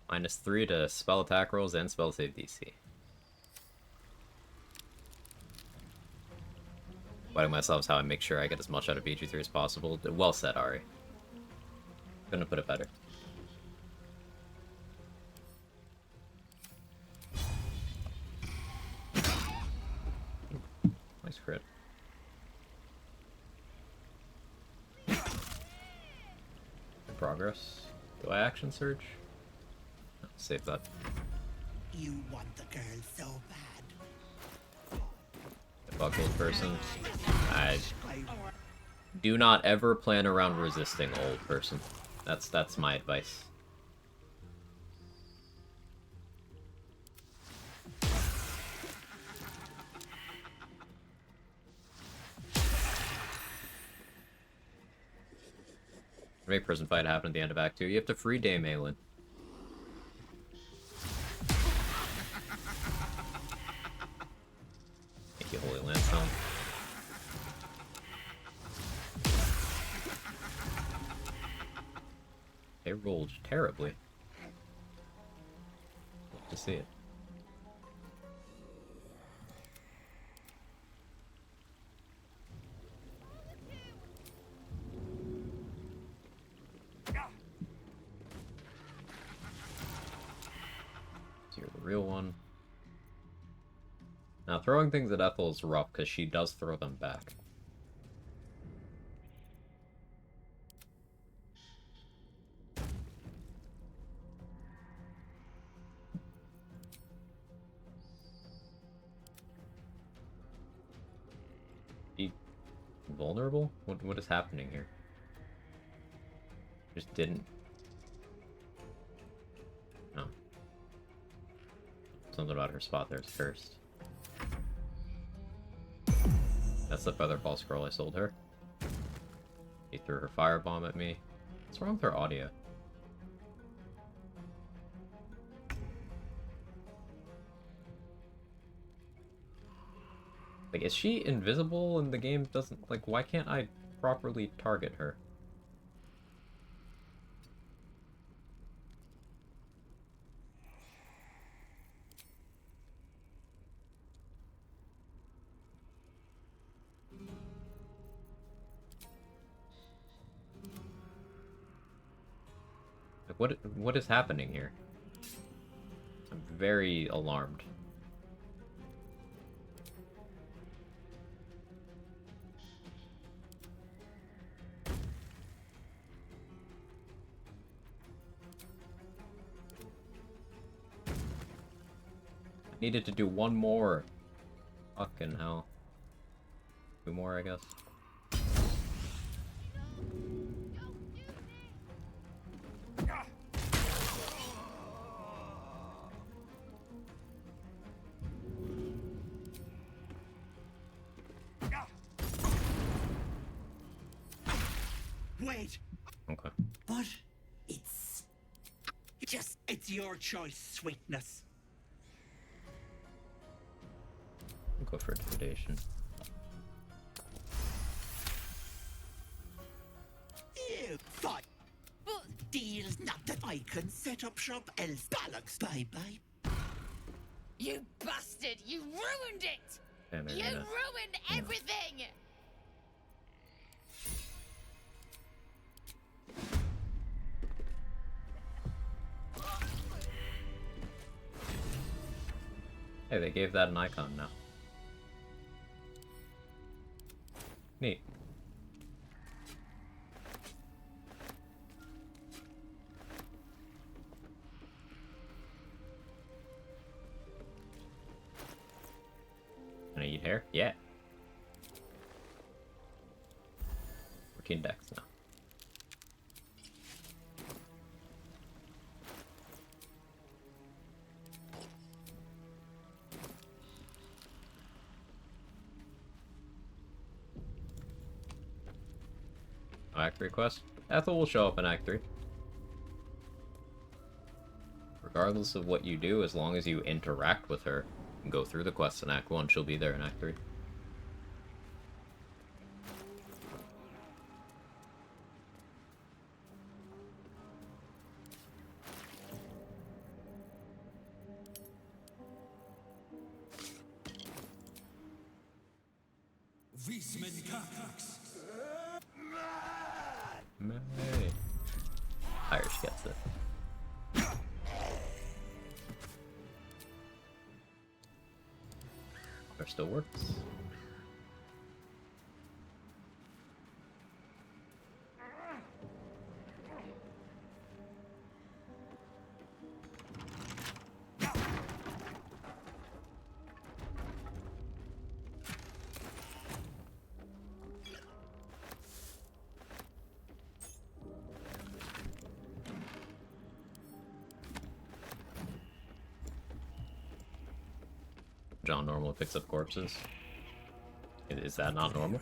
-3 to spell attack rolls and spell save DC. Fighting myself is how I make sure I get as much out of BG3 as possible. Well said, Ari. Couldn't have put it better. Nice crit. Progress. Do I action surge? No, save that. You want the girl so bad. Buckled person. I do not ever plan around resisting old person. That's my advice. To make prison fight happen at the end of Act 2, you have to free Dame Aelin. Thank you, Holy Landstone. They rolled terribly. Love to see it. real one. Now, throwing things at Ethel is rough, because she does throw them back. Be vulnerable? What is happening here? Just didn't... No. Something about her spot there is cursed. That's the Featherfall scroll I sold her. He threw her firebomb at me. What's wrong with her audio? Like, is she invisible and the game doesn't... Like, why can't I properly target her? Like, what is happening here? I'm very alarmed. Needed to do one more. Fucking hell. Two more, I guess. Wait. Okay. But it's your choice, sweetness. I'll go for intimidation. You thought. But deal's not that I can set up shop else balance. Bye-bye. You bastard! You ruined it! Damn it, You Rena. ruined everything! Hey, they gave that an icon now. Neat. Can I eat hair? Yeah. 14 decks now. Act 3 quest. Ethel will show up in Act 3. Regardless of what you do, as long as you interact with her and go through the quests in Act 1, she'll be there in Act 3. Hey. Irish gets it. There still works. John normally picks up corpses. Is that not normal?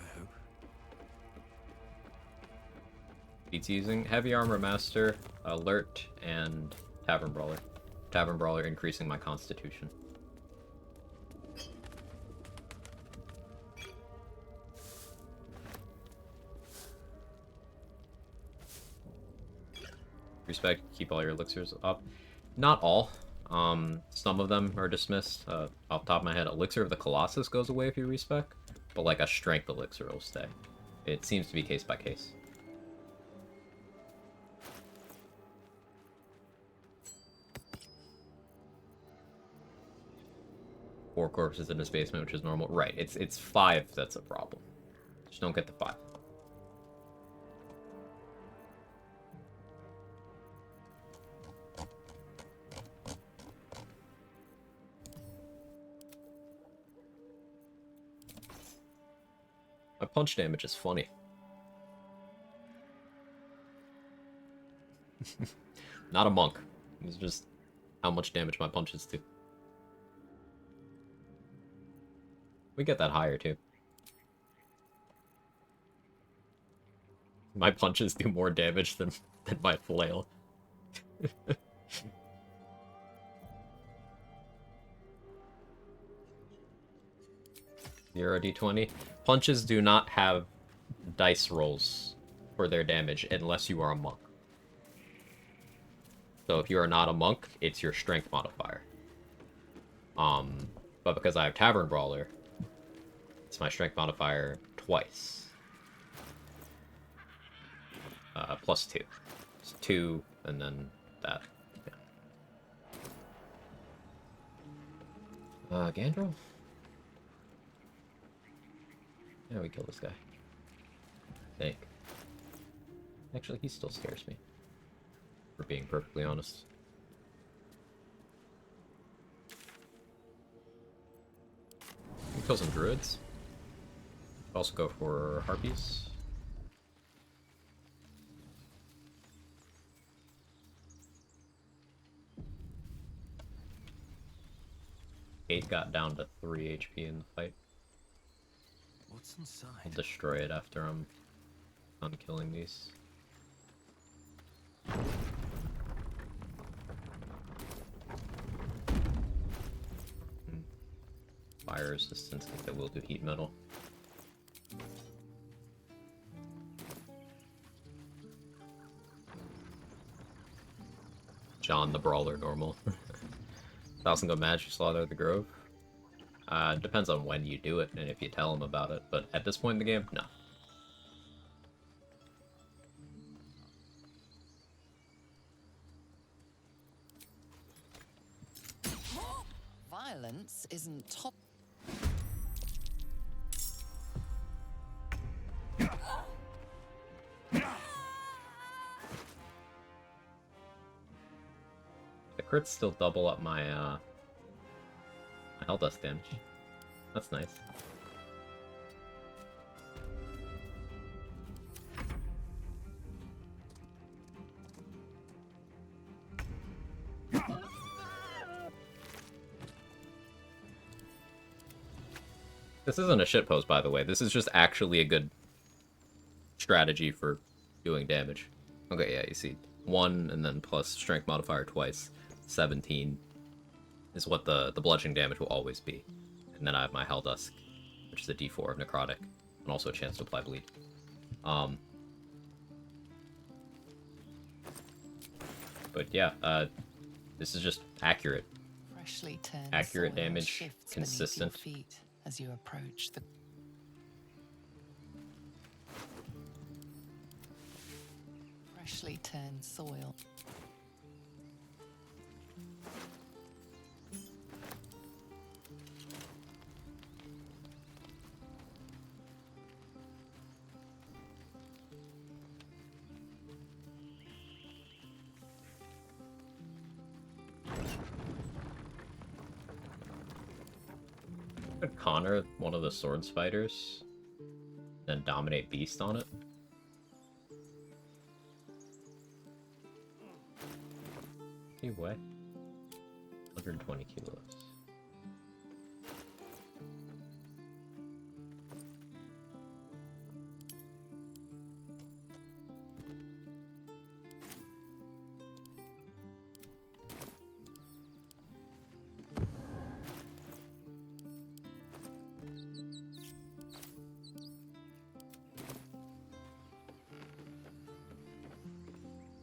Beats using Heavy Armor Master, Alert, and Tavern Brawler. Tavern Brawler increasing my constitution. Respect, keep all your elixirs up. Not all. Some of them are dismissed. Off the top of my head, Elixir of the Colossus goes away if you respec, but like a strength elixir will stay. It seems to be case by case. 4 corpses in his basement, which is normal. Right, it's 5 that's a problem. Just don't get the 5. My punch damage is funny. Not a monk. It's just how much damage my punches do. We get that higher, too. My punches do more damage than my flail. 0d20. Punches do not have dice rolls for their damage unless you are a monk. So if you are not a monk, it's your strength modifier. But because I have Tavern Brawler, it's my strength modifier twice. Plus 2. It's 2, and then that. Yeah. Gandrel? Yeah, we kill this guy. I think. Actually, he still scares me. For being perfectly honest. We kill some druids. Also go for harpies. Eight got down to 3 HP in the fight. What's inside? I'll destroy it after I'm done killing these. Fire resistance, because they will do heat metal. John the Brawler normal. 1000 go match, you slaughter the Grove. Depends on when you do it and if you tell him about it, but at this point in the game, no. Violence isn't top. The crits still double up my hell dust damage. That's nice. This isn't a shitpost, by the way. This is just actually a good strategy for doing damage. Okay, yeah, you see. 1 and then plus strength modifier twice. 17 is what the bludgeoning damage will always be. And then I have my Hell Dusk, which is a d4 of necrotic, and also a chance to apply bleed. But yeah, this is just accurate. Freshly turned Accurate soil damage, shifts consistent. beneath your feet as you approach the freshly turned soil. Could Connor one of the swords fighters, then dominate Beast on it? You weigh 120 kilos.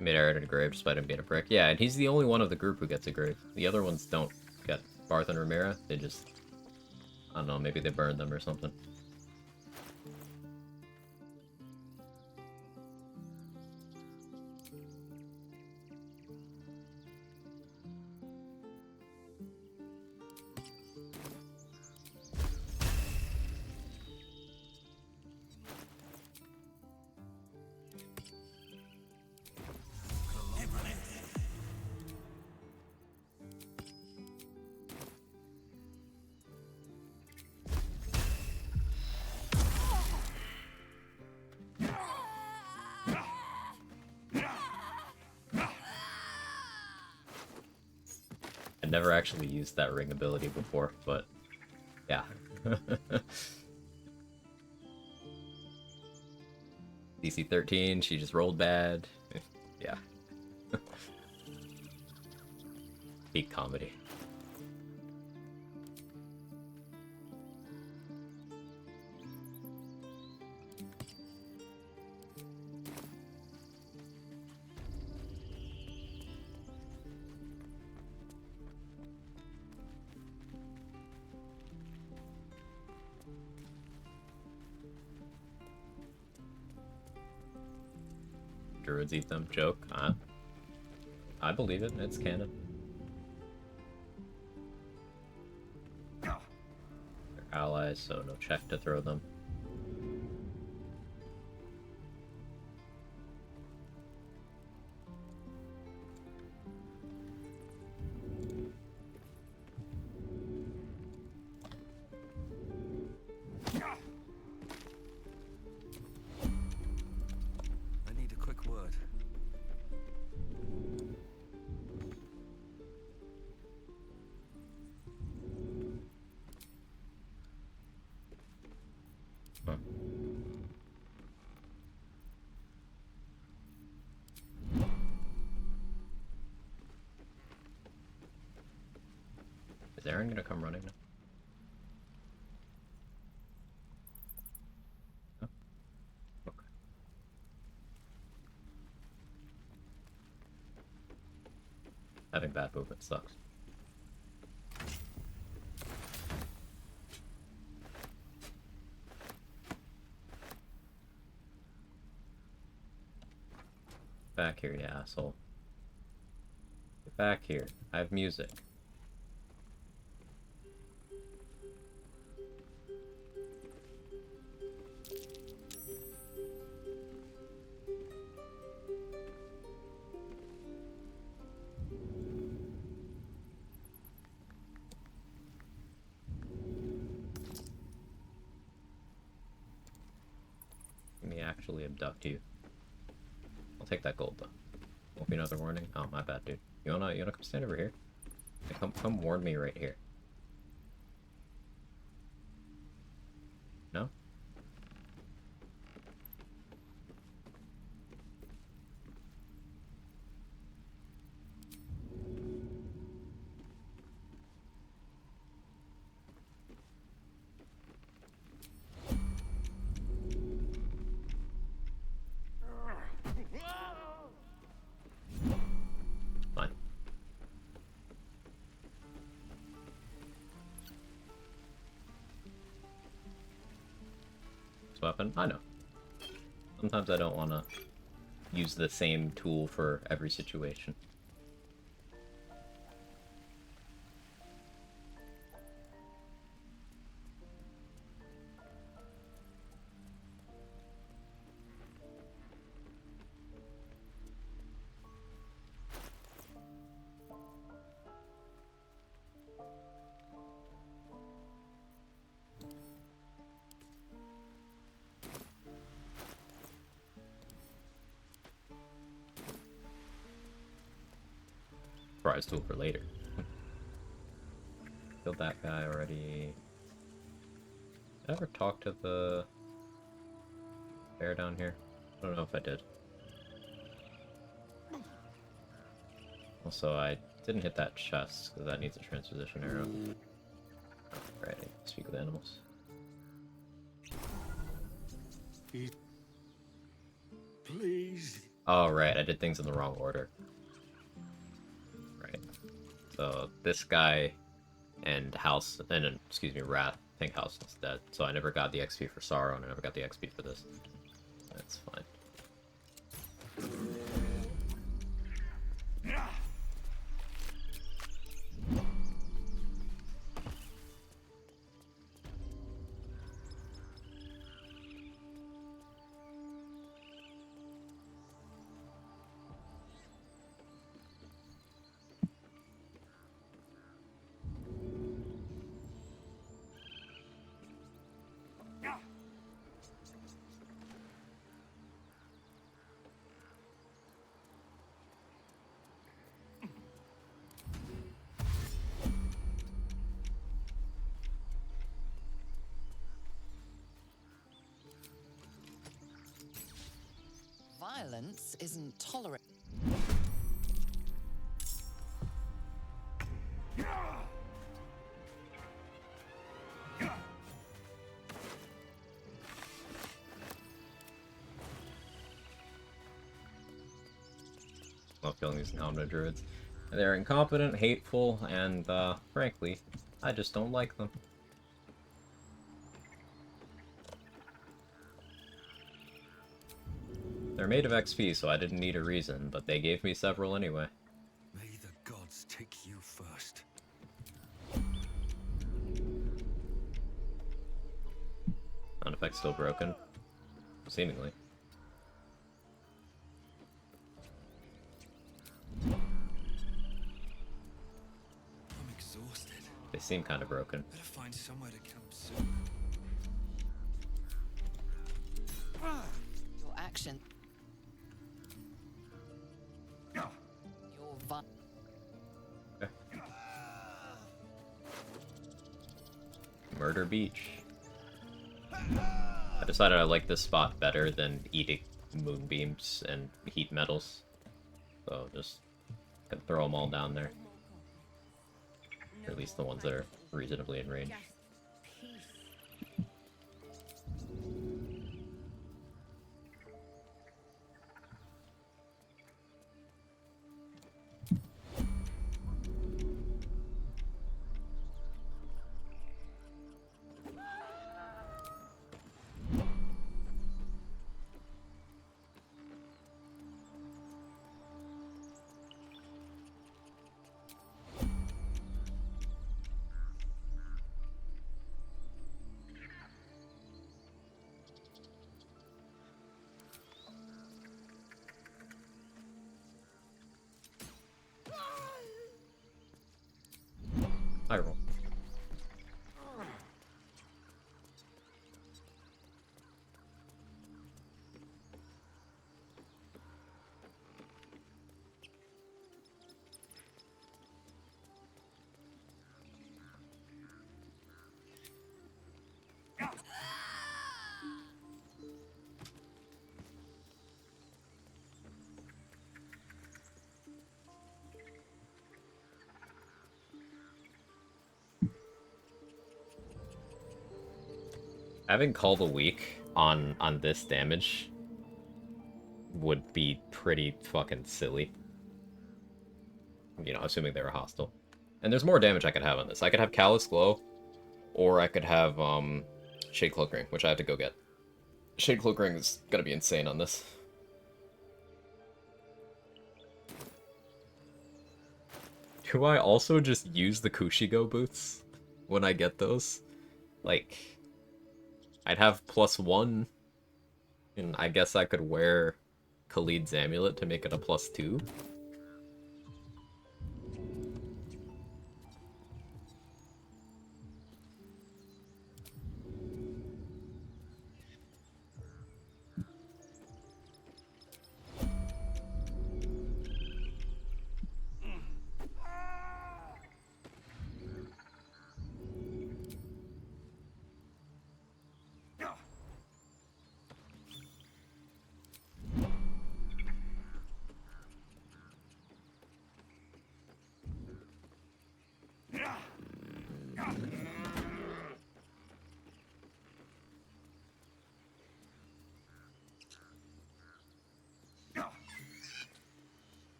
Made Aaron a grave despite him being a prick. Yeah, and he's the only one of the group who gets a grave. The other ones don't get Barth and Ramira. They just, I don't know, maybe they burned them or something. I never actually used that ring ability before, but yeah. DC 13, she just rolled bad. Yeah. Peak comedy. Druids eat them. Joke. I believe it. It's canon. They're allies, so no check to throw them. I need a quick word. Huh. Is Aaron gonna come running now? No? Okay. Having bad movement sucks. Back here, you asshole. Get back here. I have music. Let me actually abduct you. I'll take that gold though. Won't be another warning. Oh, my bad, dude. You wanna come stand over here? Yeah, come warn me right here. No? Fine. This weapon? I know. Sometimes I don't want to use the same tool for every situation. Surprise tool for later. Killed that guy already. Did I ever talk to the bear down here? I don't know if I did. Also, I didn't hit that chest because that needs a transposition arrow. Alright, I need to speak with animals. Please. Oh, right, I did things in the wrong order. Right. So, this guy and House, and excuse me, Wrath, I think House is dead. So I never got the XP for Sorrow, and I never got the XP for this. That's fine. Violence isn't tolerant. Love killing these Omni Druids. They're incompetent, hateful, and, frankly, I just don't like them. They're made of XP, so I didn't need a reason, but they gave me several anyway. May the gods take you first. Sound effect's still broken. Seemingly. I'm exhausted. They seem kind of broken. Better find somewhere to camp soon. Your action. Your Murder Beach. I decided I like this spot better than eating moonbeams and heat metals. So just gonna throw them all down there. Or at least the ones that are reasonably in range. I roll. Having Call the Weak on this damage would be pretty fucking silly. You know, assuming they were hostile. And there's more damage I could have on this. I could have Callous Glow, or I could have Shade Cloak Ring, which I have to go get. Shade Cloak Ring is gonna be insane on this. Do I also just use the Kushigo boots when I get those? Like, I'd have +1, and I guess I could wear Khalid's Amulet to make it a +2.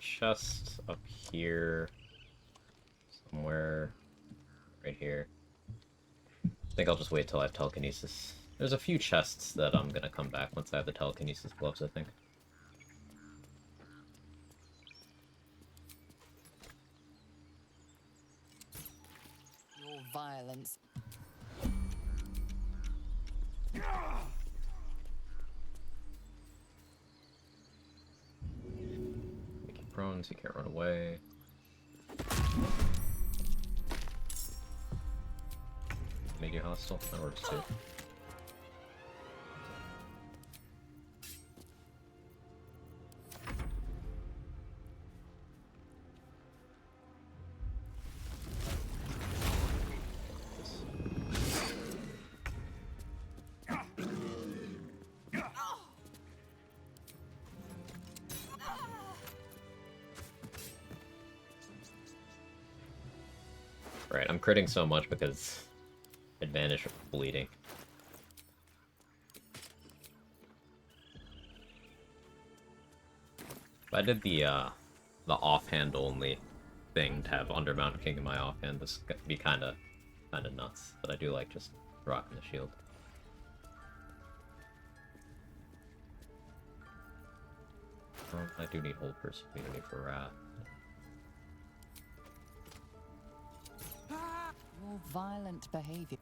Chest up here, somewhere, right here. I think I'll just wait till I have telekinesis. There's a few chests that I'm gonna come back once I have the telekinesis gloves, I think. Your violence. Make you prone so you can't run away. Make you hostile. That works too. Right, I'm critting so much because advantage of bleeding. If I did the offhand only thing to have Undermount King in my offhand, this could be kinda nuts. But I do like just rocking the shield. I do need Hold Person Immunity for Wrath. Your violent behavior.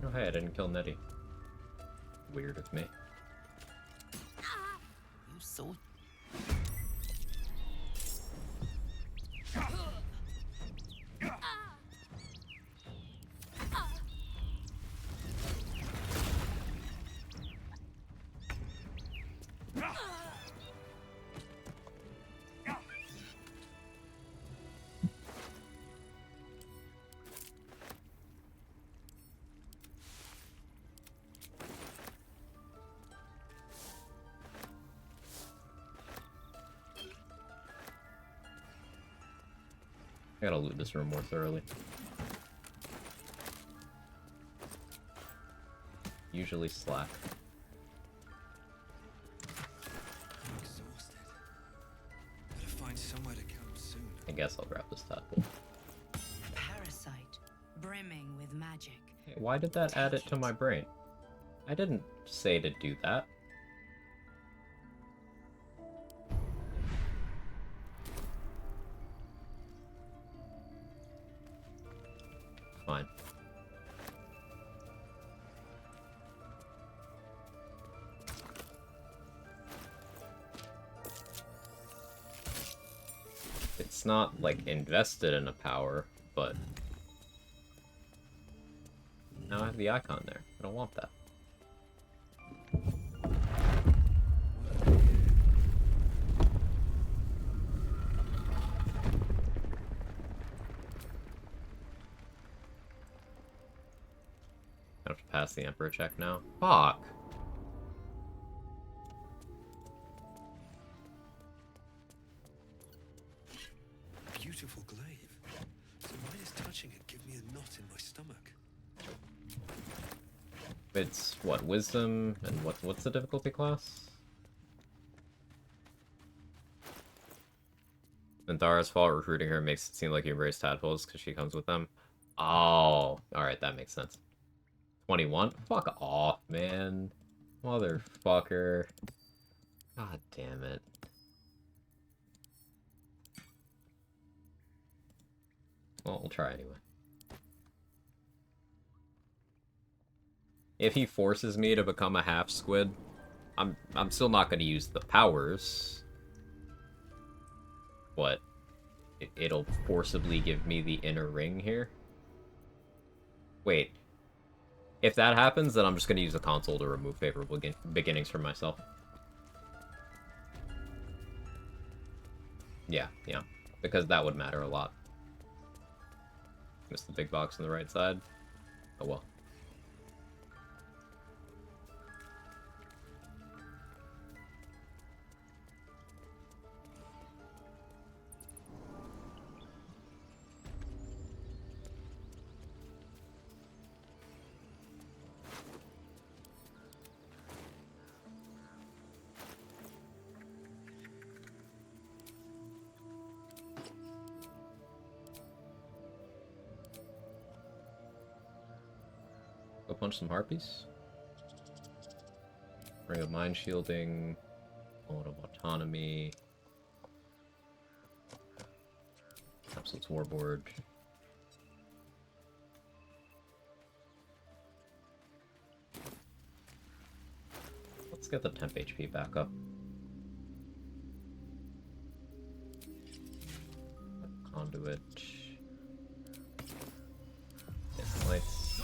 Oh hey, I didn't kill Nettie. Weird of me. You saw. I gotta loot this room more thoroughly. Usually slack. I'm exhausted. Better find somewhere to camp soon. I guess I'll grab this tadpole. Parasite, brimming with magic. Hey, why did that add it to my brain? I didn't say to do that. Fine. It's not, like, invested in a power, but... now I have the icon there. I don't want that. I have to pass the Emperor check now. Fuck! Beautiful glaive. So why does touching it give me a knot in my stomach? It's, what, Wisdom, and what's the difficulty class? Minthara's fault recruiting her makes it seem like you embrace tadpoles because she comes with them. Oh, alright, that makes sense. 21? Fuck off, man. Motherfucker. God damn it. Well, we'll try anyway. If he forces me to become a half squid, I'm still not going to use the powers. But it'll forcibly give me the inner ring here. Wait. If that happens, then I'm just going to use the console to remove favorable beginnings from myself. Yeah. Because that would matter a lot. Missed the big box on the right side. Oh well. Go punch some harpies. Ring of Mind Shielding. Moment of Autonomy. Absolute Warboard. Let's get the temp HP back up. Conduit. Lights.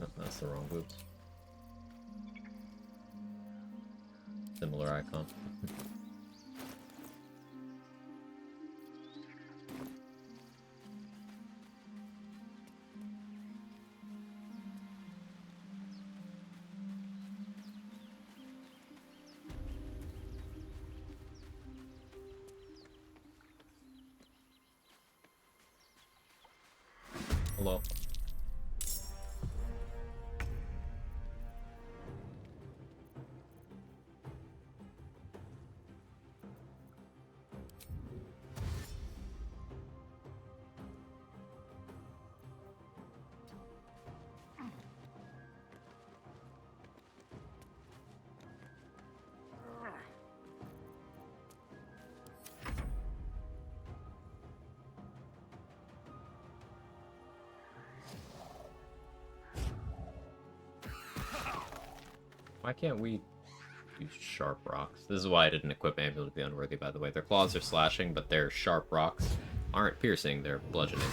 Oh, that's the wrong boots. Similar icon. Hello. Why can't we use sharp rocks? This is why I didn't equip Amulet to be unworthy, by the way. Their claws are slashing, but their sharp rocks aren't piercing, they're bludgeoning.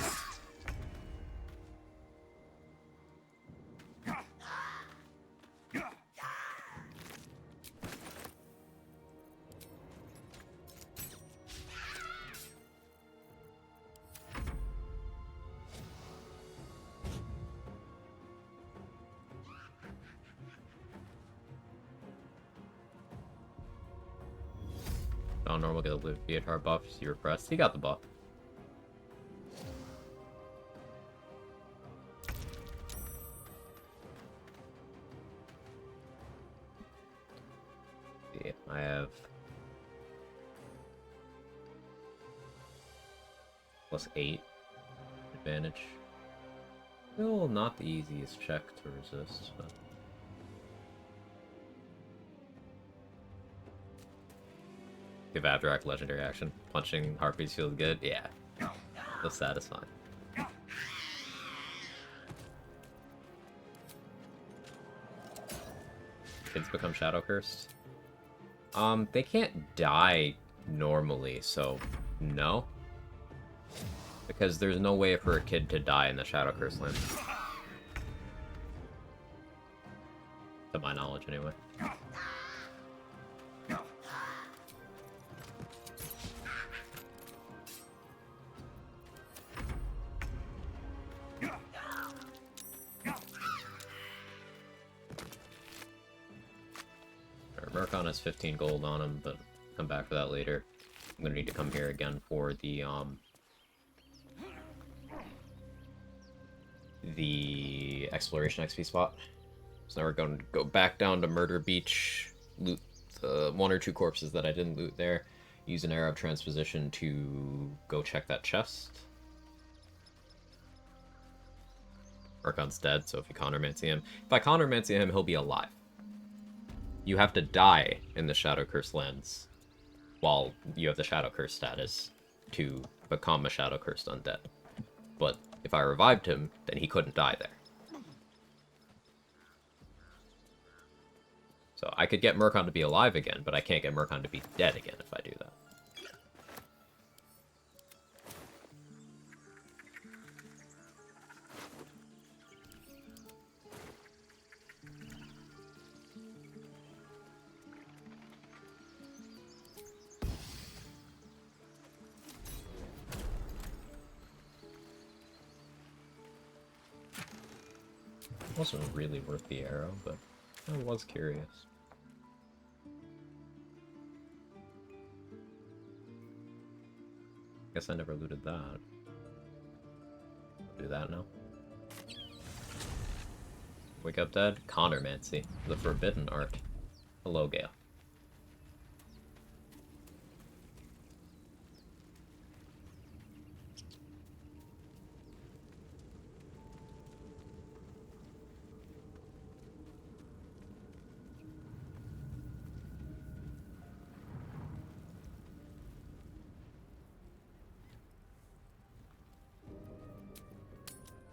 Oh, normal get a loot. Viatar buff, see repressed. He got the buff. Yeah, I have +8 advantage. Still not the easiest check to resist, but give Abdrak legendary action. Punching harpies feels good. Yeah. Feels satisfying. Kids become shadow cursed. They can't die normally, so no. Because there's no way for a kid to die in the shadow curse land. To my knowledge, anyway. Murkon has 15 gold on him, but come back for that later. I'm gonna need to come here again for the exploration XP spot. So now we're going to go back down to Murder Beach, loot the 1 or 2 corpses that I didn't loot there, use an Arab transposition to go check that chest. Murkon's dead, so if you Connormancy him... If I Connormancy him, he'll be alive. You have to die in the Shadow Curse lands while you have the Shadow Curse status to become a Shadow Cursed Undead. But if I revived him, then he couldn't die there. So I could get Murkon to be alive again, but I can't get Murkon to be dead again if I do that. Wasn't really worth the arrow, but I was curious. Guess I never looted that. I'll do that now. Wake up dead? Connormancy. The forbidden art. Hello, Gale.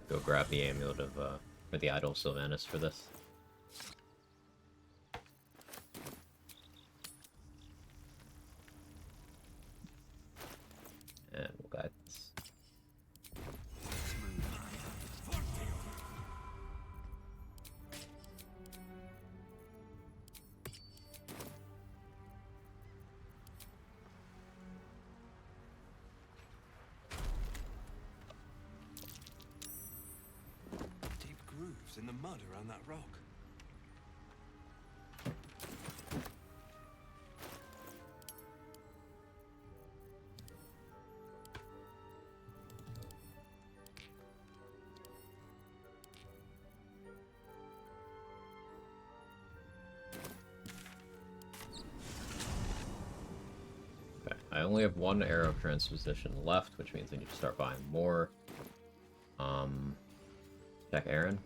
Go grab the amulet of For the Idol Sylvanas for this. And we'll guide this. Deep grooves in the mud around that rock. I only have one arrow transposition left, which means I need to start buying more. Check Aaron.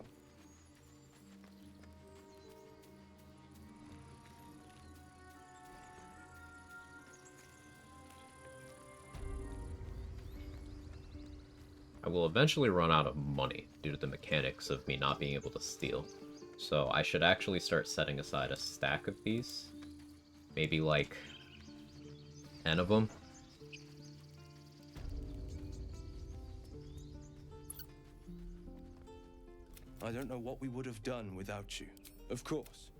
I will eventually run out of money due to the mechanics of me not being able to steal. So I should actually start setting aside a stack of these. Maybe like 10 of them. I don't know what we would have done without you. Of course.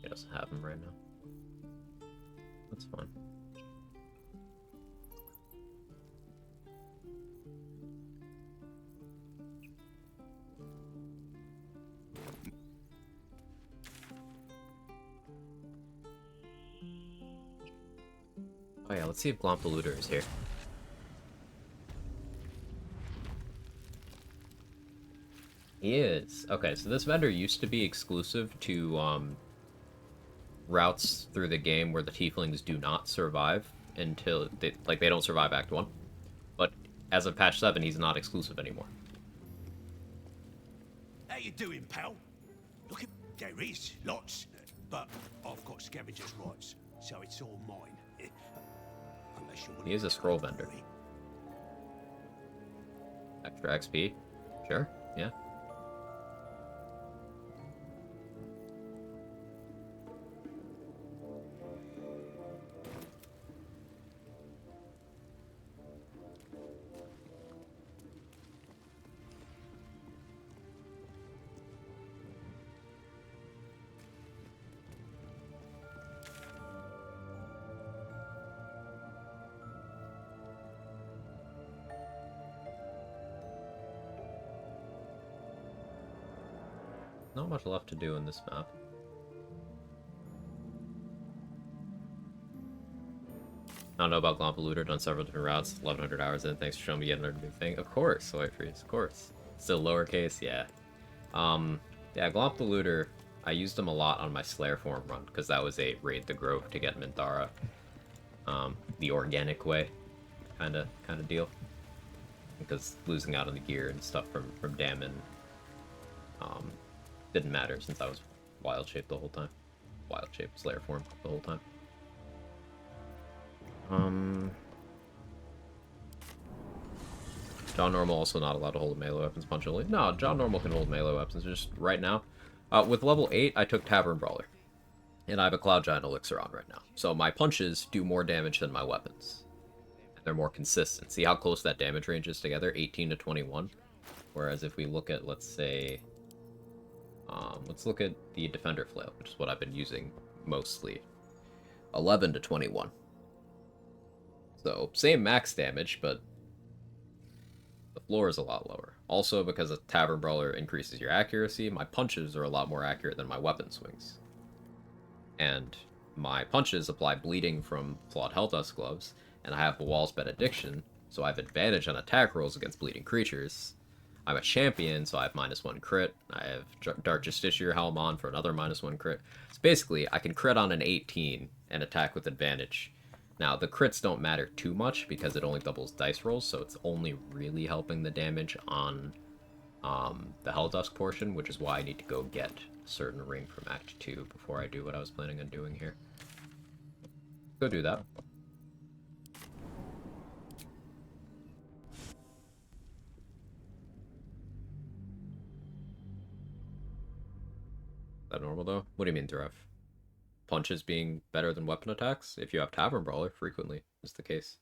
He doesn't have them right now. That's fine. Oh yeah, let's see if Glomp the Looter is here. He is. Okay, so this vendor used to be exclusive to routes through the game where the tieflings do not survive until they don't survive Act 1. But as of patch 7, he's not exclusive anymore. How you doing, pal? Look, there is lots, but I've got scavenger's rights, so it's all mine. Unless you want. He is a scroll vendor. Extra XP? Sure, yeah. Not much left to do in this map. I don't know about Glomp the Looter, done several different routes, 1100 hours in, thanks for showing me yet another new thing. Of course, White Freeze, of course. Still lowercase, yeah. Yeah, Glomp the Looter, I used him a lot on my Slayer form run, because that was a raid the Grove to get Minthara. The organic way, kinda deal. Because losing out on the gear and stuff from Damon, didn't matter since I was wild shaped the whole time. Wild shaped Slayer form the whole time. John Normal also not allowed to hold melee weapons punch only. No, John Normal can hold melee weapons just right now. With level 8, I took Tavern Brawler. And I have a Cloud Giant Elixir on right now. So my punches do more damage than my weapons. And they're more consistent. See how close that damage range is together? 18 to 21. Whereas if we look at, let's say... let's look at the Defender Flail, which is what I've been using mostly. 11 to 21. So, same max damage, but the floor is a lot lower. Also, because a Tavern Brawler increases your accuracy, my punches are a lot more accurate than my weapon swings. And my punches apply bleeding from Flawed Helldusk Gloves, and I have the Wall's Benediction, so I have advantage on attack rolls against bleeding creatures. I'm a champion, so I have -1 crit. I have Dark Justiciar Helm on for another -1 crit. So basically, I can crit on an 18 and attack with advantage. Now, the crits don't matter too much because it only doubles dice rolls, so it's only really helping the damage on the Helldusk portion, which is why I need to go get a certain ring from Act 2 before I do what I was planning on doing here. Go do that. that normal, though? What do you mean, Drev? Punches being better than weapon attacks? If you have Tavern Brawler, frequently is the case.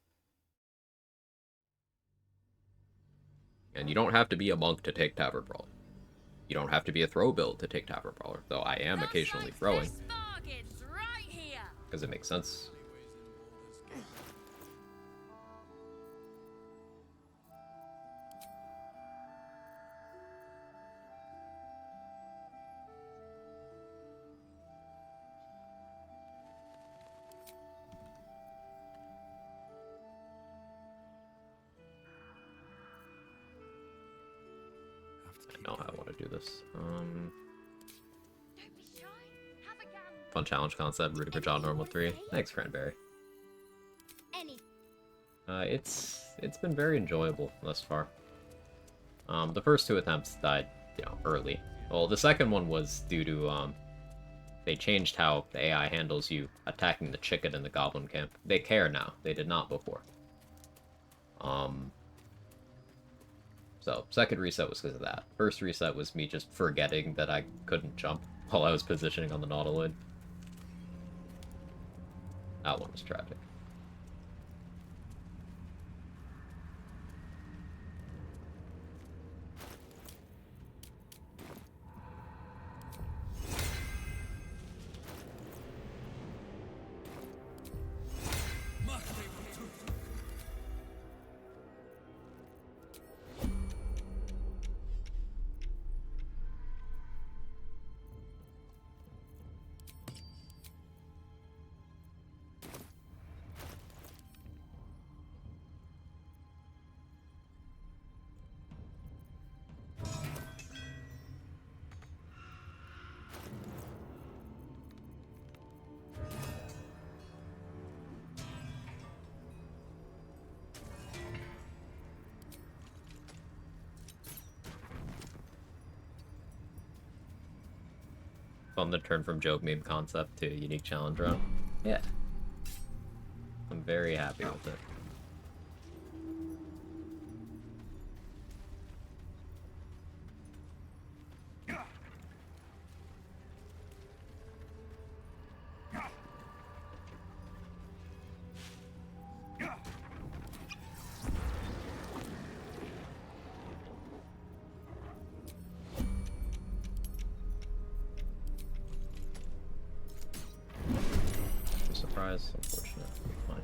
And you don't have to be a monk to take Tavern Brawler. You don't have to be a throw build to take Tavern Brawler, though I am occasionally throwing. Because it makes sense. I know how I want to do this. Fun challenge concept, rooting for John Normal 3. Thanks, Cranberry. It's been very enjoyable thus far. The first 2 attempts died, early. Well, the second one was due to, they changed how the AI handles you attacking the chicken in the goblin camp. They care now. They did not before. So, second reset was because of that. First reset was me just forgetting that I couldn't jump while I was positioning on the Nautiloid. That one was tragic. Fun to turn from joke meme concept to unique challenge round. Yeah. I'm very happy with it. Surprise, unfortunate. Fine.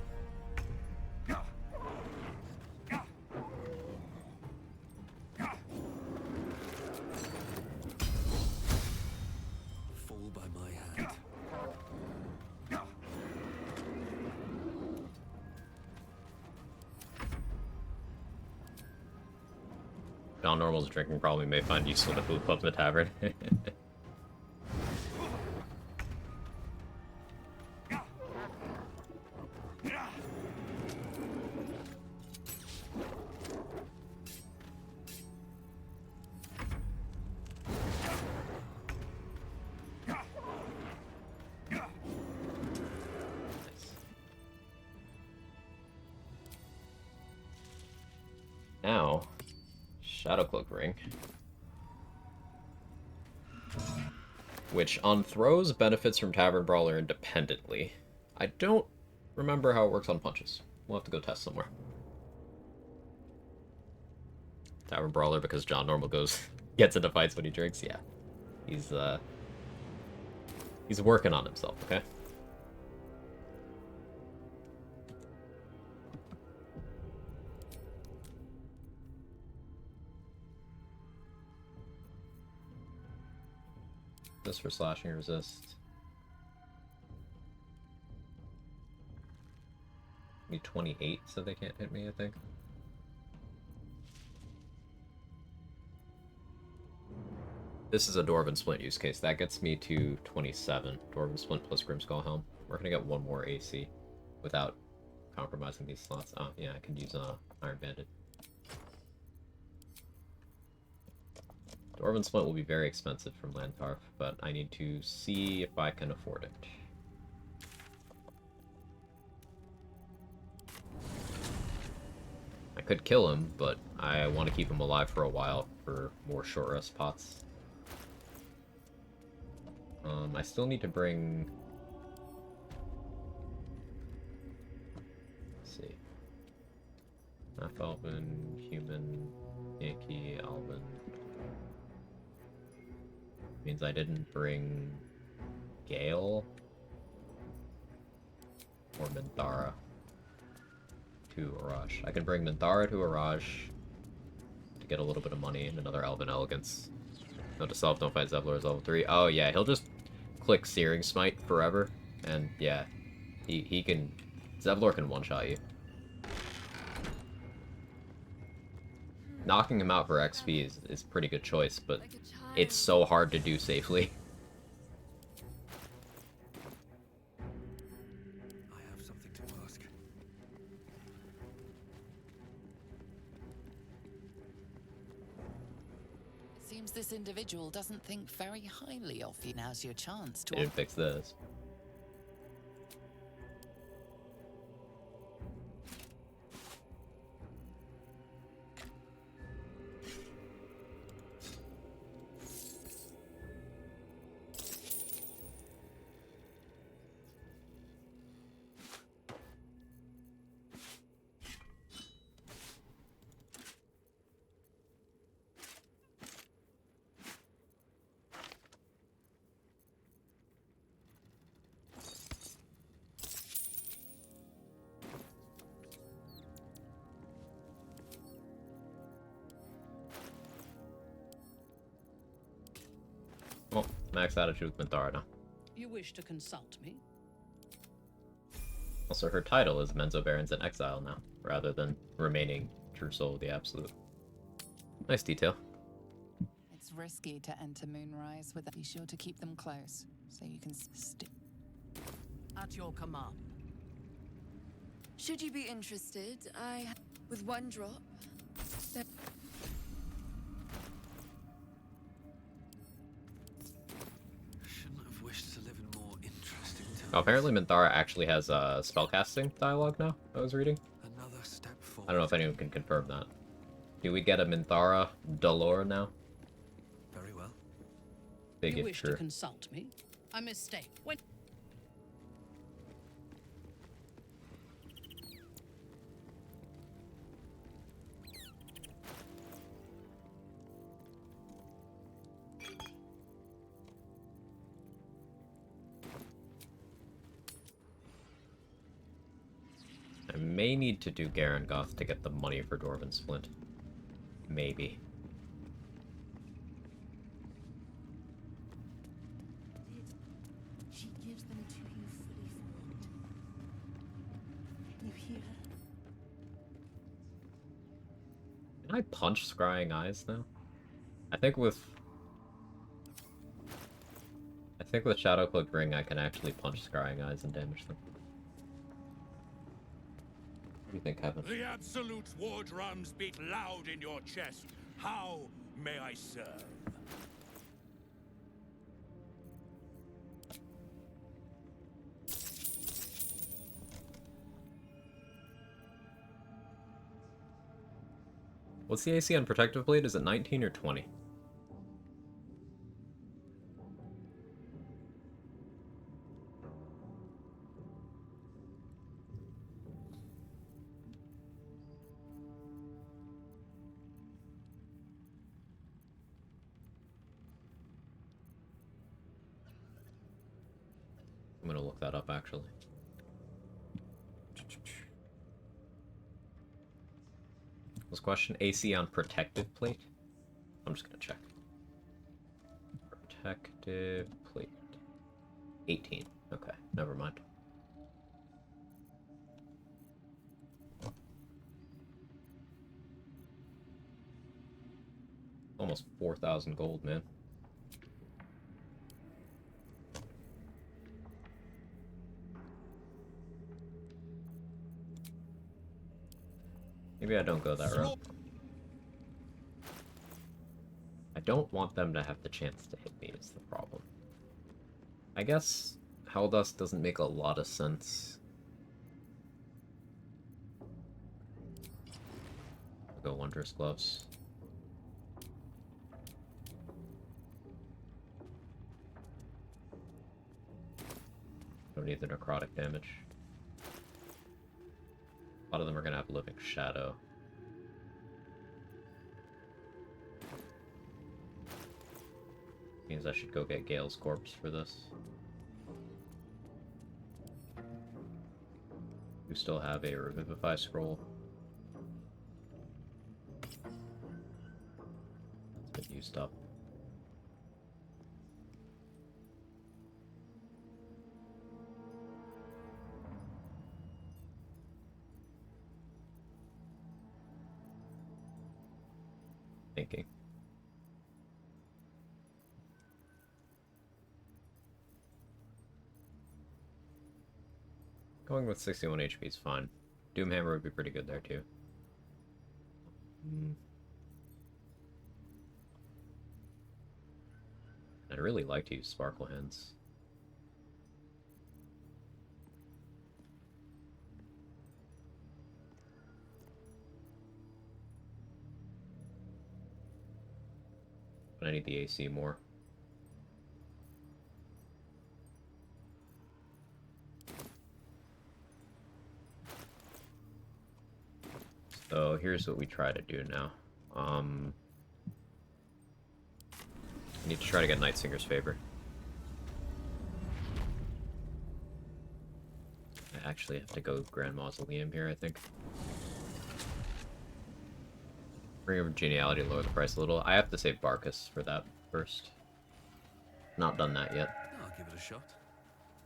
Fall by my hand. John Normal's drinking problem may find useful to boot up in the tavern. Now, Shadow Cloak Ring, which on throws benefits from Tavern Brawler independently. I don't remember how it works on punches. We'll have to go test somewhere. Tavern Brawler because John Normal gets into fights when he drinks. Yeah, he's working on himself. Okay. This for slashing resist. Me 28, so they can't hit me, I think. This is a Dwarven Splint use case. That gets me to 27. Dwarven Splint plus Grimskull Helm. We're gonna get one more AC without compromising these slots. Oh, yeah, I could use Iron Bandit. Dwarven Splint will be very expensive from Landcarf, but I need to see if I can afford it. I could kill him, but I want to keep him alive for a while for more short rest pots. I still need to bring... Let's see. Half Elven, Human, Yankee, Alvin. Means I didn't bring Gale or Minthara to Arash. I can bring Minthara to Arash to get a little bit of money and another Elven Elegance. Note to self, don't fight Zevlor as level 3. Oh yeah, he'll just click Searing Smite forever, and yeah, he can... Zevlor can one-shot you. Knocking him out for XP is pretty good choice, but it's so hard to do safely. I have something to ask. It seems this individual doesn't think very highly of you. Now's your chance to... They didn't fix this. Well, max attitude with Minthara now. You wish to consult me? Also, her title is Menzo Barons in Exile now, rather than remaining True Soul of the Absolute. Nice detail. It's risky to enter Moonrise without... Be sure to keep them close, so you can stick... At your command. Should you be interested, with one drop... Shouldn't have wished to live in more interesting times. Oh, apparently Minthara actually has spellcasting dialogue now, I was reading. Another step forward. I don't know if anyone can confirm that. Do we get a Minthara Dolor now? Very well. Big You if wish true. to consult me? A mistake. When... I may need to do Garangoth to get the money for Dwarven Splint. Maybe. She gives them to you fully formed. You hear her? Can I punch Scrying Eyes now? I think with Shadowcloak Ring I can actually punch Scrying Eyes and damage them. What do you think, Kevin? The Absolute's war drums beat loud in your chest. How may I serve? What's the AC on Protective Blade? Is it 19 or 20? I'm gonna look that up, actually. Was question AC on Protective Plate? I'm just gonna check. Protective Plate. 18. Okay, never mind. Almost 4,000 gold, man. Maybe I don't go that route. I don't want them to have the chance to hit me is the problem. I guess Helldust doesn't make a lot of sense. I'll go Wondrous Gloves. Don't need the necrotic damage. A lot of them are gonna have Living Shadow. Means I should go get Gale's corpse for this. We still have a Revivify scroll. That's been used up. Thinking. Going with 61 HP is fine. Doomhammer would be pretty good there too. I'd really like to use Sparkle Hands. But I need the AC more. So here's what we try to do now. We need to try to get Nightsinger's favor. I actually have to go Grand Mausoleum here, I think. Bring over Geniality, lower the price a little. I have to save Barkus for that first. Not done that yet. I'll give it a shot.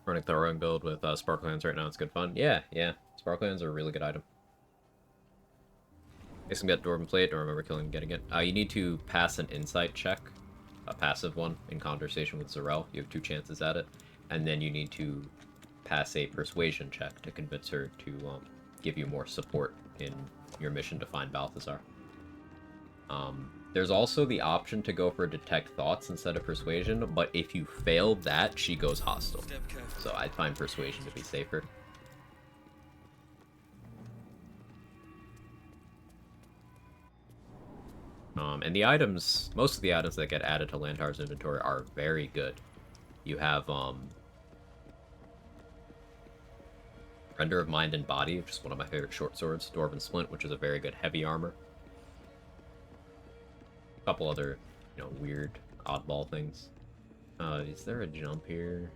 Running Throwing build with Sparkle Hands right now, it's good fun. Yeah. Sparkle Hands are a really good item. Guess I can get Dwarven Plate, don't remember killing and getting it. You need to pass an insight check, a passive one, in conversation with Zarel. You have 2 chances at it. And then you need to pass a persuasion check to convince her to give you more support in your mission to find Balthazar. There's also the option to go for Detect Thoughts instead of Persuasion, but if you fail that, she goes hostile. So I find Persuasion to be safer. And the items, most of the items that get added to Lantar's inventory are very good. You have, Render of Mind and Body, which is one of my favorite short swords. Dwarven Splint, which is a very good heavy armor. A couple other, weird, oddball things. Is there a jump here?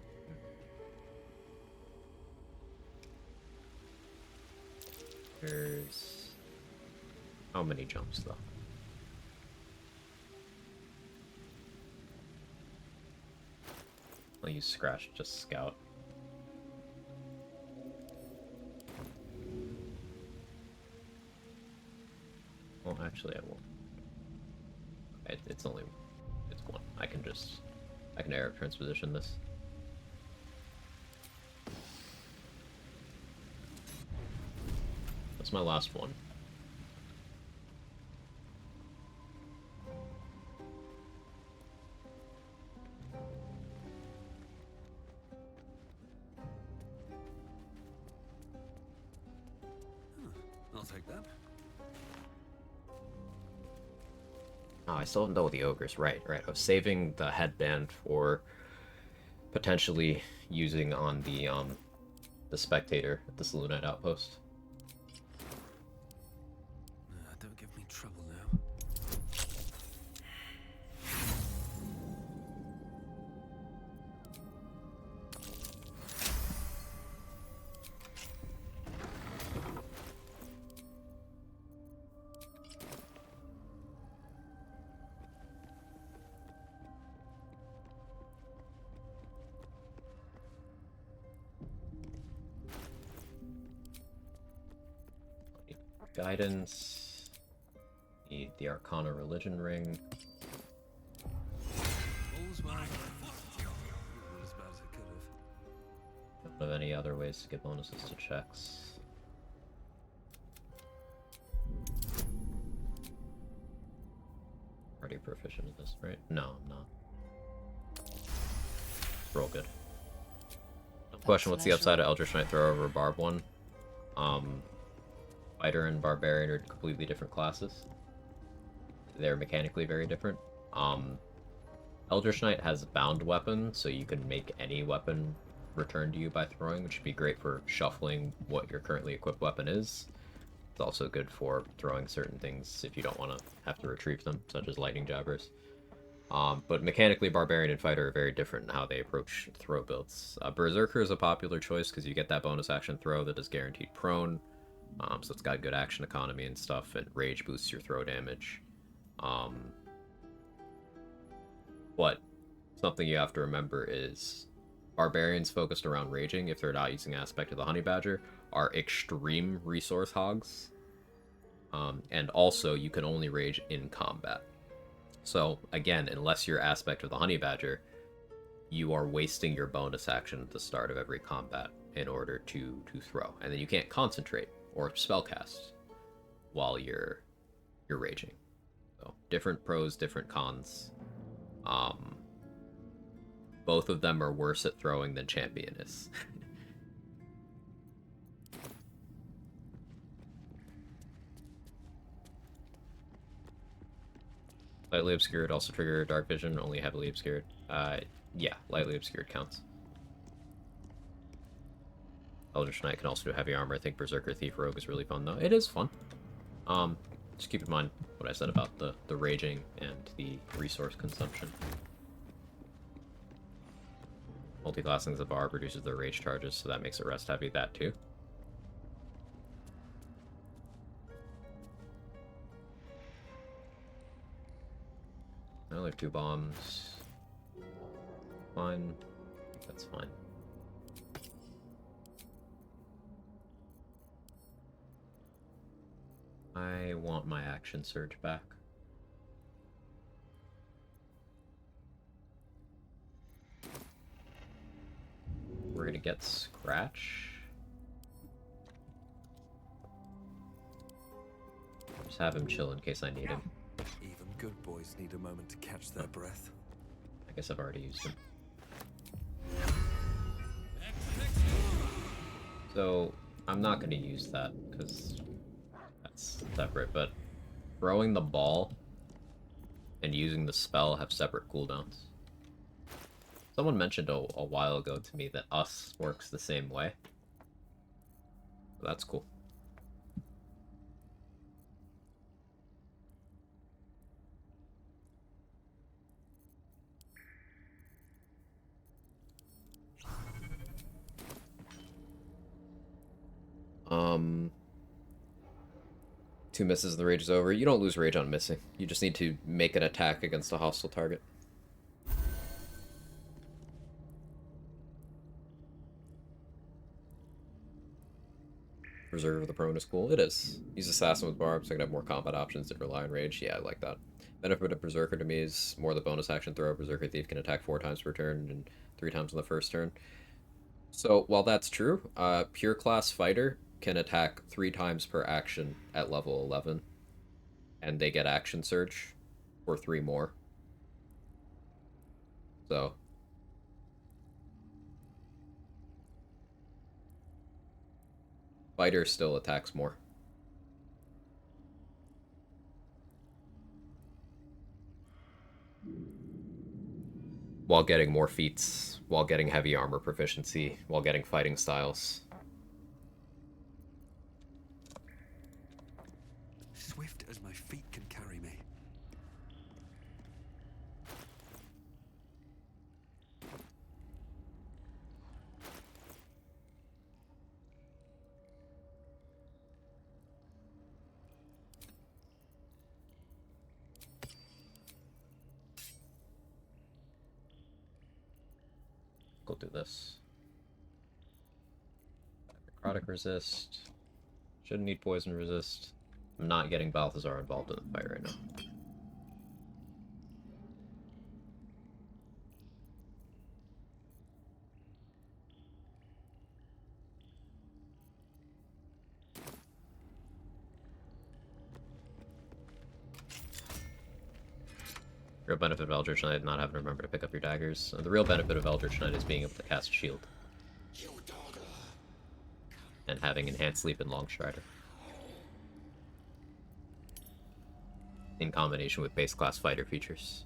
There's... How many jumps, though? I'll use Scratch, just scout. Well, actually, I won't. It's one. I can Arab transposition this. That's my last one. I'll take that. Oh, I still haven't dealt with the ogres. Right. I was saving the headband for potentially using on the spectator at the Selûnite outpost. Don't give me trouble now. Guidance. Need the Arcana Religion Ring. All's well. Not as bad as it could have. Don't have any other ways to get bonuses to checks. Already proficient in this, right? No, I'm not. Roll good. Question, what's the upside of Eldritch Knight throw over Barb one? Fighter and Barbarian are completely different classes. They're mechanically very different. Eldritch Knight has bound weapon, so you can make any weapon returned to you by throwing, which would be great for shuffling what your currently equipped weapon is. It's also good for throwing certain things if you don't want to have to retrieve them, such as lightning jabbers. But mechanically, Barbarian and Fighter are very different in how they approach throw builds. Berserker is a popular choice because you get that bonus action throw that is guaranteed prone, so it's got good action economy and stuff, and Rage boosts your throw damage. But something you have to remember is Barbarians focused around raging, if they're not using Aspect of the Honey Badger, are extreme resource hogs. And also, you can only rage in combat. So, again, unless you're Aspect of the Honey Badger, you are wasting your bonus action at the start of every combat in order to throw. And then you can't concentrate or spellcast while you're raging. So, different pros, different cons. Both of them are worse at throwing than Champion is. Lightly Obscured also trigger Dark Vision, only heavily obscured. Yeah, lightly obscured counts. Eldritch Knight can also do heavy armor. I think Berserker Thief Rogue is really fun, though. It is fun. Just keep in mind what I said about the raging and the resource consumption. Multi-classing the barb reduces their rage charges, so that makes it rest heavy, that too. I only have 2 bombs. Fine. That's fine. I want my action surge back. We're gonna get Scratch. Just have him chill in case I need him. Even good boys need a moment to catch their breath. I guess I've already used him. So, I'm not gonna use that, because that's separate, but throwing the ball and using the spell have separate cooldowns. Someone mentioned a while ago to me that Us works the same way. So that's cool. Two misses and the rage is over. You don't lose rage on missing. You just need to make an attack against a hostile target. Berserker with the prone is cool. It is. Use Assassin with Barb so I can have more combat options that rely on rage. Yeah, I like that. Benefit of Berserker to me is more the bonus action throw. Berserker Thief can attack 4 times per turn and 3 times on the first turn. So, while that's true, Pure Class Fighter can attack 3 times per action at level 11. And they get Action Surge for 3 more. So... Fighter still attacks more. While getting more feats, while getting heavy armor proficiency, while getting fighting styles. Swift as my feet can carry me. Go do this. Necrotic resist. Shouldn't need poison resist. I'm not getting Balthazar involved in the fight right now. Real benefit of Eldritch Knight, not having to remember to pick up your daggers. The real benefit of Eldritch Knight is being able to cast Shield. And having Enhanced Sleep and Long Strider. In combination with base class fighter features.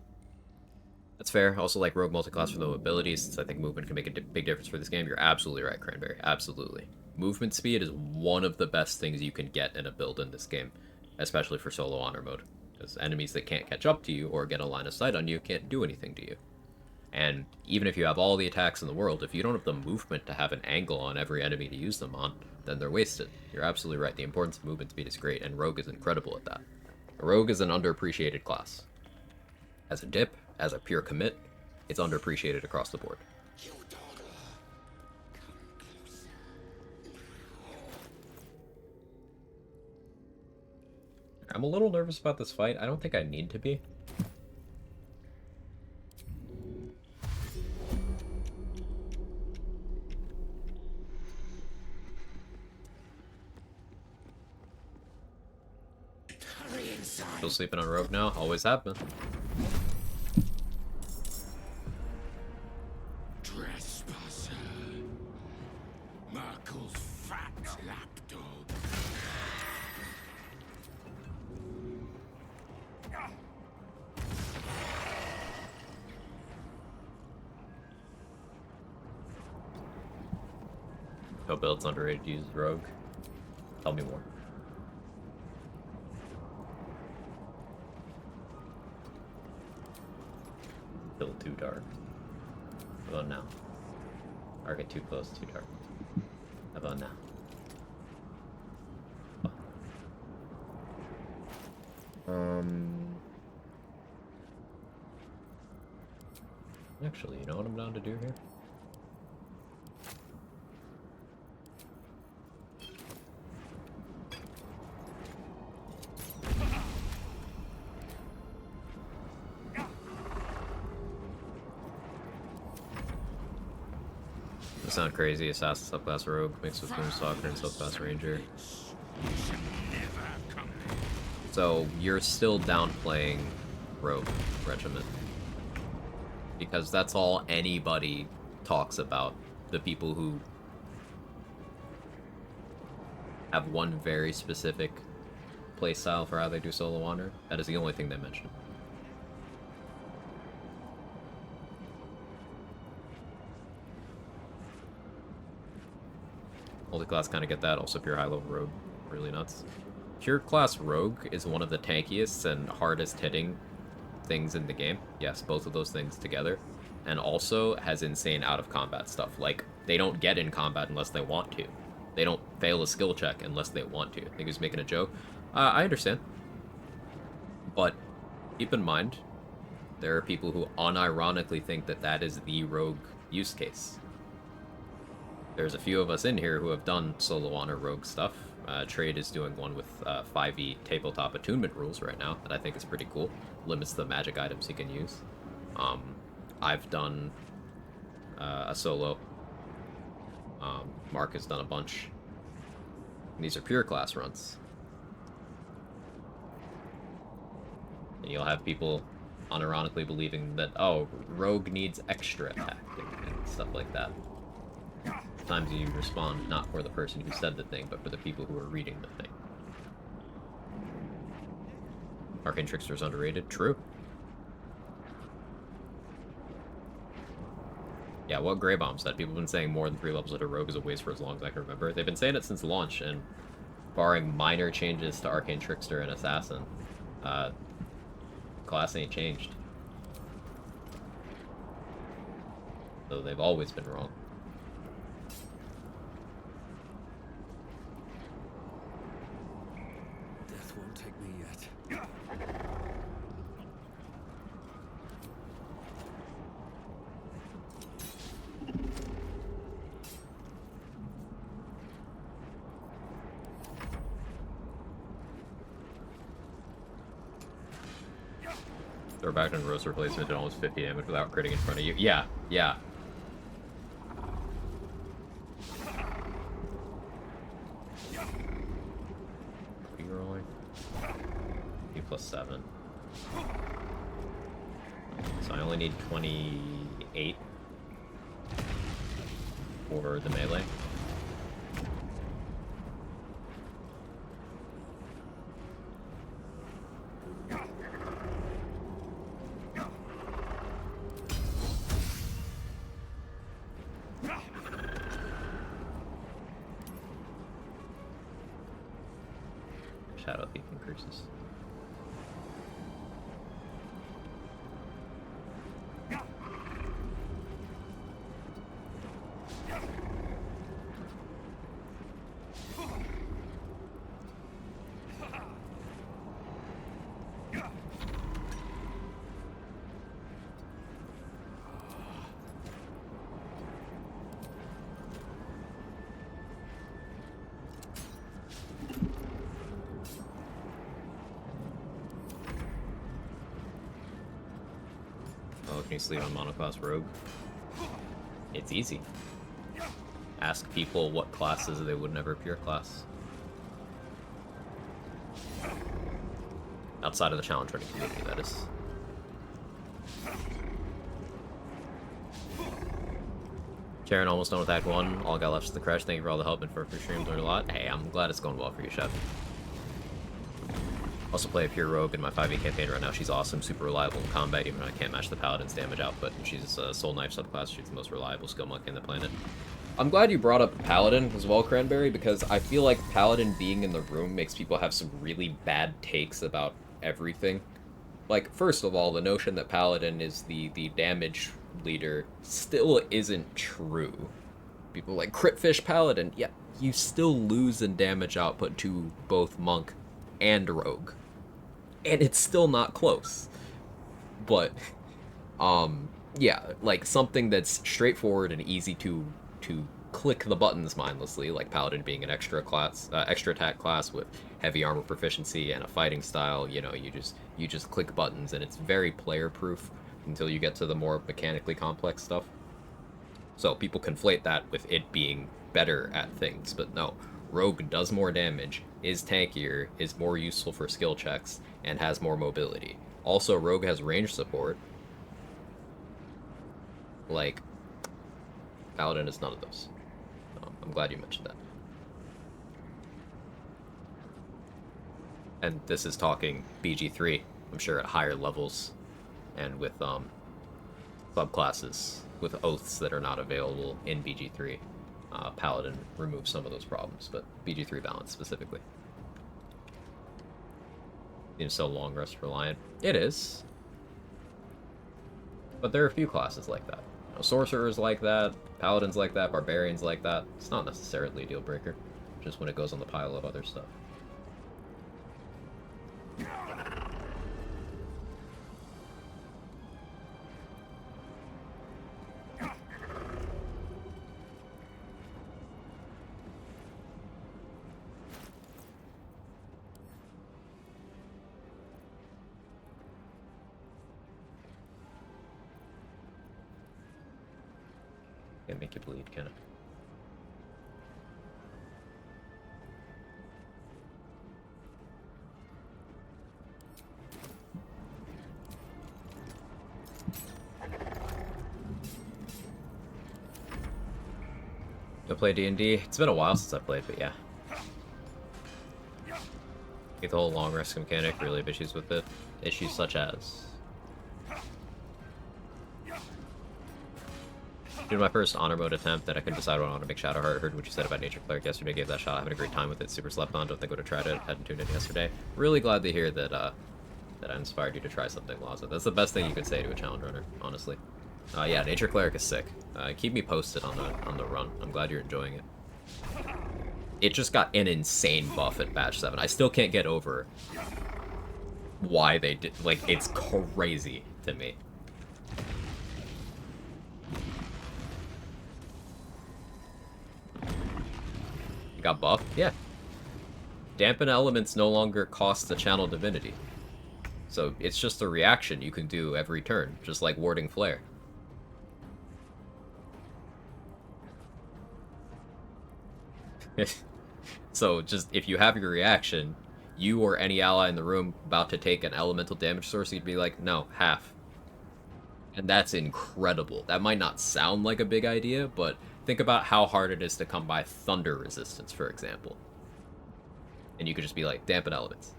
That's fair. Also, like rogue multiclass for low abilities, since I think movement can make a big difference for this game. You're absolutely right, Cranberry. Absolutely. Movement speed is one of the best things you can get in a build in this game, especially for solo honor mode. Because enemies that can't catch up to you or get a line of sight on you can't do anything to you. And even if you have all the attacks in the world, if you don't have the movement to have an angle on every enemy to use them on, then they're wasted. You're absolutely right. The importance of movement speed is great, and Rogue is incredible at that. Rogue is an underappreciated class. As a dip, as a pure commit, it's underappreciated across the board. I'm a little nervous about this fight. I don't think I need to be. Still sleeping on Rogue now. Always have been. Trespasser. Merkel's fat lapdog. No build's underrated to use Rogue. Tell me more. Still too dark. How about now? Target too close, too dark. How about now? Actually, you know what I'm down to do here? It's not crazy. Assassin subclass Rogue mixed with Boomstalker and subclass Ranger. So you're still downplaying Rogue Regiment. Because that's all anybody talks about. The people who have one very specific playstyle for how they do solo honor. That is the only thing they mention. Multi-class kind of get that. Also pure high-level Rogue. Really nuts. Pure class Rogue is one of the tankiest and hardest hitting things in the game. Yes, both of those things together. And also has insane out-of-combat stuff. Like, they don't get in combat unless they want to. They don't fail a skill check unless they want to. I think he was making a joke. I understand. But keep in mind, there are people who unironically think that that is the Rogue use case. There's a few of us in here who have done solo honor Rogue stuff. Trade is doing one with 5e tabletop attunement rules right now that I think is pretty cool. Limits the magic items he can use. I've done a solo. Mark has done a bunch. And these are pure class runs. And you'll have people unironically believing that, oh, Rogue needs extra attack and stuff like that. Sometimes you respond not for the person who said the thing, but for the people who are reading the thing. Arcane Trickster's underrated. True. Yeah, what Grey Bomb said. People have been saying more than 3 levels of a Rogue is a waste for as long as I can remember. They've been saying it since launch, and barring minor changes to Arcane Trickster and Assassin, class ain't changed. So they've always been wrong. Death won't take me yet. Throw back on Rose replacement did almost 50 damage without critting in front of you. Yeah, yeah. Rolling. E +7. So I only need 28 for the melee. Shadow Thief increases. Oh, can you sleep on monoclass rogue? It's easy. Ask people what classes they would never pure class. Outside of the challenge running community, that is. Karen almost done with Act 1. All got left is the crash. Thank you for all the help and for streams. Learned a lot. Hey, I'm glad it's going well for you, Chef. Also play a pure rogue in my 5e campaign right now. She's awesome, super reliable in combat, even though I can't match the paladin's damage output. And she's a soul knife subclass. She's the most reliable skill monkey on the planet. I'm glad you brought up paladin as well, Cranberry, because I feel like paladin being in the room makes people have some really bad takes about everything. Like, first of all, the notion that paladin is the damage leader still isn't true. People like crit fish paladin, yeah, you still lose in damage output to both monk and rogue. And it's still not close. But, yeah, like something that's straightforward and easy to click the buttons mindlessly, like Paladin being an extra attack class with heavy armor proficiency and a fighting style. You know, you just click buttons, and it's very player proof until you get to the more mechanically complex stuff. So people conflate that with it being better at things, but no. Rogue does more damage, is tankier, is more useful for skill checks, and has more mobility. Also, Rogue has range support. Like, Paladin is none of those. I'm glad you mentioned that. And this is talking BG3, I'm sure at higher levels, and with subclasses, with oaths that are not available in BG3. Paladin removes some of those problems, but BG3 balance specifically. Seems so long rest reliant. It is. But there are a few classes like that. You know, sorcerers like that, paladins like that, barbarians like that. It's not necessarily a deal breaker, just when it goes on the pile of other stuff. Can't make you bleed, can it? You'll play D&D? It's been a while since I played, but yeah. Get the whole long rest mechanic, really have issues with it. Issues such as... Due to my first honor mode attempt that I couldn't decide what I want to make Shadowheart. Heard what you said about Nature Cleric yesterday, gave that shot, having a great time with it, super slept on, don't think I would have tried it, hadn't tuned in yesterday. Really glad to hear that that I inspired you to try something, Laza. That's the best thing you could say to a challenge runner, honestly. Yeah, Nature Cleric is sick. Keep me posted on the run. I'm glad you're enjoying it. It just got an insane buff at Batch 7. I still can't get over why they did, like, it's crazy to me. Got buffed? Yeah. Dampen elements no longer cost the channel divinity. So it's just a reaction you can do every turn, just like warding flare. So just if you have your reaction, you or any ally in the room about to take an elemental damage source, you'd be like, no, half. And that's incredible. That might not sound like a big idea, but think about how hard it is to come by thunder resistance, for example. And you could just be like, dampen elements.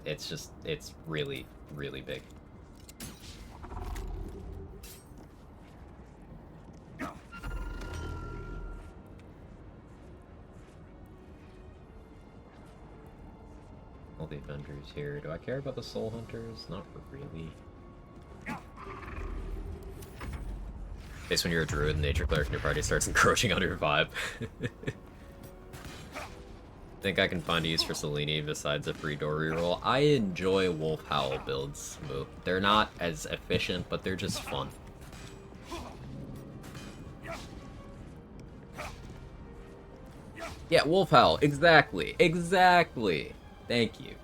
It's really, really big. defenders here. Do I care about the soul hunters? Not really. Based when you're a druid and nature cleric and your party starts encroaching on your vibe. Think I can find a use for Selene besides a free door reroll. I enjoy Wolf Howl builds, Moo. They're not as efficient, but they're just fun. Yeah, Wolf Howl. Exactly. Exactly. Thank you.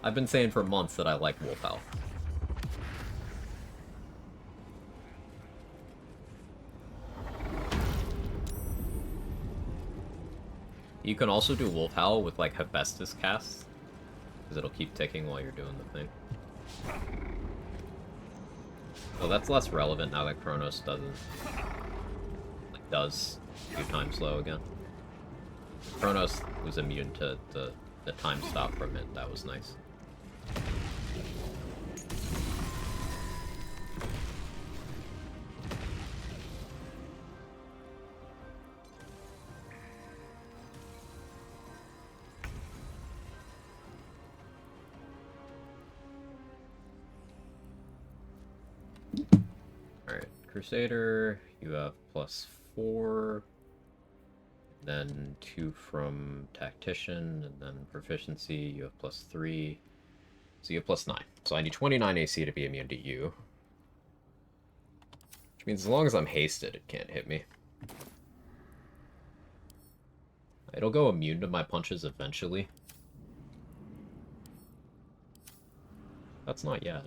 I've been saying for months that I like Wolf Howl. You can also do Wolf Howl with, like, Hephaestus casts, because it'll keep ticking while you're doing the thing. Well, that's less relevant now that Chronos does do time slow again. Chronos was immune to the time stop from it. That was nice. Alright, Crusader, you have +4, then 2 from Tactician, and then Proficiency, you have +3, so you have +9. So I need 29 AC to be immune to you. Which means as long as I'm hasted, it can't hit me. It'll go immune to my punches eventually. That's not yet.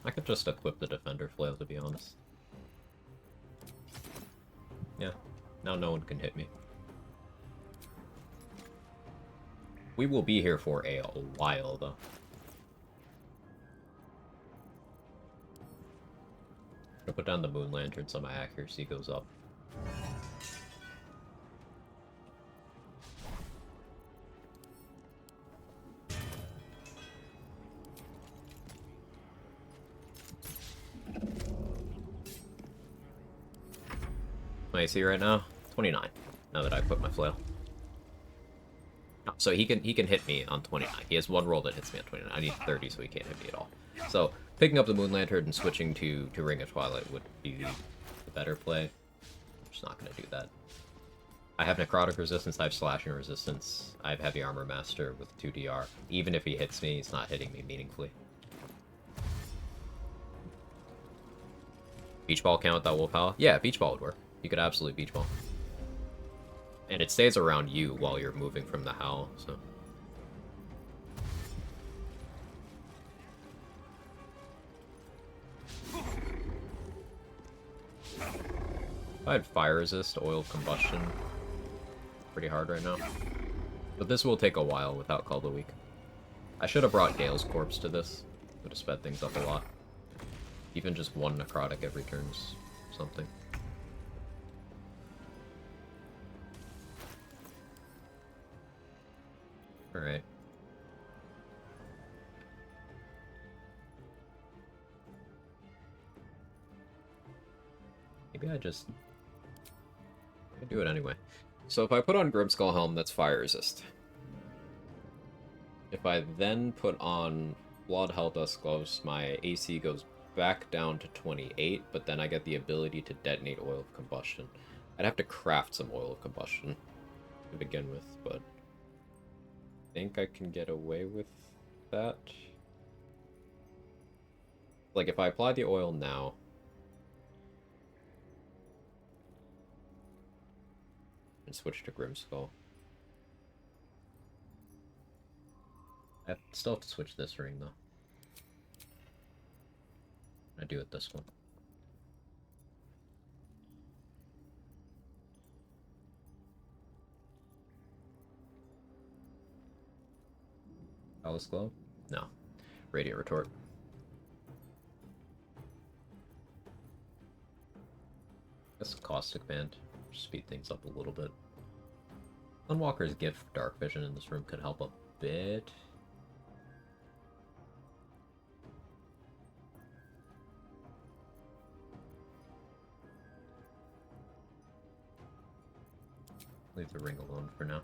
I could just equip the Defender Flail, to be honest. Yeah, now no one can hit me. We will be here for a while, though. I'm gonna put down the Moon Lantern so my accuracy goes up. My AC right now? 29, now that I put my flail. So he can hit me on 29. He has one roll that hits me on 29. I need 30 so he can't hit me at all. So picking up the Moon Lantern and switching to Ring of Twilight would be the better play. I'm just not going to do that. I have Necrotic Resistance, I have Slashing Resistance, I have Heavy Armor Master with 2 DR. Even if he hits me, he's not hitting me meaningfully. Beach Ball count with that Wolf Howl? Yeah, Beach Ball would work. You could absolutely Beach Ball. And it stays around you while you're moving from the Howl, so... If I had Fire Resist, Oil Combustion, pretty hard right now. But this will take a while without Call the Weak. I should have brought Gale's Corpse to this. Would have sped things up a lot. Even just one Necrotic every turn's something. Alright. Maybe I do it anyway. So if I put on Grimskull Helm, that's Fire Resist. If I then put on Blood Helldust Gloves, my AC goes back down to 28, but then I get the ability to detonate Oil of Combustion. I'd have to craft some Oil of Combustion to begin with, but I think I can get away with that. Like, if I apply the oil now... and switch to Grimskull. I still have to switch this ring, though. I do it this one. Palace Glow? No. Radiant Retort. Guess Caustic Band. Speed things up a little bit. Sunwalker's Gift Dark Vision in this room could help a bit. Leave the ring alone for now.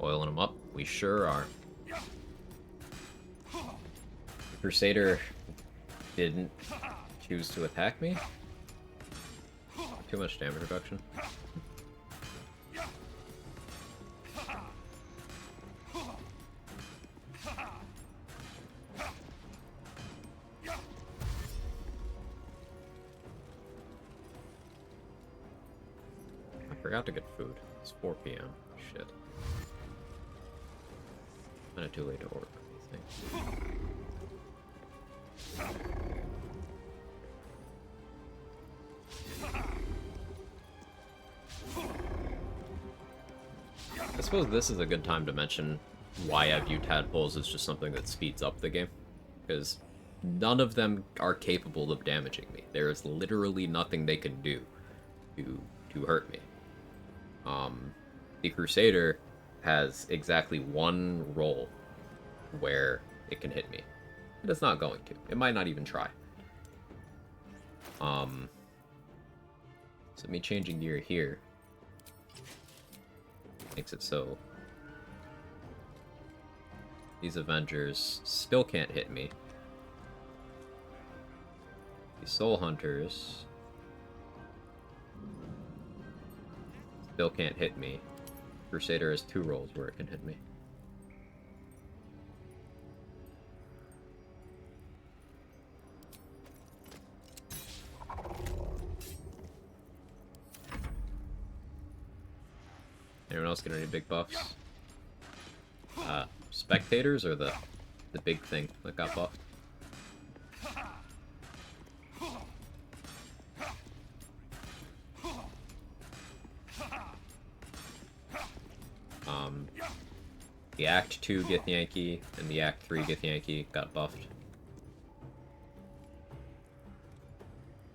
Oiling them up. We sure are. The Crusader didn't choose to attack me. Too much damage reduction. I forgot to get food. It's 4 p.m. Shit. Kinda too late to order anything. I suppose this is a good time to mention why I view tadpoles as just something that speeds up the game. Because none of them are capable of damaging me. There is literally nothing they can do to hurt me. The Crusader has exactly one roll where it can hit me. But it's not going to. It might not even try. So me changing gear here makes it so these Avengers still can't hit me. These Soul Hunters still can't hit me. Crusader has 2 rolls where it can hit me. Anyone else get any big buffs? Spectators or the big thing that got buffed? The Act 2 Githyanki and the Act 3 Githyanki got buffed.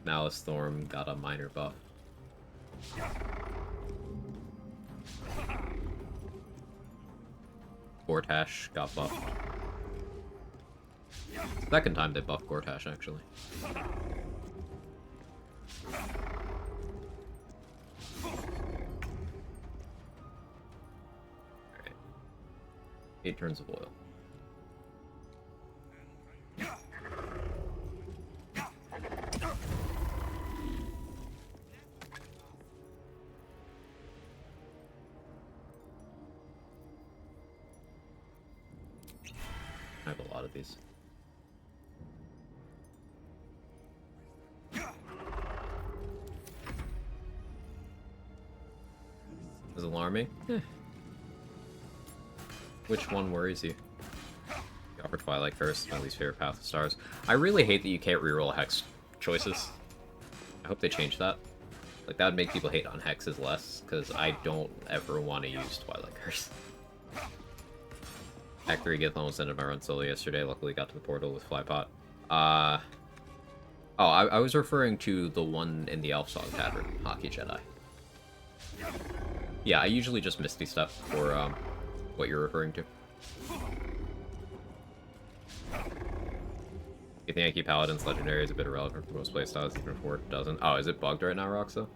Malice Thorm got a minor buff. Gortash got buffed. Second time they buffed Gortash, actually. Alright. 8 turns of oil. I have a lot of these. Is alarming? Which one worries you? Go for Twilight Curse, my least favorite Path of Stars. I really hate that you can't reroll Hex choices. I hope they change that. Like, that would make people hate on Hexes less, because I don't ever want to use Twilight Curse. Act 3 Gith almost ended my run solo yesterday. Luckily got to the portal with Flypot. I was referring to the one in the Elf Song Tavern, Hockey Jedi. Yeah, I usually just Misty Step for what you're referring to. Githyanki Paladin's Legendary is a bit irrelevant for most playstyles, even if it doesn't. Oh, is it bugged right now, Roxa?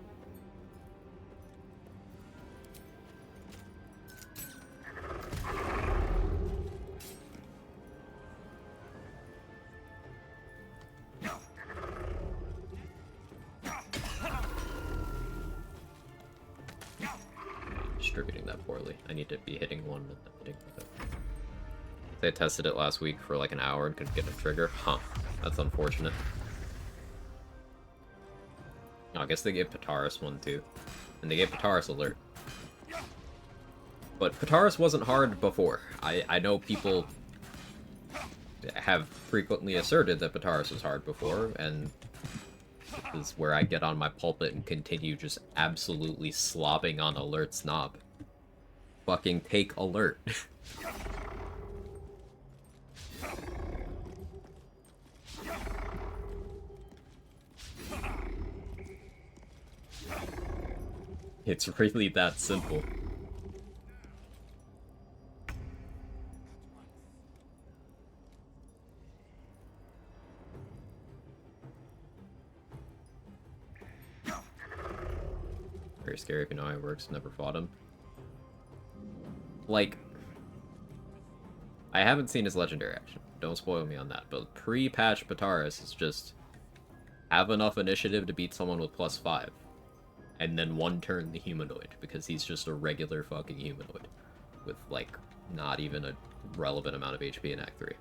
Distributing that poorly. I need to be hitting one and then hitting with it. They tested it last week for like an hour and couldn't get a trigger. Huh. That's unfortunate. Oh, I guess they gave Pataris one too. And they gave Pataris Alert. But Pataris wasn't hard before. I know people have frequently asserted that Pataris was hard before, and this is where I get on my pulpit and continue just absolutely slobbing on Alert's knob. Fucking take Alert. It's really that simple. Very scary if you know how it works. Never fought him. Like, I haven't seen his legendary action. Don't spoil me on that. But pre-patch Pataris is just have enough initiative to beat someone with +5. And then one turn the humanoid, because he's just a regular fucking humanoid. With, like, not even a relevant amount of HP in Act 3.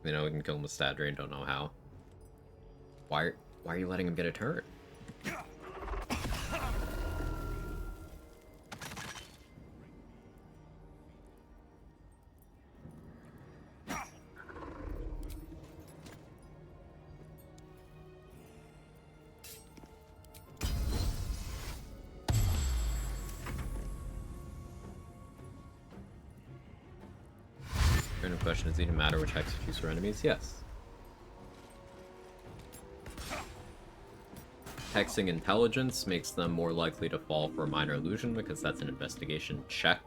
You know, we can kill him with stat drain, don't know how. Why are you letting him get a turn? Random question, does it even matter which hex you choose for enemies? Yes. Hexing intelligence makes them more likely to fall for a minor illusion because that's an investigation check.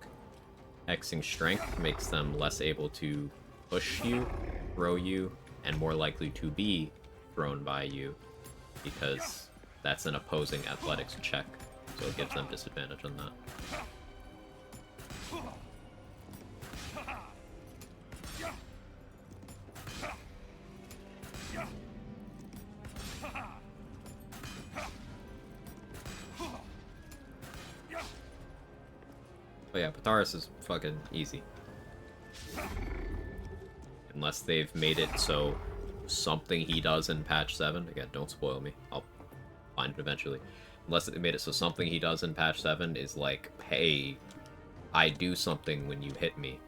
Hexing strength makes them less able to push you, throw you, and more likely to be thrown by you because that's an opposing athletics check, so it gives them disadvantage on that. But yeah, Pataris is fucking easy. Unless they've made it so something he does in patch 7, again, don't spoil me, I'll find it eventually. Unless they made it so something he does in patch 7 is like, hey, I do something when you hit me.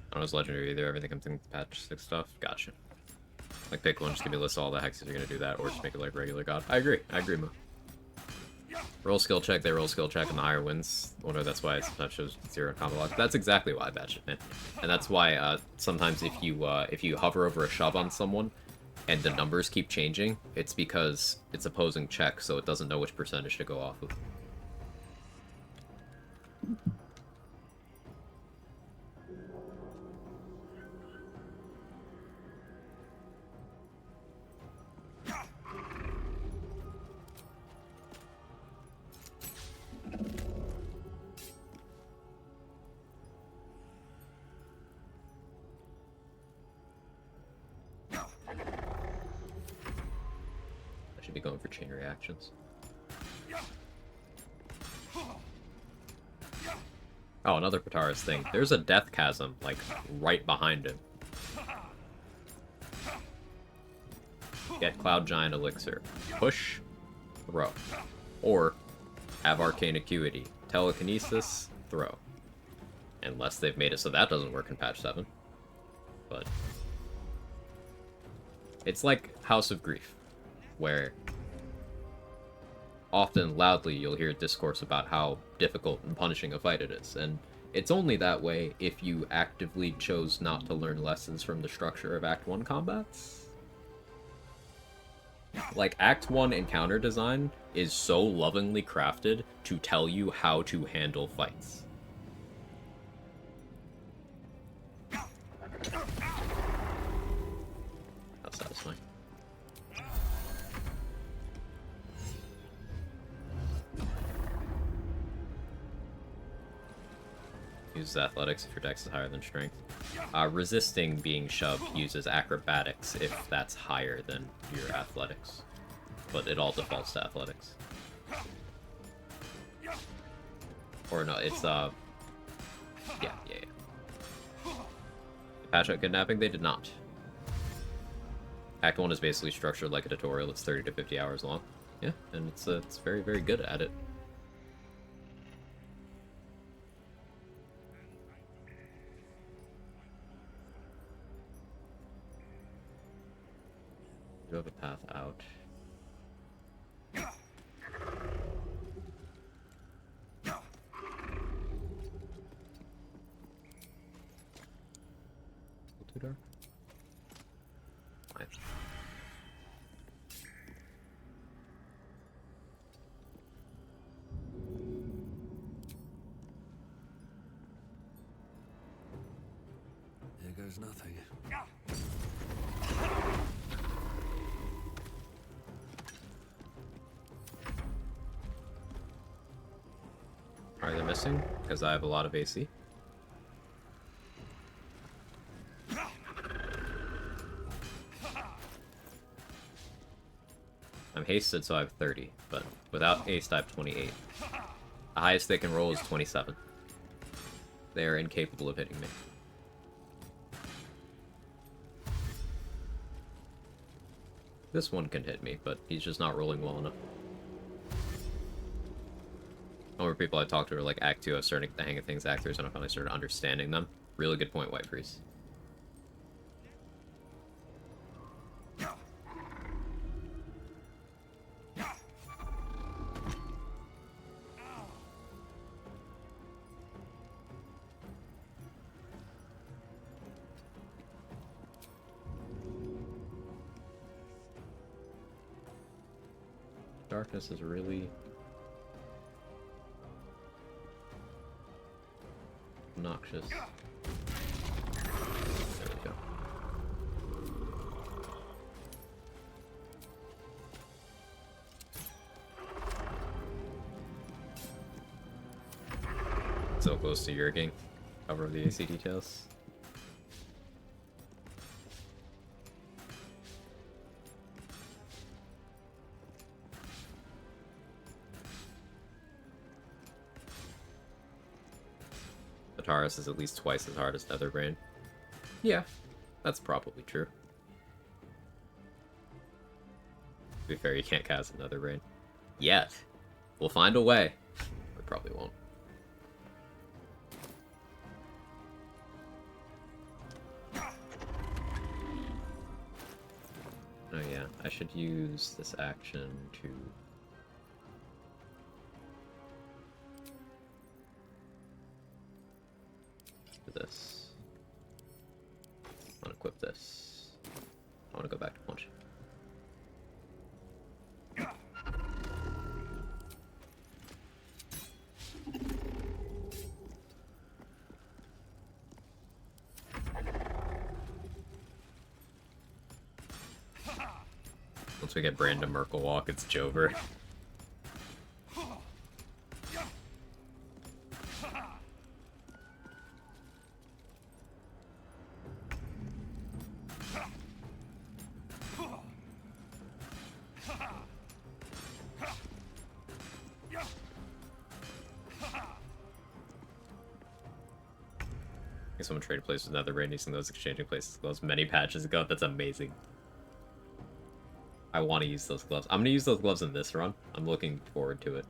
I don't know, it's legendary either. Everything comes in patch 6 stuff. Gotcha. Like, pick one, just give me a list of all the hexes you're gonna do that, or just make it like regular god. I agree, Mo. Roll skill check, they roll skill check, and the higher wins. Wonder that's why it sometimes shows 0 combo lock. That's exactly why I batch it, man. And that's why, sometimes if you hover over a shove on someone, and the numbers keep changing, it's because it's opposing check, so it doesn't know which percentage to go off of. Be going for chain reactions. Oh, another Pataris thing. There's a death chasm, like, right behind him. Get Cloud Giant Elixir. Push, throw. Or, have Arcane Acuity. Telekinesis, throw. Unless they've made it so that doesn't work in patch 7. But it's like House of Grief, where often loudly you'll hear discourse about how difficult and punishing a fight it is, and it's only that way if you actively chose not to learn lessons from the structure of Act 1 combats. Like, Act 1 encounter design is so lovingly crafted to tell you how to handle fights. How satisfying. Uses athletics if your dex is higher than strength. Resisting being shoved uses acrobatics if that's higher than your athletics. But it all defaults to athletics. Or no, it's yeah. Patch out kidnapping? They did not. Act 1 is basically structured like a tutorial. It's 30 to 50 hours long. Yeah, and it's very, very good at it. You have a path out. Too dark? Fine. There goes nothing. Are they missing? Because I have a lot of AC. I'm hasted, so I have 30, but without haste, I have 28. The highest they can roll is 27. They are incapable of hitting me. This one can hit me, but he's just not rolling well enough. More people I talked to are like, Act 2, I was starting to get the hang of things. Act 3 is when I finally started understanding them. Really good point, White Priest. Darkness is really obnoxious. There we go. So close to Yerging. Cover the AC details. Taurus is at least twice as hard as Netherbrain. Yeah, that's probably true. To be fair, you can't cast Netherbrain. Yet. We'll find a way. We probably won't. Oh yeah, I should use this action to... this. I want to equip this. I want to go back to punch. Once we get Brandon Merkle Walk, it's Jover. Someone traded places with Netherbrain using those exchanging places gloves many patches ago. That's amazing. I want to use those gloves. I'm going to use those gloves in this run. I'm looking forward to it.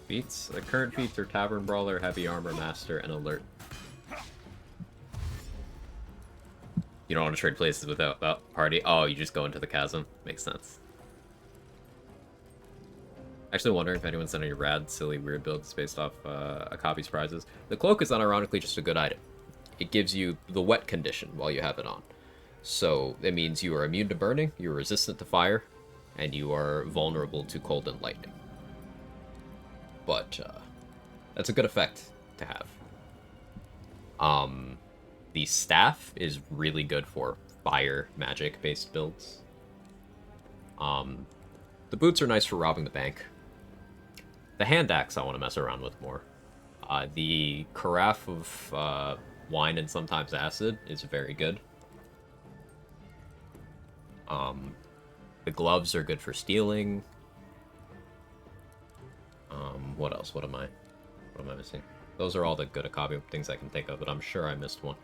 Feats. The current feats are Tavern Brawler, Heavy Armor Master, and Alert. You don't want to trade places without that party. Oh, you just go into the chasm. Makes sense. Actually wondering if anyone's done any rad, silly, weird builds based off a copy's prizes. The cloak is unironically just a good item. It gives you the wet condition while you have it on. So it means you are immune to burning, you're resistant to fire, and you are vulnerable to cold and lightning. But that's a good effect to have. The staff is really good for fire magic based builds. The boots are nice for robbing the bank. The hand axe I want to mess around with more. The carafe of wine and sometimes acid is very good. The gloves are good for stealing. What else? What am I missing? Those are all the good Akabi things I can think of, but I'm sure I missed one.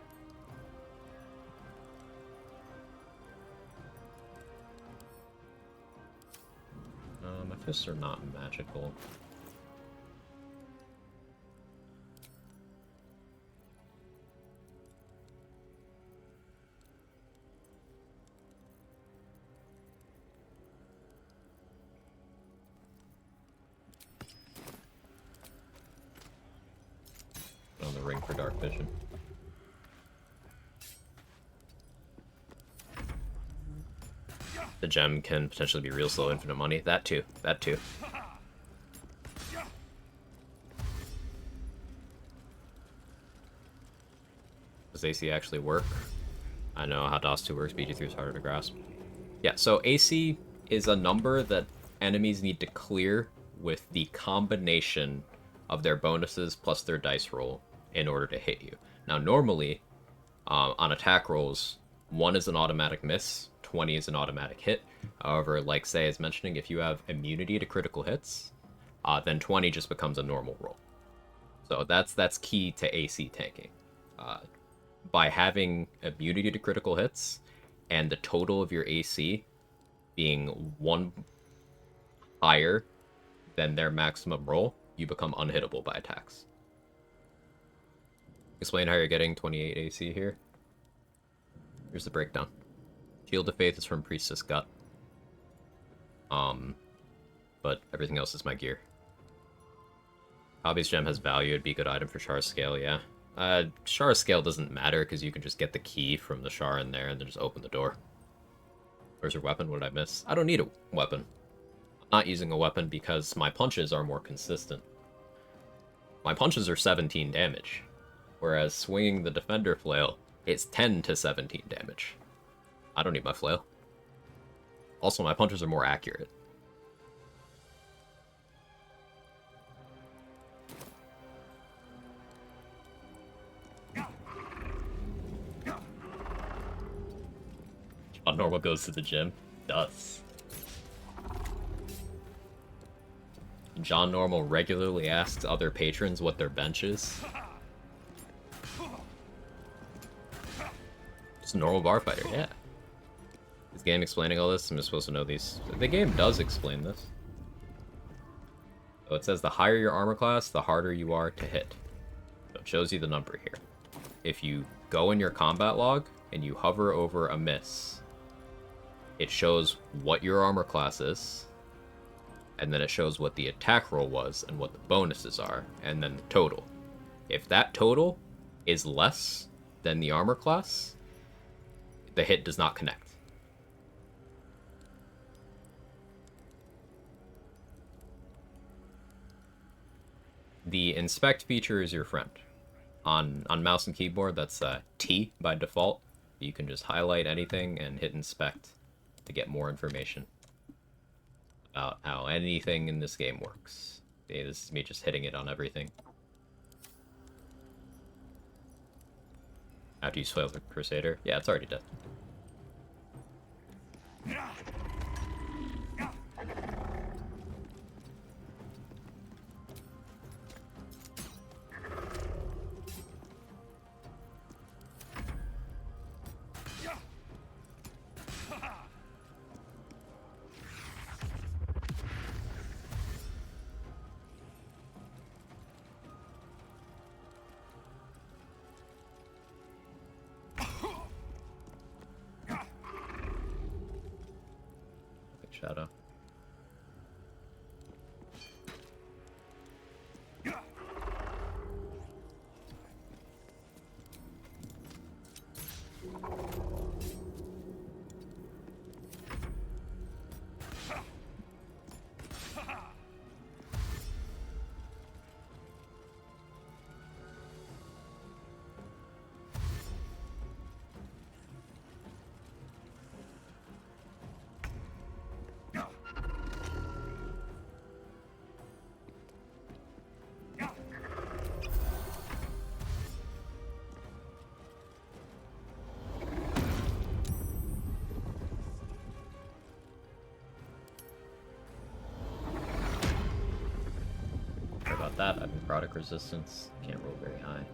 My fists are not magical. On the ring for dark vision. The gem can potentially be real slow, infinite money. That too. That too. Does AC actually work? I know how DOS 2 works, BG3 is harder to grasp. Yeah, so AC is a number that enemies need to clear with the combination of their bonuses plus their dice roll in order to hit you. Now, normally, on attack rolls, 1 is an automatic miss, 20 is an automatic hit. However, like Say is mentioning, if you have immunity to critical hits, then 20 just becomes a normal roll. So that's key to AC tanking. By having immunity to critical hits and the total of your AC being 1 higher than their maximum roll, you become unhittable by attacks. Explain how you're getting 28 AC here. Here's the breakdown. Shield of Faith is from Priestess Gut. But everything else is my gear. Hobby's Gem has value, it'd be a good item for Shar Scale, yeah. Shar Scale doesn't matter because you can just get the key from the Shar in there and then just open the door. Where's your weapon? What did I miss? I don't need a weapon. I'm not using a weapon because my punches are more consistent. My punches are 17 damage, whereas swinging the Defender Flail, it's 10 to 17 damage. I don't need my flail. Also, my punches are more accurate. John Normal goes to the gym. Does. John Normal regularly asks other patrons what their bench is. Just a normal bar fighter, yeah. Is the game explaining all this? I'm just supposed to know these. The game does explain this. So it says the higher your armor class, the harder you are to hit. So it shows you the number here. If you go in your combat log and you hover over a miss, it shows what your armor class is, and then it shows what the attack roll was and what the bonuses are, and then the total. If that total is less than the armor class, the hit does not connect. The inspect feature is your friend. On mouse and keyboard, that's T by default. You can just highlight anything and hit inspect to get more information about how anything in this game works. Okay, this is me just hitting it on everything. After you spoil the Crusader? Yeah, it's already dead. Shadow. necrotic resistance. Can't roll very high.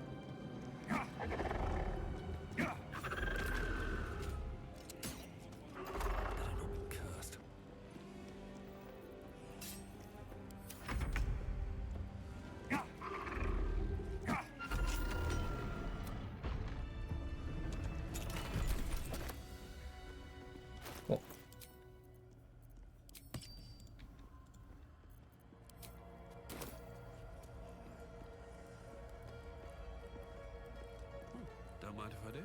Cool. Don't mind if I do.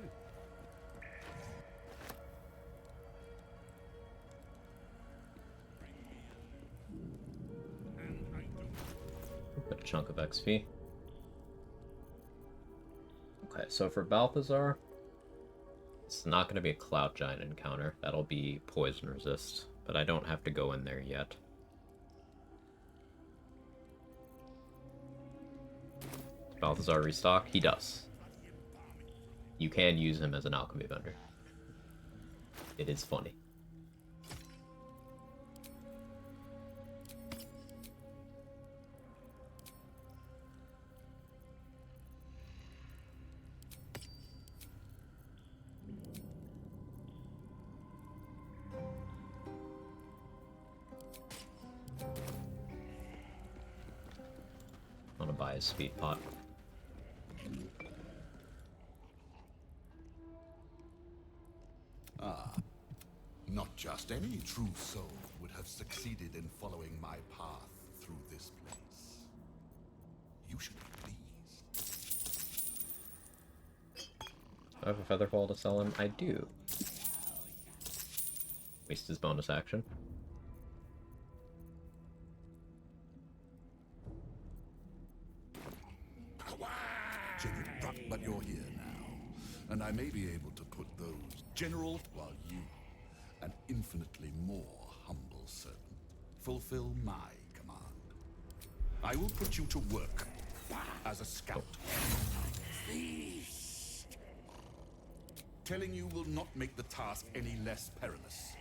Got a chunk of XP. Okay, so for Balthazar, it's not going to be a Cloud Giant encounter. That'll be poison resist, but I don't have to go in there yet. Balthazar restock? He does. You can use him as an alchemy vendor. It is funny. I want to buy a speed pot. Ah, not just any true soul would have succeeded in following my path through this place. You should be pleased. Do I have a Featherfall to sell him? I do. Waste his bonus action. But you're here now, and I may be able to put those general while you, an infinitely more humble servant, fulfill my command. I will put you to work as a scout. Telling you will not make the task any less perilous.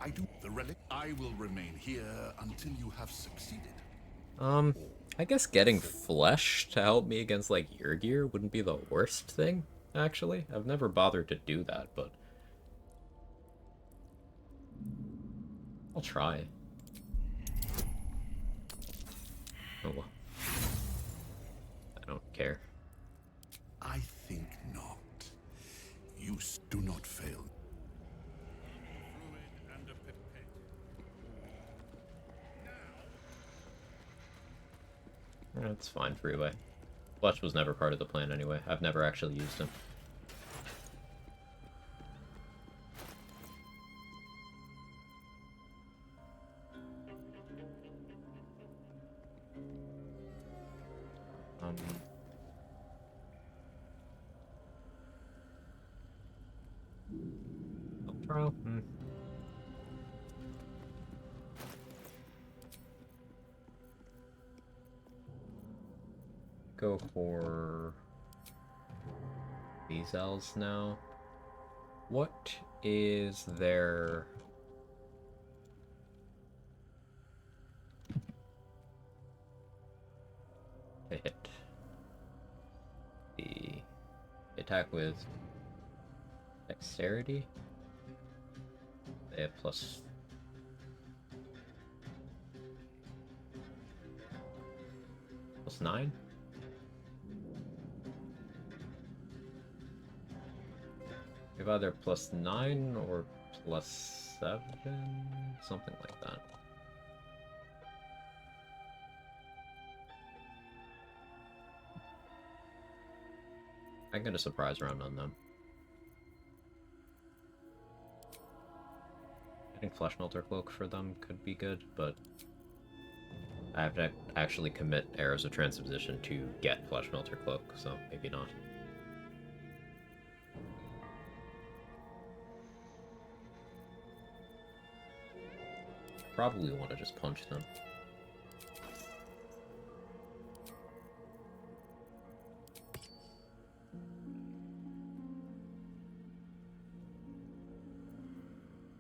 I do the relic. I will remain here until you have succeeded. I guess getting flesh to help me against, like, Yrgir wouldn't be the worst thing, actually. I've never bothered to do that, but I'll try. Oh well. I don't care. I think not. You do not fail. That's fine, Freeway. Flesh was never part of the plan anyway. I've never actually used him. Trial? Go for these elves now. What is their hit? The attack with dexterity? They have plus +9? We have either +9 or +7, something like that. I can get a surprise round on them. Getting Flesh Melter Cloak for them could be good, but I have to actually commit Arrows of Transposition to get Flesh Melter Cloak, so maybe not. Probably want to just punch them.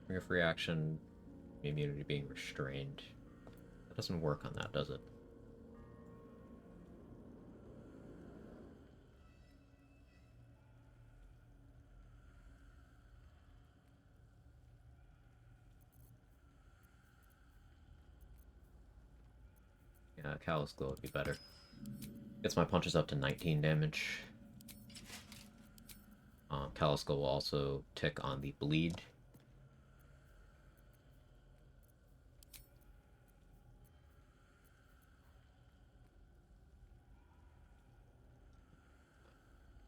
Bring a free action, immunity being restrained. That doesn't work on that, does it? Callous Glow would be better. Gets my punches up to 19 damage. Callous Glow will also tick on the bleed.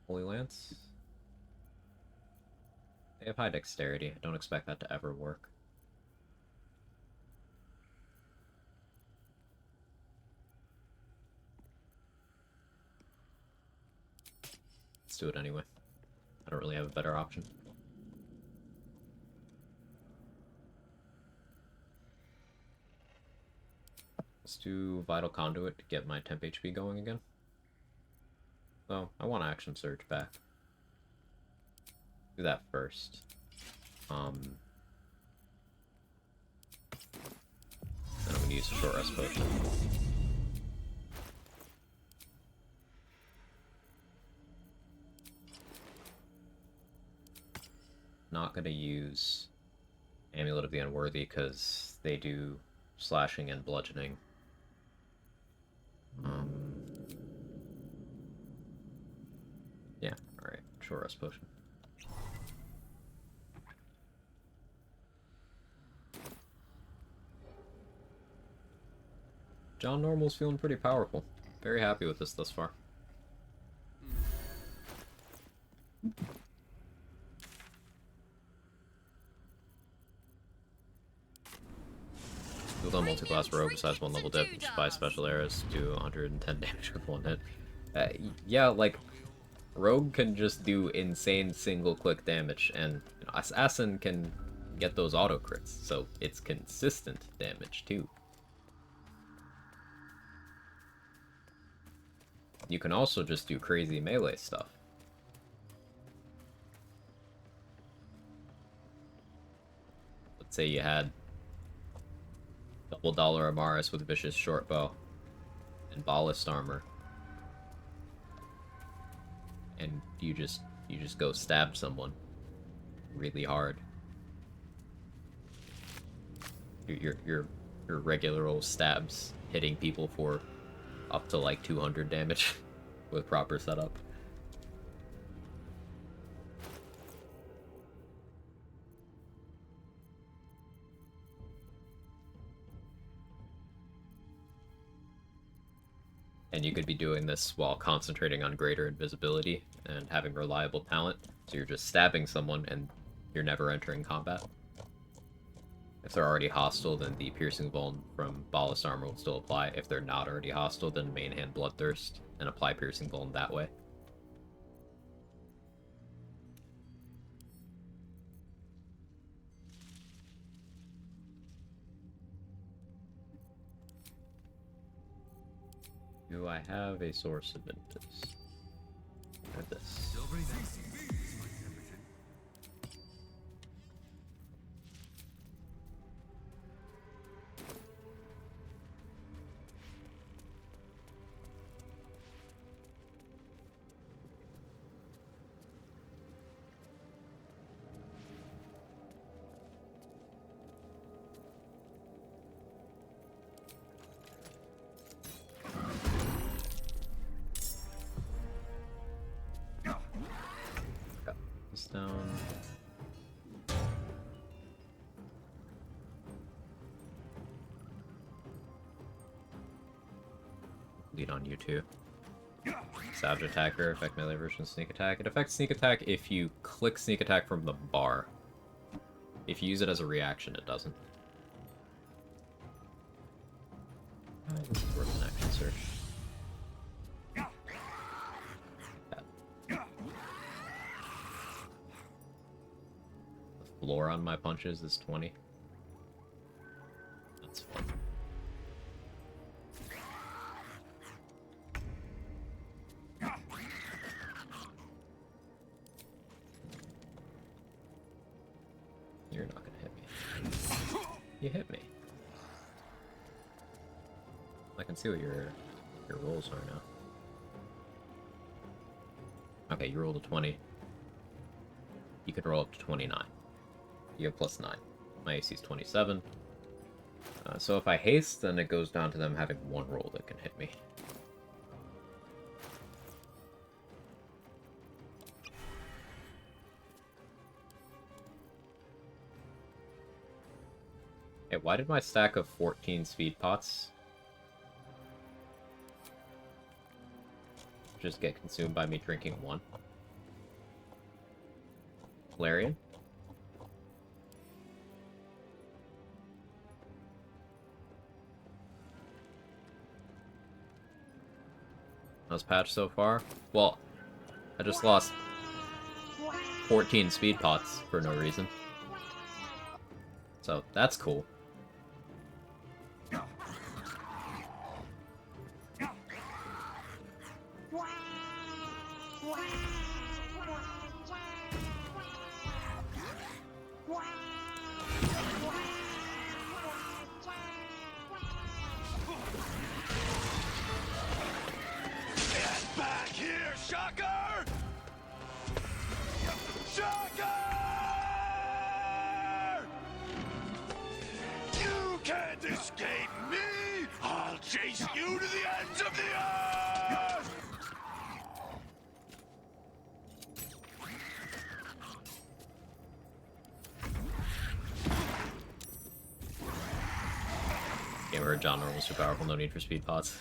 Holy Lance. They have high dexterity. I don't expect that to ever work. Let's do it anyway. I don't really have a better option. Let's do Vital Conduit to get my temp HP going again. So, I want Action Surge back. Do that first. Then I'm gonna use a short rest potion. Not gonna use Amulet of the Unworthy because they do slashing and bludgeoning. Yeah, alright. Short rest potion. John Normal's feeling pretty powerful. Very happy with this thus far. With a multi-class rogue besides one level dip, just buy special arrows, do 110 damage with one hit. Yeah, like, rogue can just do insane single-click damage, and you know, assassin can get those auto crits, so it's consistent damage too. You can also just do crazy melee stuff. Let's say you had double dollar Amaris with vicious short bow and ballast armor, and you just go stab someone really hard. Your regular old stabs hitting people for up to like 200 damage with proper setup. And you could be doing this while concentrating on greater invisibility and having reliable talent, so you're just stabbing someone and you're never entering combat. If they're already hostile, then the Piercing Vuln from Ballast Armor will still apply. If they're not already hostile, then main hand Bloodthirst and apply Piercing Vuln that way. Do I have a source of impetus? I have this. Down. Lead on you too. Savage Attacker, effect melee version sneak attack. It affects sneak attack if you click sneak attack from the bar. If you use it as a reaction, it doesn't. This is worth an action search. Floor on my punches is 20. That's fun. You're not gonna hit me. You hit me. I can see what your rolls are now. Okay, you rolled a 20. You could roll up to 29. You have +9. My AC is 27. So if I haste, then it goes down to them having one roll that can hit me. Hey, why did my stack of 14 speed pots just get consumed by me drinking one? Larian? How's patch so far? Well, I just lost 14 speed pots for no reason. So, that's cool. Back here, Shocker! Shocker! You can't escape me! I'll chase you to the ends of the earth! Game where John Normal was too powerful, no need for speed pots.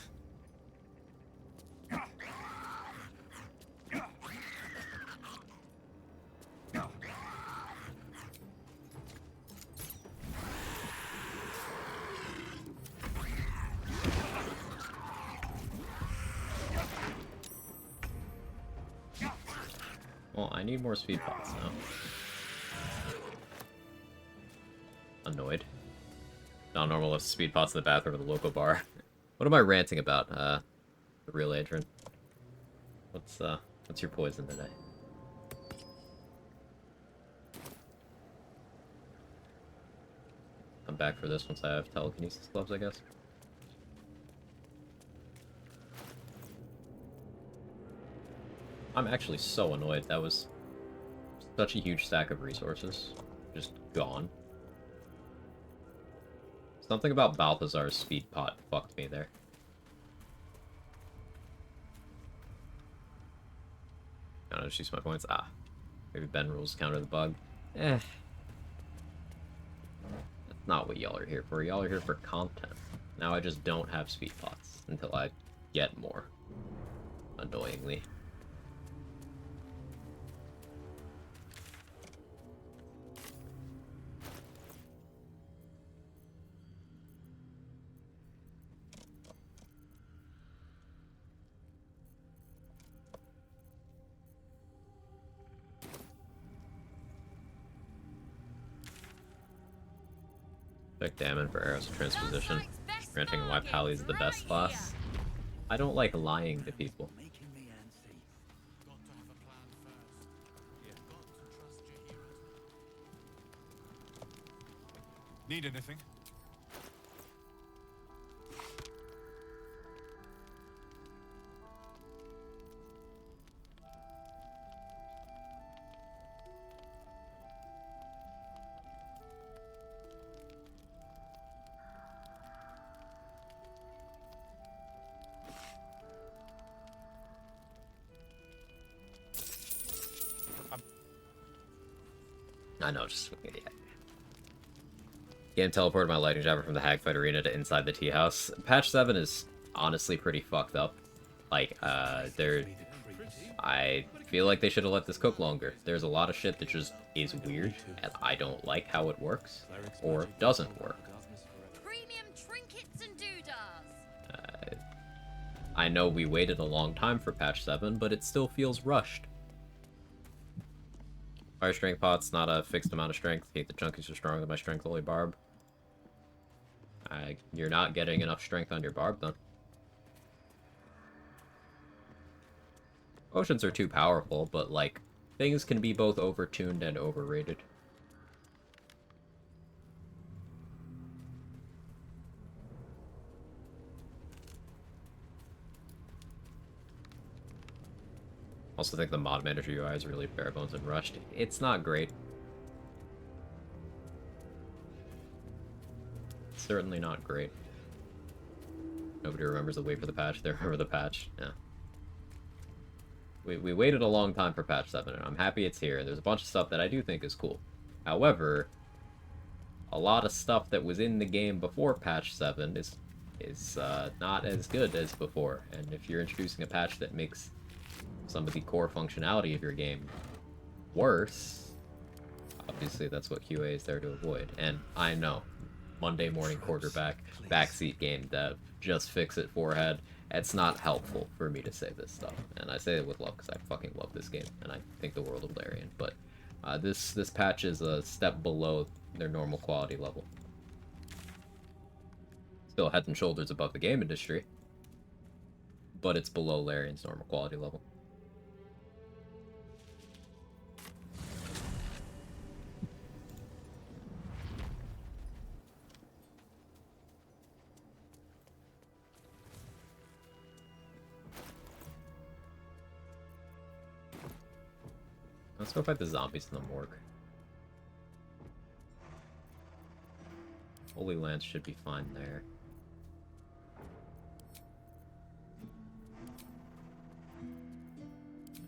Well, I need more speed pots now. Annoyed. Non-normal left speed pots in the bathroom of the local bar. What am I ranting about? The real Adrian. What's your poison today? I'm back for this once I have telekinesis gloves, I guess. I'm actually so annoyed. That was such a huge stack of resources. Just gone. Something about Balthazar's speed pot fucked me there. I don't know, just use my points. Ah. Maybe Ben rules counter the bug. That's not what y'all are here for. Y'all are here for content. Now I just don't have speed pots until I get more. Annoyingly. Check Damon for arrows of transposition. Granting why Pally is the best class. I don't like lying to people. Need anything? I know, just an idiot. Game teleported my lightning jabber from the Hagfight Arena to inside the tea house. Patch 7 is honestly pretty fucked up. Like, I feel like they should have let this cook longer. There's a lot of shit that just is weird, and I don't like how it works, or doesn't work. Premium trinkets and doodahs. I know we waited a long time for patch 7, but it still feels rushed. Fire strength pot's not a fixed amount of strength. Hate the junkies are stronger than my strength only barb. You're not getting enough strength on your barb, then. Potions are too powerful, but, like, things can be both overtuned and overrated. Also think the mod manager UI is really bare bones and rushed. It's not great. certainly not great. Nobody remembers the wait for the patch. They remember the patch. Yeah. We waited a long time for patch 7, and I'm happy it's here. There's a bunch of stuff that I do think is cool. However, a lot of stuff that was in the game before patch 7 is not as good as before. And if you're introducing a patch that makes some of the core functionality of your game worse, obviously that's what QA is there to avoid. And I know, Monday morning quarterback, backseat game dev, just fix it forehead. It's not helpful for me to say this stuff, and I say it with love because I fucking love this game, and I think the world of Larian. But this patch is a step below their normal quality level. Still head and shoulders above the game industry, but it's below Larian's normal quality level. Let's go fight the zombies in the morgue. Holy Lance should be fine there.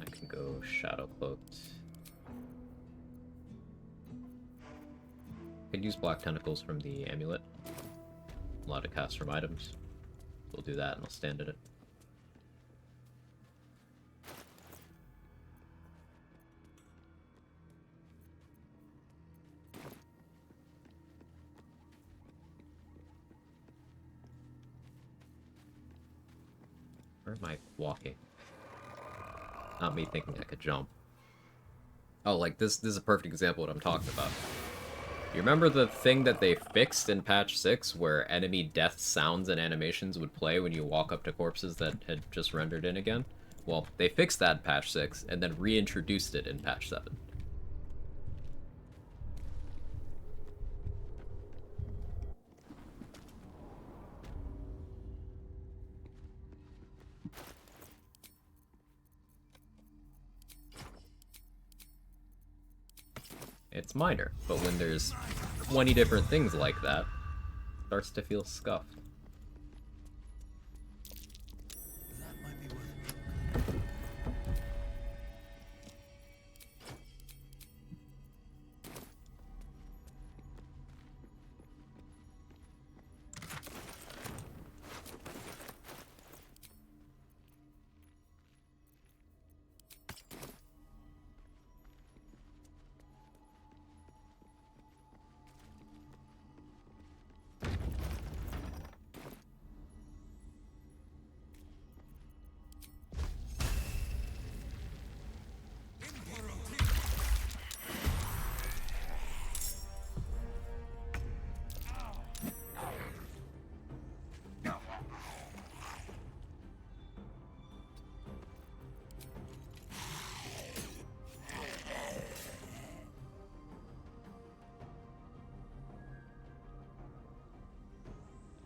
I can go Shadow Cloaked. I can use Black Tentacles from the Amulet. Allowed to cast from items. We'll do that and I'll stand at it. Where am I walking? Not me thinking I could jump. Oh, like this is a perfect example of what I'm talking about. You remember the thing that they fixed in patch 6 where enemy death sounds and animations would play when you walk up to corpses that had just rendered in again? Well, they fixed that in patch 6 and then reintroduced it in patch 7. It's minor, but when there's 20 different things like that, it starts to feel scuffed.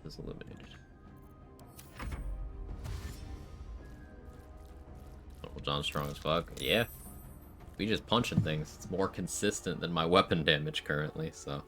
Is eliminated. Oh, John's strong as fuck. Yeah. We just punching things. It's more consistent than my weapon damage currently, so.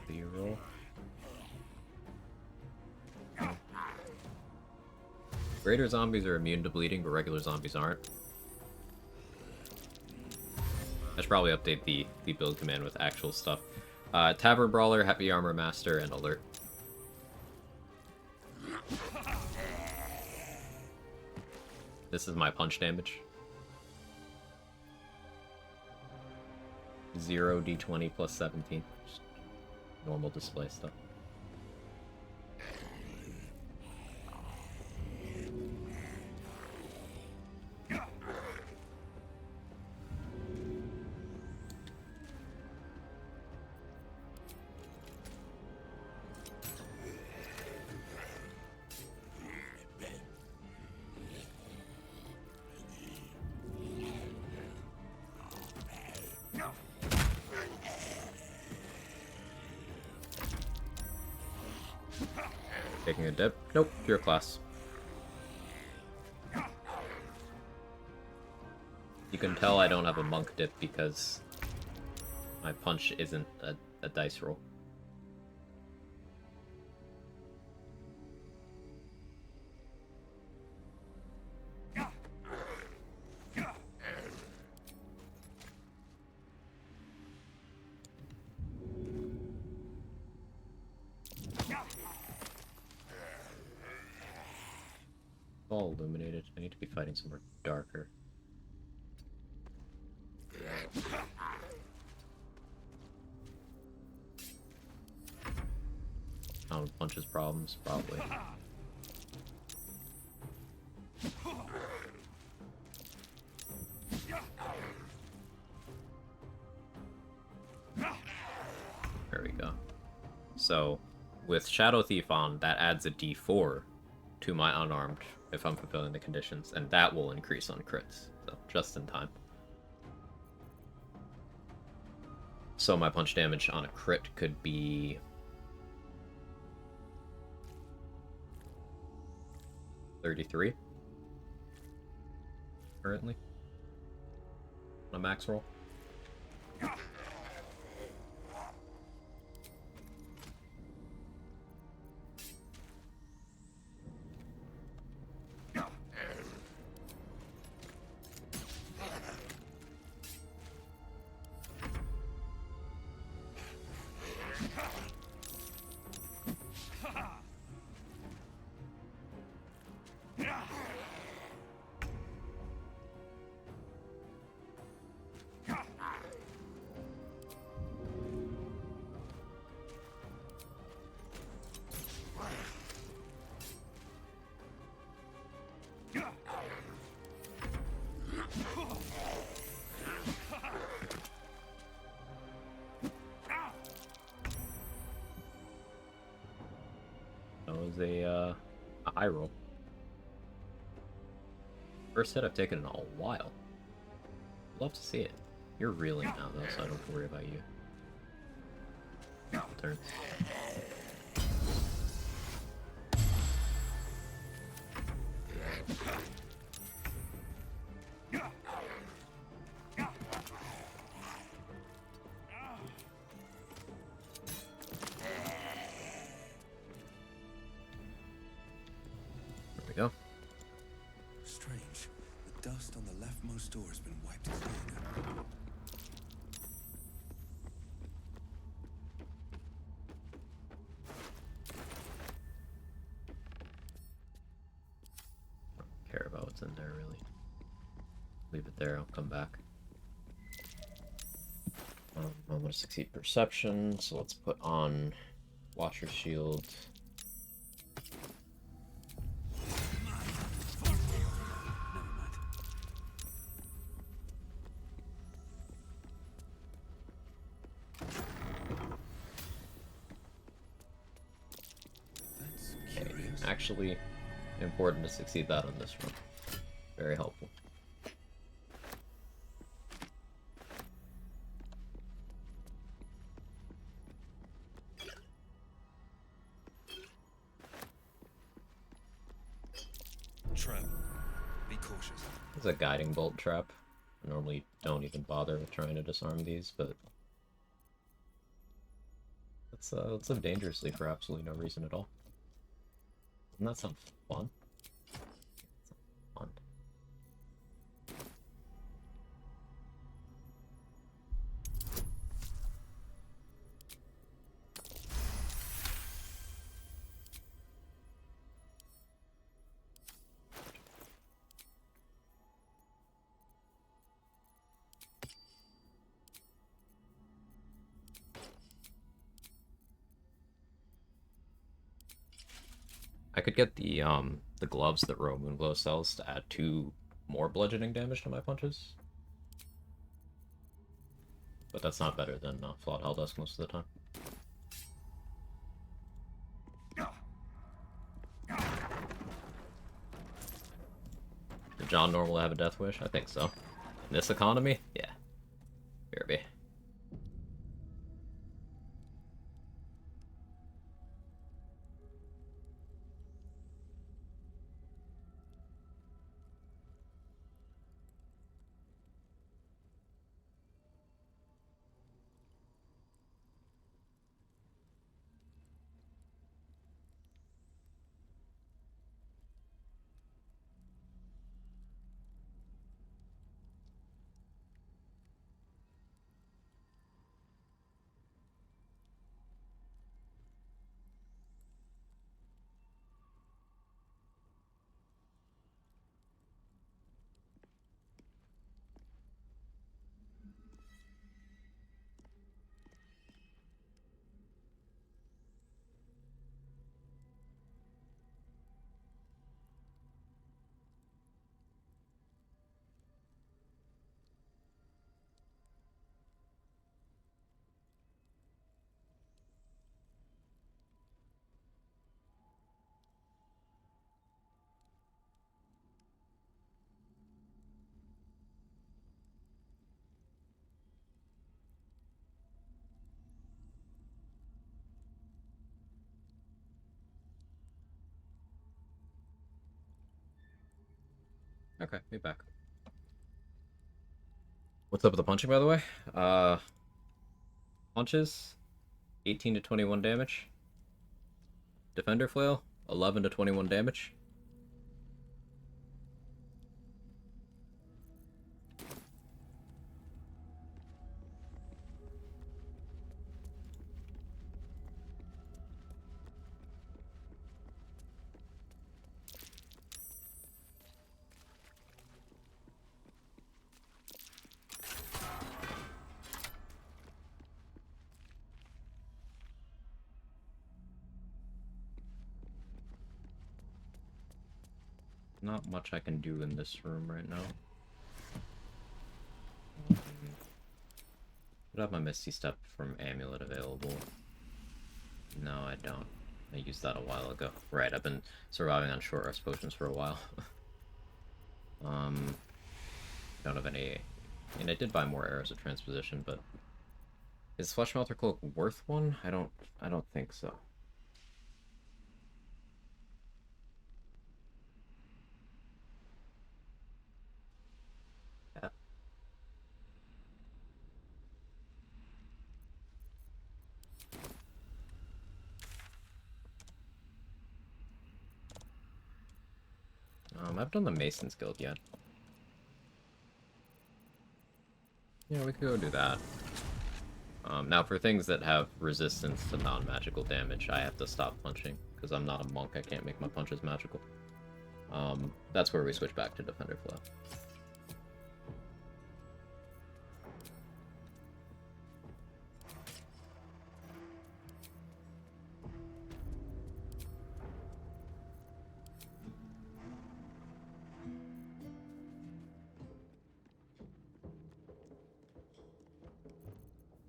B-roll. Greater zombies are immune to bleeding, but regular zombies aren't. I should probably update the build command with actual stuff. Tavern Brawler, Heavy Armor Master, and Alert. This is my punch damage. 0 d20 plus 17. Just normal display stuff. Taking a dip? Nope, pure class. You can tell I don't have a monk dip because my punch isn't a dice roll. All illuminated. I need to be fighting somewhere darker. Punches problems, probably. There we go. So, with Shadow Thief on, that adds a d4 to my unarmed if I'm fulfilling the conditions, and that will increase on crits. So, just in time. So my punch damage on a crit could be 33 currently on a max roll. That was a high roll. First hit I've taken in a while. Love to see it. You're reeling now though, so I don't have to worry about you. Turn. There we go. Strange. The dust on the leftmost door has been wiped clean. Don't care about what's in there really. Leave it there, I'll come back. I'm gonna succeed perception, so let's put on Watcher's Shield. Okay, actually important to succeed that on this one. Very helpful. Trap. Be cautious. It's a guiding bolt trap. I normally don't even bother with trying to disarm these, but let's live dangerously for absolutely no reason at all. Doesn't that sound fun? Fun. I could get the gloves that Rogue Moonglow sells to add 2 more bludgeoning damage to my punches. But that's not better than Flawed Helldusk most of the time. Did John normally have a death wish? I think so. In this economy? Yeah. BRB. Okay, be back. What's up with the punching, by the way? Punches, 18 to 21 damage. Defender flail, 11 to 21 damage. Not much I can do in this room right now. I have my Misty Step from Amulet available. No, I don't. I used that a while ago. Right, I've been surviving on short rest potions for a while. Don't have any... I mean, I did buy more arrows of transposition, but... Is Fleshmelter Cloak worth one? I don't think so. Yeah. I've done the Mason's Guild yet. Yeah, we could go do that. Now for things that have resistance to non-magical damage, I have to stop punching, because I'm not a monk, I can't make my punches magical. That's where we switch back to Defender Flow.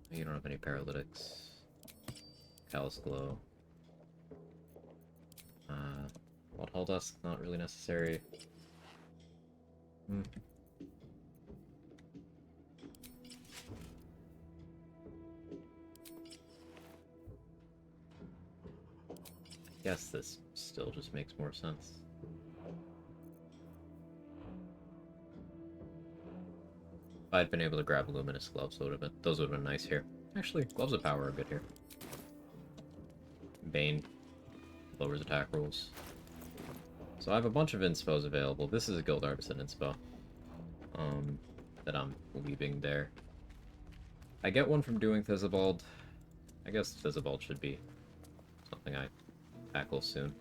You don't have any paralytics. Callous Glow. Blood Hull Dusk, not really necessary. I guess this still just makes more sense. If I'd been able to grab Luminous Gloves, those would have been nice here. Actually, Gloves of Power are good here. Bane lowers attack rolls. So I have a bunch of inspos available. This is a Guild Artisan inspo that I'm leaving there. I get one from doing Thizibald. I guess Thizibald should be something I tackle soon.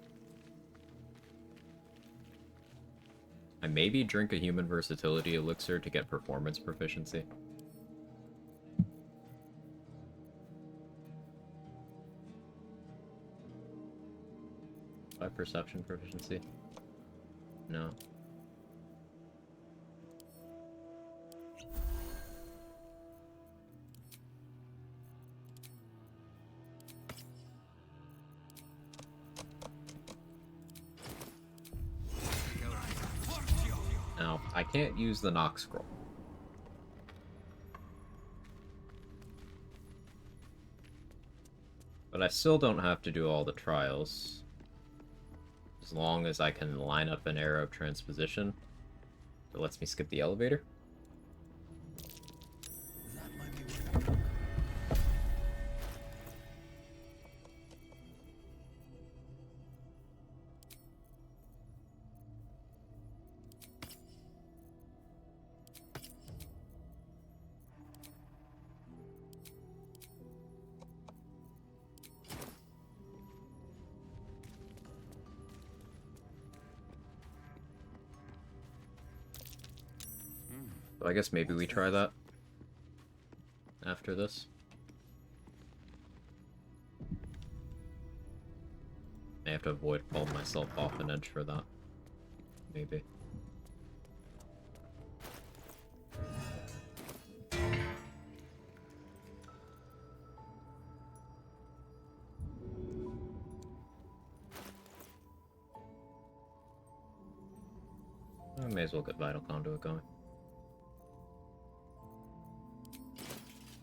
I maybe drink a Human Versatility Elixir to get Performance Proficiency. By Perception Proficiency? No. Now, I can't use the Nox Scroll. But I still don't have to do all the trials. As long as I can line up an arrow of transposition that lets me skip the elevator. So I guess maybe we try that after this. I have to avoid calling myself off an edge for that. Maybe. I may as well get Vital Conduit going.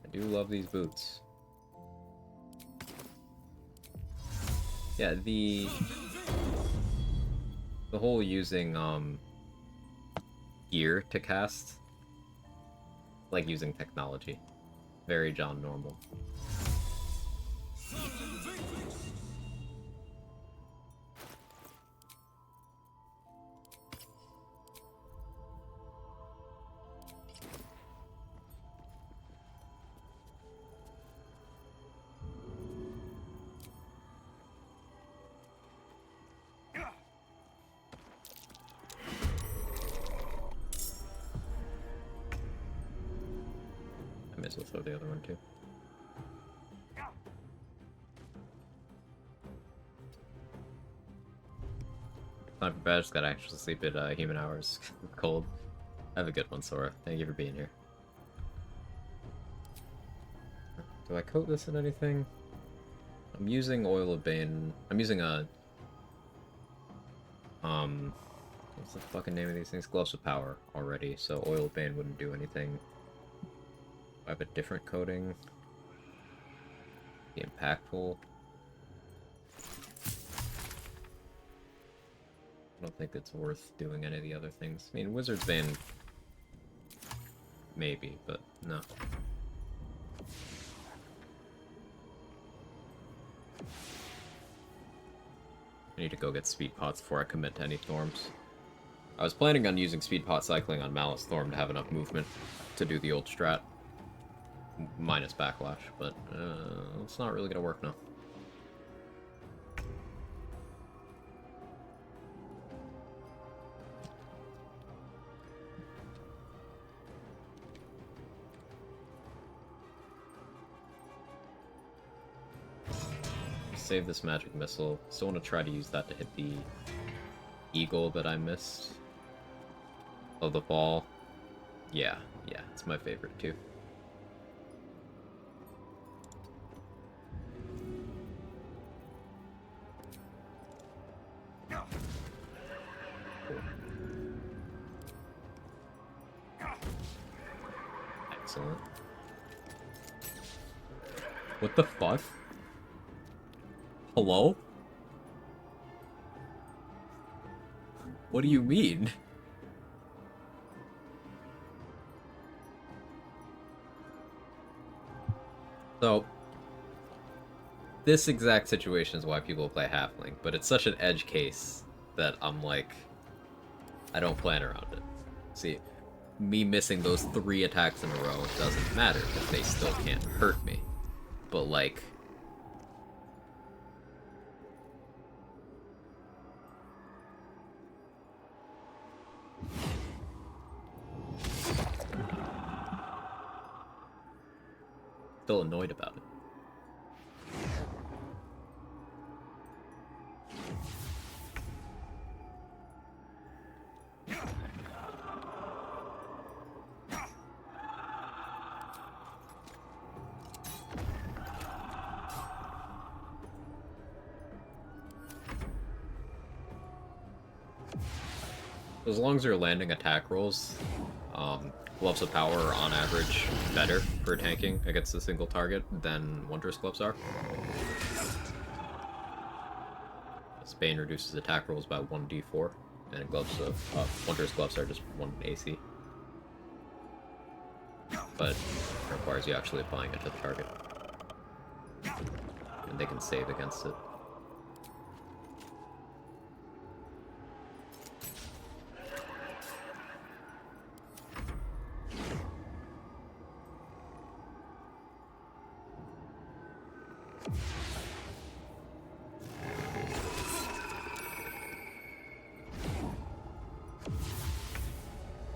I do love these boots. Yeah, the whole using gear to cast. Like using technology. Very John Normal. I miss will throw the other one too. Time for bed, just gotta actually sleep at human hours. Cold. Have a good one, Sora. Thank you for being here. Do I coat this in anything? I'm using Oil of Bane. I'm using a... What's the fucking name of these things? Gloves of Power already, so Oil of Bane wouldn't do anything. I have a different coating. The Impactful. I don't think it's worth doing any of the other things. I mean, Wizard's Bane... maybe, but no. I need to go get Speed Pots before I commit to any Thorns. I was planning on using Speed Pot cycling on Malice Thorm to have enough movement to do the old strat. Minus Backlash, but it's not really gonna work now. Save this magic missile. Still want to try to use that to hit the eagle that I missed. Oh, the ball. Yeah, it's my favorite too. Excellent. What the fuck? Hello? What do you mean? So, this exact situation is why people play Halfling, but it's such an edge case that I'm like, I don't plan around it. See, me missing those 3 attacks in a row doesn't matter, because they still can't hurt me. But like... still annoyed about it. As long as you're landing attack rolls, Gloves of Power are on average better for tanking against a single target than Wondrous Gloves are. Bane reduces attack rolls by 1d4, and Gloves of Wondrous Gloves are just 1 AC. But it requires you actually applying it to the target. And they can save against it.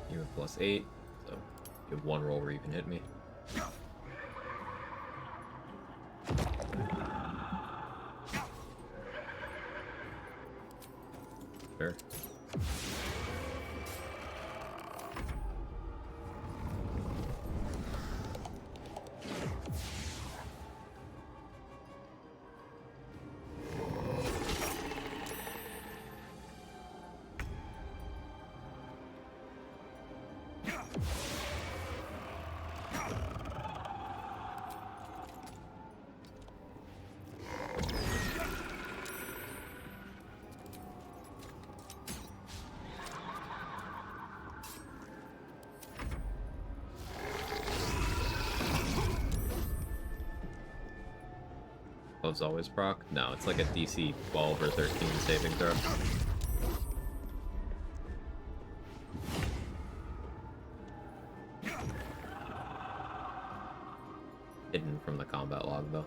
You have +8, so you have 1 roll where you can hit me. Fair. gloves always proc? No, it's like a DC 12 or 13 saving throw. Hidden from the combat log, though.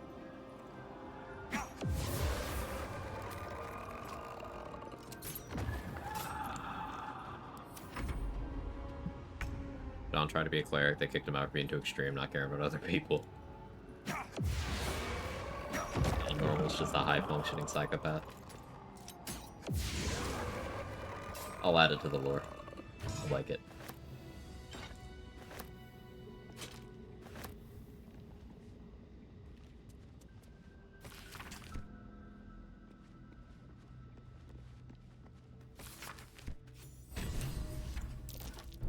John tried to be a cleric, they kicked him out for being too extreme, not caring about other people. And Normal's just a high-functioning psychopath. I'll add it to the lore. I like it.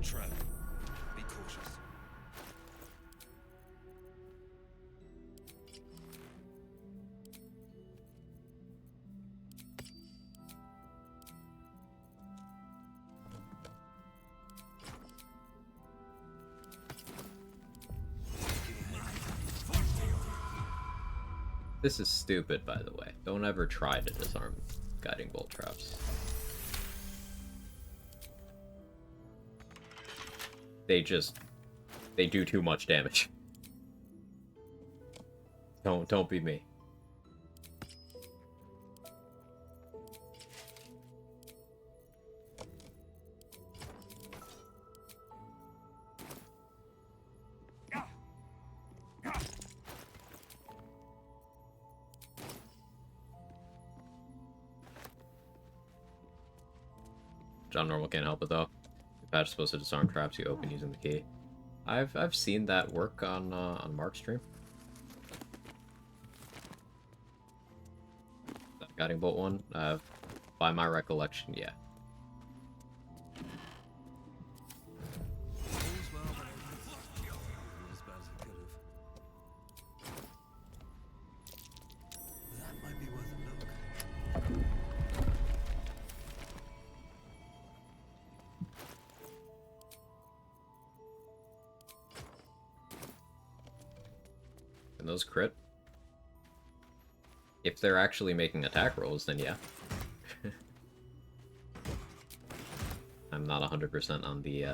Trev, be cautious. This is stupid, by the way. Don't ever try to disarm guiding bolt traps. They do too much damage. Don't be me. John Normal can't help it though. The patch is supposed to disarm traps you open using the key. I've seen that work on Mark's stream. That guiding bolt one, by my recollection, yeah. That might be worth a look. And those crit? If they're actually making attack rolls, then yeah. I'm not 100% on the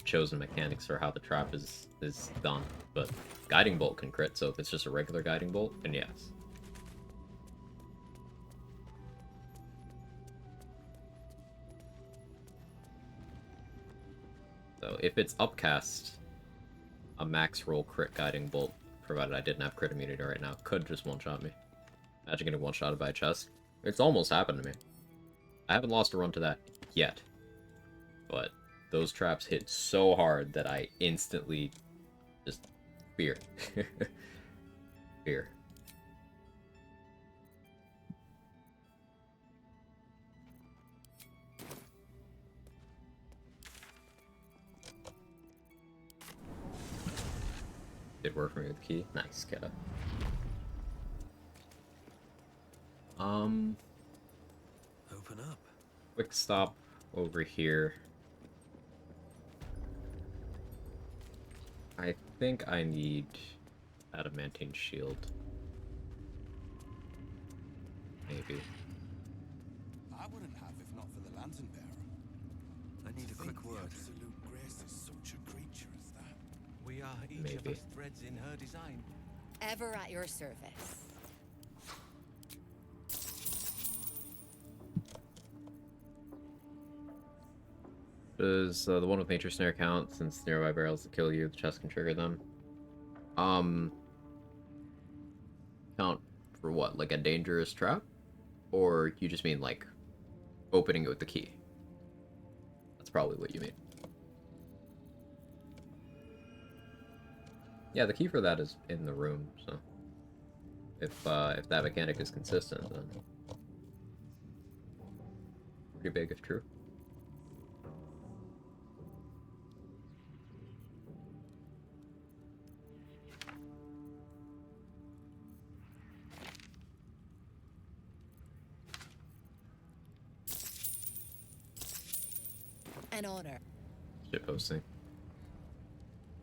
chosen mechanics for how the trap is done, but guiding bolt can crit, so if it's just a regular guiding bolt, then yes. So if it's upcast, a max roll crit guiding bolt, provided I didn't have crit immunity right now, could just one-shot me. Imagine getting one-shotted by a chest. It's almost happened to me. I haven't lost a run to that yet. But those traps hit so hard that I instantly just fear. Fear. Did work for me with the key. Nice, kiddo. Open up. Quick stop over here. I think I need adamantine shield. Maybe. I wouldn't have if not for the lantern bearer. I need a quick word. Absolute grace is such a creature as that. We are each of Maybe. us threads in her design. Ever at your service. Does the one with nature snare count? Since nearby barrels to kill you, the chest can trigger them. Count for what? Like a dangerous trap? Or you just mean like opening it with the key? That's probably what you mean. Yeah, the key for that is in the room, so if that mechanic is consistent, then pretty big if true. An honor. Shit posting.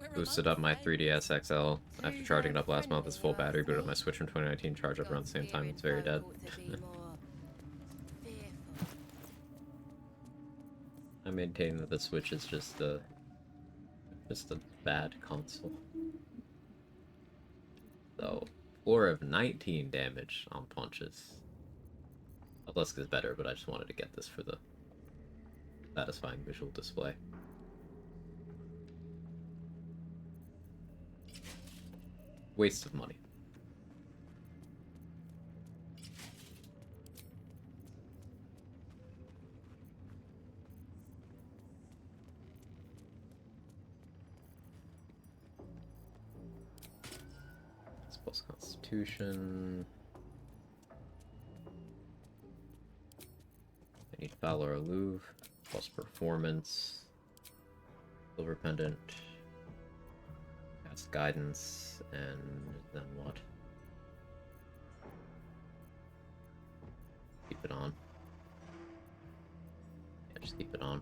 We're Boosted up my 3DS XL after charging it up last month. It's full battery. Booted up my Switch from 2019. Charged up around the same time. It's very dead. I maintain that the Switch is just a bad console. So, floor of 19 damage on punches. Obelisk is better, but I just wanted to get this for the satisfying visual display. Waste of money. It's plus Constitution. I need Valor or Louvre. Plus Performance. Silver Pendant. Cast Guidance. And then what? Keep it on. Yeah, just keep it on.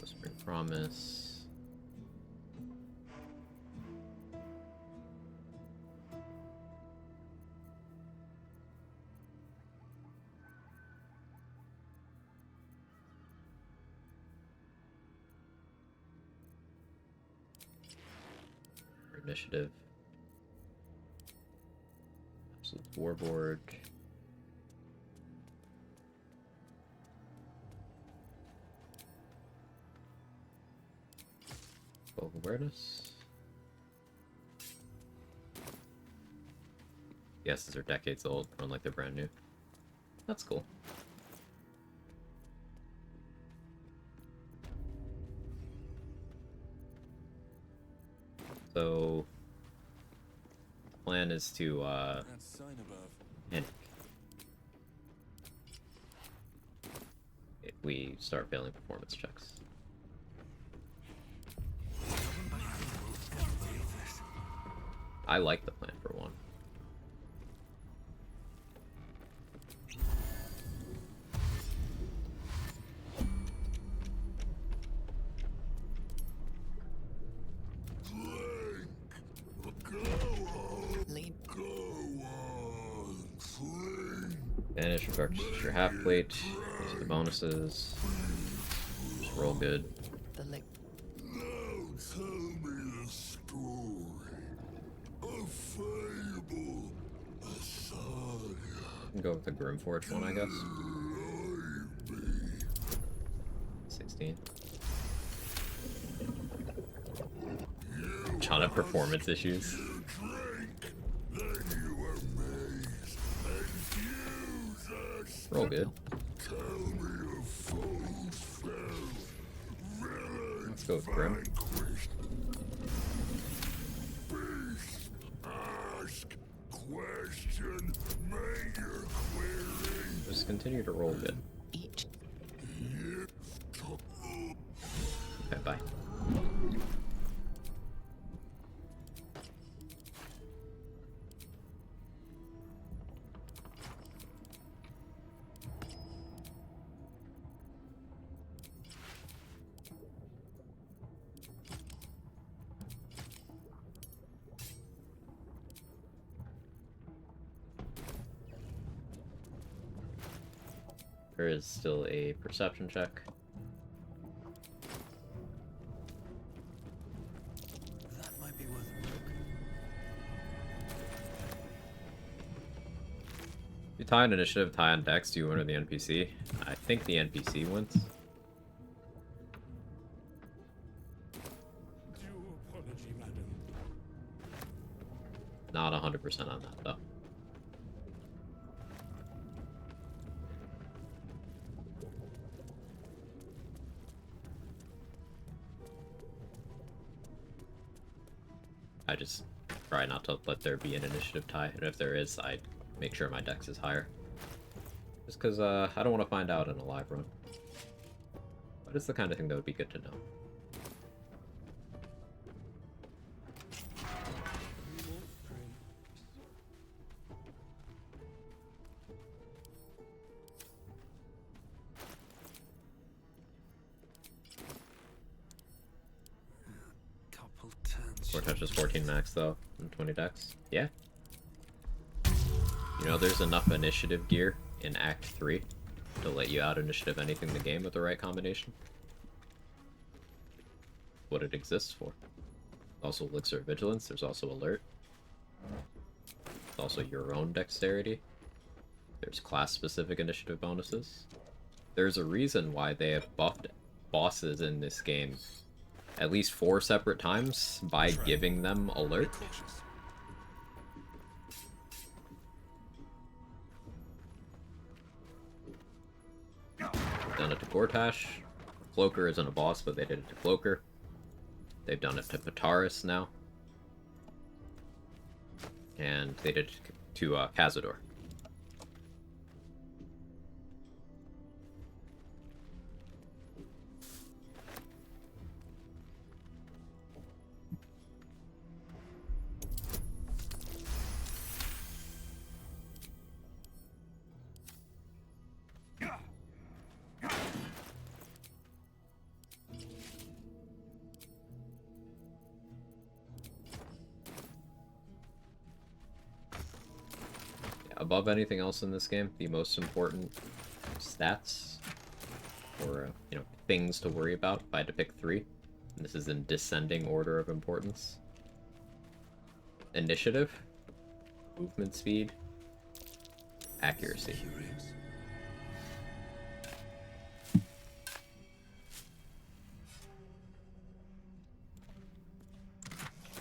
Whispering Promise. Initiative. Absolute Warboard. Folk Awareness. Yes, these are decades old, run like they're brand new. That's cool. So, the plan is to, panic if we start failing performance checks. I like the plan for one. Vanish, regardless of your half plate. These are the bonuses. Just roll good. The lick. Now tell me the story. A fable, a saga. Go with the Grimforge one, I guess. 16. Ton of performance issues. Roll good. Let's go with Grim. Just continue to roll good. Okay, bye. There is still a perception check. That might be worth a look. You tie on initiative, tie on dex, do you win or the NPC? I think the NPC wins. Due apology, madam. Not 100% on that, though. I just try not to let there be an initiative tie, and if there is, I make sure my dex is higher. Just because I don't want to find out in a live run. But it's the kind of thing that would be good to know. Four touches, 14 max though, and 20 dex. Yeah. You know, there's enough initiative gear in Act 3 to let you out initiative anything in the game with the right combination. What it exists for. Also Elixir of Vigilance, there's also Alert. There's also your own dexterity. There's class-specific initiative bonuses. There's a reason why they have buffed bosses in this game at least 4 separate times by giving them Alert. Done it to Gortash. Cloaker isn't a boss, but they did it to Cloaker. They've done it to Pataris now. And they did it to Cazador. Above anything else in this game, the most important stats, or you know, things to worry about, if I had to pick 3, and this is in descending order of importance: initiative, movement speed, accuracy.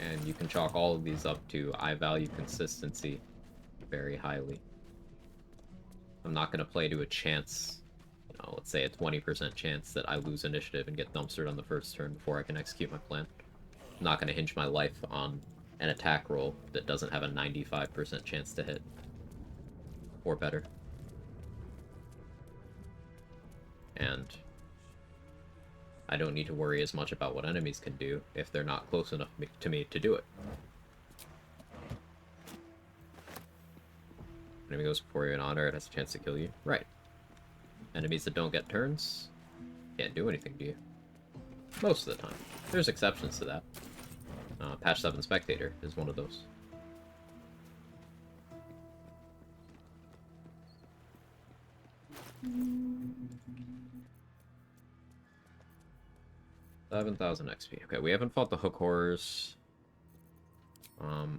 And you can chalk all of these up to I value consistency very highly. I'm not going to play to a chance, you know, let's say a 20% chance that I lose initiative and get dumpstered on the first turn before I can execute my plan. I'm not going to hinge my life on an attack roll that doesn't have a 95% chance to hit. Or better. And I don't need to worry as much about what enemies can do if they're not close enough to me to do it. Enemy goes before you in honor, it has a chance to kill you. Right. Enemies that don't get turns can't do anything to you. Most of the time. There's exceptions to that. Patch 7 Spectator is one of those. $7,000 XP. Okay, we haven't fought the Hook Horrors.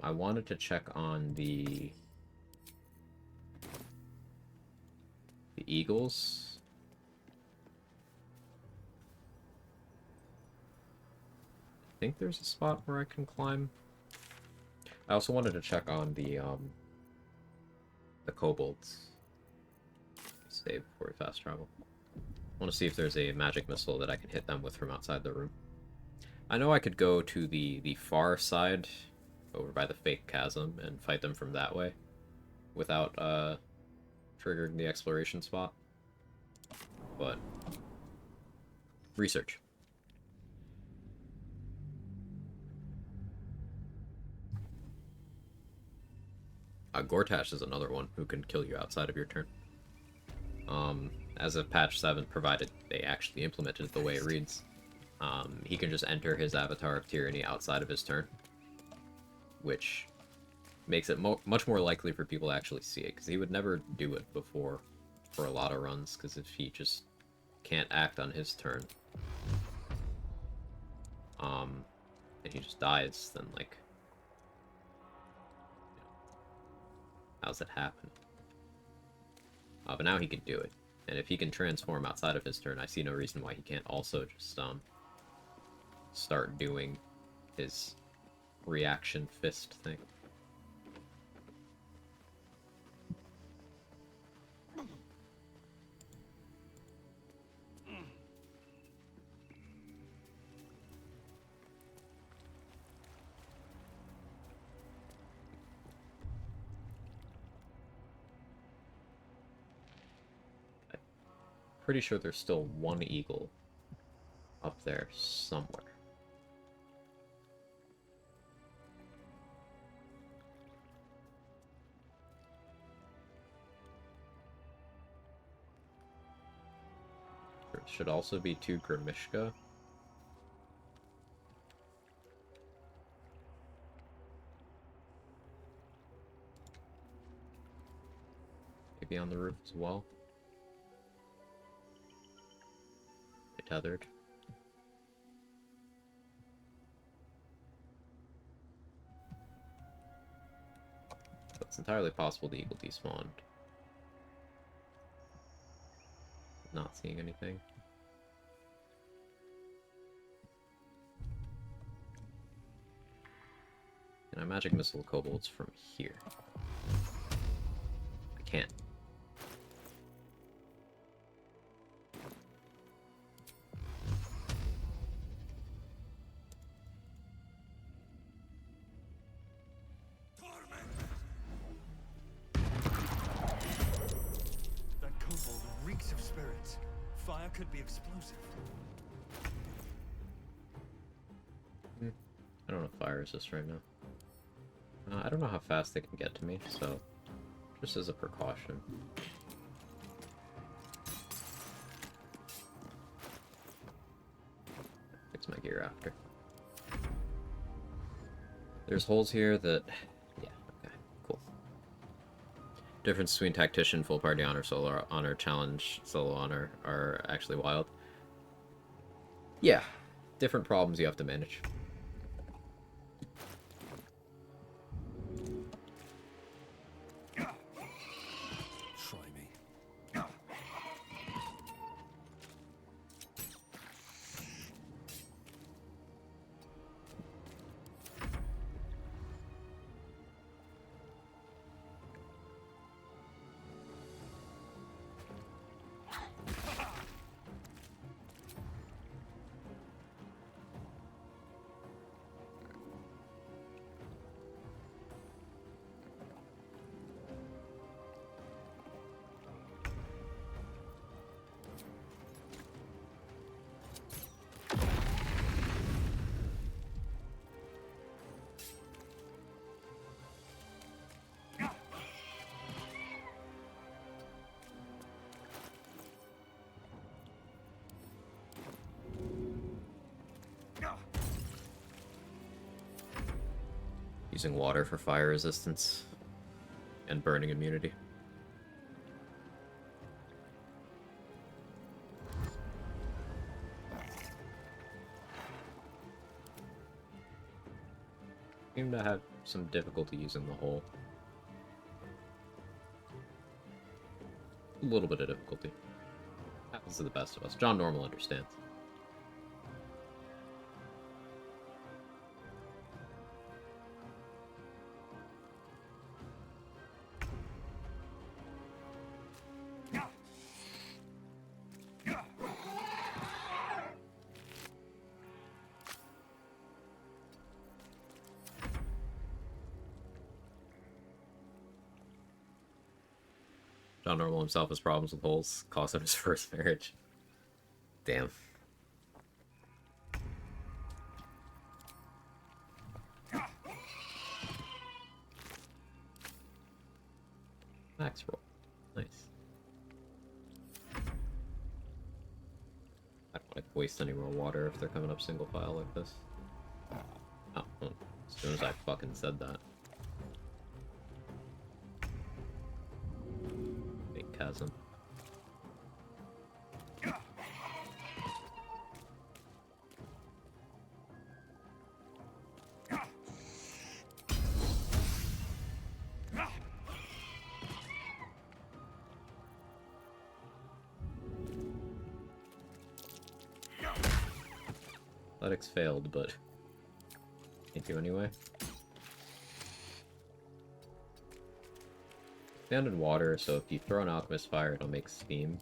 I wanted to check on the Eagles. I think there's a spot where I can climb. I also wanted to check on the kobolds. Save before we fast travel. I want to see if there's a magic missile that I can hit them with from outside the room. I know I could go to the far side, over by the fake chasm, and fight them from that way, without triggering the exploration spot. But research. Gortash is another one who can kill you outside of your turn. As of patch 7, provided they actually implemented it the way it reads, he can just enter his Avatar of Tyranny outside of his turn, which makes it much more likely for people to actually see it, because he would never do it before for a lot of runs, because if he just can't act on his turn, and he just dies, then, like, how's that happen? But now he can do it. And if he can transform outside of his turn, I see no reason why he can't also just start doing his reaction fist thing. Pretty sure there's still one eagle up there somewhere. There should also be 2 Grimishka. Maybe on the roof as well. Tethered. It's entirely possible the eagle despawned. Not seeing anything. Can I magic missile kobolds from here? I can't. That kobold reeks of spirits. Fire could be explosive. I don't know fire resist right now. I don't know how fast they can get to me, so just as a precaution. Fix my gear after. There's holes here that... yeah, okay, cool. Difference between Tactician, Full Party Honor, Solo Honor, Challenge, Solo Honor are actually wild. Yeah, different problems you have to manage. Using water for fire resistance and burning immunity. Seem to have some difficulty using the hole. A little bit of difficulty. Happens to the best of us. John Normal understands. John Normal himself has problems with holes, cost him his first marriage. Damn. Max roll. Nice. I don't want to waste any more water if they're coming up single file like this. Oh, well, as soon as I fucking said that. Chasm. Athletics failed, but can't do anyway. Expanded water, so if you throw an alchemist fire, it'll make steam.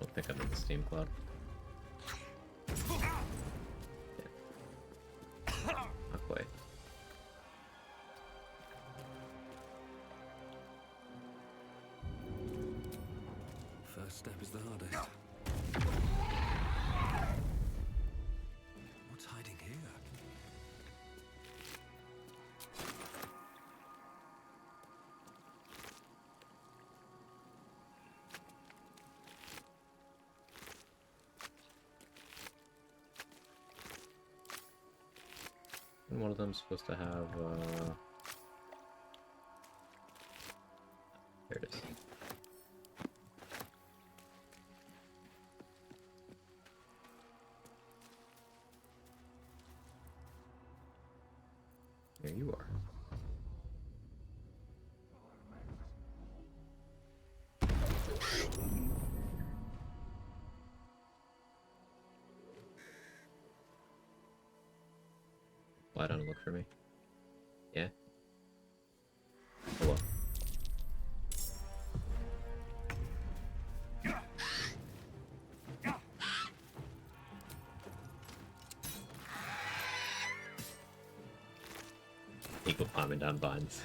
I think I'm in the steam cloud. Yeah. Not quite. the hardest. What's hiding here? And one of them's supposed to have, there it is. There you are. Why don't look for me? Yeah? Hello. Eagle climbing down vines.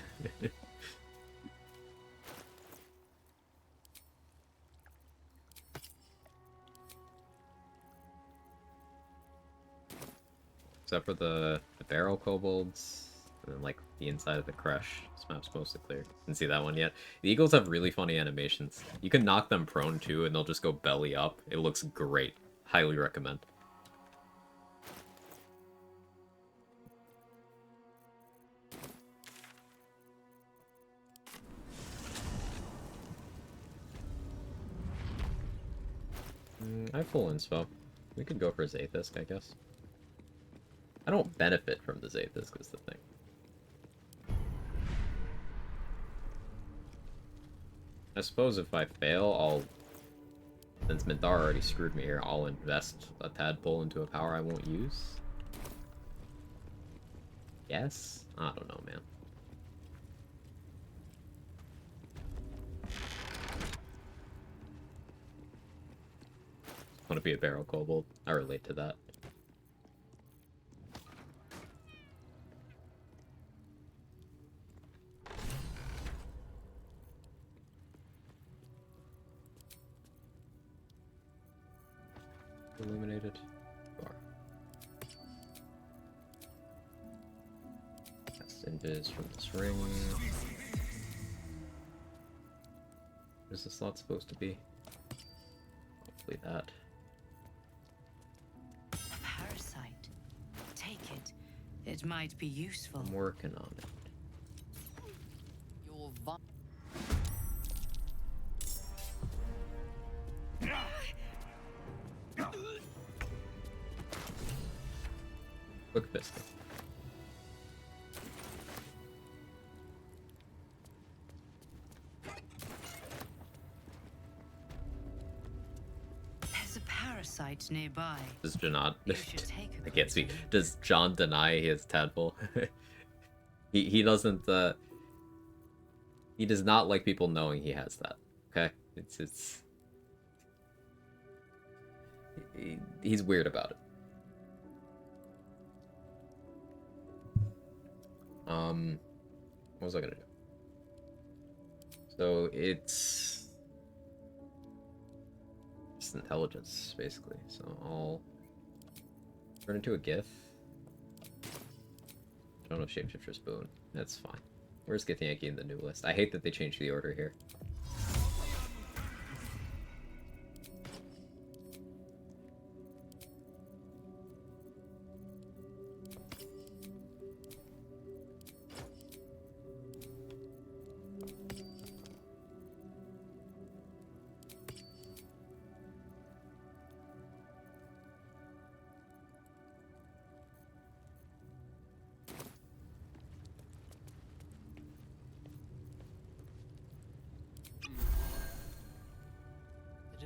Except for the barrel kobolds, and then like the inside of the crush. This map's mostly clear. Didn't see that one yet. The eagles have really funny animations. You can knock them prone too, and they'll just go belly up. It looks great. Highly recommend. I have full inspo. We could go for Zathis, I guess. I don't benefit from the Zathis, is the thing. I suppose if I fail, I'll... Since Minthara already screwed me here, I'll invest a tadpole into a power I won't use. Yes? I don't know, man. Want to be a barrel kobold? I relate to that. Illuminated. Bar. Cast invis from this ring. What is the slot supposed to be? Hopefully that. Parasite. Take it. It might be useful. I'm working on it. Your Quick biscuit. There's a parasite nearby. Does John You should take a I can't speak. Does John deny his tadpole? he doesn't he does not like people knowing he has that. Okay? He's weird about it. What was I gonna do? So it's just intelligence, basically. So I'll turn into a GIF. I don't know if Shapeshifter's boon. That's fine. Where's Githyanki in the new list? I hate that they changed the order here.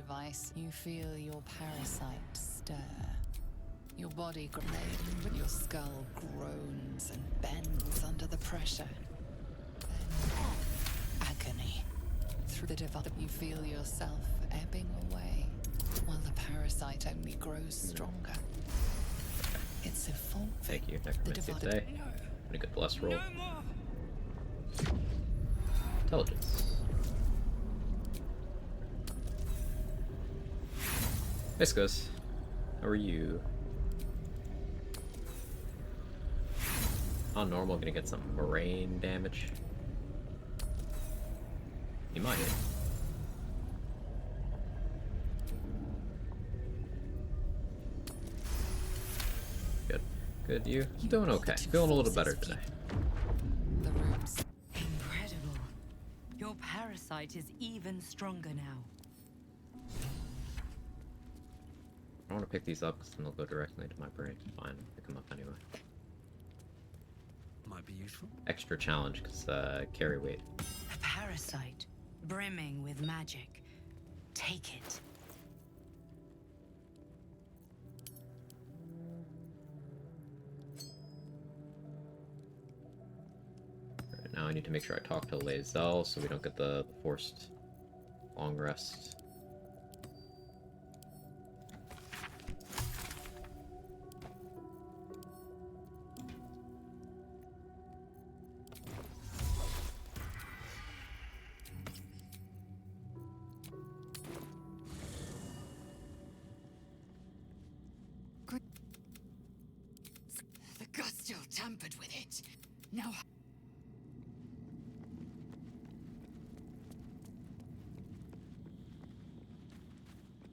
device, you feel your parasite stir. Your body grenades, your skull groans and bends under the pressure. Then, agony. Through the device, you feel yourself ebbing away, while the parasite only grows stronger. It's a full. Thank you, Necromancy today. Pretty good bless roll. Intelligence. Hey, Scuzz. How are you? On normal, gonna get some brain damage. He might. Good. Good, you? Doing okay. Feeling a little better today. The rooms. Incredible. Your parasite is even stronger now. I don't want to pick these up because then they'll go directly into my brain. Fine, pick them up anyway. Might be useful. Extra challenge because carry weight. A parasite, brimming with magic. Take it. Right, now I need to make sure I talk to Lae'zel so we don't get the forced long rest. The Gustial tampered with it. Now.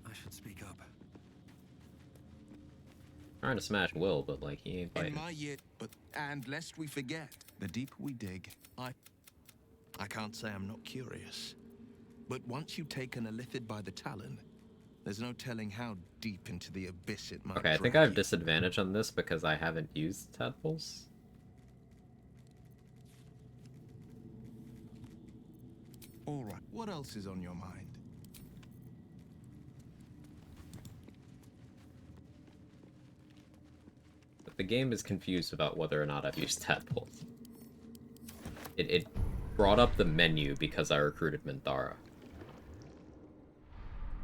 I should speak up. Trying to smash Will, but like he ain't biting. In my year, and lest we forget, the deeper we dig, I can't say I'm not curious. But once you've taken a lithid by the talon, there's no telling how deep into the abyss it might Okay, I think I have disadvantage on this because I haven't used tadpoles. All right, what else is on your mind? But the game is confused about whether or not I've used tadpoles. It brought up the menu because I recruited Minthara.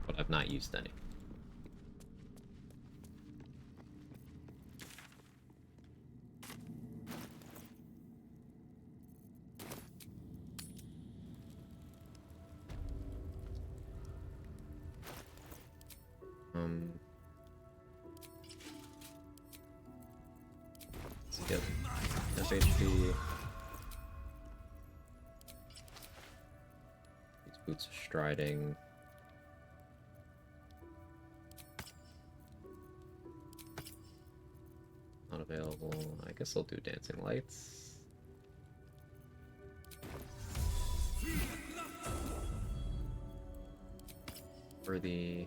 But I've not used any. Let's get FHP. These boots of striding. Not available. I guess I'll do dancing lights. For the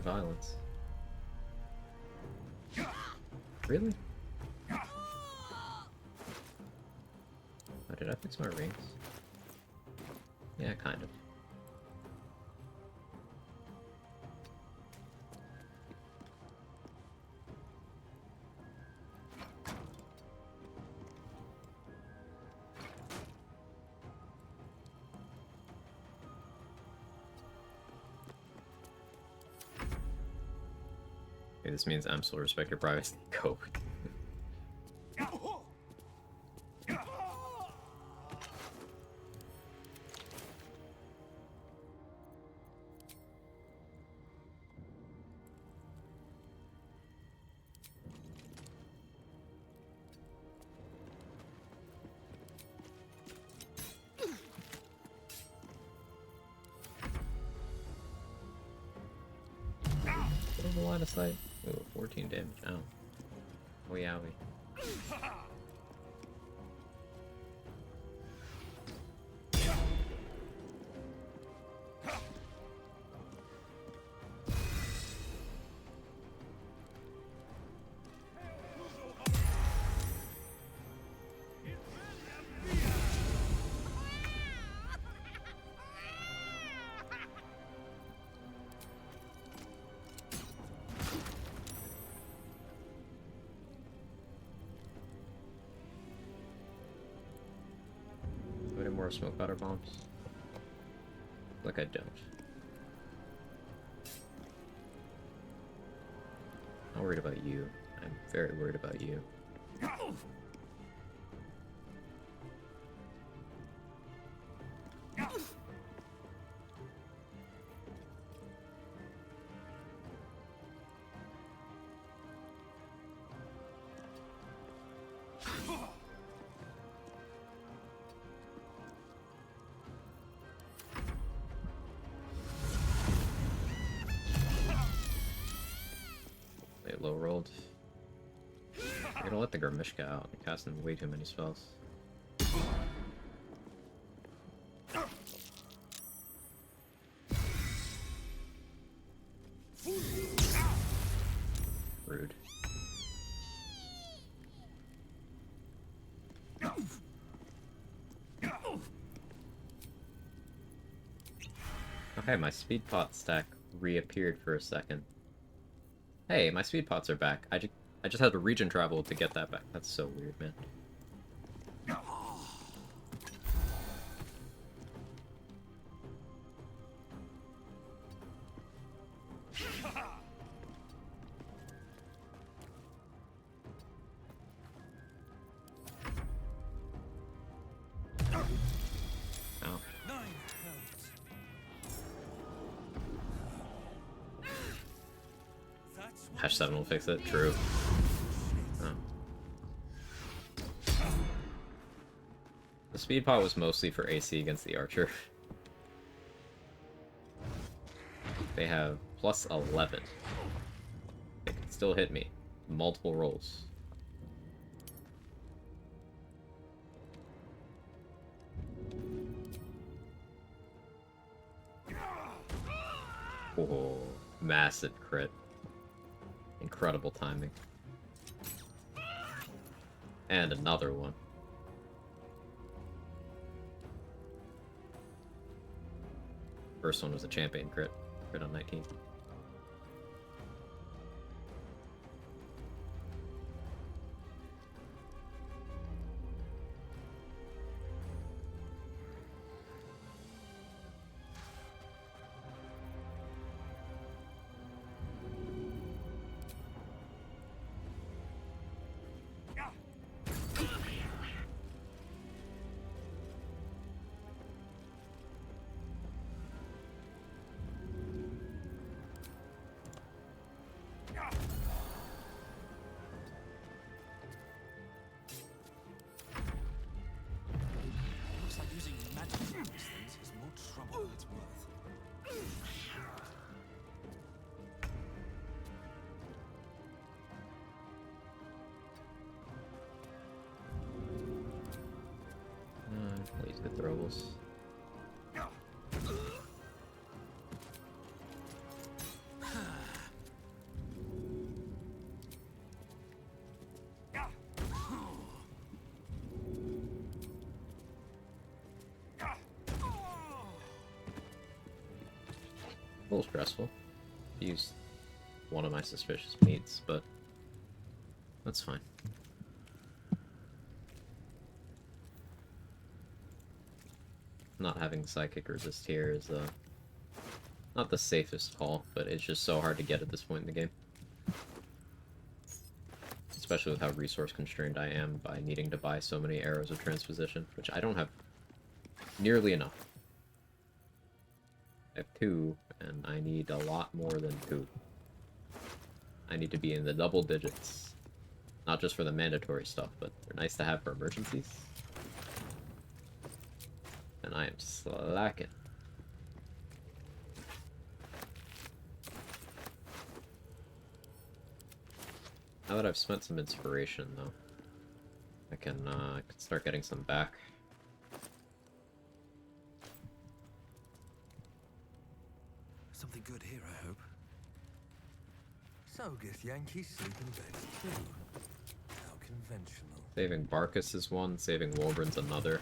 violence. Really? Oh, did I fix my rings? Yeah, kind of. Okay, this means I'm still respect your privacy. Go. The line of sight. Ooh, 14 damage now. Oh, yowie. more smoke powder bombs? Like I don't. I'm worried about you. I'm very worried about you. They low rolled. I'm gonna let the Garmishka out. I'm casting way too many spells. Rude. Okay, my speed pot stack reappeared for a second. Hey, my speed pots are back. I just had to region travel to get that back. That's so weird, man. Ow. Hash 7 will fix it. True. Oh. The speed pot was mostly for AC against the archer. They have plus 11. They can still hit me. Multiple rolls. Oh, massive crit. Incredible timing. And another one. First one was a champion crit. Crit on 19. Looks like using magic on these things is more trouble than it's worth. Please get throwables. A little stressful. Used one of my suspicious meats, but that's fine. Not having psychic resist here is not the safest call, but it's just so hard to get at this point in the game. Especially with how resource constrained I am by needing to buy so many arrows of transposition, which I don't have nearly enough. I have 2, and I need a lot more than 2. I need to be in the double digits. Not just for the mandatory stuff, but they're nice to have for emergencies. And I am slacking. Now that I've spent some inspiration, though, I can start getting some back. Something good here, I hope. So, Gith Yankees sleep in beds too. How conventional. Saving Barkus is one, saving Wolverin's another.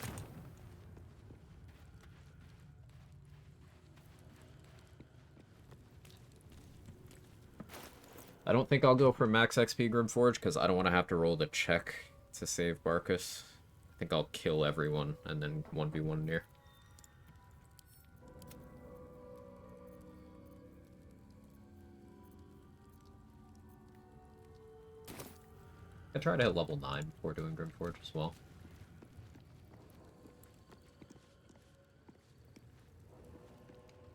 I don't think I'll go for max XP Grimforge, because I don't want to have to roll the check to save Barkus. think I'll kill everyone and then 1v1 near. I try to hit level 9 before doing Grimforge as well.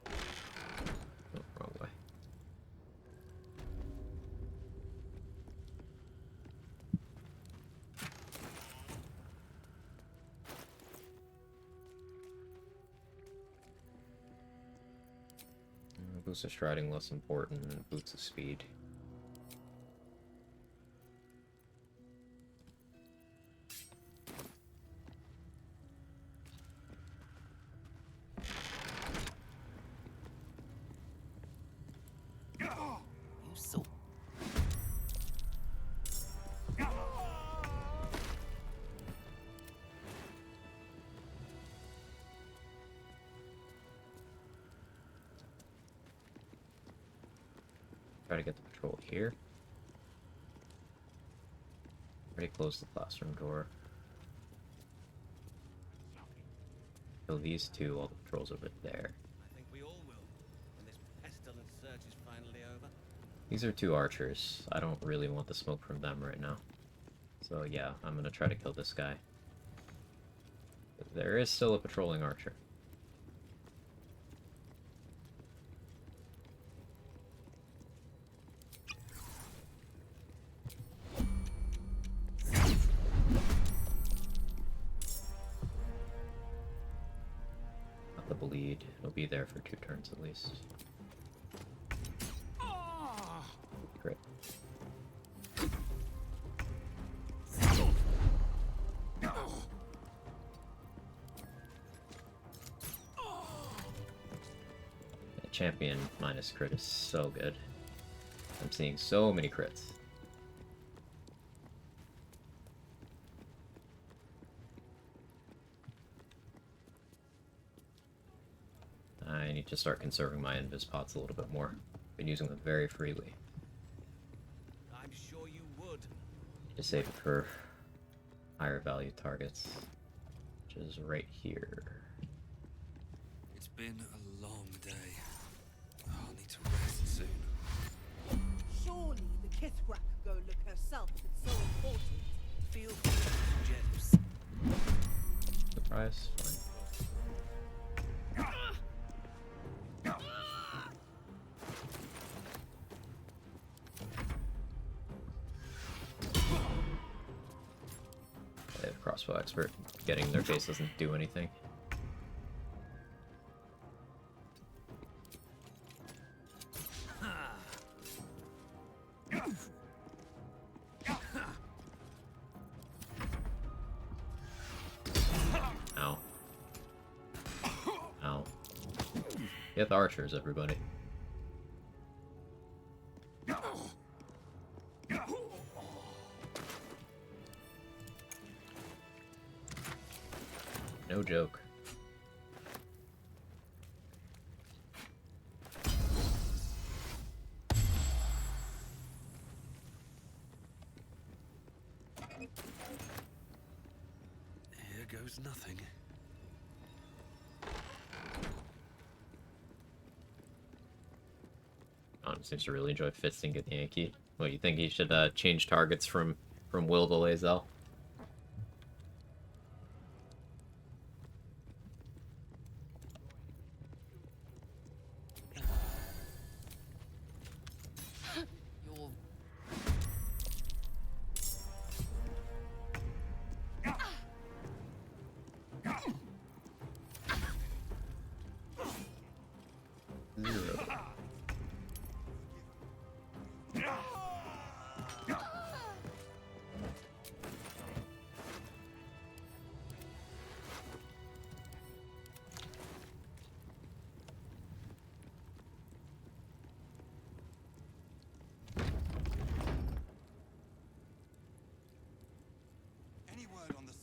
Oh, wrong way. Boots of striding less important than boots of speed. Try to get the patrol here. Already closed the classroom door. Kill these two while the patrol's over there. I think we all will, when this pestilent search is finally over. These are two archers. I don't really want the smoke from them right now. So yeah, I'm gonna try to kill this guy. But there is still a patrolling archer. Not the bleed. It'll be there for 2 turns at least. Great. Champion minus crit is so good. I'm seeing so many crits. I need to start conserving my invis pots a little bit more. Been using them very freely. I'm sure you would. To save it for higher value targets, which is right here. It's been a long day. I'll need to rest soon. Surely the Kithrak could go look herself if it's so important. Feel free, Jeps. Surprise, fine. They have crossbow expert. Getting their base doesn't do anything. Ow. Ow. Get the archers, everybody. No joke. Here goes nothing. Don seems to really enjoy fisting at Yankee. What, you think he should change targets from Will to Lae'zel?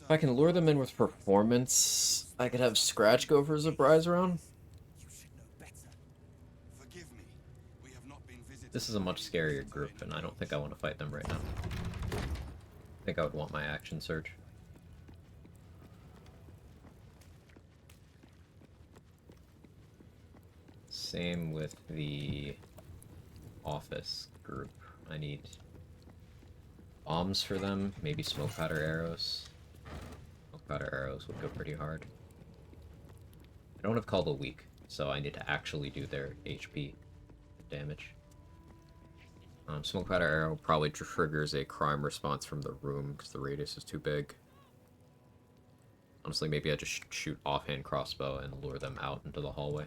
If I can lure them in with performance, I could have Scratch go for Surprise round. This is a much scarier group, and I don't think I want to fight them right now. I think I would want my action surge. Same with the office group. I need bombs for them, maybe smoke powder arrows. Smoke powder arrows would go pretty hard. I don't have Call the Weak, so I need to actually do their HP damage. Smoke powder arrow probably triggers a crime response from the room because the radius is too big. Honestly, maybe I just shoot offhand crossbow and lure them out into the hallway.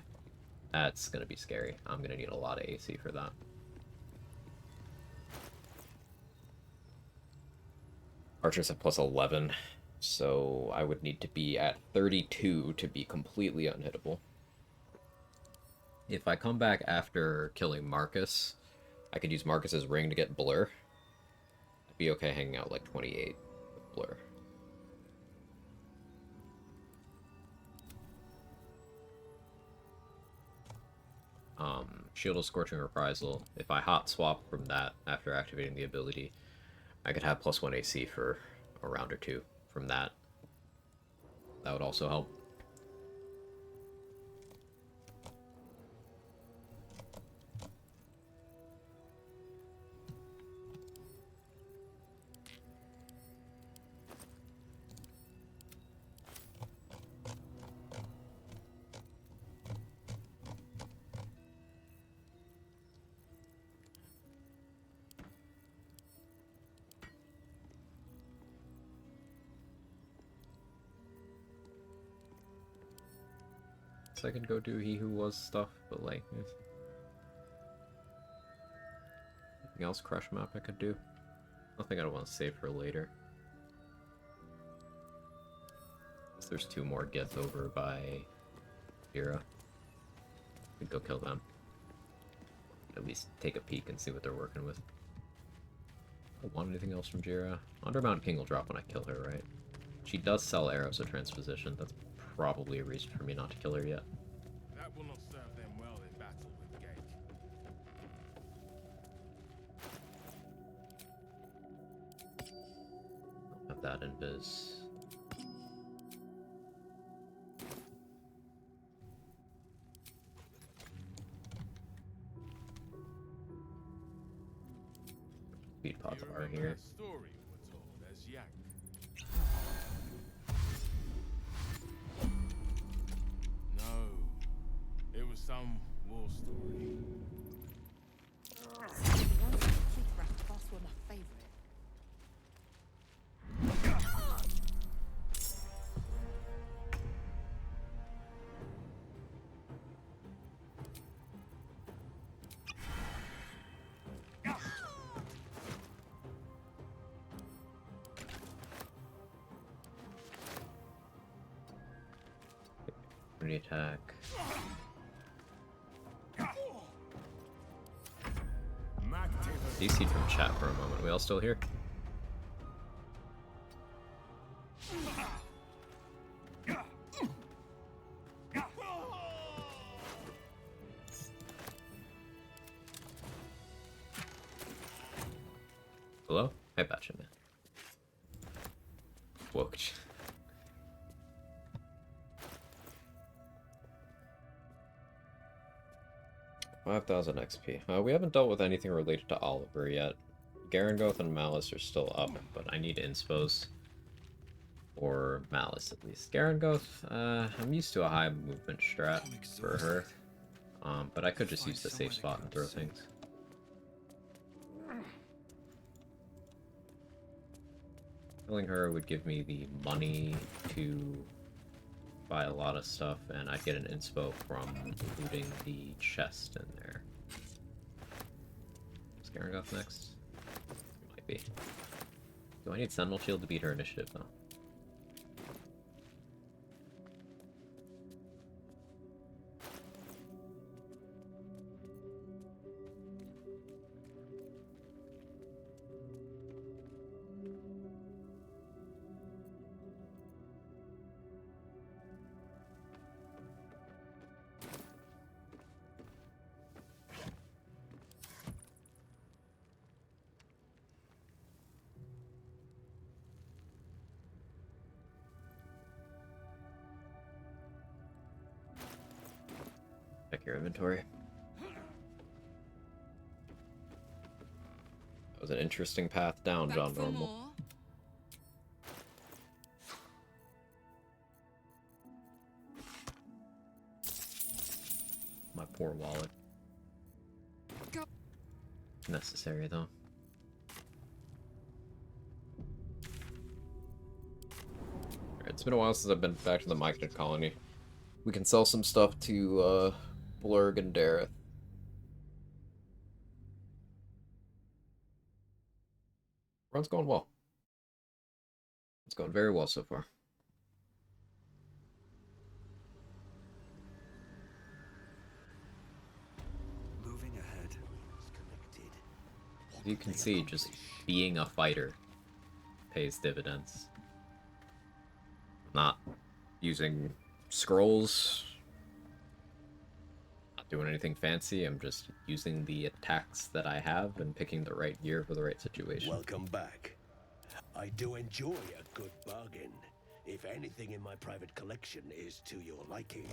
That's gonna be scary. I'm gonna need a lot of AC for that. Archers have plus 11, so I would need to be at 32 to be completely unhittable. If I come back after killing Marcus, I could use Marcus's ring to get Blur. I'd be okay hanging out like 28 with Blur. Shield of Scorching Reprisal. If I hot swap from that after activating the ability, I could have plus 1 AC for a round or two from that. That would also help. I could go do He Who Was stuff, but like, anything else crush map I could do? Nothing I don't want to save for later. There's 2 more gets over by Jira. Could go kill them. At least take a peek and see what they're working with. I don't want anything else from Jira. Undermount King will drop when I kill her, right? She does sell arrows of transposition. That's probably a reason for me not to kill her yet. That will not serve them well in battle with Gate. I'll have that in Viz. Speed pots are here. Story was told as Yak. No, it was some war story. The ones with Keith wrapped boss were my favorite. Attack. DC from chat for a moment. We all still here? Hello? Hey, Batchin Man. Woke. 5,000 XP. We haven't dealt with anything related to Oliver yet. Garangoth and Malice are still up, but I need inspos for Malice at least. Garangoth, I'm used to a high movement strat for her, but I could just use the safe spot and throw things. Killing her would give me the money to buy a lot of stuff, and I'd get an inspo from looting the chest in there. Is Garangoth next? Might be. Do I need Sentinel Shield to beat her initiative, though? check your inventory. That was an interesting path down, Back John for Normal. more? My poor wallet. Go. Necessary, though. Alright, it's been a while since I've been back to the Myconid colony. We can sell some stuff to, Blurg and Dareth. Run's going well. It's going very well so far. Moving ahead. As you can see, just being a fighter pays dividends. Not using scrolls, not doing anything fancy, I'm just using the attacks that I have and picking the right gear for the right situation. Welcome back. I do enjoy a good bargain, if anything in my private collection is to your liking.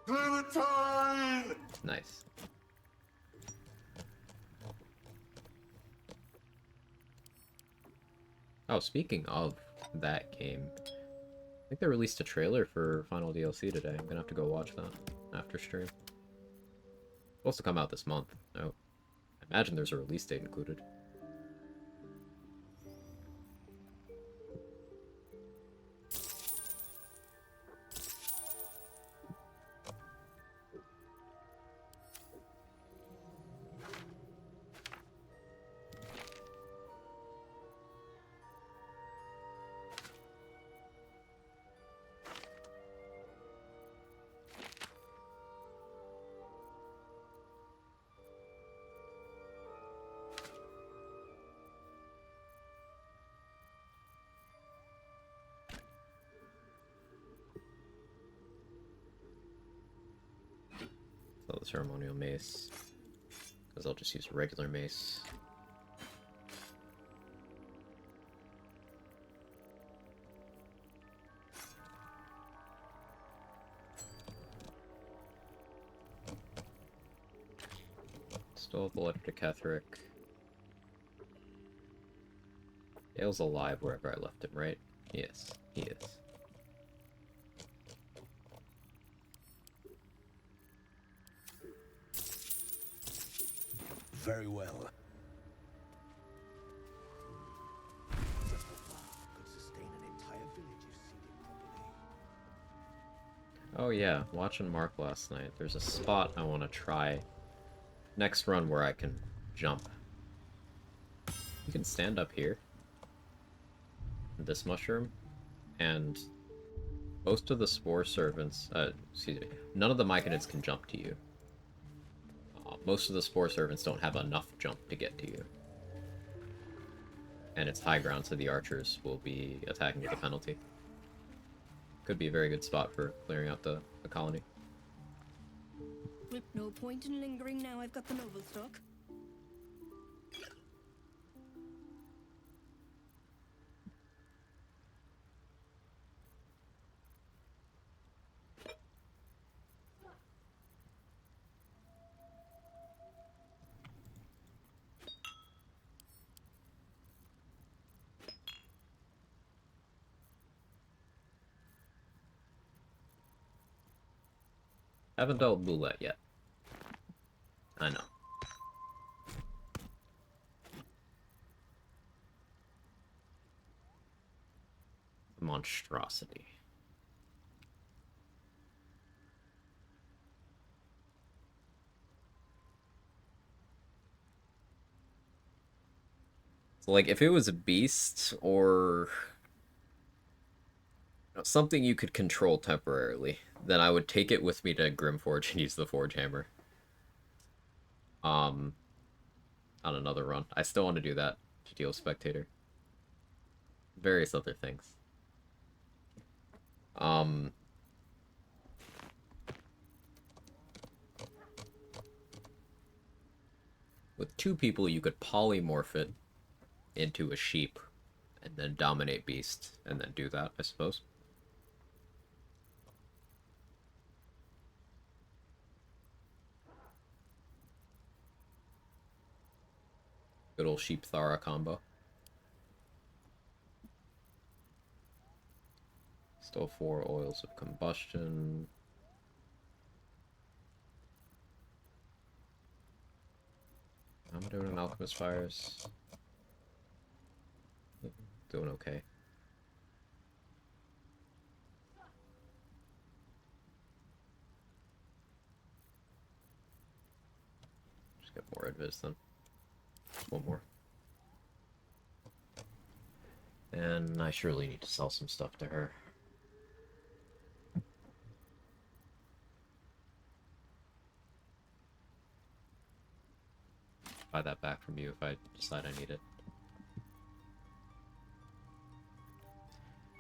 Clementine! Nice. Oh, speaking of that game, I think they released a trailer for Final DLC today. I'm gonna have to go watch that after stream. Supposed to come out this month. Oh, I imagine there's a release date included. So the ceremonial mace, because I'll just use a regular mace. Still have Electric Catherick. Gale's alive wherever I left him, right? Yes, he is. Very well. Oh yeah, watching Mark last night. There's a spot I want to try next run where I can jump. You can stand up here, this mushroom, and most of the spore servants, excuse me, none of the Myconids can jump to you. Most of the spore servants don't have enough jump to get to you. And it's high ground, so the archers will be attacking with a penalty. Could be a very good spot for clearing out the colony. No point in lingering now I've got the noble stock. Haven't dealt with Boulette yet. I know. Monstrosity. So, like, if it was a beast or something you could control temporarily, then I would take it with me to Grimforge and use the Forge Hammer. On another run. I still want to do that to deal with Spectator. Various other things. With two people, you could polymorph it into a sheep and then dominate beast and then do that, I suppose. Good old Sheep Thara combo. Still 4 oils of combustion. How am I doing in Alchemist Fires? Doing okay. Just get more advice then. Just one more. And I surely need to sell some stuff to her. Buy that back from you if I decide I need it.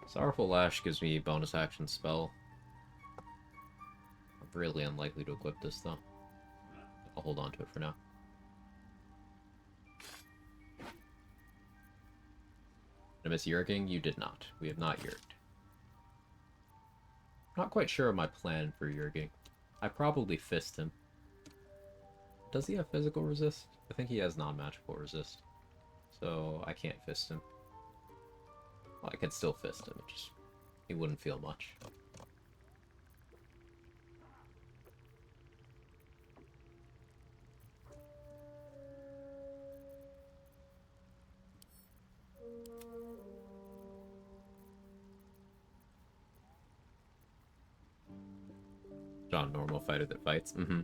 Sorrowful Lash gives me bonus action spell. I'm really unlikely to equip this though. I'll hold on to it for now. Did I miss Yerging? You did not. We have not Yerged. Not quite sure of my plan for Yerging. I probably fist him. Does he have physical resist? I think he has non-magical resist. So I can't fist him. Well, I could still fist him, it just he wouldn't feel much. John, normal fighter that fights. Mm-hmm.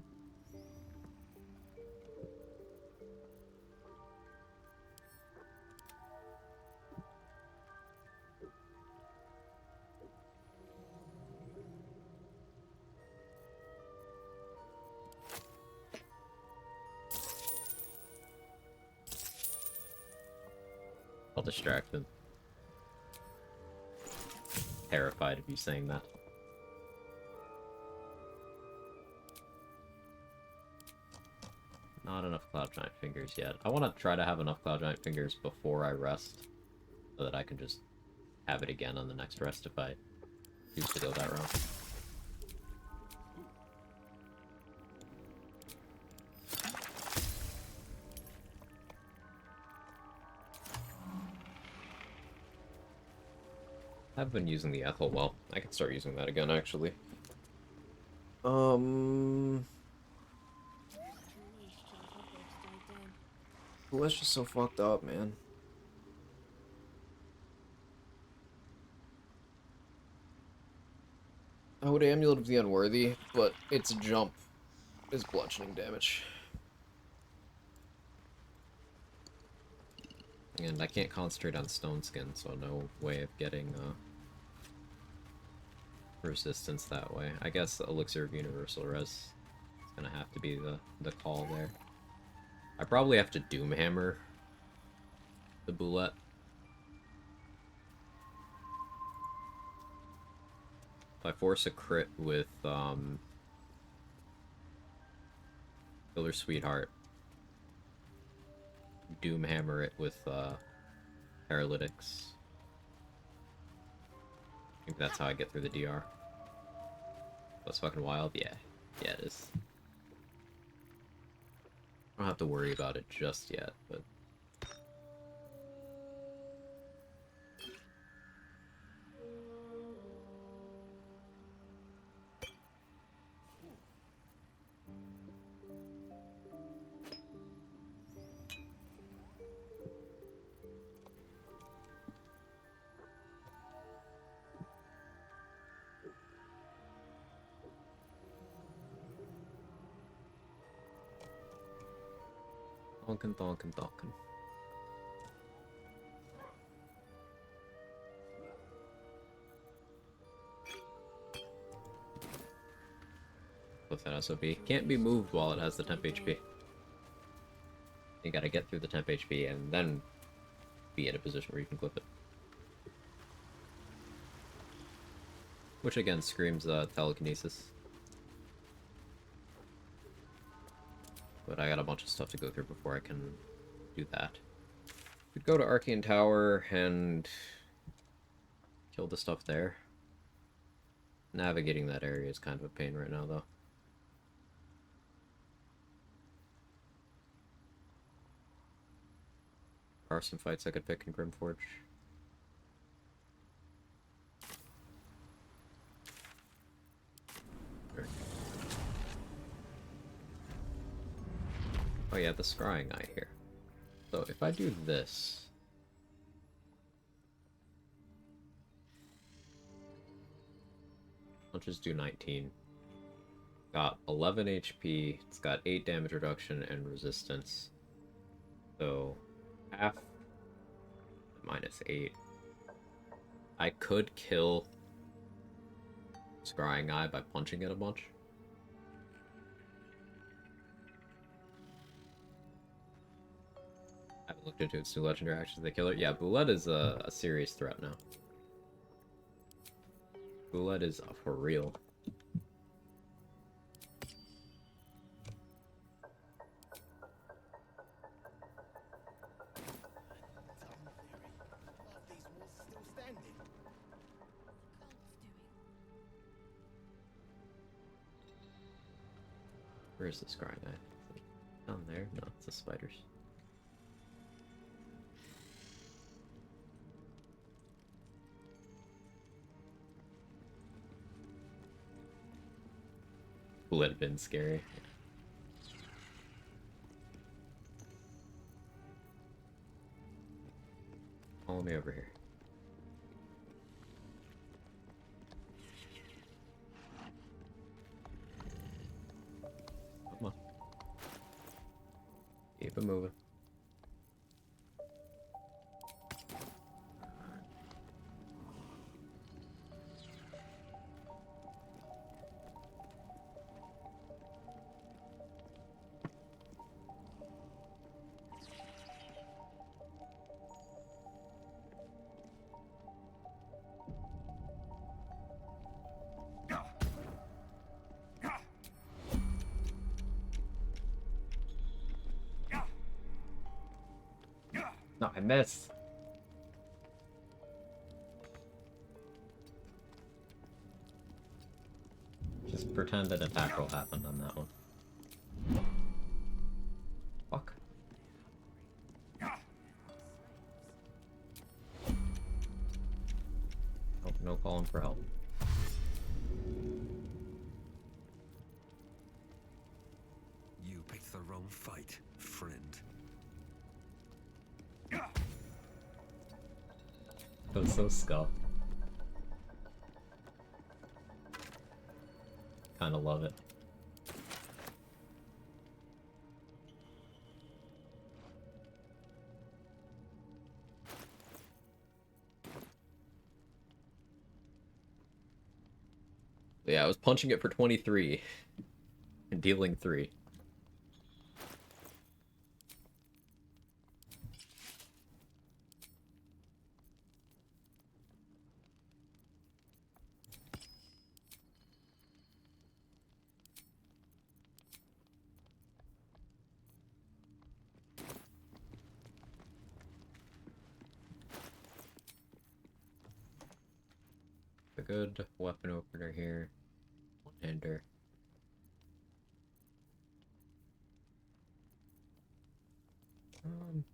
I'll distract him. Terrified of you saying that. Not enough Cloud Giant Fingers yet. I want to try to have enough Cloud Giant Fingers before I rest, so that I can just have it again on the next rest if I choose to go that route. I've been using the Ethel well. I can start using that again, actually. Well, that's just so fucked up, man. I would Amulet of the Unworthy, but its jump is bludgeoning damage. And I can't concentrate on Stone Skin, so no way of getting resistance that way. I guess Elixir of Universal Res is gonna have to be the call there. I probably have to Doomhammer the Boulette. If I force a crit with Killer Sweetheart, Doomhammer it with Paralytics. I think that's how I get through the DR. That's fucking wild? Yeah. Yeah, it is. I don't have to worry about it just yet, but... Thonkin, thonkin, thonkin. With that SOP. Can't be moved while it has the temp HP. You gotta get through the temp HP and then be in a position where you can clip it. Which again screams telekinesis. But I got a bunch of stuff to go through before I can do that. We'd go to Arcane Tower and kill the stuff there. Navigating that area is kind of a pain right now, though. are some fights I could pick in Grimforge. Oh yeah, the scrying eye here. So if I do this... I'll just do 19. Got 11 HP, it's got 8 damage reduction and resistance. So, half minus 8. I could kill Scrying Eye by punching it a bunch. I haven't looked into its new legendary actions. They kill it. Yeah, Boulette is a serious threat now. Boulette is for real. Where's the scrying eye? Down there? No, it's the spiders. Would have been scary. Follow me over here. Come on. Keep it moving. No, I missed. Just pretend that attack will happen on that one. Fuck. Oh, no calling for help. You picked the wrong fight, friend. That was so skull. Kinda love it. Yeah, I was punching it for 23 and dealing 3. A good weapon opener here. One-hander.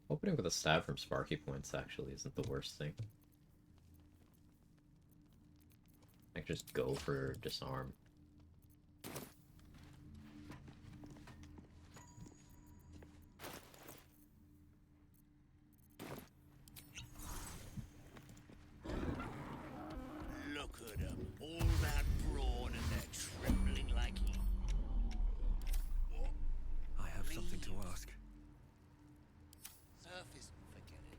Opening with a stab from Sparky Points actually isn't the worst thing. I can just go for disarm. Look at them, all that brawn and they're trembling like What? I have something to ask. Surface, forget it.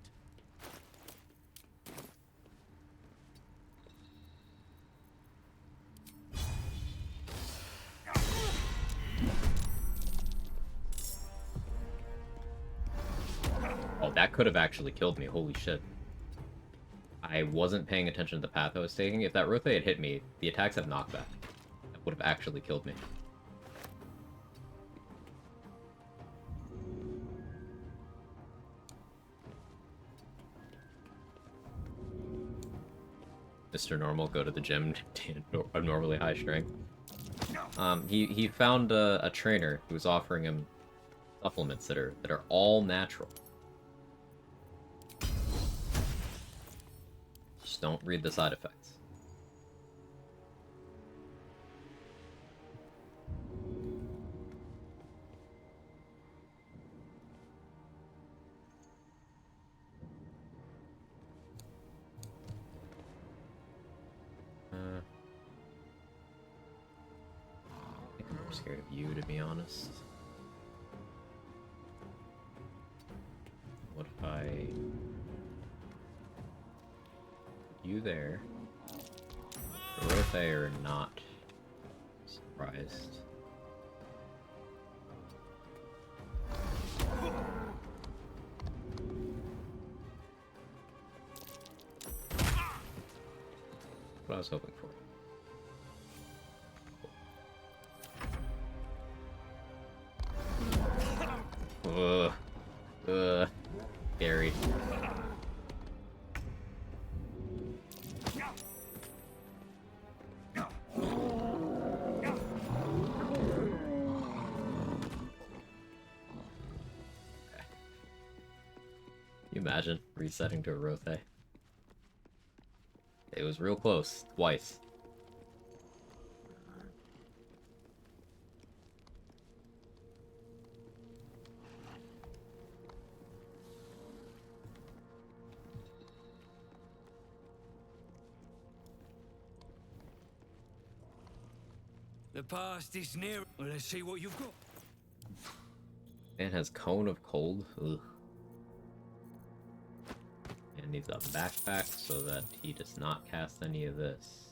Oh, that could have actually killed me. Holy shit. I wasn't paying attention to the path I was taking. If that Rothe had hit me, the attacks have knockback. That would have actually killed me. Mr. Normal, go to the gym, a normally high strength. He found a trainer who was offering him supplements that are all natural. Just don't read the side effects. I think I'm more scared of you, to be honest. What if I... you there? Or if they are not surprised. What I was hoping for. Scary. You imagine resetting to a Rothe? It was real close, twice. The past is near. Well, let's see what you've got. Man has Cone of Cold. Ugh. And needs a backpack so that he does not cast any of this.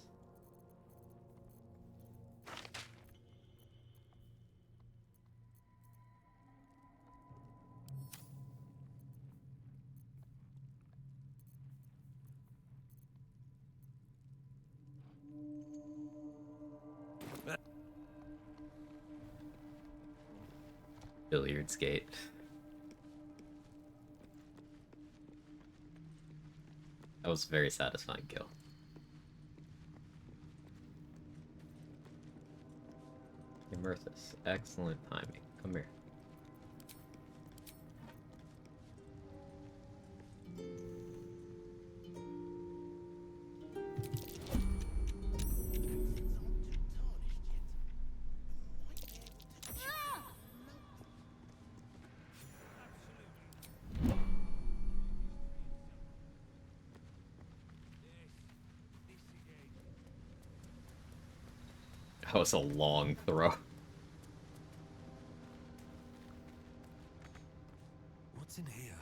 Billiards gate. That was a very satisfying kill. Immerthus. Excellent timing. Come here. That was a long throw. What's in here?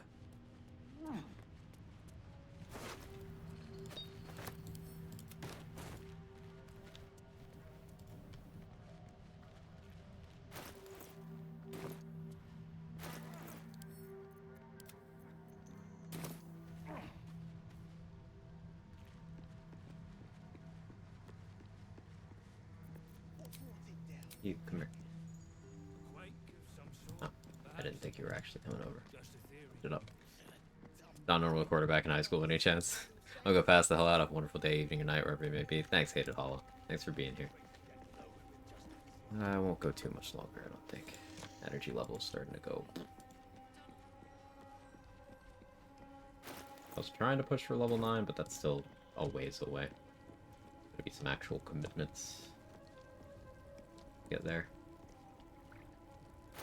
You come here. Oh, I didn't think you were actually coming over. Put it up. Not normal quarterback in high school, any chance? I'll go pass the hell out. Have a wonderful day, evening, or night, wherever you may be. Thanks, Hated Hollow. Thanks for being here. I won't go too much longer, I don't think. Energy level is starting to go. I was trying to push for level 9, but that's still a ways away. There'll be some actual commitments. Get there.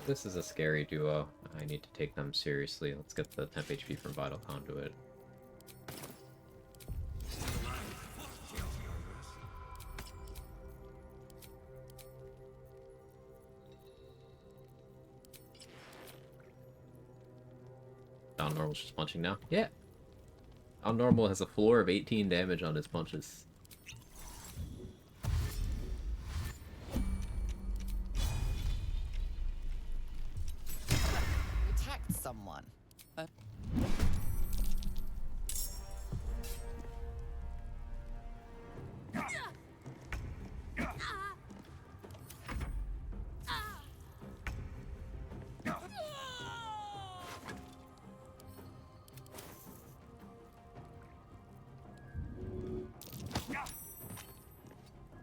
This is a scary duo. I need to take them seriously. Let's get the temp HP from Vital Conduit. Down Normal's just punching now? Yeah. Down Normal has a floor of 18 damage on his punches. Someone. A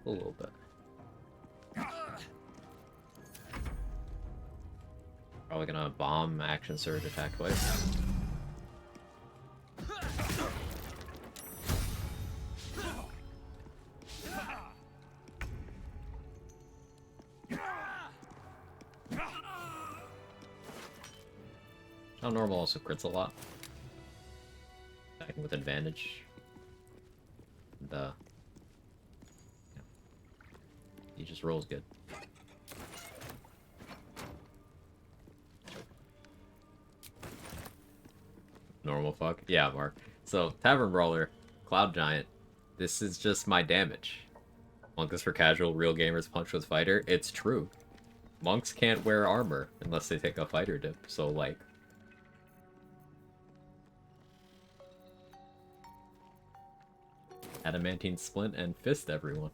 little bit. Probably gonna bomb, action surge, attack twice. How normal also crits a lot. Attacking with advantage. And, yeah. He just rolls good. Normal fuck? Yeah, Mark. So, Tavern Brawler, Cloud Giant, this is just my damage. Monk is for casual, real gamers punch with fighter. It's true. Monks can't wear armor unless they take a fighter dip, so like... Adamantine Splint and Fist everyone.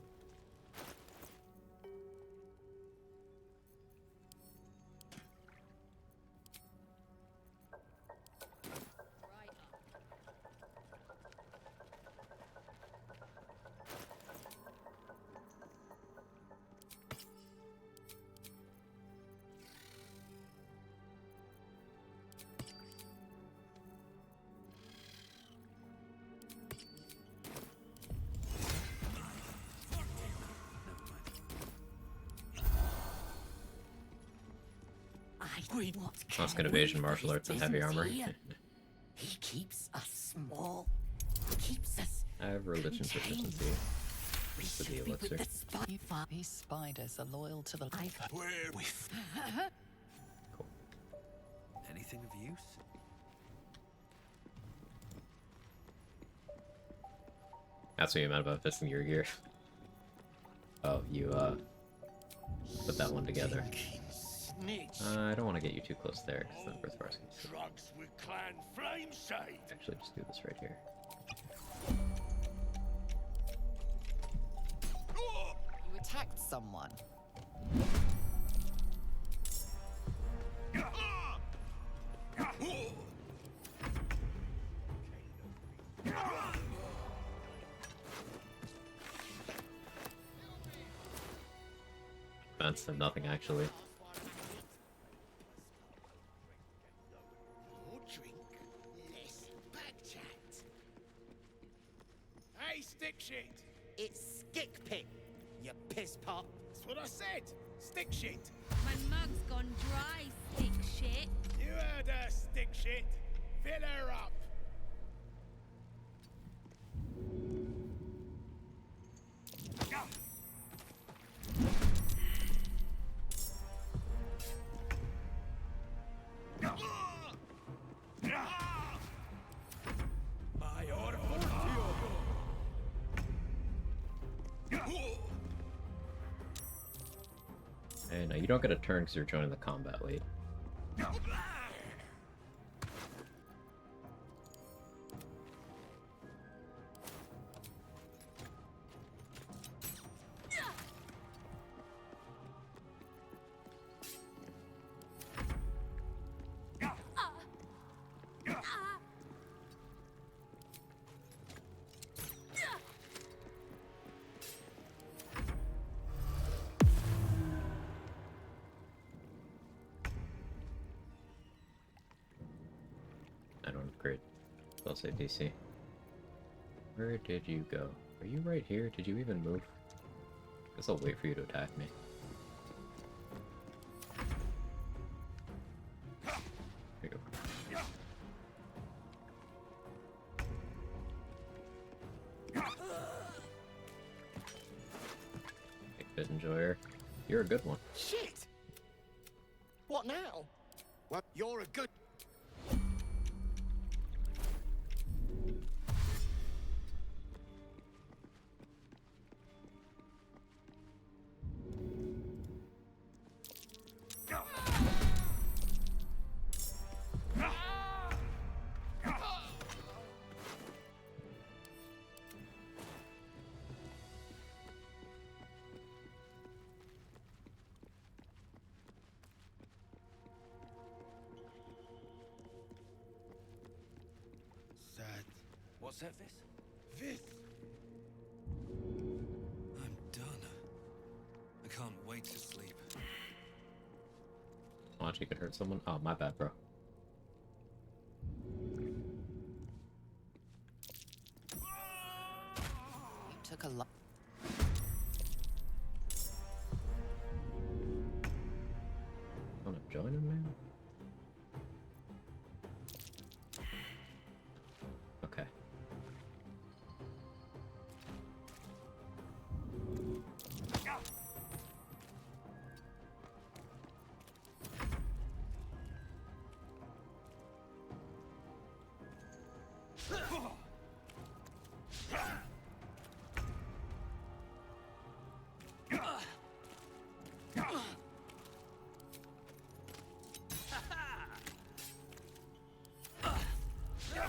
Musket evasion, martial arts, and heavy armor. He keeps us small. Keeps us. I have religion proficiency. For the elixir. These spiders are loyal to the life. Cool. Anything of use? That's what you meant about fisting your gear. Oh, you put that one together. I don't want to get you too close there, because then Birth Bars can see. Drugs with clan flame shade. Actually, just do this right here. You attacked someone. Defense and nothing actually. More drink, less back chat. Hey, stick shit! It's stick pit, you piss pot. That's what I said! Stick shit! My mug's gone dry, stick shit. You heard her, stick shit! Fill her up! Hey, no, you don't get a turn because you're joining the combat late. I don't have great spell save DC. Where did you go? Are you right here? Did you even move? Guess I'll wait for you to attack me. Here you go. Hey, Fit Enjoyer. You're a good one. Shit! What now? Well, you're a good. What's that, Vis? Vis! I'm done. I can't wait to sleep. Watch, you could hurt someone. Oh, my bad, bro. You took a lot. Wanna join him, man?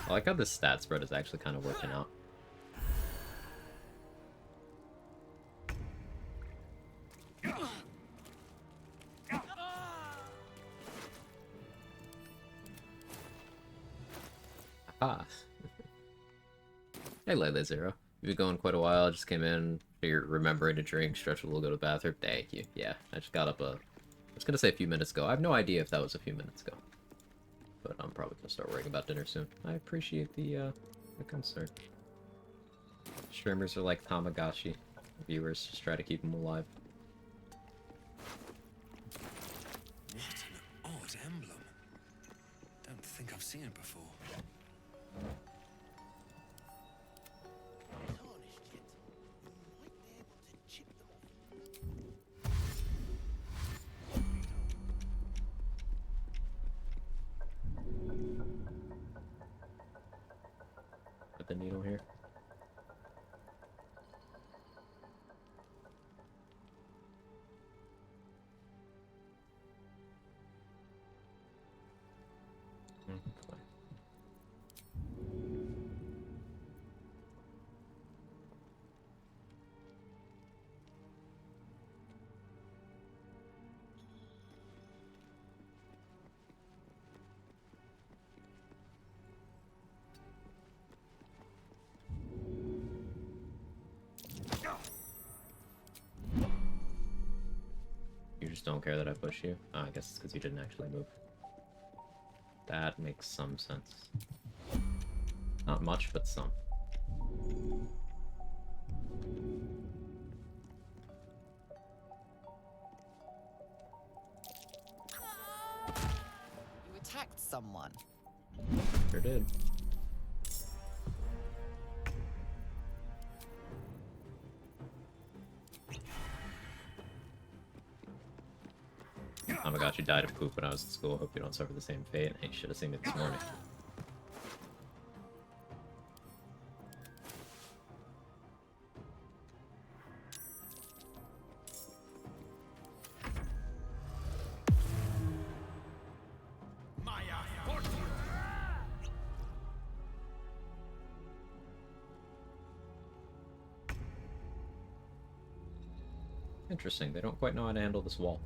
I like how this stat spread is actually kind of working out. Ah. Hey, Layla Zero. You've been going quite a while. I just came in, figured remembering to drink, stretch a little, go to the bathroom. Thank you. Yeah, I just got up I was gonna say a few minutes ago. I have no idea if that was a few minutes ago. But I'm probably gonna start worrying about dinner soon. I appreciate the concern. Streamers are like Tamagotchi. Viewers just try to keep them alive. What an odd emblem. Don't think I've seen it before. Put the needle here. You just don't care that I push you? Oh, I guess it's because you didn't actually move. That makes some sense. Not much, but some. You attacked someone. Sure did. Oh my gosh, you died of poop when I was in school. Hope you don't suffer the same fate. You should have seen me this morning. Interesting, they don't quite know how to handle this wall.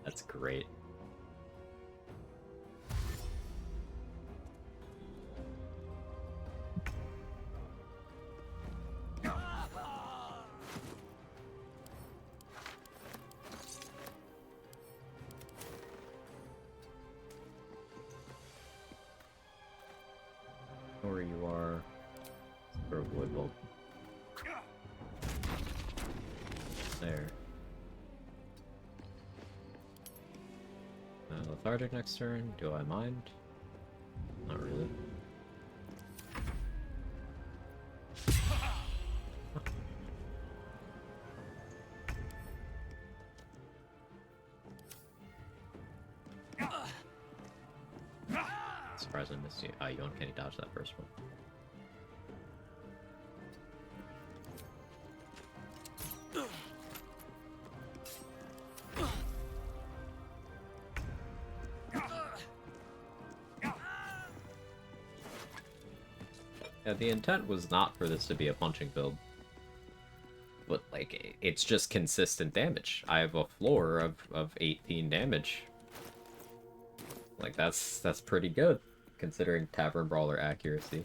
That's great. Where you are, for a wood bolt. There. Lethargic next turn. Do I mind? Not really. Surprised I missed you. Ah, you uncanny dodge that first one. Yeah, the intent was not for this to be a punching build. But, like, it's just consistent damage. I have a floor of 18 damage. Like, that's pretty good, considering Tavern Brawler accuracy.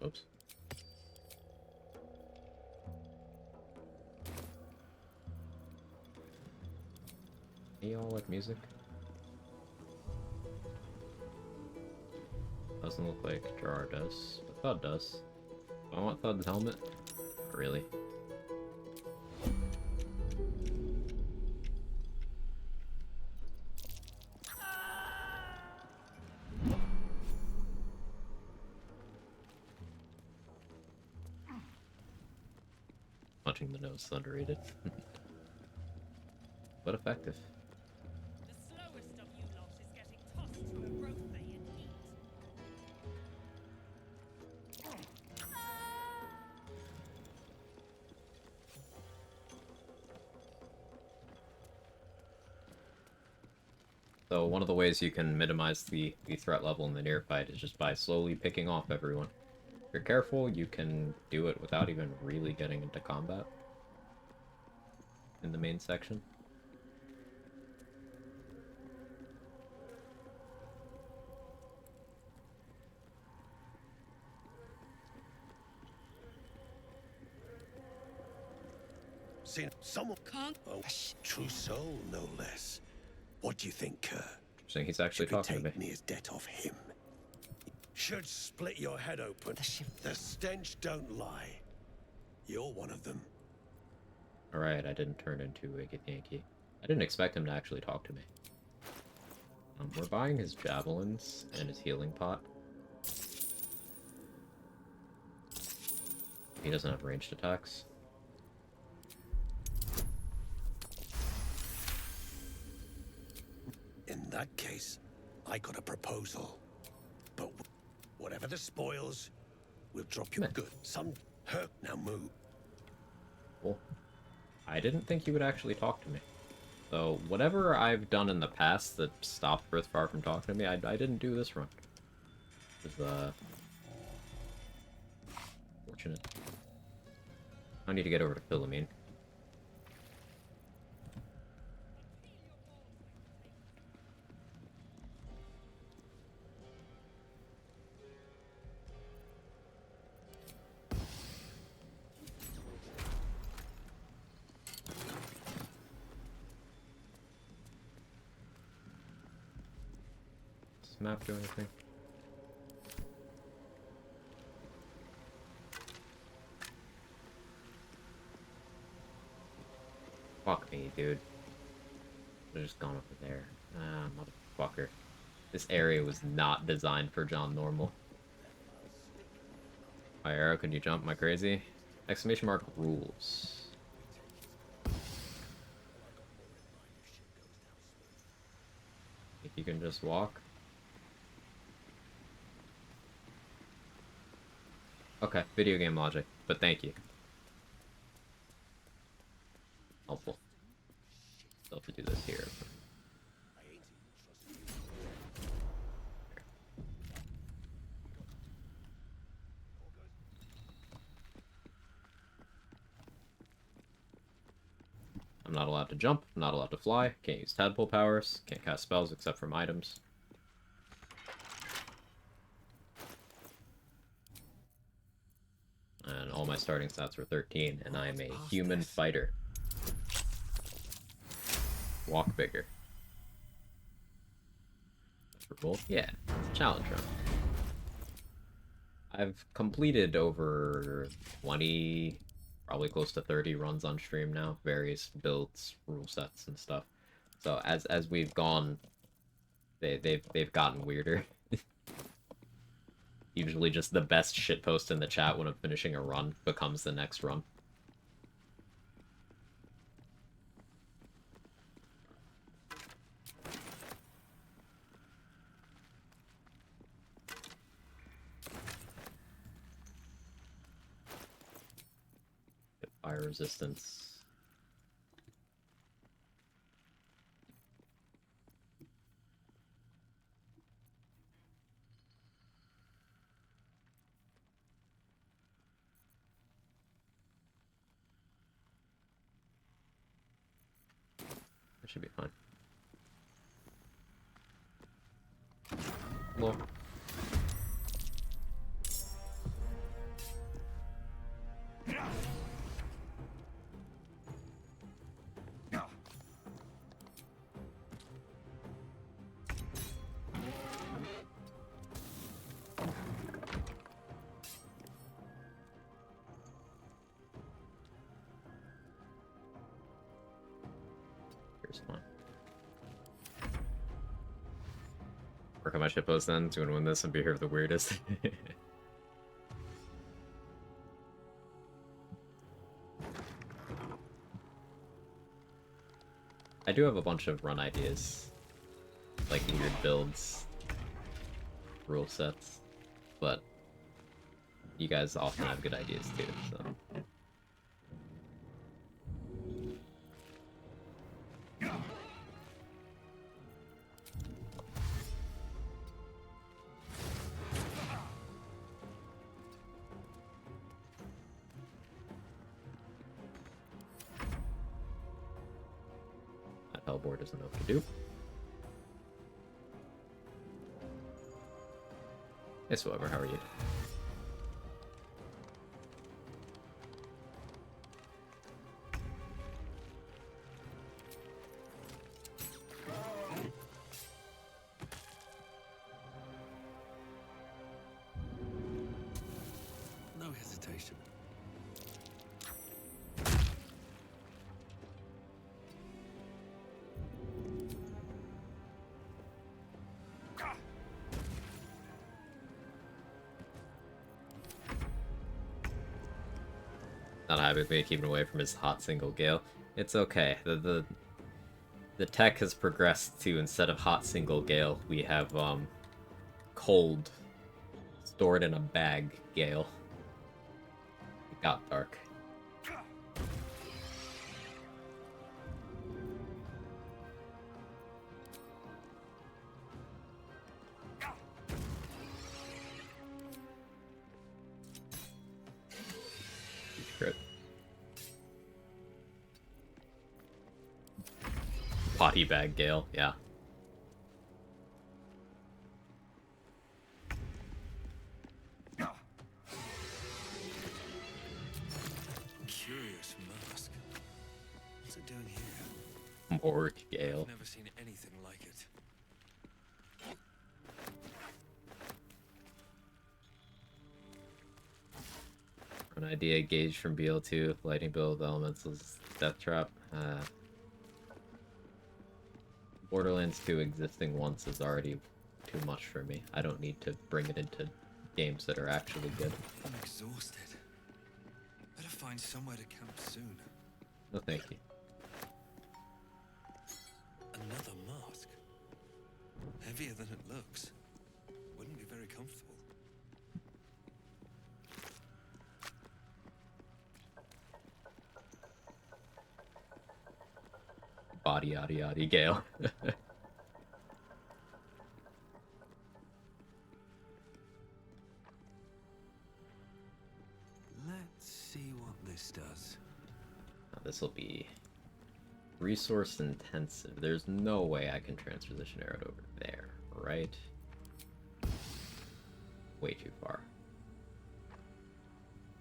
Oops. Hey, y'all like music? Doesn't look like Gerard does, but Thud does. Do I want Thud's helmet? Not really. Punching the nose is underrated. But effective. The slowest of you lot is getting tossed to a growth bay in heat. So one of the ways you can minimize the threat level in the near fight is just by slowly picking off everyone. If you're careful, you can do it without even really getting into combat in the main section. Seen someone can't. Oh, true soul, no less. What do you think, Kerr? Saying he's actually talking to me. Take me as debt off him. Should split your head open. The stench don't lie. You're one of them. Alright, I didn't turn into a Yankee. I didn't expect him to actually talk to me. We're buying his javelins and his healing pot. He doesn't have ranged attacks. In that case, I got a proposal. But whatever the spoils, we'll drop you good. Some hurt now move. Cool. I didn't think he would actually talk to me. So, whatever I've done in the past that stopped Frithfar from talking to me, I didn't do this run. It was, fortunate. I need to get over to Philomene. Does map do anything? Fuck me, dude. Should've just gone over there. Ah, motherfucker. This area was not designed for John Normal. Hi, Arrow, can you jump? Am I crazy? Exclamation mark rules. Think you can just walk? Okay, video game logic, but thank you. Helpful. Still have to do this here. I'm not allowed to jump, I'm not allowed to fly, can't use tadpole powers, can't cast spells except from items. And all my starting stats were 13, and I am a human fighter. Walk bigger. For both? Yeah, it's a challenge run. I've completed over 20, probably close to 30 runs on stream now, various builds, rule sets, and stuff. So as we've gone, they've gotten weirder. Usually just the best shitpost in the chat when I'm finishing a run becomes the next run. Get fire resistance. That should be fine. Hello. Here's fine. Work on my shitpost then. Do you want to win this and be here with the weirdest? I do have a bunch of run ideas, like weird builds, rule sets, but you guys often have good ideas too, so. That Hellboy doesn't know what to do. Yes, whatever, how are you? No hesitation. Not happy with me keeping away from his hot single gale. It's okay. The tech has progressed to, instead of hot single gale, we have cold stored in a bag gale. It got dark. Crit. Potty bag gale, yeah. Curious mask. What's it doing here? Morg gale. I've never seen anything like it. An idea gauge from BL2, lightning build, elementals, death trap. Borderlands 2 existing once is already too much for me. I don't need to bring it into games that are actually good. I'm exhausted. Better find somewhere to camp soon. No, thank you. Another mask. Heavier than it looks. Wouldn't be very comfortable. Body yada yada gale. Let's see what this does. This will be resource intensive. There's no way I can transposition arrow over there, right? Way too far.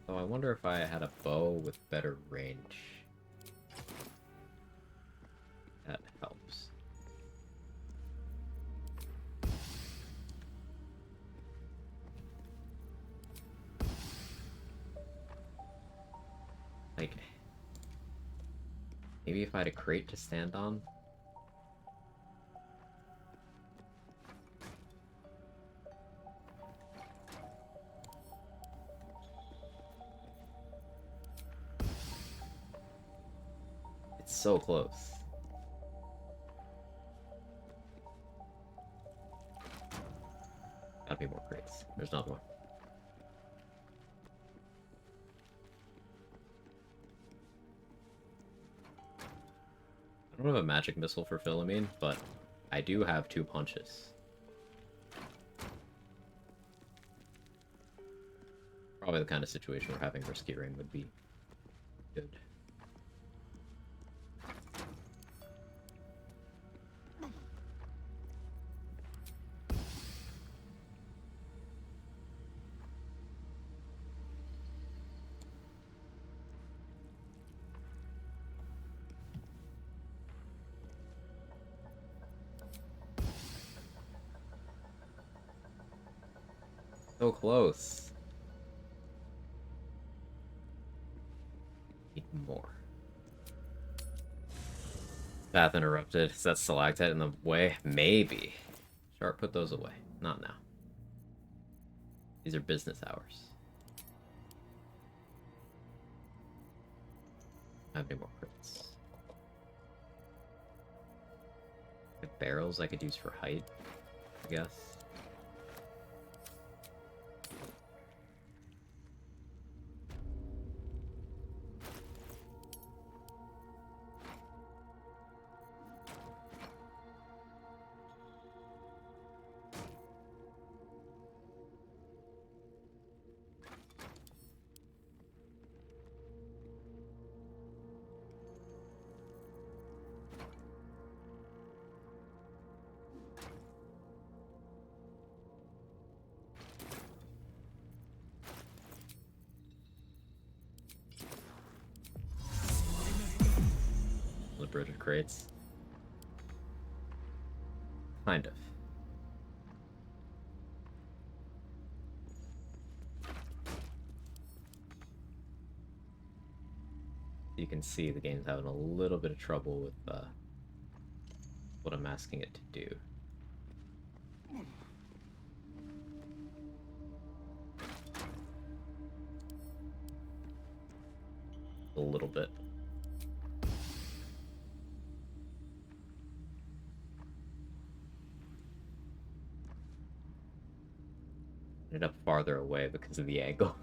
Oh, I wonder if I had a bow with better range. That helps. Like, maybe if I had a crate to stand on? It's so close. Gotta be more crates. There's another one. I don't have a magic missile for Philomene, but I do have 2 punches. Probably the kind of situation where having risky rain would be good. So close. Need more. Path interrupted. Is that stalactite in the way? Maybe. Sharp, put those away. Not now. These are business hours. I have any more crits. The barrels I could use for height, I guess. The bridge of crates. Kind of. You can see the game's having a little bit of trouble with what I'm asking it to do. A little bit. Ended up farther away because of the angle.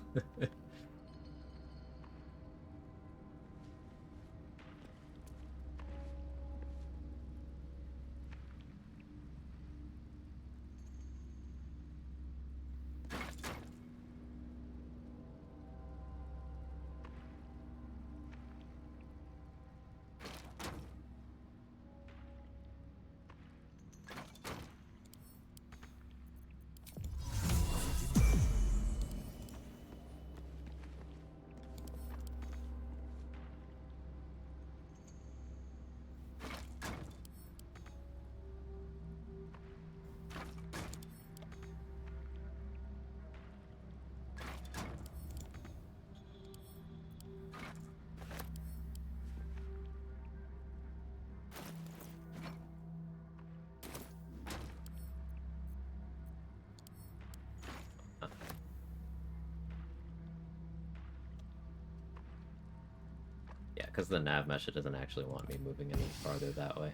Yeah, because the nav mesh, it doesn't actually want me moving any farther that way.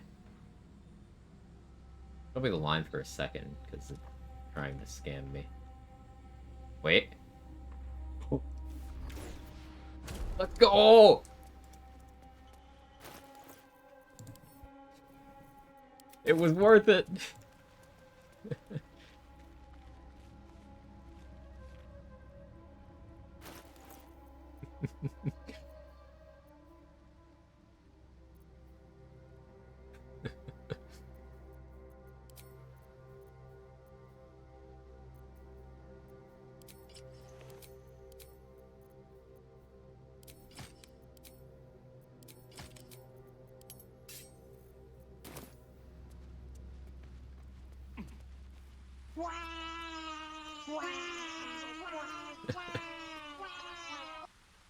It'll be the line for a second, because it's trying to scam me. Wait. Oh. Let's go! It was worth it!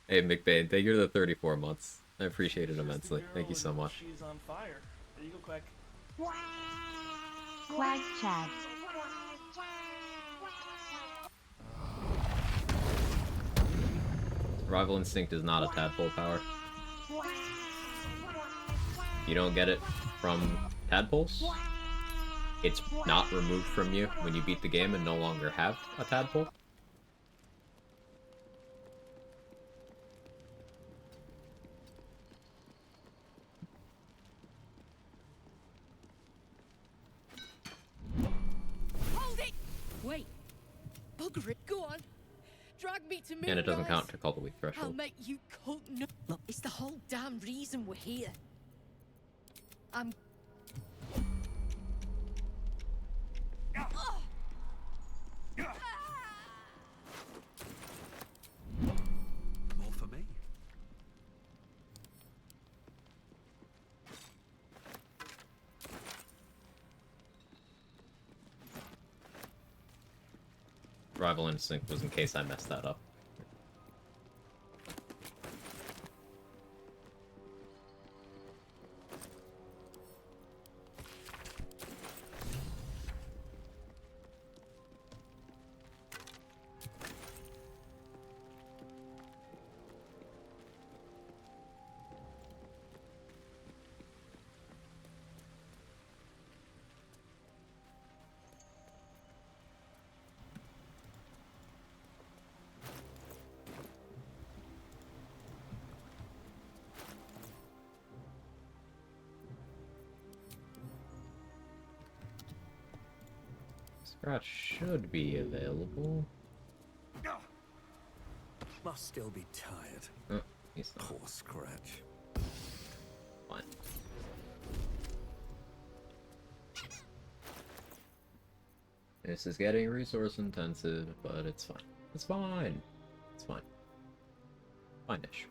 Hey, McBain, thank you for the 34 months. I appreciate it immensely. Thank you so much. She's on fire. There you go, Quag. Quag chat. Survival instinct is not a tadpole power. You don't get it from tadpoles. It's not removed from you when you beat the game and no longer have a tadpole. Hold it! Wait. Bugger it. Go on. Drag me to And it doesn't Moonrise. count to call the weak I'll threshold. make you cult no. Look, it's the whole damn reason we're here. I'm. More for me. Survival instinct was in case I messed that up. Scratch should be available. Must still be tired. Oh, he's not. Poor Scratch. Fine. This is getting resource intensive, but it's fine. It's fine. It's fine. Fine-ish.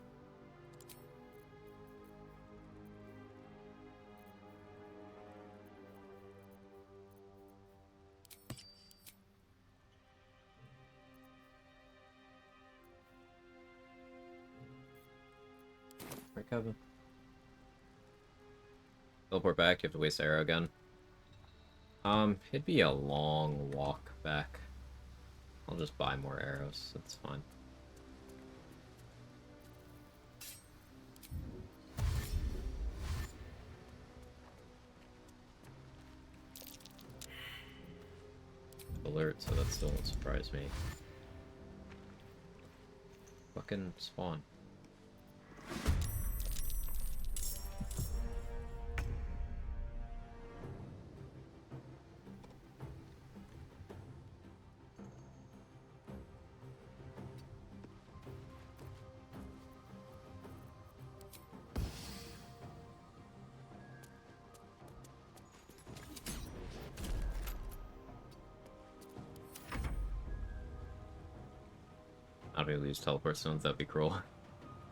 Right, Kevin? Teleport back, you have to waste arrow again. It'd be a long walk back. I'll just buy more arrows, that's fine. Alert, so that still won't surprise me. Fucking spawn. How do we lose teleport stones? That'd be cruel.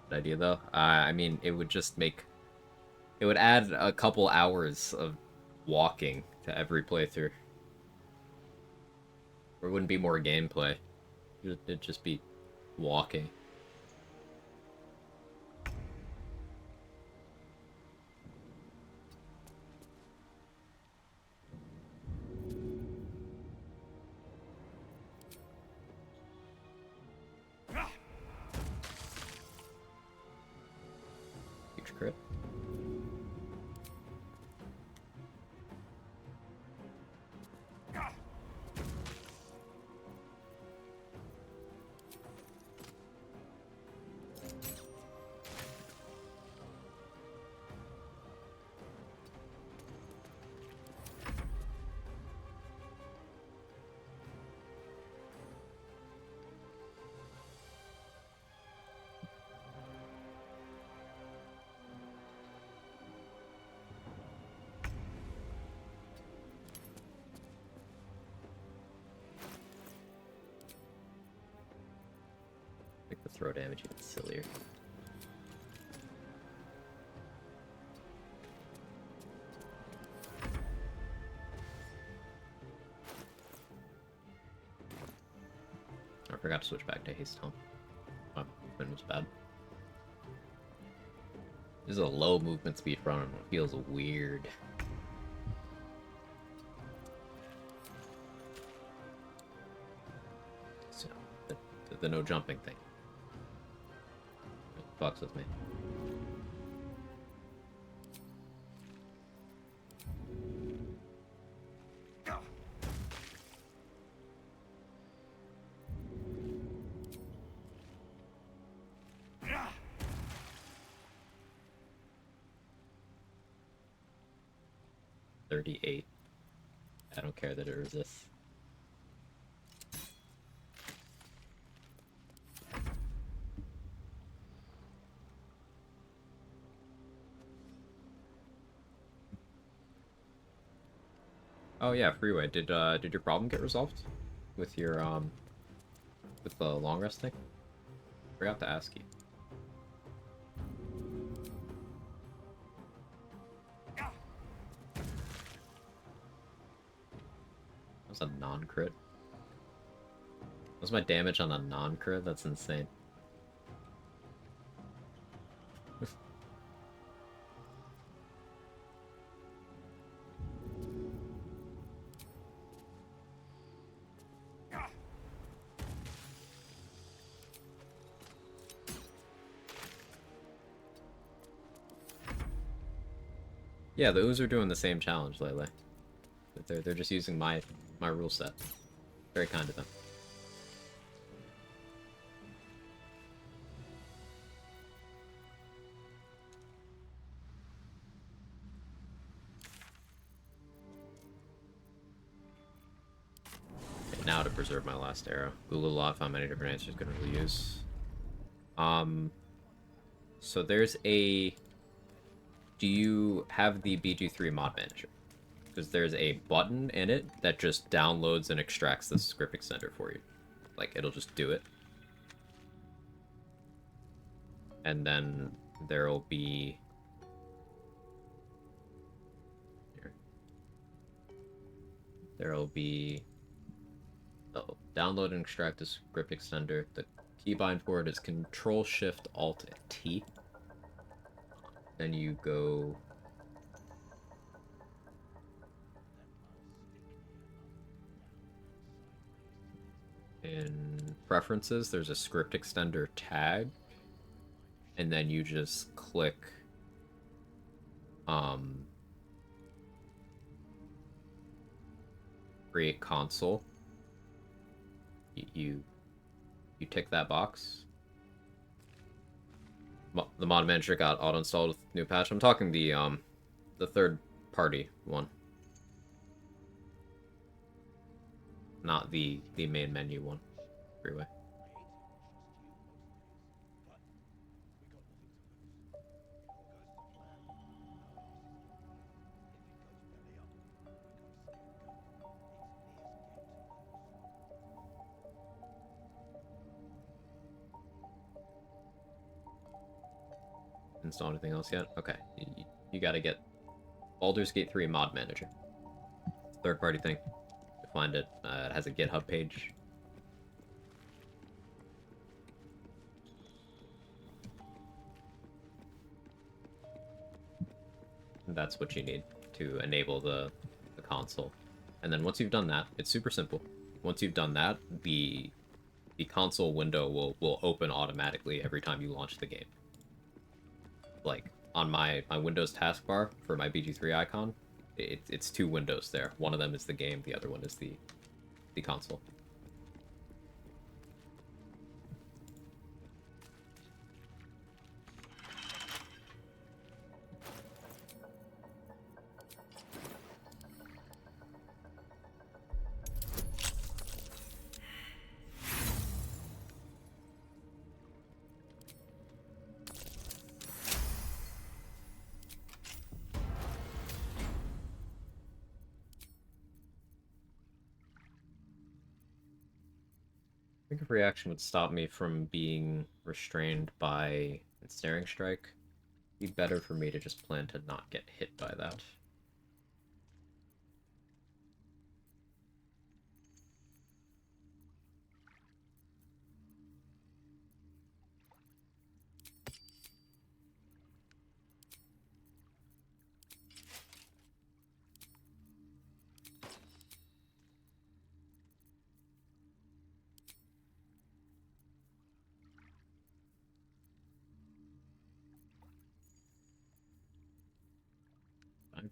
Good idea though. I mean, it would just make... It would add a couple hours of walking to every playthrough. Or it wouldn't be more gameplay. It'd just be walking. Huge crit. I think the throw damage even sillier. I forgot to switch back to haste home. Oh, movement was bad. This is a low movement speed for him. It feels weird. So, the no jumping thing. It fucks with me. $38. I don't care that it resists. Oh yeah, Freeway. Did your problem get resolved with your with the long rest thing? Forgot to ask you. That was a non-crit. What's my damage on a non-crit? That's insane. Yeah, the Ooze are doing the same challenge lately. They're just using my rule set. Very kind of them. now to preserve my last arrow. Googled a lot, found many different answers, couldn't really use. So there's a... Do you have the BG3 mod manager? Because there's a button in it that just downloads and extracts the script extender for you. Like, it'll just do it. And then there'll be... Here. There'll be... Oh, download and extract the script extender. The keybind for it is Control-Shift-Alt-T. Then you go... In Preferences, there's a script extender tag. And then you just click... Create console. You tick that box. The mod manager got auto-installed with new patch. I'm talking the third-party one, not the main menu one. Freeway. Install anything else yet? Okay, you gotta get Baldur's Gate 3 mod manager. Third-party thing. You find it. It has a GitHub page. And that's what you need to enable the console. And then once you've done that, it's super simple. Once you've done that, the console window will open automatically every time you launch the game. Like, on my Windows taskbar for my BG3 icon, it's two windows there. One of them is the game, the other one is the console. I think if reaction would stop me from being restrained by ensnaring strike, it'd be better for me to just plan to not get hit by that.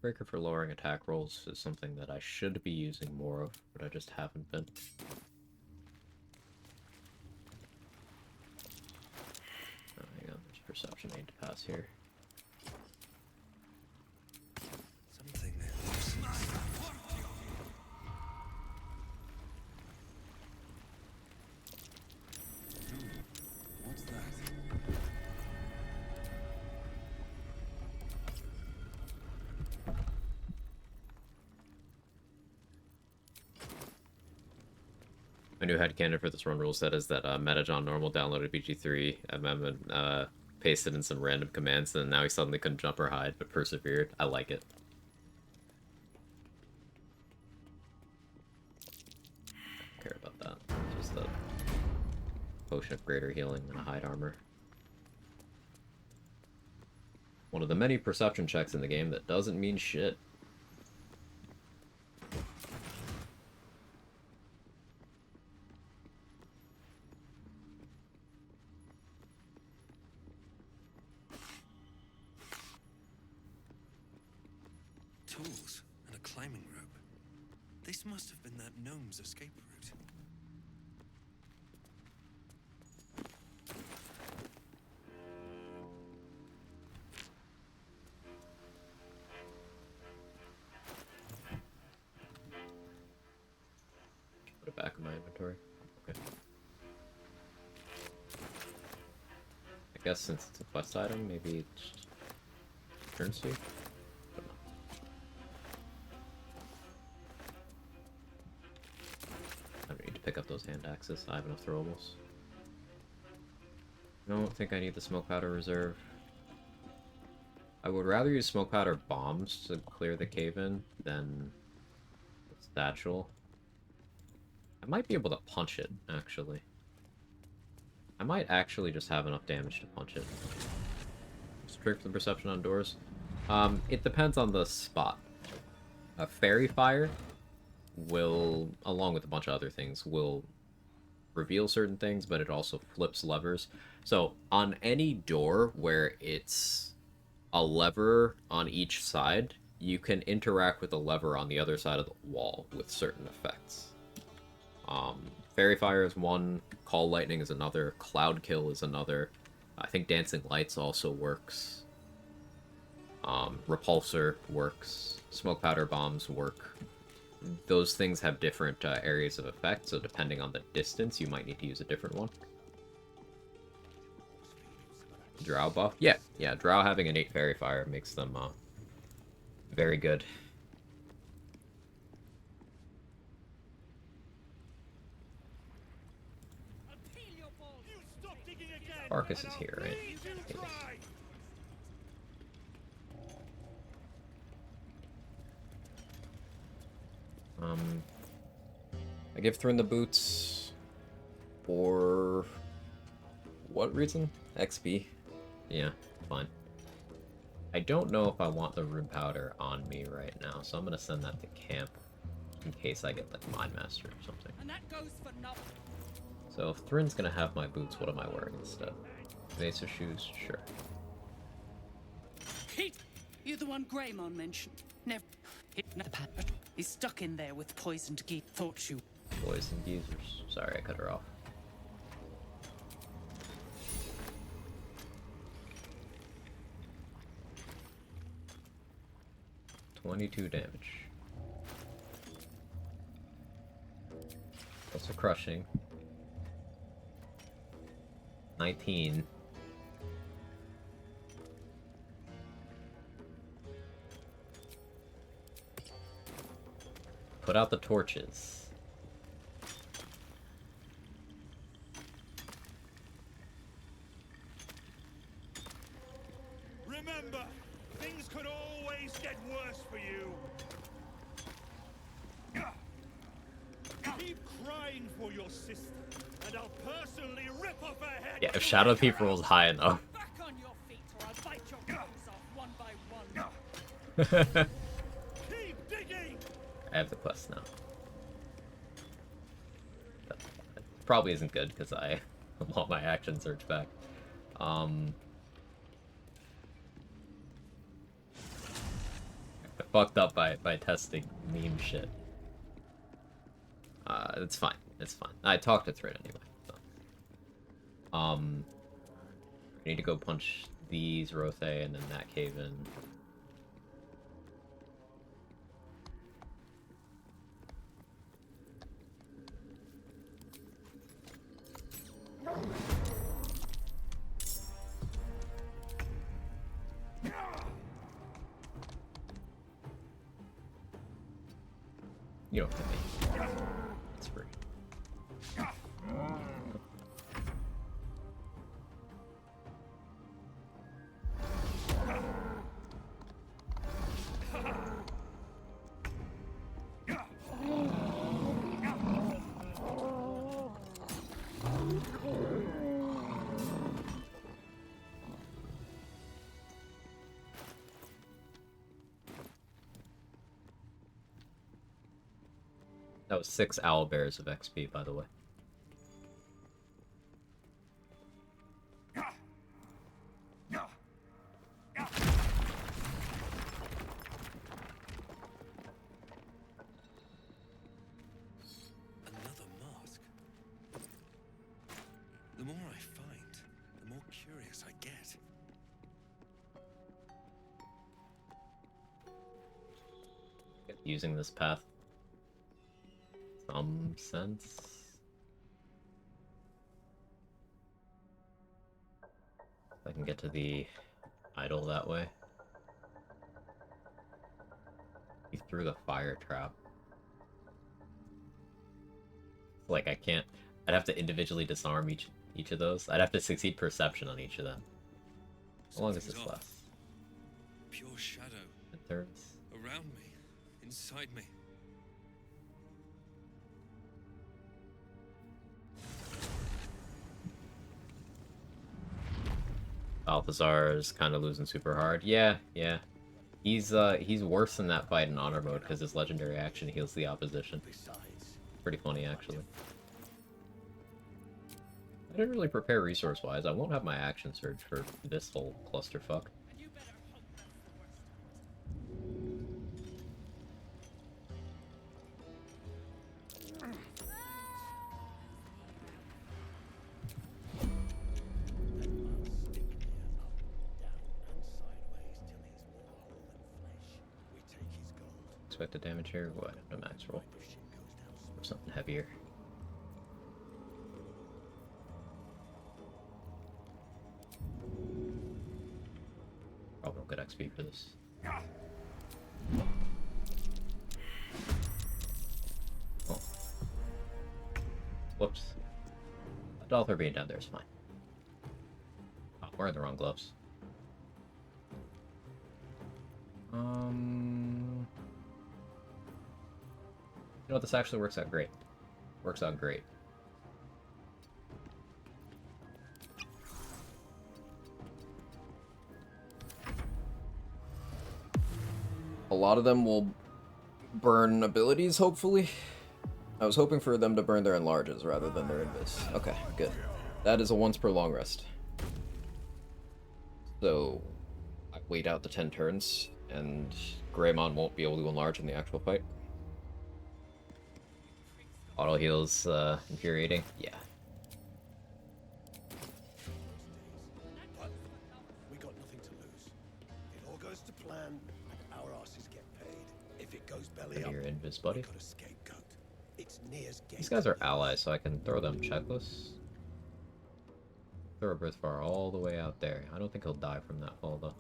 Breaker for lowering attack rolls is something that I should be using more of, but I just haven't been. Oh, hang on, there's perception I need to pass here. Something What's that? My new headcanon for this run rule set is that Metajon normal downloaded BG3 amendment, pasted in some random commands, and now he suddenly couldn't jump or hide, but persevered. I like it. I don't care about that. Just a potion of greater healing and a hide armor. One of the many perception checks in the game that doesn't mean shit. Tools and a climbing rope. This must have been that gnome's escape route. Put it back in my inventory. Okay. I guess since it's a quest item, maybe it's currency? I don't need to pick up those hand axes. I have enough throwables. I don't think I need the smoke powder reserve. I would rather use smoke powder bombs to clear the cave-in than the satchel. I might be able to punch it, actually. I might actually just have enough damage to punch it. Strict for the perception on doors. It depends on the spot. A fairy fire will, along with a bunch of other things, will reveal certain things, but it also flips levers. So on any door where it's a lever on each side, you can interact with a lever on the other side of the wall with certain effects. Fairy Fire is one, Call Lightning is another, Cloud Kill is another. I think Dancing Lights also works. Repulsor works. Smoke Powder Bombs work. Those things have different areas of effect, so depending on the distance, you might need to use a different one. Drow buff? Yeah, Drow having innate Fairy Fire makes them very good. Arcus is here, right? I give Thryn the boots for what reason? XP. Yeah, fine. I don't know if I want the rune powder on me right now, so I'm gonna send that to camp in case I get like Mind Master or something. And that goes for nothing. So if Thryn's gonna have my boots, what am I wearing instead? Vaser shoes? Sure. You're the one Greymon mentioned. Never hit the pad. He's stuck in there with poisoned geese. Thought you. Poisoned geezers. Sorry, I cut her off. $22 damage. Also crushing. 19. Put out the torches. Remember, things could always get worse for you. Keep crying for your sister, and I'll personally rip off her head. Yeah, if Shadow Thief rolls high enough. Back on your feet, or I'll bite your clothes off one by one. Keep digging. I have the quest now. That probably isn't good because I want my action search back. I fucked up by testing meme shit. It's fine. It's fine. I talked to Thread anyway. So. I need to go punch these Rothe and then that cave in. You don't hit me. It's free. That was 6 owlbears of XP, by the way. Another mask. The more I find, the more curious I get. Using this path. Some sense. can get to the idol that way. He threw the fire trap. Like, I can't... I'd have to individually disarm each of those. I'd have to succeed perception on each of them. How long does this last? Pure shadow. 10 turns. Around me. Inside me. Balthazar's kind of losing super hard. Yeah. He's worse in that fight in honor mode because his legendary action heals the opposition. Pretty funny, actually. I didn't really prepare resource-wise. I won't have my action surge for this whole clusterfuck. Expected damage here? What? No max roll. Or something heavier. Probably won't get XP for this. Oh. Whoops. Dolphin being down there is fine. Oh, we're in the wrong gloves. You know what, this actually works out great. Works out great. A lot of them will burn abilities, hopefully. I was hoping for them to burn their enlarges rather than their invis. Okay, good. That is a once per long rest. So, I wait out the 10 turns, and Greymon won't be able to enlarge in the actual fight. Auto heals, infuriating? Yeah. But we got nothing to lose. It all goes to plan, and our asses get paid. If it goes belly up, Your invis, buddy. got a scapegoat. It's Nia's gate. These guys are allies, so I can throw them checklists. Throw a Birthfar all the way out there. I don't think he'll die from that fall, though.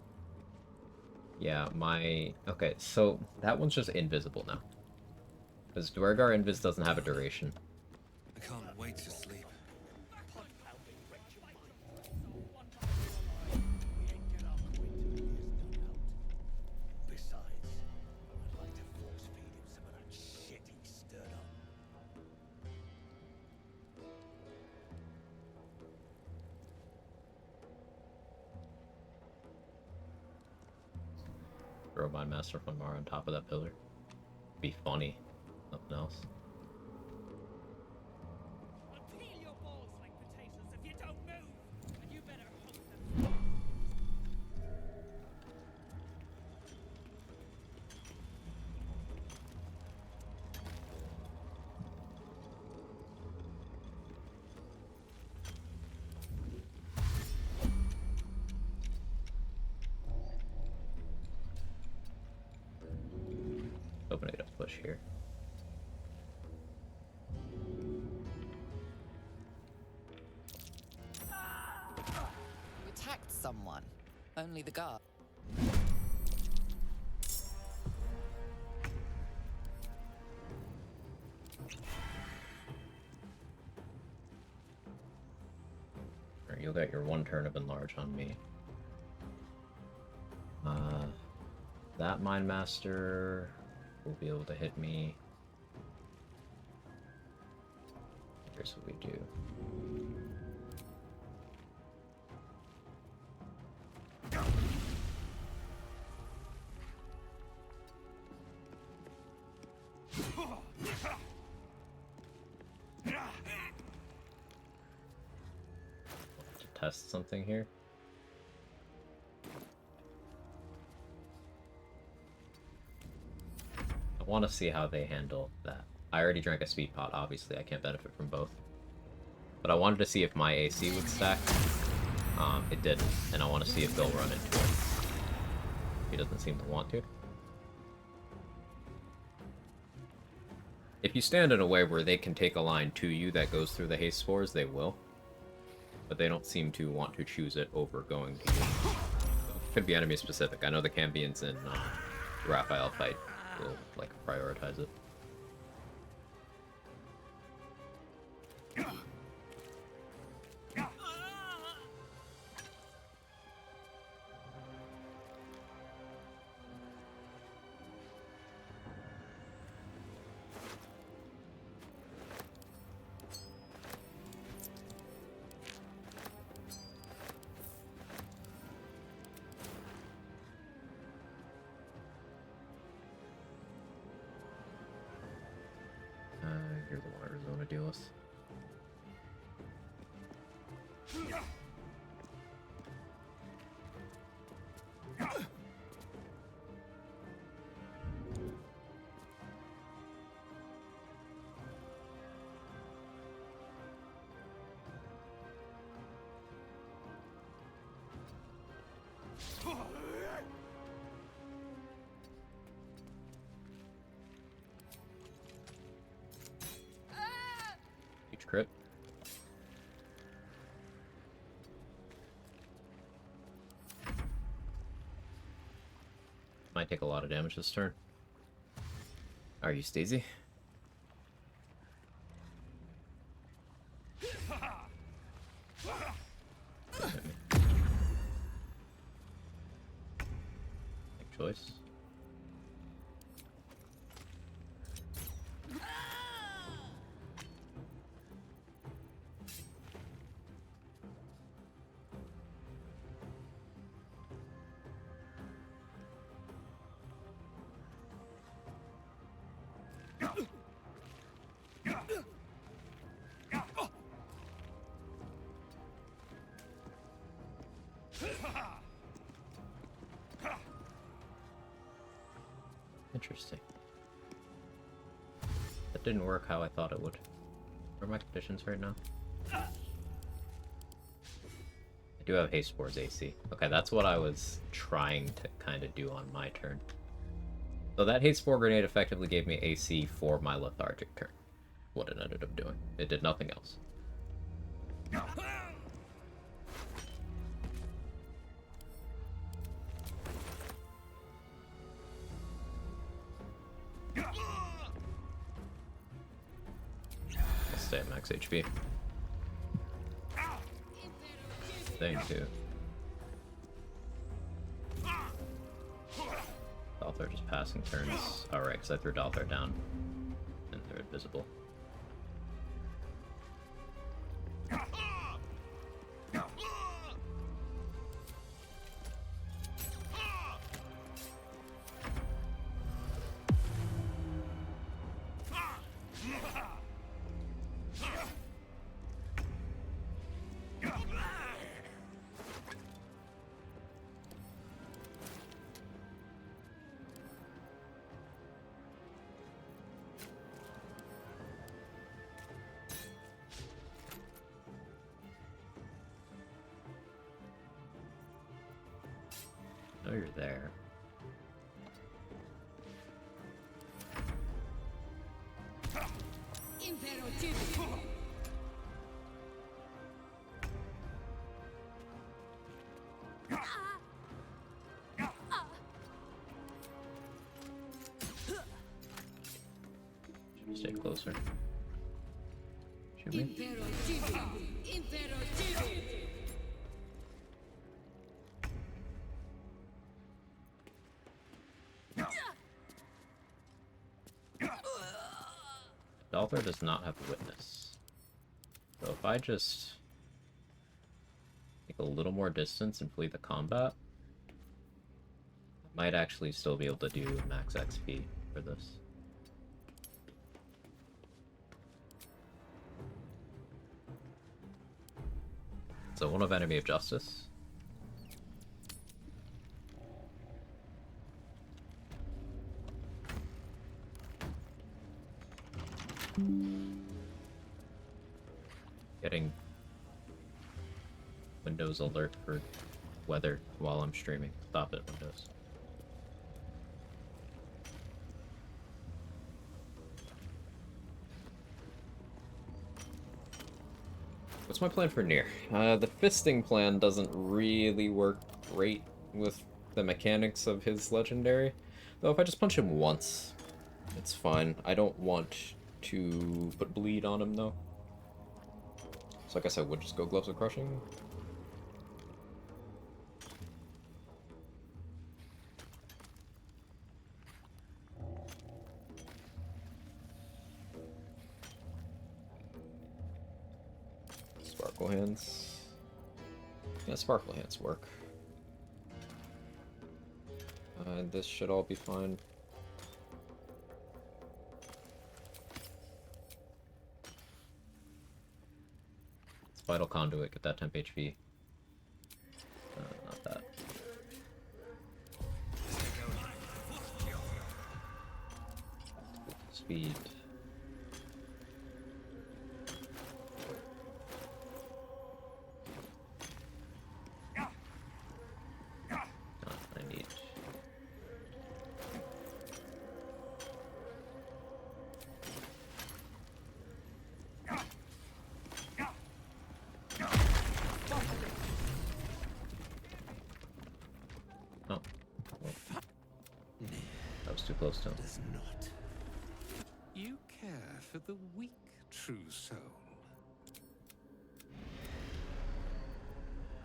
Yeah, okay, so that one's just invisible now. Because Dwergar Invis doesn't have a duration. I can't wait to sleep. Besides, I'd like to force feed him some of that shit he stirred up. Throw my Master from Mara on top of that pillar. Be funny. Nothing else. I'll peel your balls like potatoes if you don't move, and you better hope them. Open it up, push here. You attacked someone. Only the guard. Alright, you'll get your one turn of enlarge on me. That Mind Master will be able to hit me. Here's what we do. To test something here. I want to see how they handle that. I already drank a speed pot, obviously I can't benefit from both. But I wanted to see if my AC would stack. It didn't, and I want to see if they'll run into it. He doesn't seem to want to. If you stand in a way where they can take a line to you that goes through the haste spores, they will. but they don't seem to want to choose it over going to you. Could be enemy specific. I know the Cambions in Raphael fight will like prioritize it. You're the water zone to deal with. Huge crit. Might take a lot of damage this turn. Are you Stacey? Make choice. Interesting. That didn't work how I thought it would. What are my conditions right now? I do have haste spores AC. Okay, that's what I was trying to kind of do on my turn. So that haste spore grenade effectively gave me AC for my lethargic turn. What it ended up doing. It did nothing else. I'll stay at max HP. Thing too. Dalthar just passing turns. Alright, because I threw Dalthar down. And they're invisible. I know you're there. Should stay closer. Should we? Dalthar does not have witness. So if I just take a little more distance and flee the combat, I might actually still be able to do max XP for this. So one of Enemy of Justice. Getting Windows alert for weather while I'm streaming. Stop it, Windows. What's my plan for Nier? The fisting plan doesn't really work great with the mechanics of his legendary. Though if I just punch him once, it's fine. I don't want to put bleed on him, though. So I guess I would just go Gloves of Crushing. Sparkle Hands. Yeah, Sparkle Hands work. This should all be fine. It's Vital Conduit, get that temp HP. Not that. Speed. I need. Oh. Well. That was too close to him. Does not. You care for the weak, true soul.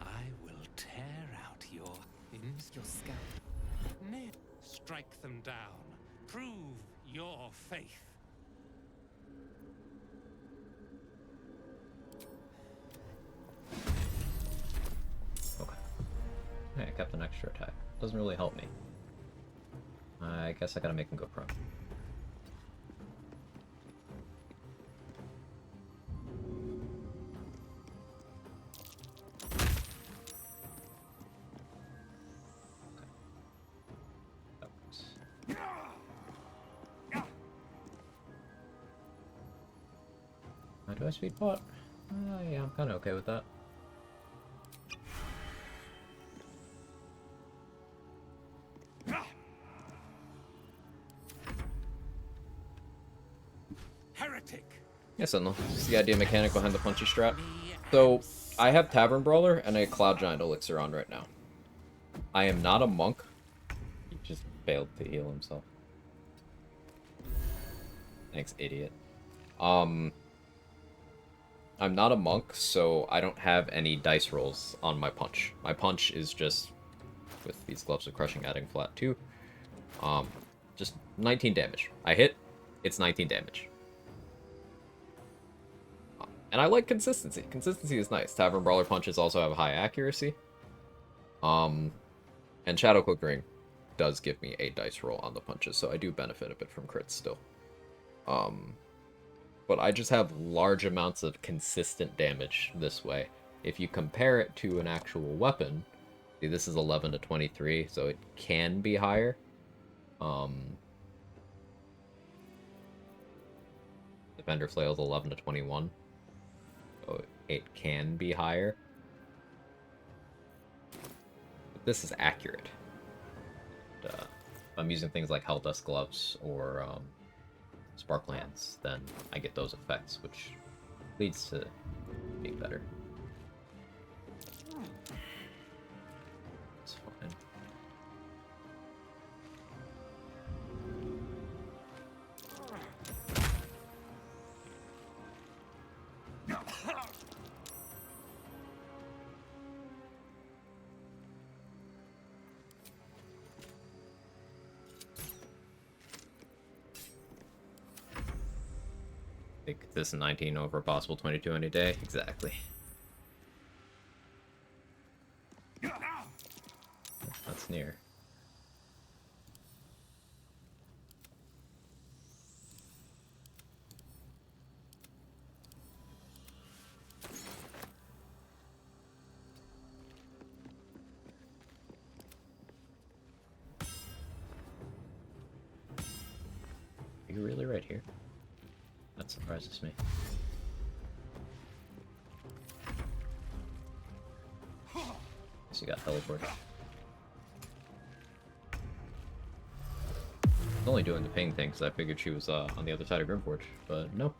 I will tear out your scalp. Strike them down. Prove your faith. Okay. Hey, I kept an extra attack. Doesn't really help me. I guess I gotta make him go prone. Do I speed pot? Yeah, I'm kind of okay with that. Heretic. Yes, Sentinel. It's the idea mechanic behind the punchy strat. So, I have Tavern Brawler and a Cloud Giant Elixir on right now. I am not a monk. He just failed to heal himself. Thanks, idiot. I'm not a monk, so I don't have any dice rolls on my punch. My punch is just, with these Gloves of Crushing adding flat 2, just 19 damage. I hit, it's 19 damage. And I like consistency. Consistency is nice. Tavern Brawler punches also have high accuracy. And Shadow Cloak Ring does give me a dice roll on the punches, so I do benefit a bit from crits still. But I just have large amounts of consistent damage this way. If you compare it to an actual weapon, see, this is 11 to 23, so it can be higher. Defender Flail is 11 to 21, so it can be higher. But this is accurate. And, if I'm using things like Hell Dust Gloves or Sparkle Hands, then I get those effects, which leads to being better. It's fine. Take this 19 over a possible 22 any day. Exactly. That's near. Are you really right here? That surprises me. Guess you got teleport. I was only doing the ping thing because I figured she was on the other side of Grimforge, but no.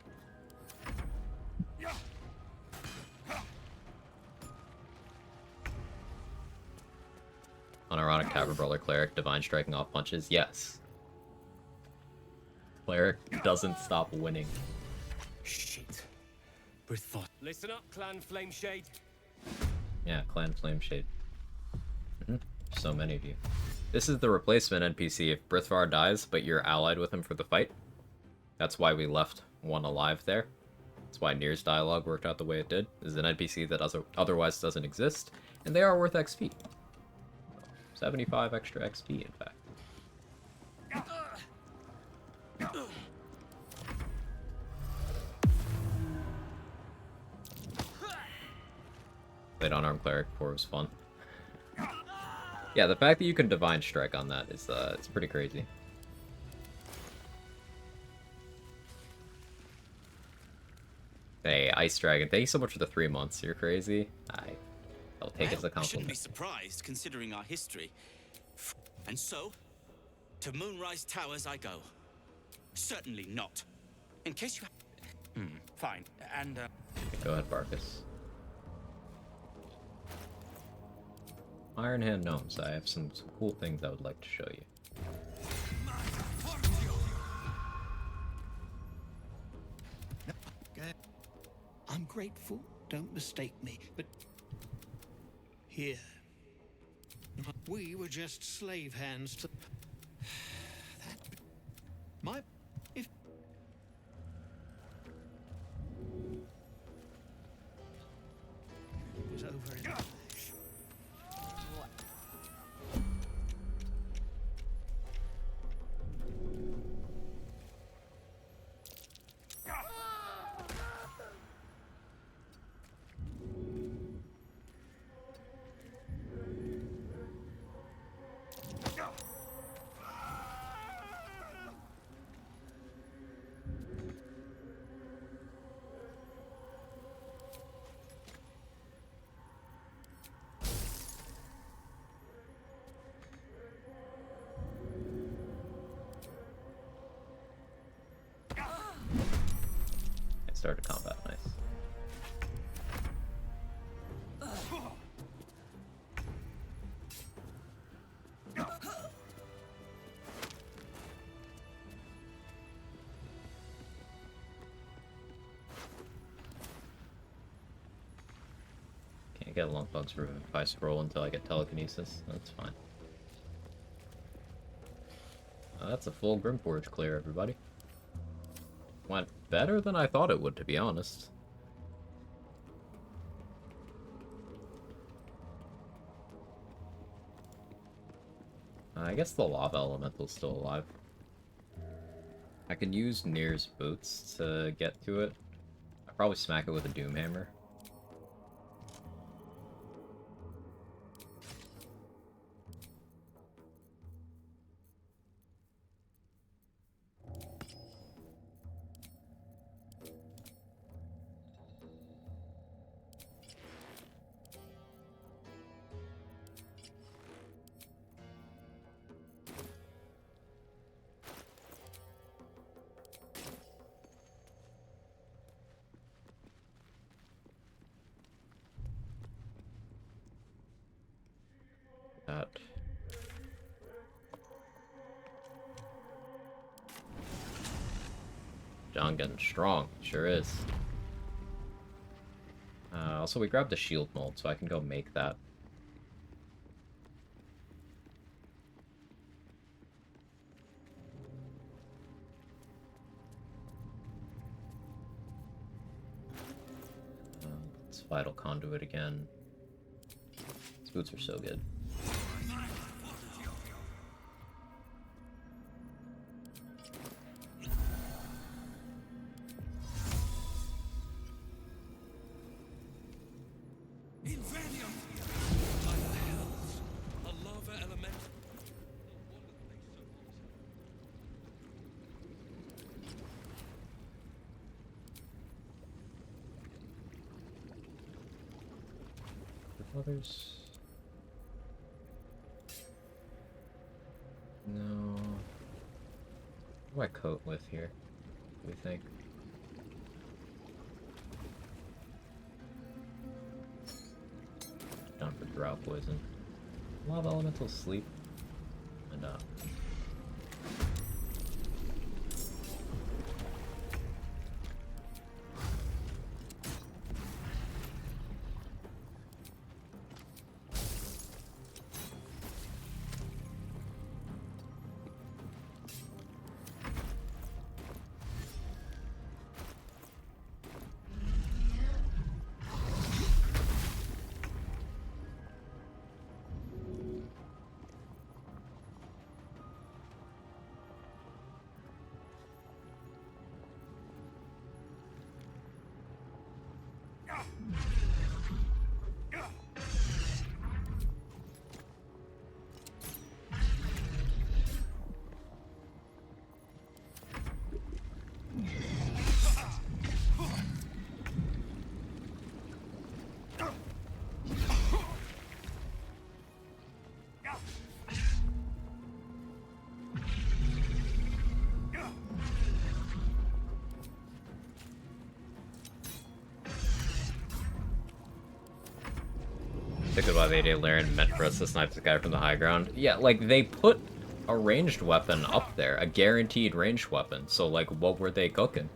Draconic Tavern Brawler Cleric, Divine Striking off punches? Yes. Cleric doesn't stop winning. Shit. Briththought. Listen up, Clan Flameshade. Yeah, Clan Flameshade. So many of you. This is the replacement NPC if Brithvar dies, but you're allied with him for the fight. That's why we left one alive there. That's why Nir's dialogue worked out the way it did. This is an NPC that otherwise doesn't exist, and they are worth XP. 75 extra XP, in fact. Played Unarmed Cleric before, it was fun. Yeah, the fact that you can Divine Strike on that is it's pretty crazy. Hey, Ice Dragon, thank you so much for the 3 months. You're crazy. I'll take it as a I shouldn't be compliment. surprised, considering our history. And so, to Moonrise Towers I go. Certainly not. In case you... fine. And, Go ahead, Barkus. Iron Hand Gnomes. I have some cool things I would like to show you. I'm grateful, don't mistake me, but here. We were just slave hands to that. My if it was over in a flash. Started combat, nice. Can't get lump bugs for if I scroll until I get telekinesis. That's fine. That's a full Grimforge clear, everybody. Went better than I thought it would, to be honest. I guess the lava elemental's still alive. I can use Nir's boots to get to it. I'd probably smack it with a Doomhammer. That. John getting strong, sure is. Also, we grabbed the shield mold, so I can go make that. It's Vital Conduit again. These boots are so good. Others? No. What do I coat with here? What do you think? Down for drought poison. Lava elemental sleep. Enough. Thinking about 80 Laren meant for us to snipe the guy from the high ground. Yeah, like, they put a ranged weapon up there, a guaranteed ranged weapon, so, like, what were they cooking?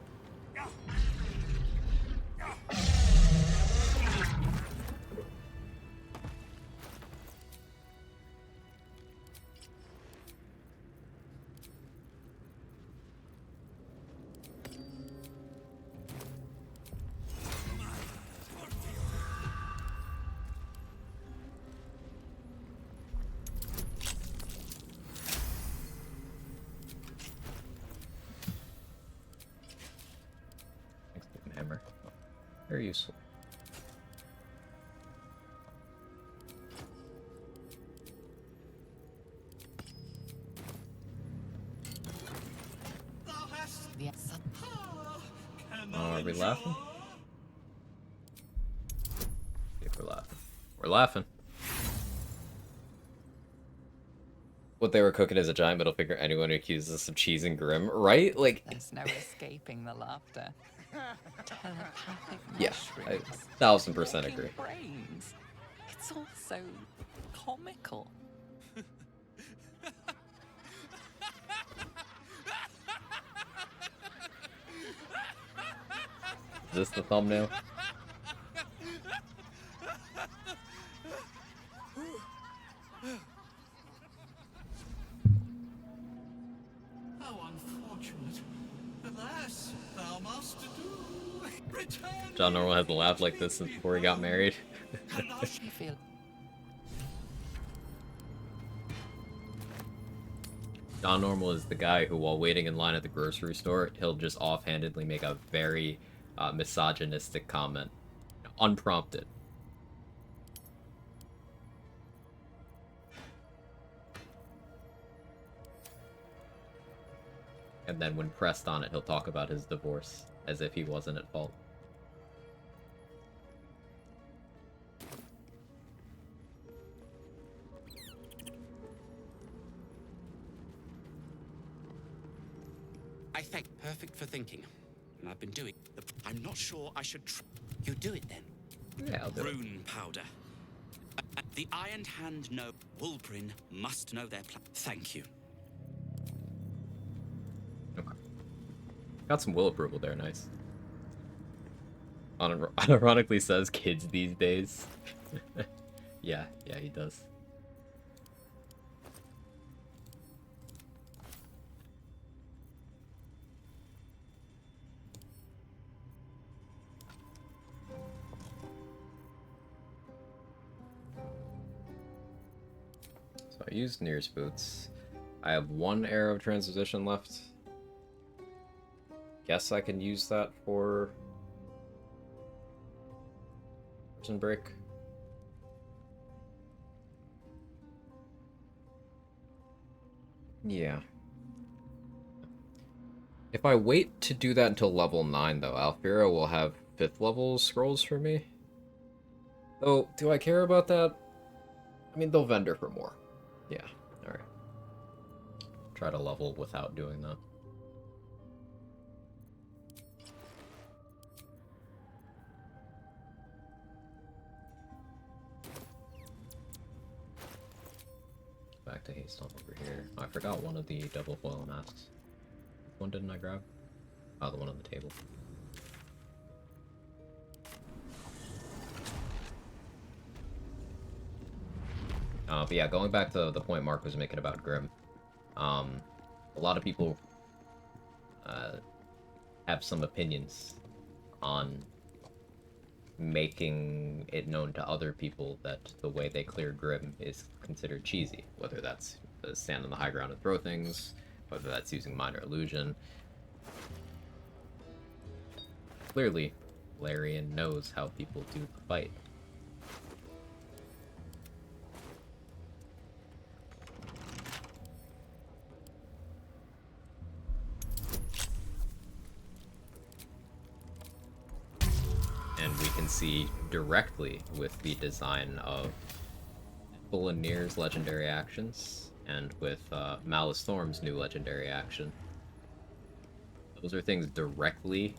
Hammer. Very useful. Are we laughing? If we're laughing. We're laughing. What they were cooking is a giant middle finger anyone who accuses us of cheese and grim, right? Like, There's no escaping the laughter. Telepathic yeah, I mushrooms. 1000% agree. Brains. It's all so comical. Is this the thumbnail? How unfortunate. Alas, thou must do. Return. John Normal hasn't laughed like this since before he got married. John Normal is the guy who, while waiting in line at the grocery store, he'll just offhandedly make a very misogynistic comment, unprompted. And then when pressed on it, he'll talk about his divorce as if he wasn't at fault. I think perfect for thinking. And I've been doing. I'm not sure I should. You do it then. Yeah, I'll do it. Rune powder. The Ironed Hand know. Wulbrin must know their plan. Thank you. Okay. Got some will approval there, nice. Unironically says kids these days. yeah, he does. So I used Near's boots. I have one arrow of transposition left. Guess I can use that for prison break. Yeah. If I wait to do that until level 9, though, Alfira will have 5th level scrolls for me. Though, do I care about that? I mean, they'll vendor for more. Yeah, alright. Try to level without doing that. back to haste on over here. Oh, I forgot one of the double foil masks. Which one didn't I grab? Oh, the one on the table. But yeah, going back to the point Mark was making about Grim. A lot of people have some opinions on making it known to other people that the way they clear Grim is considered cheesy. Whether that's stand on the high ground and throw things, whether that's using minor illusion. Clearly, Larian knows how people do the fight. And we can see directly with the design of Bulanir's legendary actions and with Malice Thorm's new legendary action. Those are things directly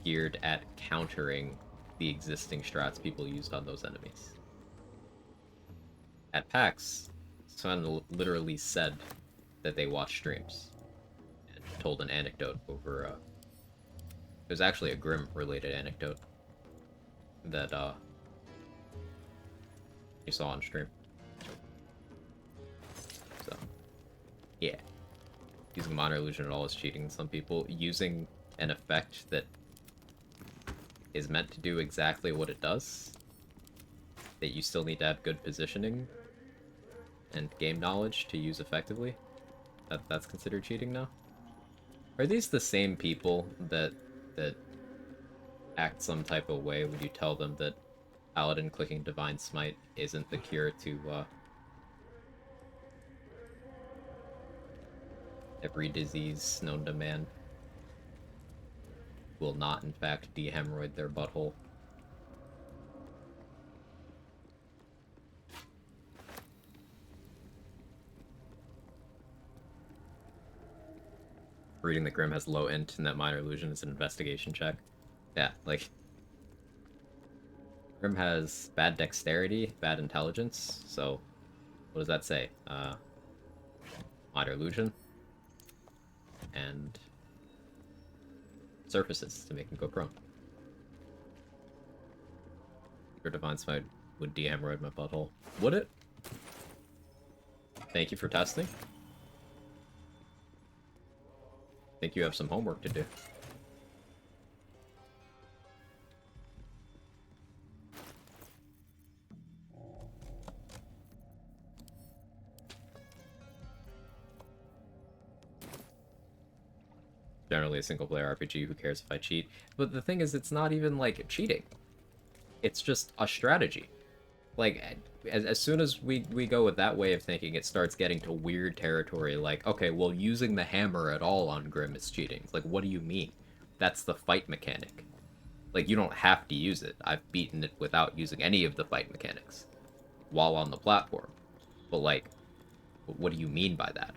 geared at countering the existing strats people used on those enemies. At PAX, Sven literally said that they watched streams and told an anecdote over it was actually a Grim related anecdote that you saw on stream. So yeah, using minor illusion at all is cheating. Some people using an effect that is meant to do exactly what it does, that you still need to have good positioning and game knowledge to use effectively, that's considered cheating now? Are these the same people that act some type of way when you tell them that Paladin clicking Divine Smite isn't the cure to every disease known to man? Will not, in fact, de-hemorrhoid their butthole. Reading that Grim has low int and that minor illusion is an investigation check. Yeah, like... Grim has bad dexterity, bad intelligence, so... What does that say? Minor illusion. And... surfaces to make him go prone. Your Divine Smite would de-hemorrhoid my butthole. Would it? Thank you for testing. Think you have some homework to do. Generally a single-player RPG, who cares if I cheat? But the thing is, it's not even, like, cheating. It's just a strategy. Like, as soon as we go with that way of thinking, it starts getting to weird territory, like, okay, well, using the hammer at all on Grim is cheating. It's like, what do you mean? That's the fight mechanic. Like, you don't have to use it. I've beaten it without using any of the fight mechanics while on the platform. But, like, what do you mean by that?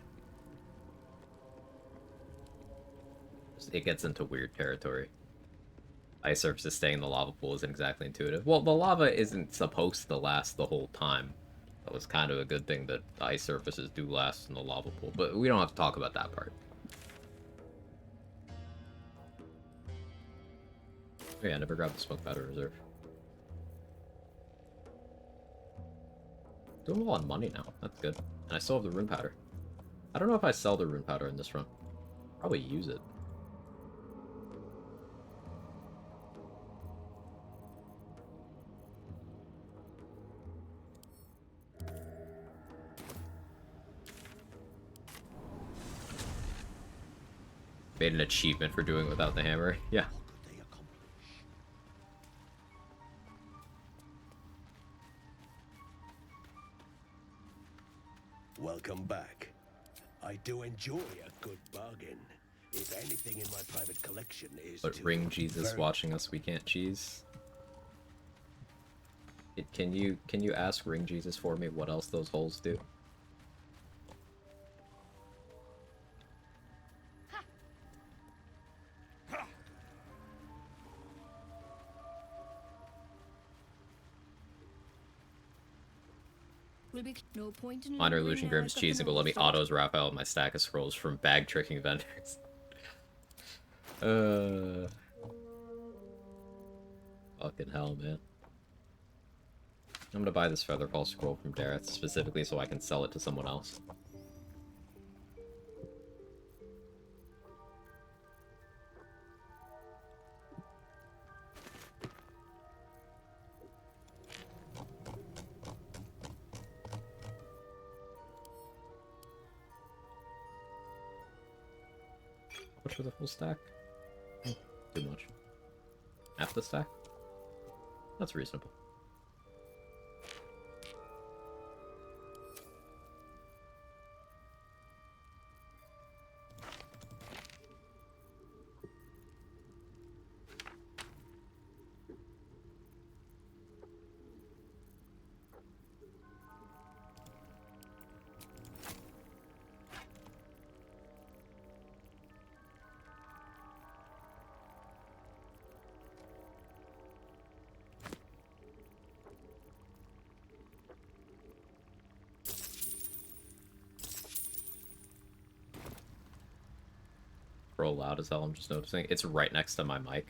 It gets into weird territory. Ice surfaces staying in the lava pool isn't exactly intuitive. Well, the lava isn't supposed to last the whole time. That was kind of a good thing that ice surfaces do last in the lava pool, but we don't have to talk about that part. Oh yeah, I never grabbed the smoke powder reserve. Doing well on money now. That's good. And I still have the rune powder. I don't know if I sell the rune powder in this run. Probably use it. Made an achievement for doing it without the hammer. Yeah. Welcome back. I do enjoy a good bargain. If anything in my private collection is But Ring Jesus watching us, we can't cheese. Can you ask Ring Jesus for me what else those holes do? Will be no point in Minor lingering illusion now Grimm's I've got the cheese and go let me novel autos wrap out my stack of scrolls from bag tricking vendors. Fucking hell, man. I'm gonna buy this Featherfall scroll from Dareth specifically so I can sell it to someone else. Much for the full stack? Too much. Half the stack? That's reasonable. Roll loud as hell, I'm just noticing. It's right next to my mic.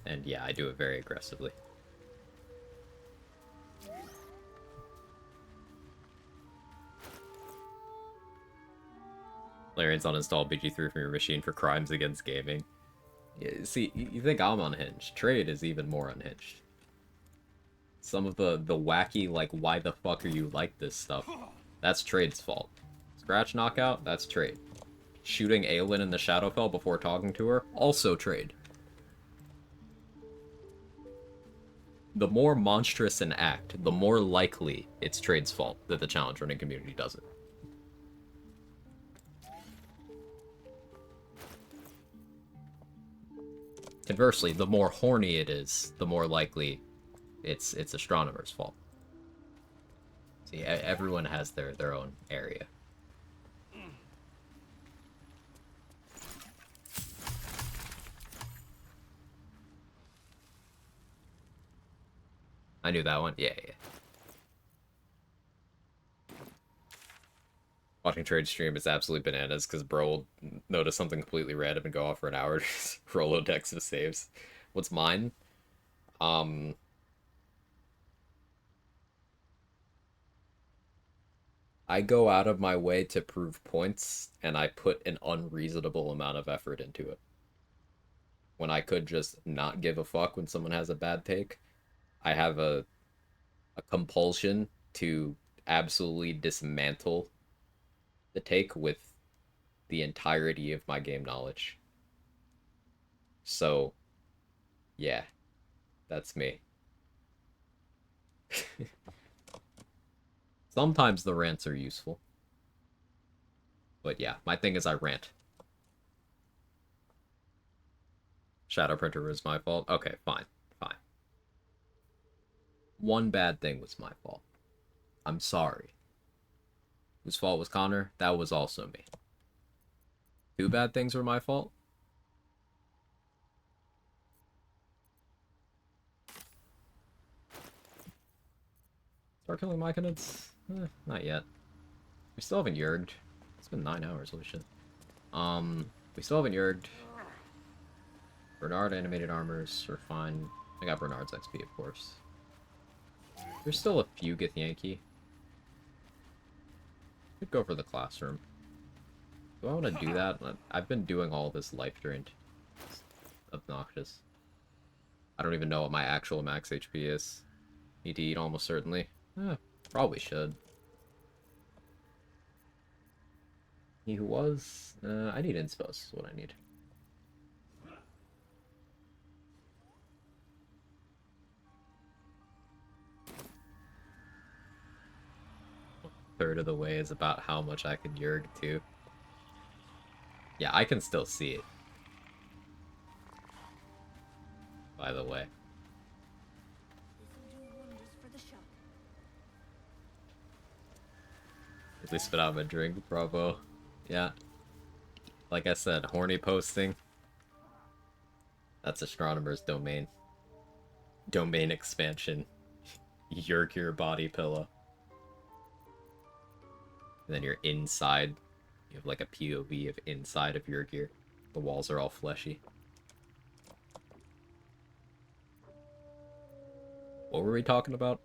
And yeah, I do it very aggressively. Larian's uninstalled BG3 from your machine for crimes against gaming. Yeah, see, you think I'm unhinged. Trade is even more unhinged. Some of the wacky, like, why the fuck are you like this stuff? That's Trade's fault. Scratch knockout, that's Trade. Shooting Aelin in the Shadowfell before talking to her, also Trade. The more monstrous an act, the more likely it's Trade's fault that the challenge running community does it. Conversely, the more horny it is, the more likely it's Astronomer's fault. See, everyone has their own area. I knew that one. Yeah. Watching Trade stream is absolutely bananas because bro will notice something completely random and go off for an hour to just Rolodex of saves. What's mine? I go out of my way to prove points, and I put an unreasonable amount of effort into it. When I could just not give a fuck when someone has a bad take, I have a compulsion to absolutely dismantle the take with the entirety of my game knowledge. So, yeah, that's me. Sometimes the rants are useful. But yeah, my thing is I rant. Shadow Printer was my fault. Okay, fine. One bad thing was my fault. I'm sorry. Whose fault was Connor? That was also me. Two bad things were my fault? Start killing Myconids? Not yet. We still haven't Yerged. It's been 9 hours, holy shit. We still haven't Yerged. Bernard animated armors are fine. I got Bernard's XP, of course. There's still a few Githyanki. Could go for the classroom. Do I want to do that? I've been doing all this life drained. It's obnoxious. I don't even know what my actual max HP is. Need to eat almost certainly. Probably should. He who was... I need inspos, is what I need. Third of the way is about how much I can Yerg too. Yeah, I can still see it. By the way. At least spit out my drink, bravo. Yeah. Like I said, horny posting. That's Astronomer's domain. Domain expansion. Yurkir body pillow. And then you're inside. You have like a POV of inside of Yurkir. The walls are all fleshy. What were we talking about?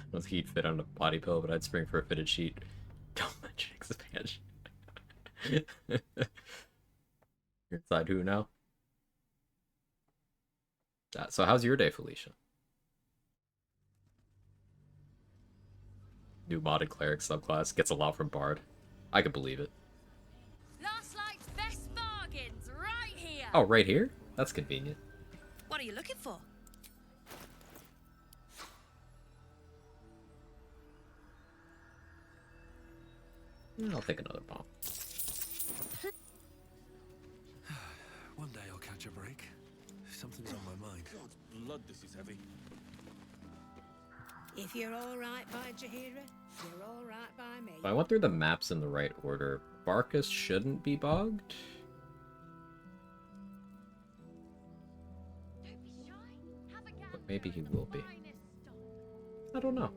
I don't think he'd fit on a body pillow, but I'd spring for a fitted sheet. Don't mention expansion. You're inside who now? So how's your day, Felicia? New modded cleric subclass gets a lot from Bard. I could believe it. Last night's best bargains right here. Oh, right here? That's convenient. What are you looking for? I'll take another bomb. One day I'll catch a break. Something's on my mind. God's blood, this is heavy. If you're all right by Jahira, you're all right by me. If I went through the maps in the right order, Barkus shouldn't be bogged. But maybe he will be. I don't know.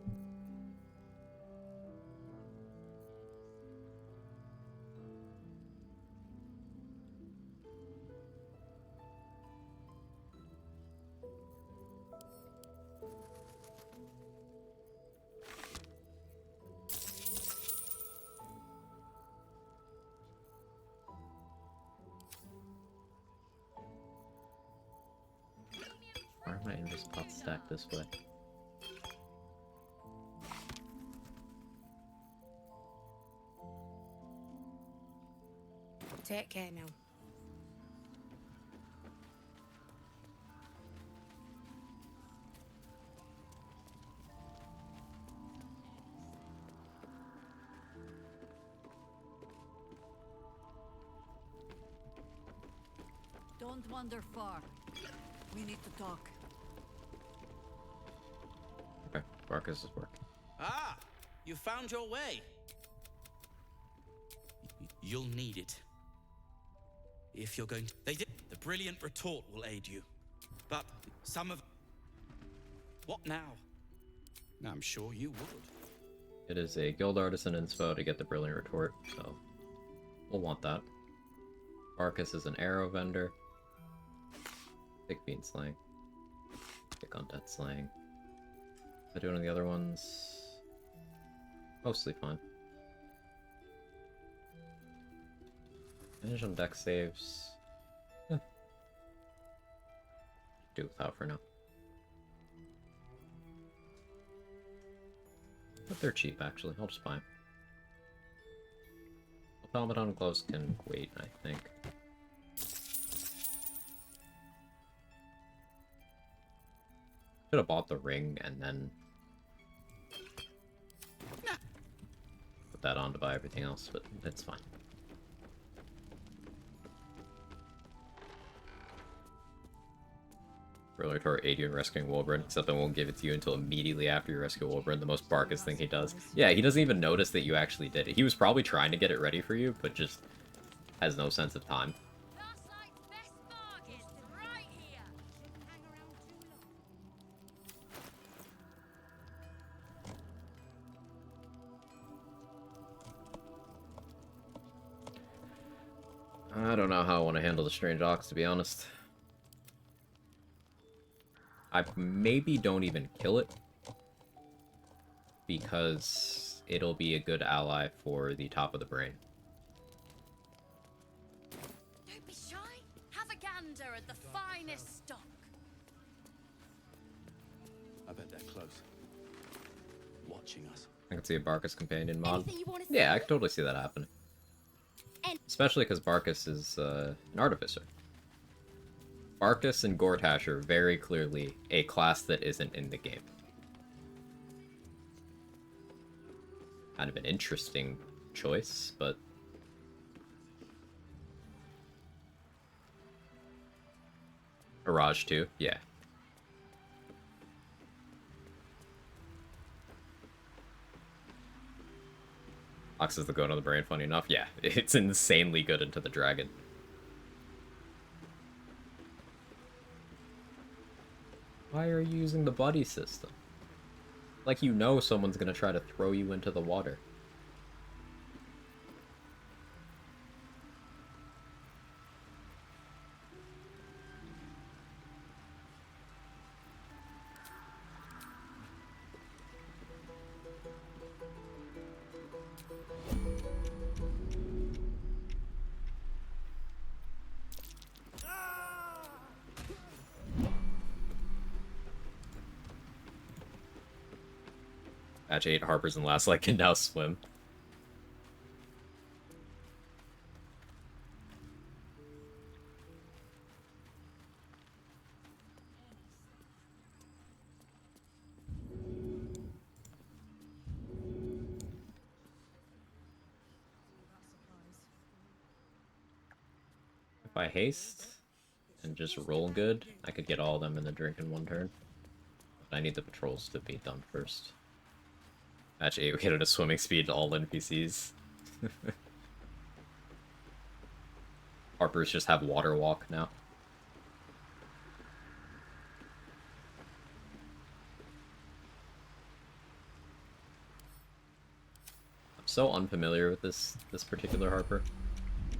Why are my invis pots stacked this way? Take care now. Don't wander far. We need to talk. Okay, Barkus is working. Ah, you found your way. You'll need it. If you're going to... They did. The brilliant retort will aid you. But some of... What now? I'm sure you would. It is a guild artisan inspo to get the brilliant retort, so we'll want that. Barkus is an arrow vendor. Big bean slang. Big undead slang. I do any of the other ones. Mostly fine. Manage on deck saves. Eh. Do without for now. But they're cheap actually, I'll just buy them. Automaton gloves can wait, I think. Should have bought the ring and then put that on to buy everything else, but it's fine. Brilliant or aid you in rescuing Wolverine, except I won't give it to you until immediately after you rescue Wolverine, the most Barkus thing he does. Yeah, he doesn't even notice that you actually did it. He was probably trying to get it ready for you, but just has no sense of time. I don't know how I want to handle the Strange Ox, to be honest. I maybe don't even kill it, because it'll be a good ally for the top of the brain. Don't be shy. Have a gander at the finest stock. I bet they're close. Watching us. I can see a Barkus companion mod. Anything you wanna Yeah, say? I could totally see that happening. Especially because Barkus is an artificer. Barkus and Gortash are very clearly a class that isn't in the game. Kind of an interesting choice, but... Mirage too, yeah. Ox is the goat on the brain, funny enough. Yeah, it's insanely good into the dragon. Why are you using the buddy system? Like you know someone's gonna try to throw you into the water. Match 8 Harpers and last like can now swim. If I haste and just roll good, I could get all of them in the drink in one turn. But I need the patrols to be done first. Match 8, we get at a swimming speed to all NPCs. Harpers just have water walk now. I'm so unfamiliar with this particular Harper.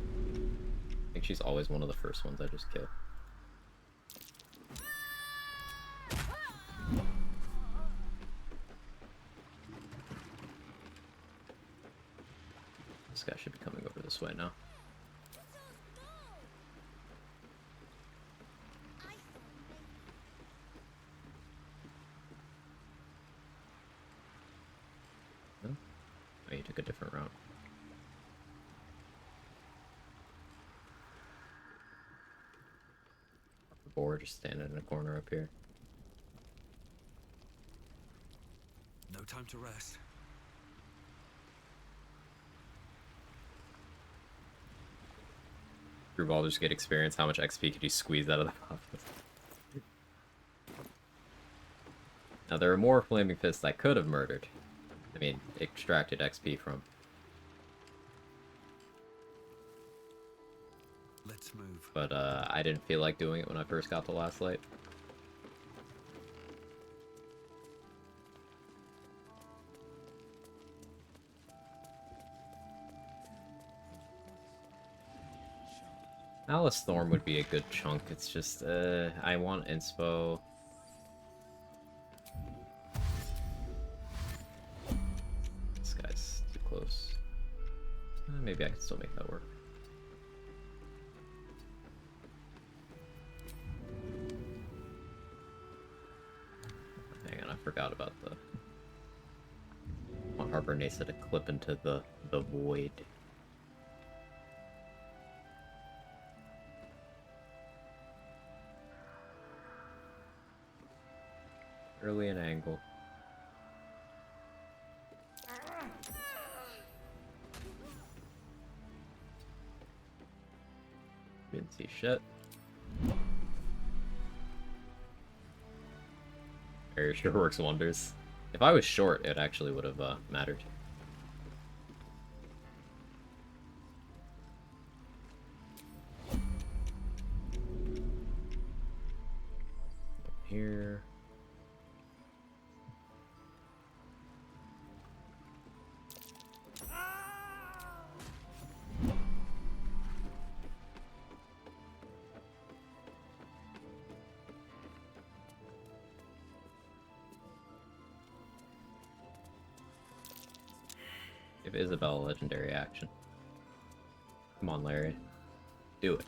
I think she's always one of the first ones I just kill. This guy should be coming over this way now. No? Oh, he took a different route. Boar just standing in a corner up here. No time to rest. Screwball just get experience. How much XP could you squeeze out of the office? Now there are more Flaming Fists I could have murdered. I mean, extracted XP from. Let's move. But I didn't feel like doing it when I first got to Last Light. Alice Thorn would be a good chunk. It's just, I want inspo. This guy's too close. Maybe I can still make that work. Hang on, I forgot about the... I want Harbor Nasa to clip into the void. Early an angle. Didn't see shit. Area sure works wonders. If I was short, it actually would have mattered. Here. Give Isabel a legendary action. Come on, Larry. Do it.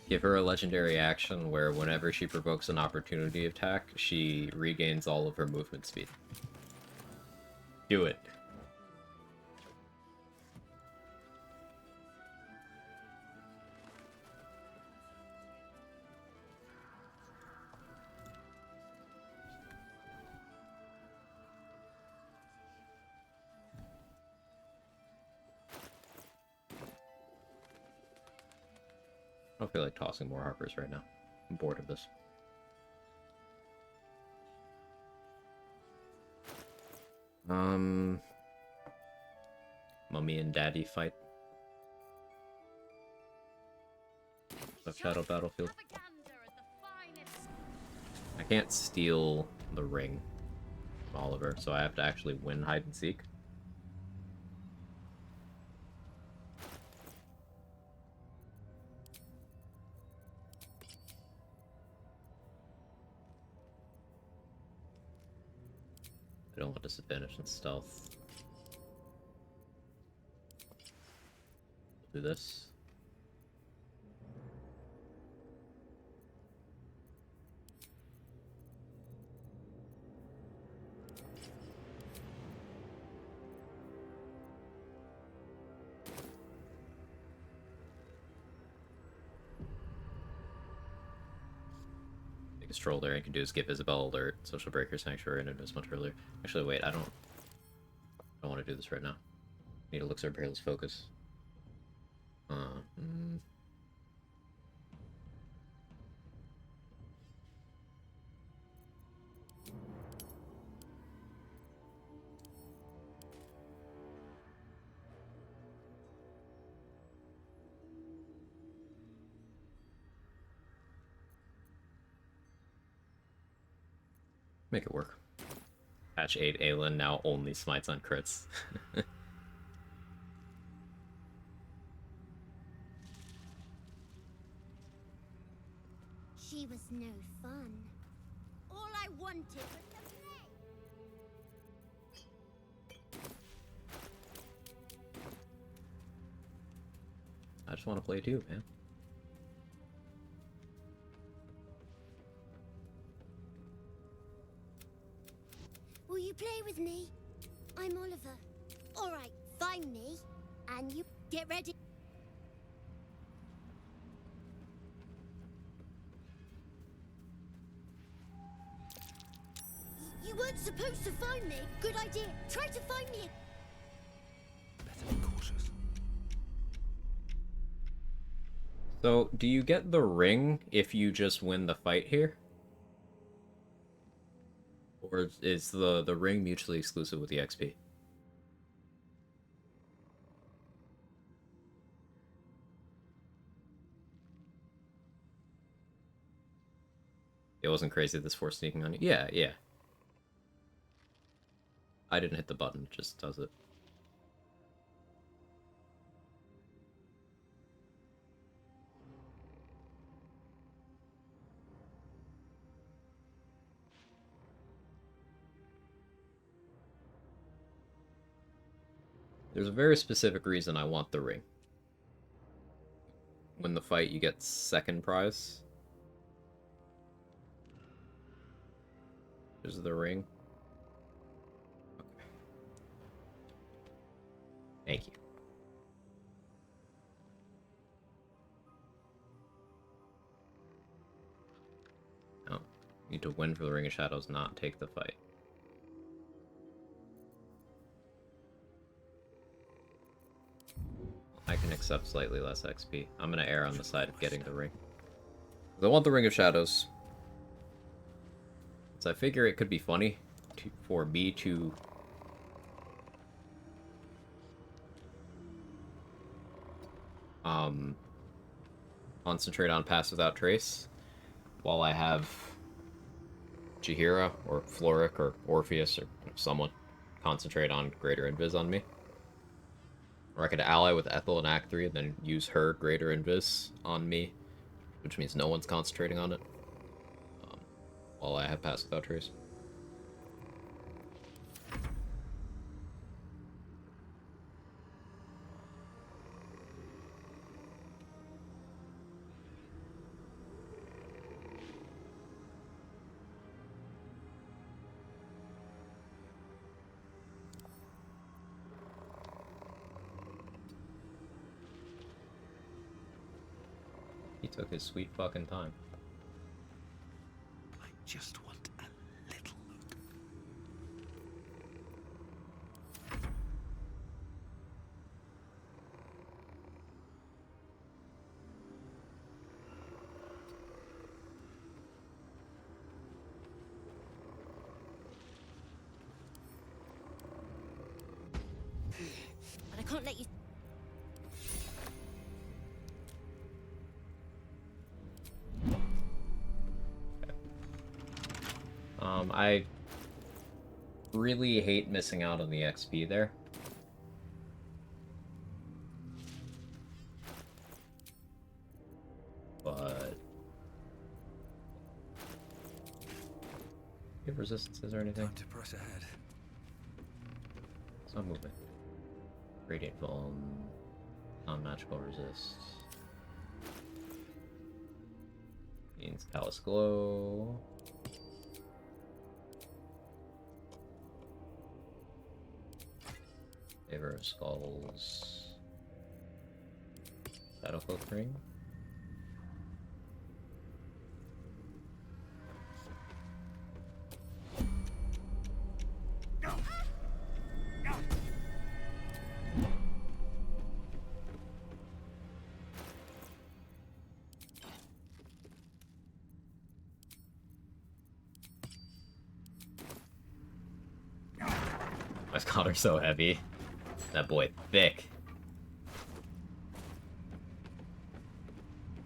Give her a legendary action where whenever she provokes an opportunity attack, she regains all of her movement speed. Do it. I don't feel like tossing more Harpers right now. I'm bored of this. Mummy and Daddy fight. Of Shadow Battlefield. I can't steal the ring from Oliver, so I have to actually win hide and seek. I don't want disadvantage in stealth. Do this. Biggest troll there I can do is give Isabel alert, social breaker sanctuary, and it was much earlier. Actually, wait, I don't want to do this right now. Need elixir peerless focus. Make it work. Patch 8 Aelin now only smites on crits. She was no fun. All I wanted was to play. I just want to play too, man. Will you play with me? I'm Oliver. All right, find me, and you get ready. You weren't supposed to find me. Good idea. Try to find me. Better be cautious. So, do you get the ring if you just win the fight here? Or is the ring mutually exclusive with the XP? It wasn't crazy this force sneaking on you? Yeah, yeah. I didn't hit the button, it just does it. There's a very specific reason I want the ring. When the fight, you get second prize. There's the ring. Okay. Thank you. No. Need to win for the Ring of Shadows, not take the fight. I can accept slightly less XP. I'm gonna err on the side of getting the ring. I want the Ring of Shadows. So I figure it could be funny for me to concentrate on Pass Without Trace while I have Jaheira or Floric or Orpheus or someone concentrate on Greater Invis on me. Or I could ally with Ethel in Act 3 and then use her Greater Invis on me, which means no one's concentrating on it, while I have Pass Without Trace. He took his sweet fucking time. I just want a little look. But I can't let I really hate missing out on the XP there. But you have resistances or anything? Time to press ahead. It's not moving. Radiant Vuln, non-magical resist. Means Callous Glow. Favor of Skulls. Shadow Cloak Ring. My Connor's so heavy. That boy thick.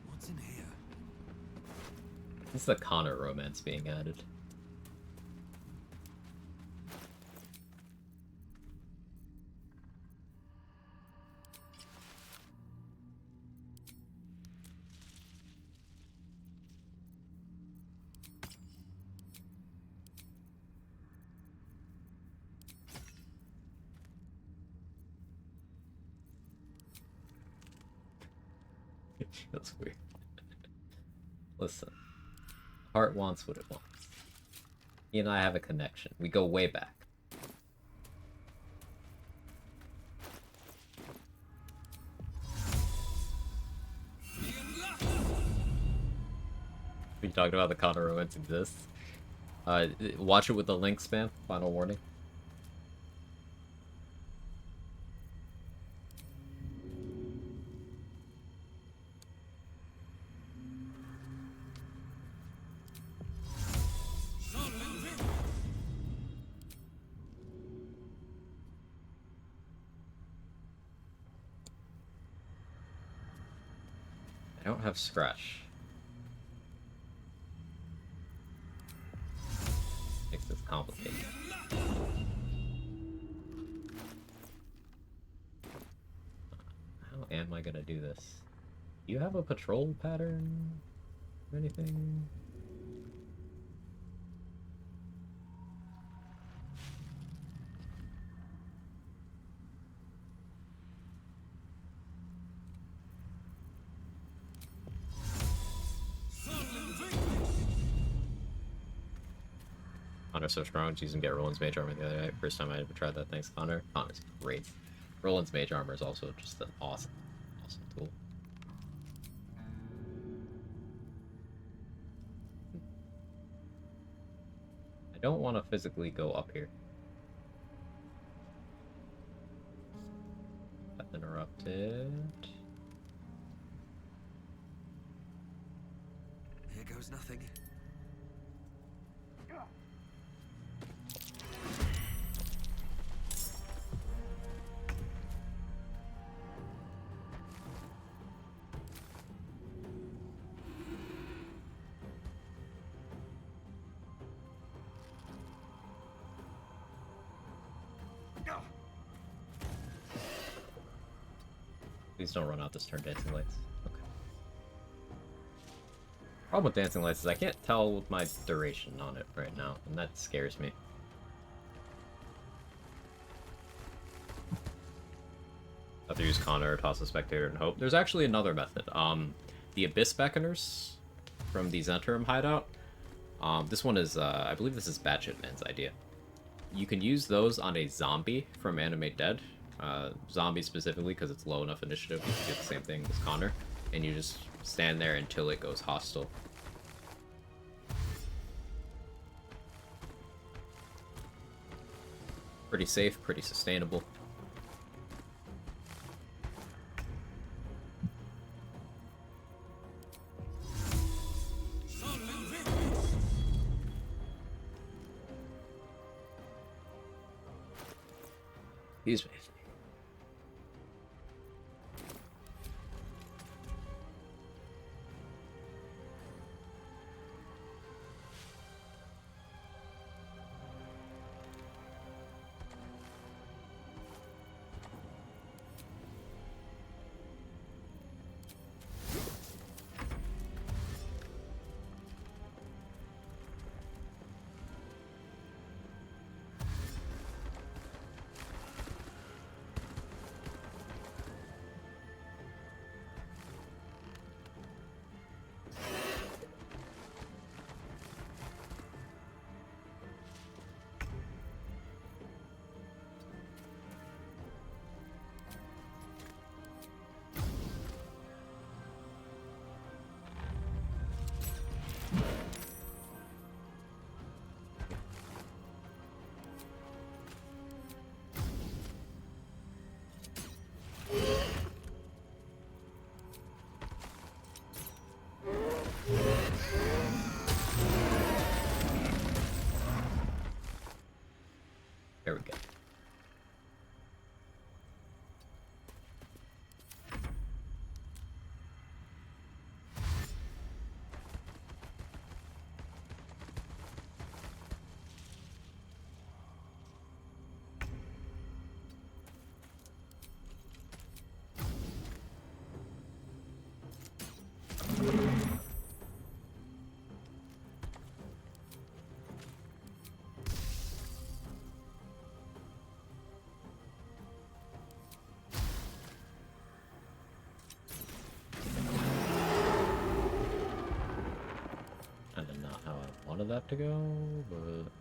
What's in here? It's the Connor romance being added. That's weird. Listen, heart wants what it wants. He and I have a connection. We go way back. We talked about the Connor romance exists. Watch it with the link spam. Final warning. I don't have Scratch. Makes this complicated. How am I gonna do this? Do you have a patrol pattern or anything? Connor's so strong, she's gonna get Roland's Mage Armor the other night. First time I ever tried that, thanks Connor. Connor's great. Roland's Mage Armor is also just an awesome tool. I don't want to physically go up here. Path interrupted. Here goes nothing. Please don't run out this turn, Dancing Lights. Okay. Problem with Dancing Lights is I can't tell my duration on it right now, and that scares me. I have to use Connor, toss a Spectator, and hope. There's actually another method. The Abyss Beckoners from the Zentrum hideout. This one is, I believe this is Batshit Man's idea. You can use those on a zombie from Animate Dead. Zombie specifically because it's low enough initiative to do the same thing as Connor, and you just stand there until it goes hostile. Pretty safe, pretty sustainable. Excuse me. There we go. Wanted that to go, but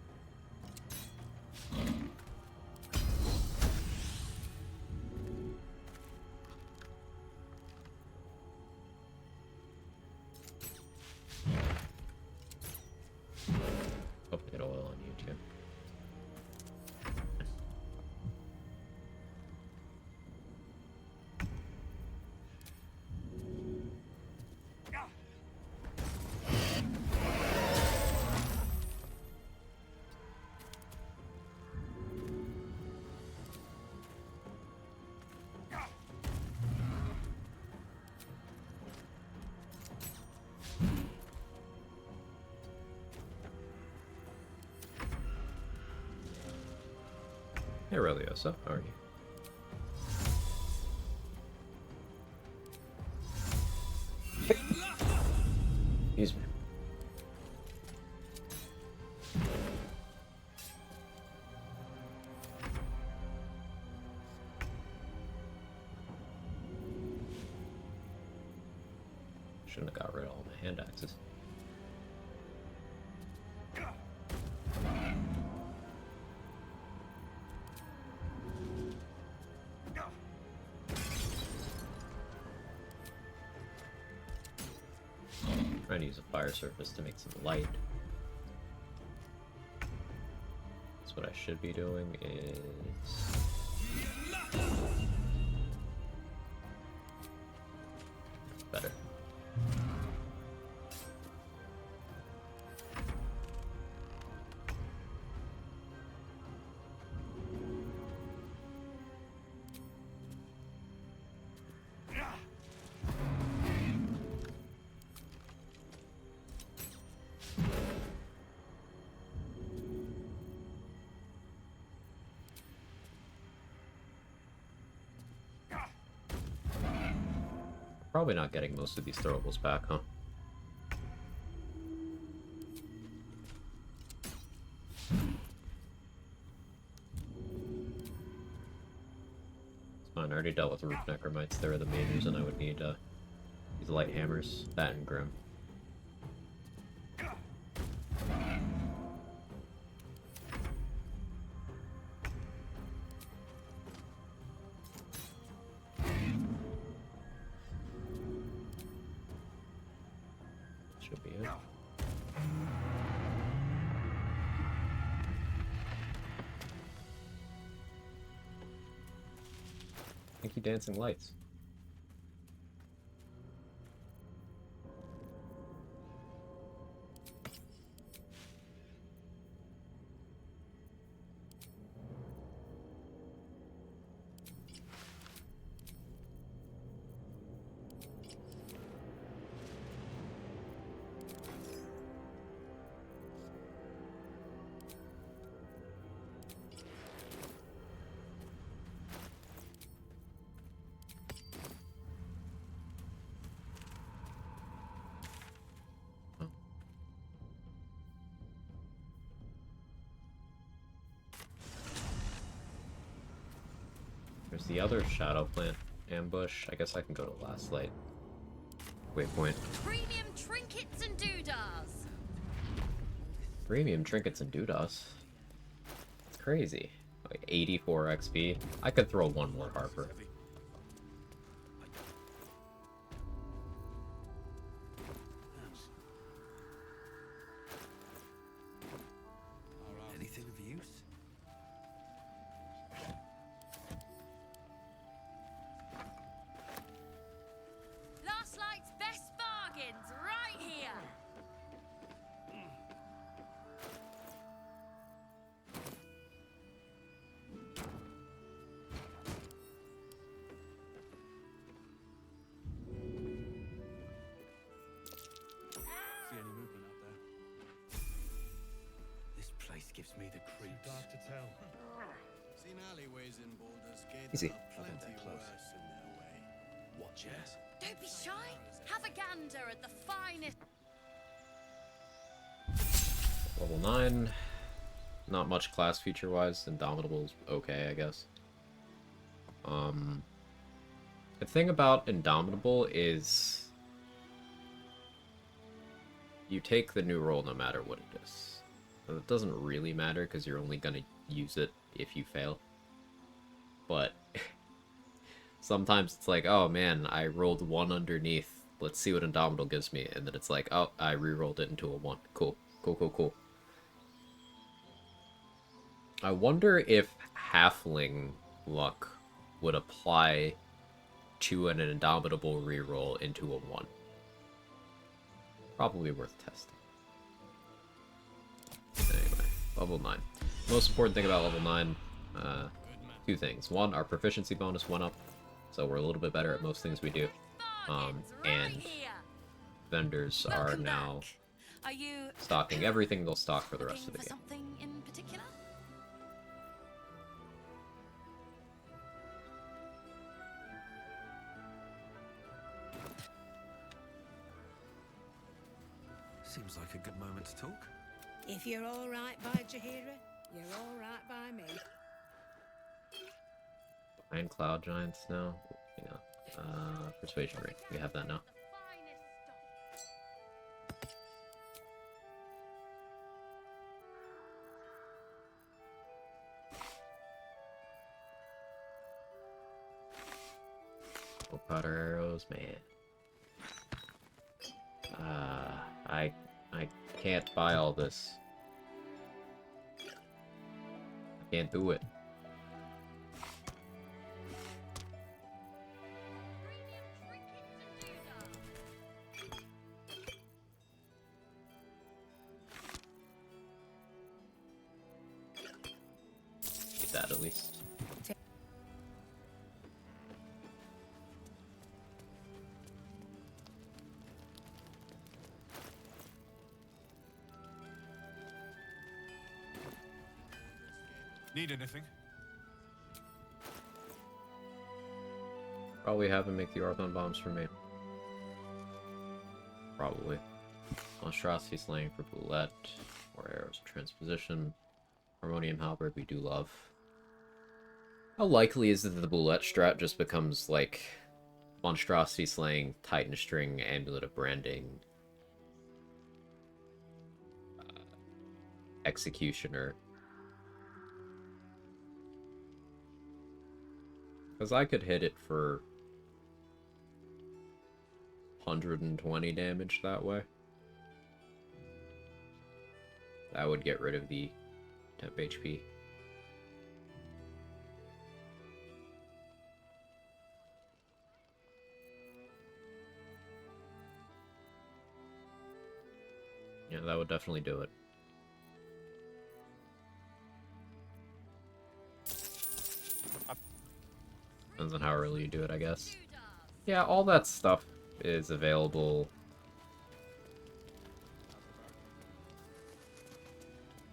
hope to get oil on YouTube. Hey, Reliosa, how are you? Excuse me. Shouldn't have got rid of all my hand axes. Trying to use a fire surface to make some light. That's what I should be doing is... better. Probably not getting most of these throwables back, huh? It's fine, I already dealt with roof necromites. They were the main reason I would need these light hammers, that and Grim. Should be it. Thank you, Dancing Lights. There's the other shadow plant ambush. I guess I can go to last light. Waypoint. Premium trinkets and doodahs. Premium trinkets and doodahs. It's crazy. Like 84 XP. I could throw one more Harper. Anything of use? Last Light's best bargains right here. gives me the creeps. Dark to tell. Seen alleyways in Baldur's Gate Easy. that are plenty worse in their way. Watch it. Don't be shy. Have a gander at the finest. Level 9. Not much class feature-wise. Indomitable's okay, I guess. The thing about Indomitable is you take the new role no matter what it is. And it doesn't really matter because you're only going to use it if you fail. But sometimes it's like, oh man, I rolled 1 underneath. Let's see what Indomitable gives me. And then it's like, oh, I re-rolled it into a 1. Cool. Cool, cool, cool. I wonder if Halfling luck would apply to an Indomitable reroll into a 1. Probably worth testing. Anyway, level 9. Most important thing about level 9, 2 things. 1, our proficiency bonus went up, so we're a little bit better at most things we do. And vendors are now stocking everything they'll stock for the rest of the game. Something in particular? Seems like a good moment to talk. If you're all right by Jahira, you're all right by me. Iron Cloud Giants now? Yeah. Persuasion rate. We have that now. Full powder arrows, man. I can't buy all this. I can't do it. Get that at least. Need anything? Probably have him make the Archon bombs for me. Probably. Monstrosity Slaying for Boulette. Or Arrows of Transposition. Harmonium Halberd we do love. How likely is it that the Boulette strat just becomes like Monstrosity Slaying, Titan String, Amulet of Branding, Executioner? Because I could hit it for 120 damage that way. That would get rid of the temp HP. Yeah, that would definitely do it. Depends on how early you do it, I guess. Yeah, all that stuff is available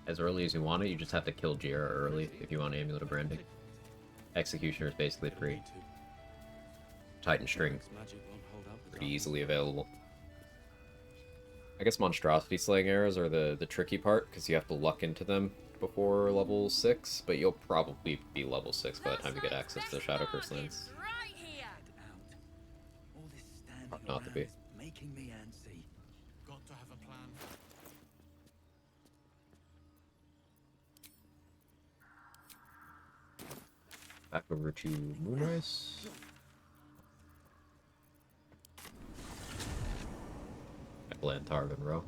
as early as you want it. You just have to kill Jira early if you want Amulet of Branding. Executioner is basically free. Titan String, pretty easily available. I guess Monstrosity Slaying arrows are the tricky part, because you have to luck into them before level 6, but you'll probably be level 6 by the time you get access to the Shadow Curse lands. Hard not to be. Making me antsy. Got to have a plan. Back over to Moonrise. Blantarvin row.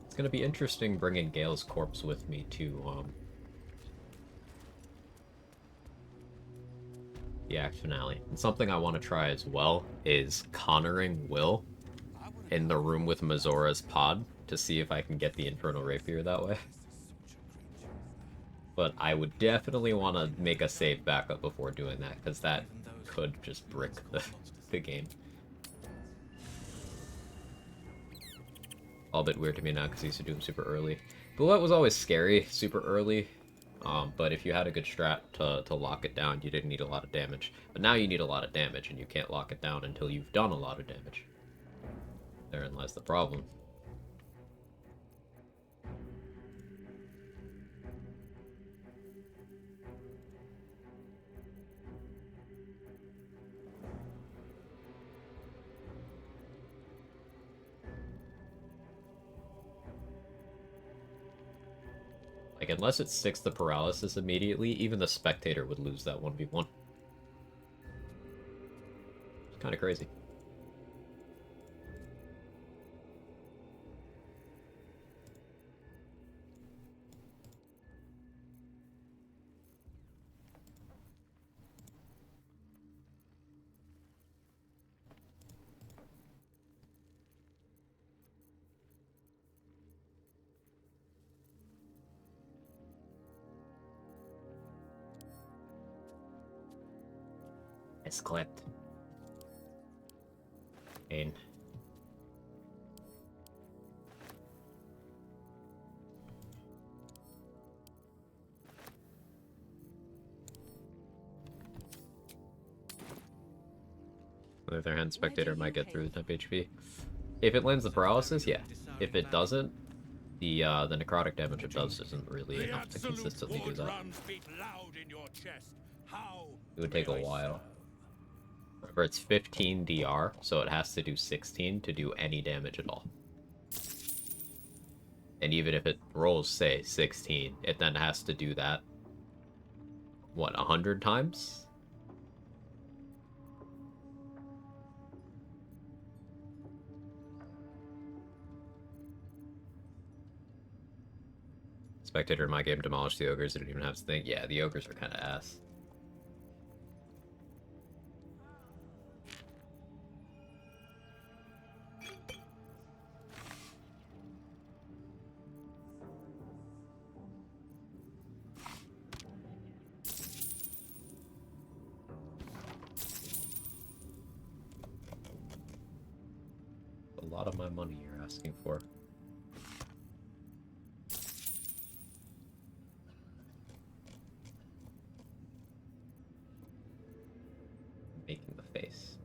It's gonna be interesting bringing Gale's corpse with me to the act finale. And something I want to try as well is Connoring Will in the room with Mazora's pod to see if I can get the Infernal Rapier that way. But I would definitely want to make a save backup before doing that, because that could just brick the game. All a bit weird to me now because he used to do them super early. Bullet was always scary super early, but if you had a good strat to lock it down, you didn't need a lot of damage. But now you need a lot of damage, and you can't lock it down until you've done a lot of damage. Therein lies the problem. Like, unless it sticks the paralysis immediately, even the spectator would lose that 1v1. It's kind of crazy. It's clipped. And on the other hand, spectator might get through the temp HP. If it lands the paralysis, yeah. If it doesn't, the necrotic damage it does isn't really enough to consistently do that. It would take a while. Remember, it's 15 DR, so it has to do 16 to do any damage at all. And even if it rolls, say, 16, it then has to do that, what, 100 times? Spectator in my game demolished the ogres, didn't even have to think. Yeah, the ogres are kind of ass. A lot of my money you're asking for. Making the face.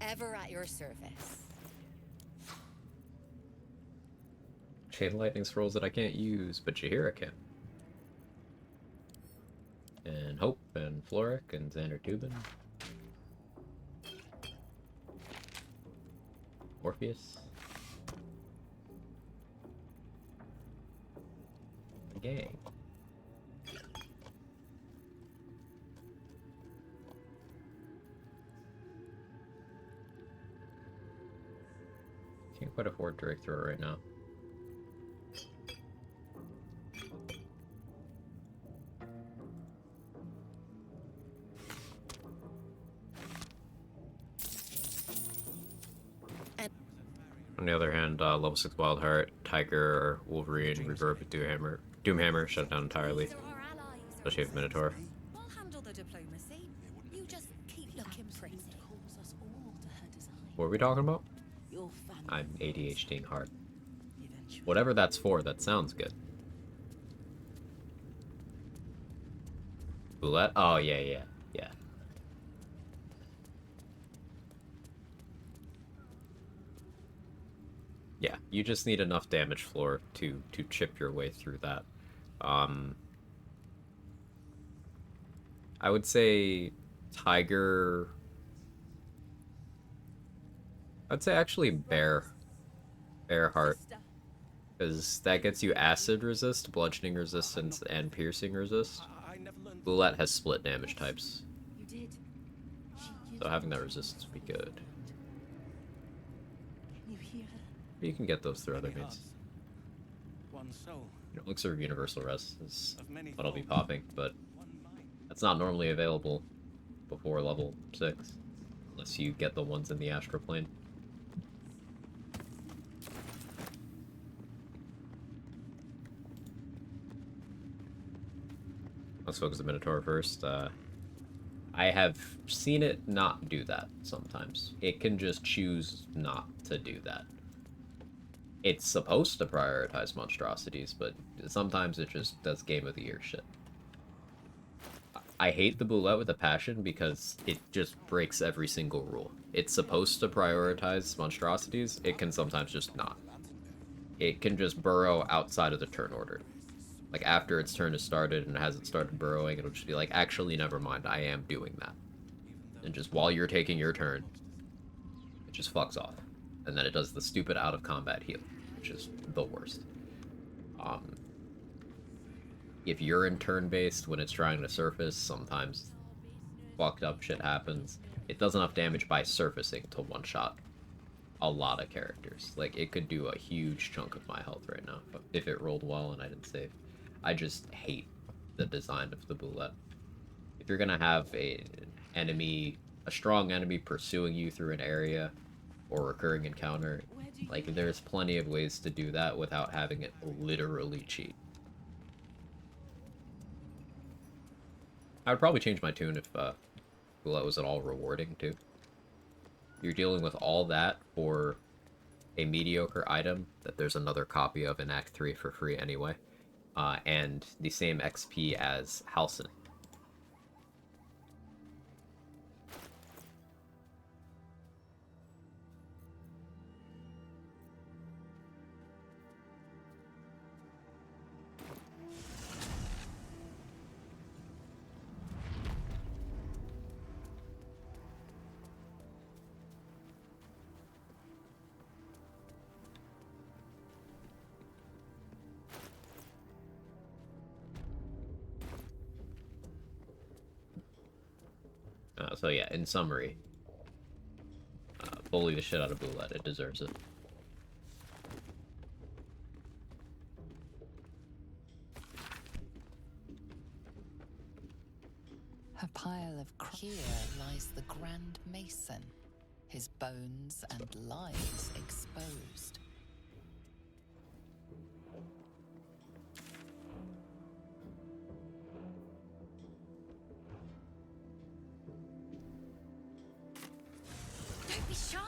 Ever at your service. Chain lightning scrolls that I can't use, but Jaheira can. And Hope, and Floric, and Xander Tubin. Orpheus. The gang. Can't quite afford Drake Thrower right now. On the other hand, level 6 Wildheart, Tiger, Wolverine, Reverb, Doomhammer shut down entirely. Especially with Minotaur. We'll handle the diplomacy. You just keep looking pretty. What are we talking about? I'm ADHDing hard. Whatever that's for, that sounds good. Roulette? Oh, yeah. Yeah, you just need enough damage floor to chip your way through that. I would say Tiger... I'd say actually Bearheart. Because that gets you acid resist, bludgeoning resistance, and piercing resist. Roulette has split damage types. You did. She So having that resistance would be good. Can you hear her? You can get those through other means. One soul. Elixir of Universal Rest is Of many what I'll be thoughts. popping, but that's not normally available before level 6. Unless you get the ones in the Astral Plane. Let's focus the Minotaur first. I have seen it not do that sometimes. It can just choose not to do that. It's supposed to prioritize monstrosities, but sometimes it just does Game of the Year shit. I hate the Boulette with a passion because it just breaks every single rule. It's supposed to prioritize monstrosities, it can sometimes just not. It can just burrow outside of the turn order. Like, after its turn has started and it hasn't started burrowing, it'll just be like, actually, never mind, I am doing that. And just while you're taking your turn, it just fucks off. And then it does the stupid out-of-combat heal, which is the worst. If you're in turn-based when it's trying to surface, sometimes fucked up shit happens. It does enough damage by surfacing to one-shot a lot of characters. Like, it could do a huge chunk of my health right now if it rolled well and I didn't save. I just hate the design of the Boulette. If you're gonna have a strong enemy pursuing you through an area or recurring encounter, like, there's plenty of ways to do that without having it literally cheat. I would probably change my tune if Boulette was at all rewarding too. You're dealing with all that for a mediocre item that there's another copy of in Act 3 for free anyway, and the same XP as Halcyon. So yeah, in summary, bully the shit out of Boulette. It deserves it. A pile of here lies the Grand Mason, his bones and lives exposed. Don't be shy.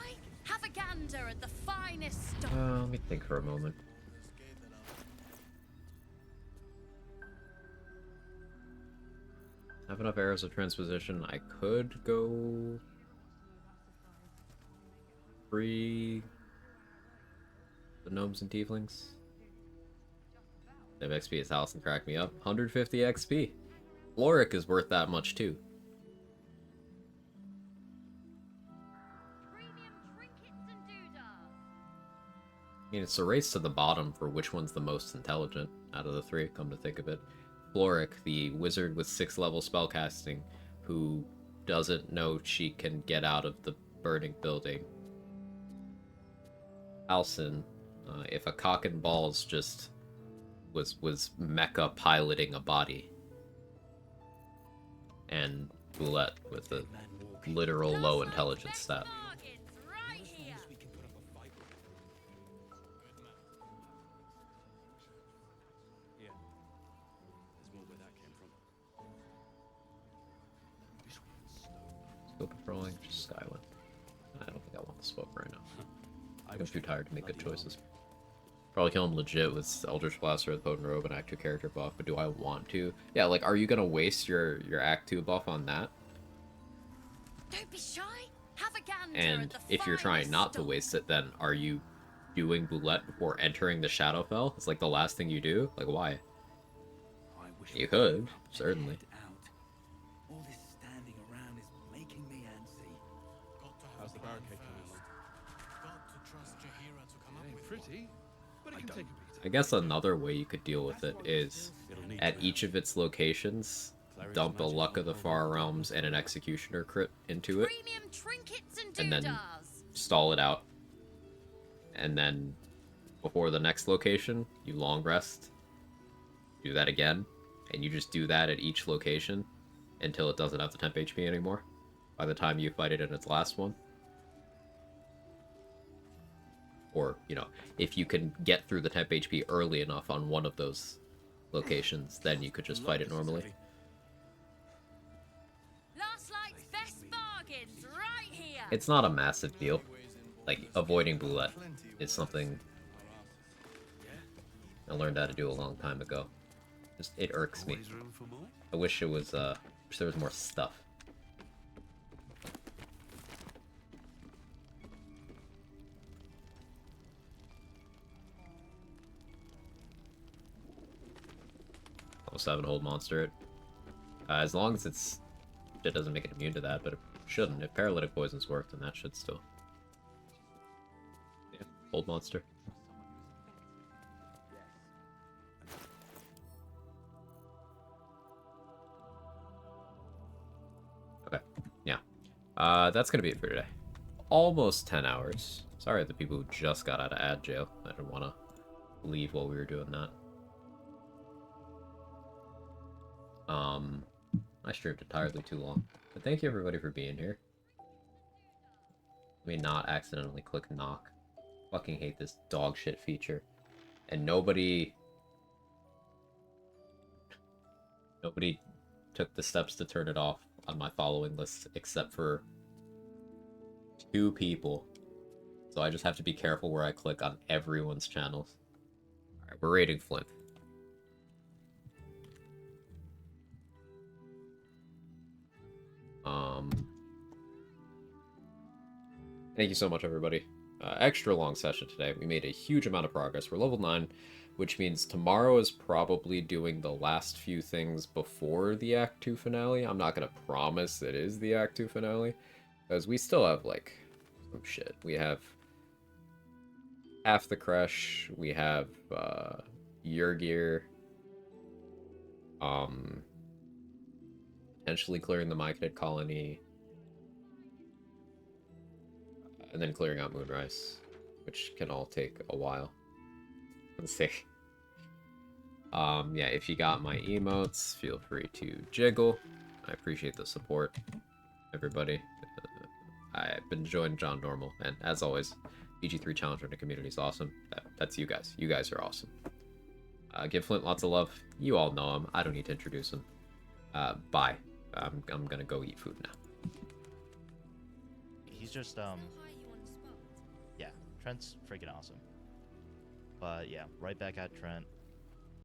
Have a gander at the finest stock. Let me think for a moment. I have enough arrows of transposition. I could go free the gnomes and tieflings. Same XP as House and crack me up. 150 XP. Floric is worth that much too. I mean, it's a race to the bottom for which one's the most intelligent out of the three, come to think of it. Floric, the wizard with 6-level spellcasting, who doesn't know she can get out of the burning building. Alcyn, if a cock and balls just was mecha piloting a body. And Boulette with the literal low intelligence stat. Scope patrolling, just Skywind. I don't think I want the smoke right now. I'm too tired to make good choices. Probably kill him legit with Eldritch Blaster with Potent Robe and Act 2 character buff, but do I want to? Yeah, like, are you gonna waste your Act 2 buff on that? Don't be shy. Have a gander And at the if you're trying not to waste it, then are you doing Boulette before entering the Shadowfell? It's like the last thing you do? Like, why? You could, certainly. All this standing around is making me antsy. How's the barricade coming along? Got to trust Jahira to come up with pretty, but it can take a beat. I guess another way you could deal with it is, at each of its locations, dump a Luck of the Far Realms and an Executioner crit into it, Premium trinkets and and then doodahs. stall it out. And then before the next location, you long rest, do that again, and you just do that at each location until it doesn't have the temp HP anymore by the time you fight it in its last one. Or, you know, if you can get through the temp HP early enough on one of those locations, then you could just fight it normally. Last Light's best bargains right here. It's not a massive deal. Like, avoiding Boulette is something I learned how to do a long time ago. Just, it irks me. I wish it was, wish there was more stuff. Almost 7 hold monster it. As long as it doesn't make it immune to that, but it shouldn't. If paralytic poisons work, then that should still. Yeah, hold monster. Okay, yeah. That's gonna be it for today. Almost 10 hours. Sorry to the people who just got out of ad jail. I didn't want to leave while we were doing that. I streamed entirely too long. But thank you everybody for being here. Let me not accidentally click knock. Fucking hate this dog shit feature. And nobody took the steps to turn it off on my following list except for 2 people. So I just have to be careful where I click on everyone's channels. Alright, we're raiding Flint. Thank you so much, everybody. Extra long session today. We made a huge amount of progress. We're level 9, which means tomorrow is probably doing the last few things before the Act 2 finale. I'm not going to promise it is the Act 2 finale, because we still have, like, some shit. We have half the Crush. We have, Yurgir. Potentially clearing the Myconid colony. And then clearing out Moonrise, which can all take a while. Let's see. Yeah, if you got my emotes, feel free to jiggle. I appreciate the support, everybody. I've been enjoying John Normal, and as always, BG3 Challenger in the community is awesome. That's you guys. You guys are awesome. Give Flint lots of love. You all know him. I don't need to introduce him. Bye. I'm gonna go eat food now. He's just, yeah, Trent's freaking awesome. But yeah, right back at Trent.